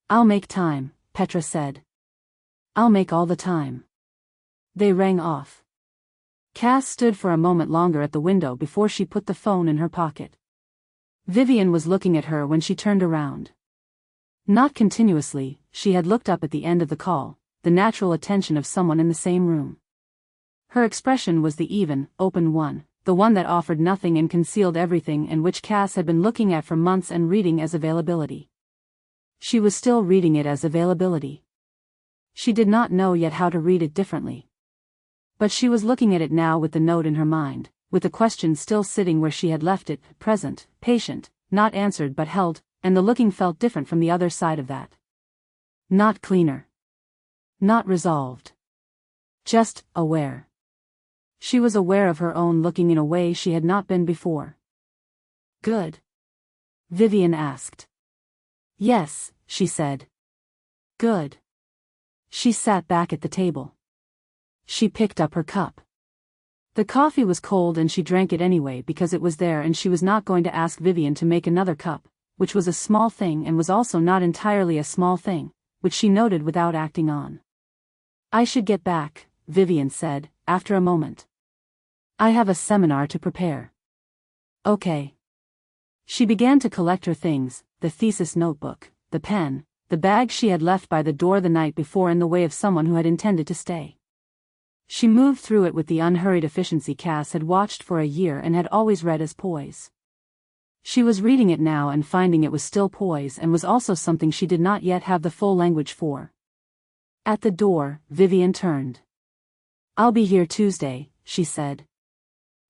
"I'll make time," Petra said. "I'll make all the time." They rang off. Cass stood for a moment longer at the window before she put the phone in her pocket. Vivienne was looking at her when she turned around. Not continuously, she had looked up at the end of the call, the natural attention of someone in the same room. Her expression was the even, open one, the one that offered nothing and concealed everything, and which Cass had been looking at for months and reading as availability. She was still reading it as availability. She did not know yet how to read it differently. But she was looking at it now with the note in her mind, with the question still sitting where she had left it, present, patient, not answered but held, and the looking felt different from the other side of that. Not cleaner. Not resolved. Just aware. She was aware of her own looking in a way she had not been before. Good? Vivienne asked. Yes, she said. Good. She sat back at the table. She picked up her cup. The coffee was cold and she drank it anyway because it was there, and she was not going to ask Vivienne to make another cup, which was a small thing and was also not entirely a small thing, which she noted without acting on. I should get back, Vivienne said, after a moment. I have a seminar to prepare. Okay. She began to collect her things, the thesis notebook, the pen, the bag she had left by the door the night before in the way of someone who had intended to stay. She moved through it with the unhurried efficiency Cass had watched for a year and had always read as poise. She was reading it now and finding it was still poise and was also something she did not yet have the full language for. At the door, Vivienne turned. I'll be here Tuesday, she said.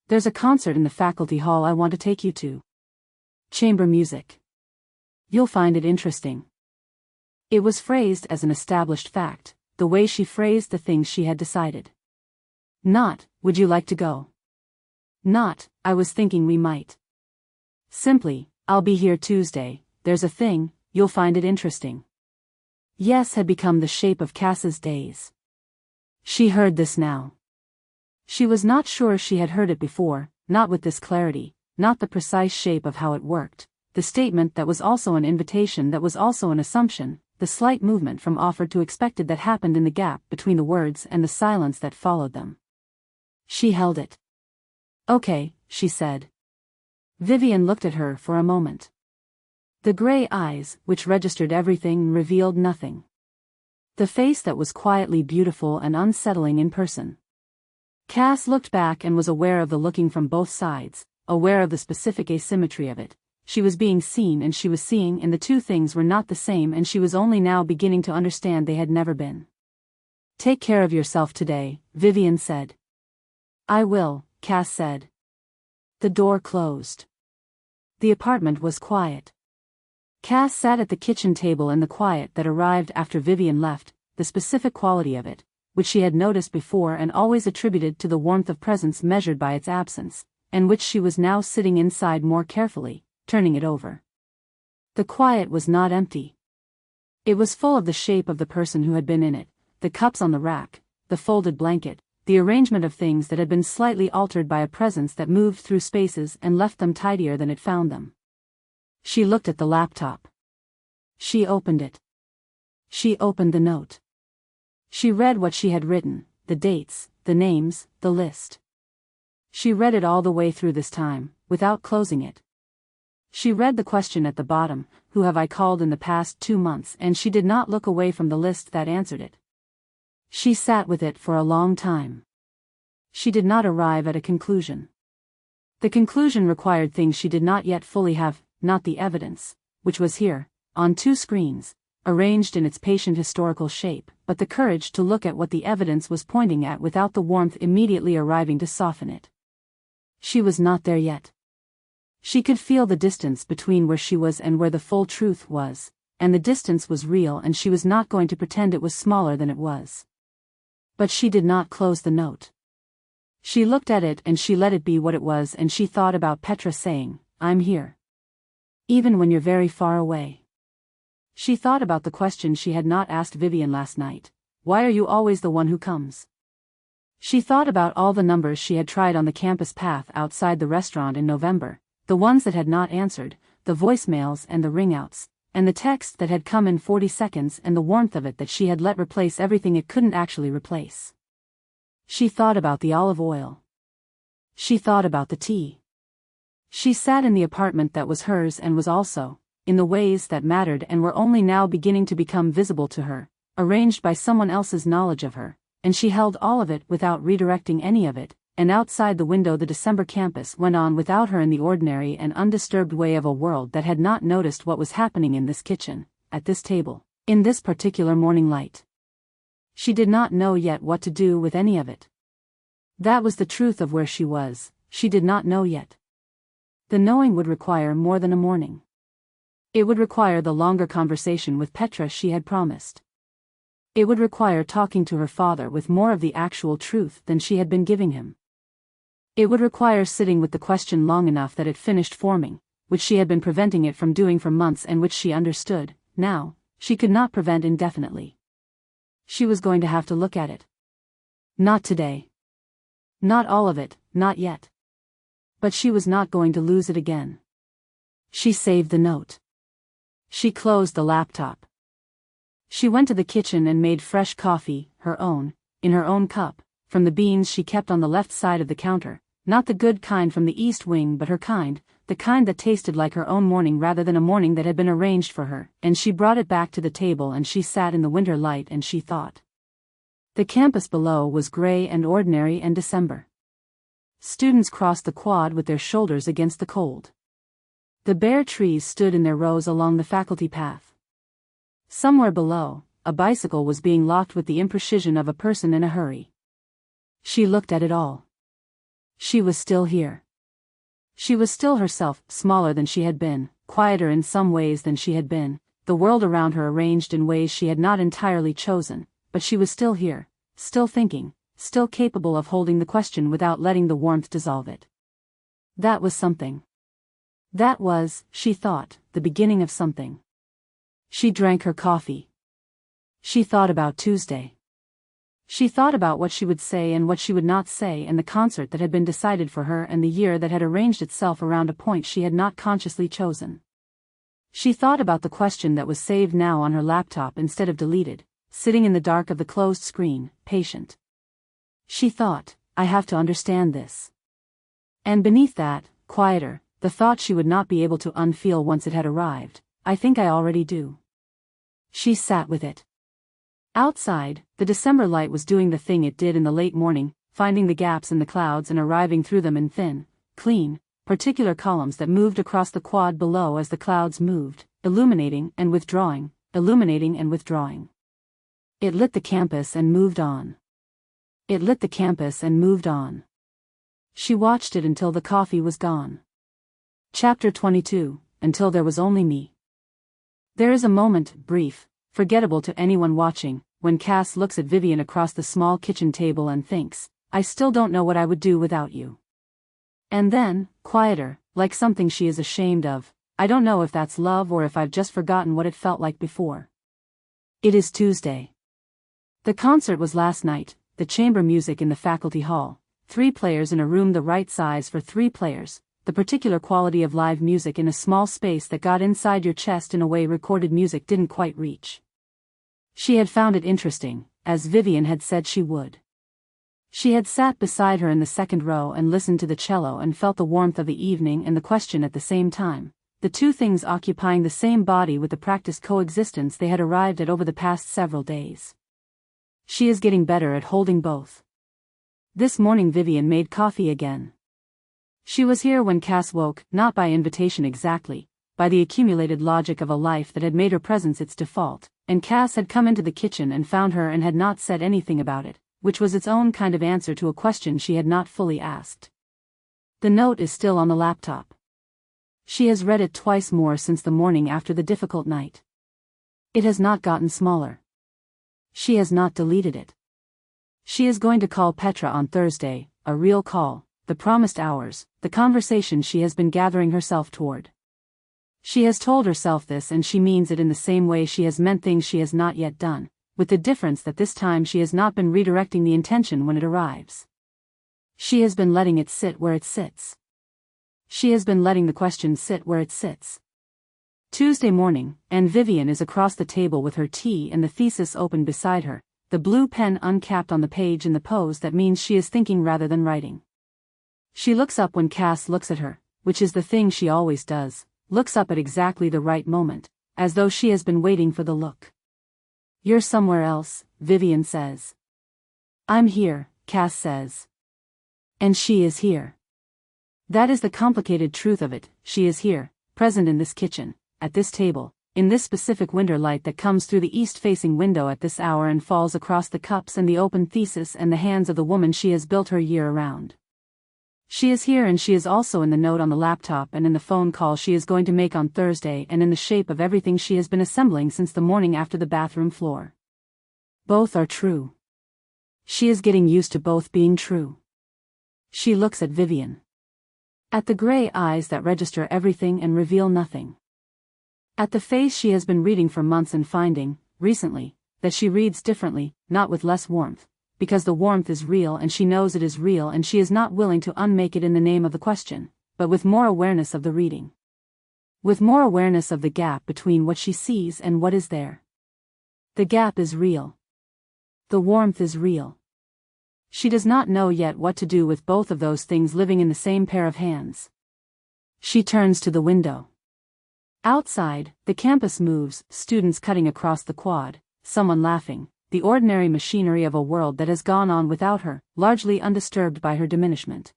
There's a concert in the faculty hall I want to take you to. Chamber music. You'll find it interesting. It was phrased as an established fact, the way she phrased the things she had decided. Not, would you like to go? Not, I was thinking we might. Simply, I'll be here Tuesday, there's a thing, you'll find it interesting. Yes had become the shape of Cass's days. She heard this now. She was not sure she had heard it before, not with this clarity, not the precise shape of how it worked, the statement that was also an invitation that was also an assumption, the slight movement from offered to expected that happened in the gap between the words and the silence that followed them. She held it. Okay, she said. Vivienne looked at her for a moment. The gray eyes, which registered everything, revealed nothing. The face that was quietly beautiful and unsettling in person. Cass looked back and was aware of the looking from both sides, aware of the specific asymmetry of it. She was being seen and she was seeing, and the two things were not the same, and she was only now beginning to understand they had never been. Take care of yourself today, Vivienne said. I will, Cass said. The door closed. The apartment was quiet. Cass sat at the kitchen table in the quiet that arrived after Vivienne left, the specific quality of it, which she had noticed before and always attributed to the warmth of presence measured by its absence, and which she was now sitting inside more carefully, turning it over. The quiet was not empty. It was full of the shape of the person who had been in it, the cups on the rack, the folded blanket, the arrangement of things that had been slightly altered by a presence that moved through spaces and left them tidier than it found them. She looked at the laptop. She opened it. She opened the note. She read what she had written, the dates, the names, the list. She read it all the way through this time, without closing it. She read the question at the bottom, who have I called in the past 2 months, and she did not look away from the list that answered it. She sat with it for a long time. She did not arrive at a conclusion. The conclusion required things she did not yet fully have, not the evidence, which was here, on 2 screens, arranged in its patient historical shape, but the courage to look at what the evidence was pointing at without the warmth immediately arriving to soften it. She was not there yet. She could feel the distance between where she was and where the full truth was, and the distance was real, and she was not going to pretend it was smaller than it was. But she did not close the note. She looked at it and she let it be what it was, and she thought about Petra saying, I'm here. Even when you're very far away. She thought about the question she had not asked Vivienne last night. Why are you always the one who comes? She thought about all the numbers she had tried on the campus path outside the restaurant in November, the ones that had not answered, the voicemails and the ringouts, and the text that had come in 40 seconds, and the warmth of it that she had let replace everything it couldn't actually replace. She thought about the olive oil. She thought about the tea. She sat in the apartment that was hers and was also, in the ways that mattered and were only now beginning to become visible to her, arranged by someone else's knowledge of her, and she held all of it without redirecting any of it, and outside the window the December campus went on without her in the ordinary and undisturbed way of a world that had not noticed what was happening in this kitchen, at this table, in this particular morning light. She did not know yet what to do with any of it. That was the truth of where she was, she did not know yet. The knowing would require more than a morning. It would require the longer conversation with Petra she had promised. It would require talking to her father with more of the actual truth than she had been giving him. It would require sitting with the question long enough that it finished forming, which she had been preventing it from doing for months and which she understood, now, she could not prevent indefinitely. She was going to have to look at it. Not today. Not all of it, not yet. But she was not going to lose it again. She saved the note. She closed the laptop. She went to the kitchen and made fresh coffee, her own, in her own cup, from the beans she kept on the left side of the counter, not the good kind from the East Wing but her kind, the kind that tasted like her own morning rather than a morning that had been arranged for her, and she brought it back to the table and she sat in the winter light and she thought. The campus below was gray and ordinary and December. Students crossed the quad with their shoulders against the cold. The bare trees stood in their rows along the faculty path. Somewhere below, a bicycle was being locked with the imprecision of a person in a hurry. She looked at it all. She was still here. She was still herself, smaller than she had been, quieter in some ways than she had been, the world around her arranged in ways she had not entirely chosen, but she was still here, still thinking, still capable of holding the question without letting the warmth dissolve it. That was something. That was, she thought, the beginning of something. She drank her coffee. She thought about Tuesday. She thought about what she would say and what she would not say and the concert that had been decided for her and the year that had arranged itself around a point she had not consciously chosen. She thought about the question that was saved now on her laptop instead of deleted, sitting in the dark of the closed screen, patient. She thought, I have to understand this. And beneath that, quieter, the thought she would not be able to unfeel once it had arrived, I think I already do. She sat with it. Outside, the December light was doing the thing it did in the late morning, finding the gaps in the clouds and arriving through them in thin, clean, particular columns that moved across the quad below as the clouds moved, illuminating and withdrawing, illuminating and withdrawing. It lit the campus and moved on. It lit the campus and moved on. She watched it until the coffee was gone. Chapter 22, Until There Was Only Me. There is a moment, brief, forgettable to anyone watching, when Cass looks at Vivienne across the small kitchen table and thinks, I still don't know what I would do without you. And then, quieter, like something she is ashamed of, I don't know if that's love or if I've just forgotten what it felt like before. It is Tuesday. The concert was last night, the chamber music in the faculty hall, 3 players in a room the right size for 3 players, the particular quality of live music in a small space that got inside your chest in a way recorded music didn't quite reach. She had found it interesting, as Vivienne had said she would. She had sat beside her in the second row and listened to the cello and felt the warmth of the evening and the question at the same time, the two things occupying the same body with the practiced coexistence they had arrived at over the past several days. She is getting better at holding both. This morning Vivienne made coffee again. She was here when Cass woke, not by invitation exactly, by the accumulated logic of a life that had made her presence its default, and Cass had come into the kitchen and found her and had not said anything about it, which was its own kind of answer to a question she had not fully asked. The note is still on the laptop. She has read it twice more since the morning after the difficult night. It has not gotten smaller. She has not deleted it. She is going to call Petra on Thursday, a real call, the promised hours, the conversation she has been gathering herself toward. She has told herself this and she means it in the same way she has meant things she has not yet done, with the difference that this time she has not been redirecting the intention when it arrives. She has been letting it sit where it sits. She has been letting the question sit where it sits. Tuesday morning, and Vivienne is across the table with her tea and the thesis open beside her, the blue pen uncapped on the page in the pose that means she is thinking rather than writing. She looks up when Cass looks at her, which is the thing she always does, looks up at exactly the right moment, as though she has been waiting for the look. You're somewhere else, Vivienne says. I'm here, Cass says. And she is here. That is the complicated truth of it, she is here, present in this kitchen, at this table, in this specific winter light that comes through the east-facing window at this hour and falls across the cups and the open thesis and the hands of the woman she has built her year around. She is here, and she is also in the note on the laptop and in the phone call she is going to make on Thursday, and in the shape of everything she has been assembling since the morning after the bathroom floor. Both are true. She is getting used to both being true. She looks at Vivienne. At the gray eyes that register everything and reveal nothing. At the face she has been reading for months and finding, recently, that she reads differently, not with less warmth, because the warmth is real and she knows it is real and she is not willing to unmake it in the name of the question, but with more awareness of the reading. With more awareness of the gap between what she sees and what is there. The gap is real. The warmth is real. She does not know yet what to do with both of those things living in the same pair of hands. She turns to the window. Outside, the campus moves, students cutting across the quad, someone laughing, the ordinary machinery of a world that has gone on without her, largely undisturbed by her diminishment.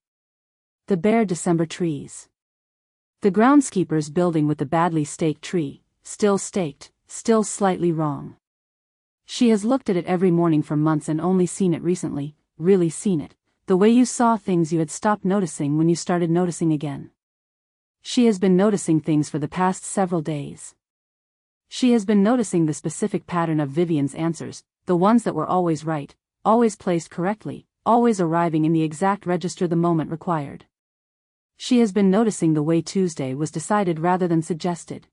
The bare December trees. The groundskeeper's building with the badly staked tree, still staked, still slightly wrong. She has looked at it every morning for months and only seen it recently, really seen it, the way you saw things you had stopped noticing when you started noticing again. She has been noticing things for the past several days. She has been noticing the specific pattern of Vivienne's answers, the ones that were always right, always placed correctly, always arriving in the exact register the moment required. She has been noticing the way Tuesday was decided rather than suggested.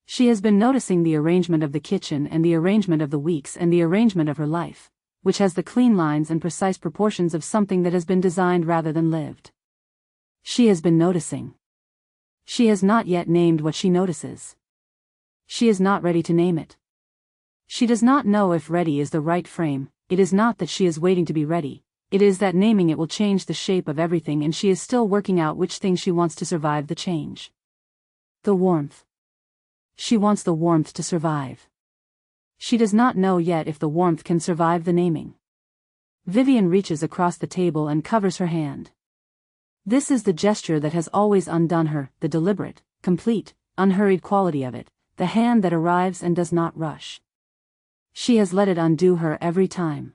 She has been noticing the arrangement of the kitchen and the arrangement of the weeks and the arrangement of her life, which has the clean lines and precise proportions of something that has been designed rather than lived. She has been noticing. She has not yet named what she notices. She is not ready to name it. She does not know if ready is the right frame. It is not that she is waiting to be ready, it is that naming it will change the shape of everything, and she is still working out which thing she wants to survive the change. The warmth. She wants the warmth to survive. She does not know yet if the warmth can survive the naming. Vivienne reaches across the table and covers her hand. This is the gesture that has always undone her, the deliberate, complete, unhurried quality of it, the hand that arrives and does not rush. She has let it undo her every time.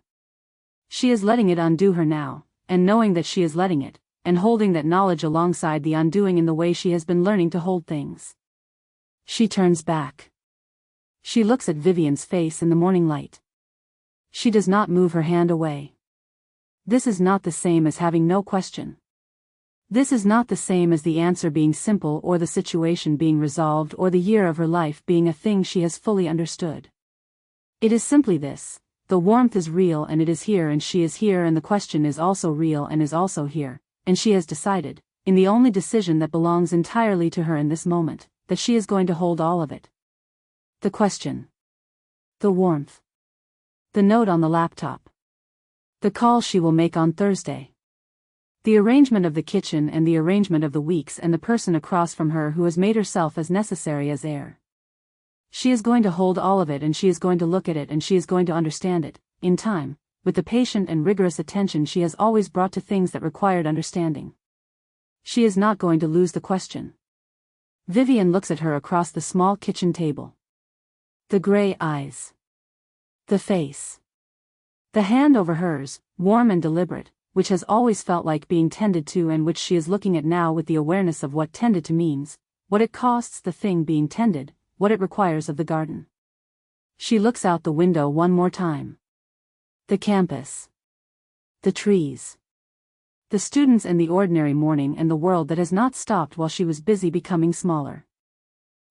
She is letting it undo her now, and knowing that she is letting it, and holding that knowledge alongside the undoing in the way she has been learning to hold things. She turns back. She looks at Vivienne's face in the morning light. She does not move her hand away. This is not the same as having no question. This is not the same as the answer being simple or the situation being resolved or the year of her life being a thing she has fully understood. It is simply this: the warmth is real and it is here and she is here, and the question is also real and is also here, and she has decided, in the only decision that belongs entirely to her in this moment, that she is going to hold all of it. The question. The warmth. The note on the laptop. The call she will make on Thursday. The arrangement of the kitchen and the arrangement of the weeks and the person across from her who has made herself as necessary as air. She is going to hold all of it, and she is going to look at it, and she is going to understand it, in time, with the patient and rigorous attention she has always brought to things that required understanding. She is not going to lose the question. Vivienne looks at her across the small kitchen table. The gray eyes. The face. The hand over hers, warm and deliberate, which has always felt like being tended to, and which she is looking at now with the awareness of what tended to means, what it costs the thing being tended, what it requires of the garden. She looks out the window one more time. The campus. The trees. The students and the ordinary morning and the world that has not stopped while she was busy becoming smaller.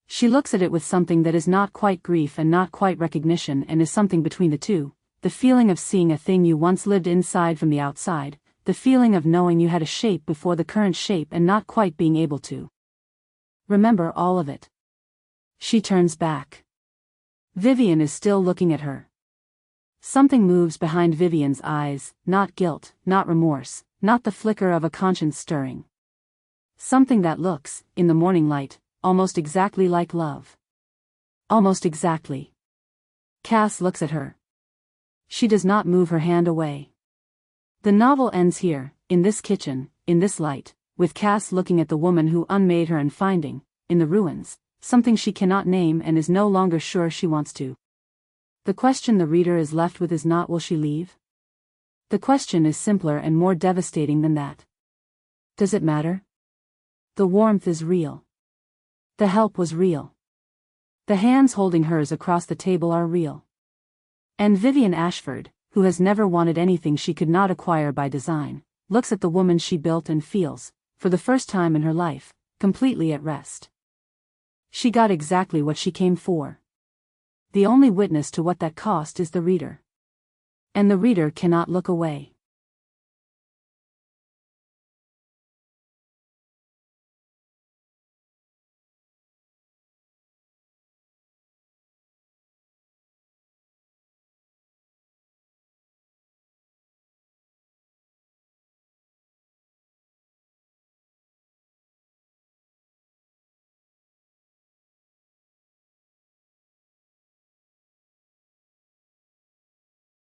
She looks at it with something that is not quite grief and not quite recognition and is something between the two, the feeling of seeing a thing you once lived inside from the outside, the feeling of knowing you had a shape before the current shape and not quite being able to remember all of it. She turns back. Vivienne is still looking at her. Something moves behind Vivienne's eyes, not guilt, not remorse, not the flicker of a conscience stirring. Something that looks, in the morning light, almost exactly like love. Almost exactly. Cass looks at her. She does not move her hand away. The novel ends here, in this kitchen, in this light, with Cass looking at the woman who unmade her and finding, in the ruins, something she cannot name and is no longer sure she wants to. The question the reader is left with is not will she leave? The question is simpler and more devastating than that. Does it matter? The warmth is real. The help was real. The hands holding hers across the table are real. And Vivienne Ashford, who has never wanted anything she could not acquire by design, looks at the woman she built and feels, for the first time in her life, completely at rest. She got exactly what she came for. The only witness to what that cost is the reader. And the reader cannot look away.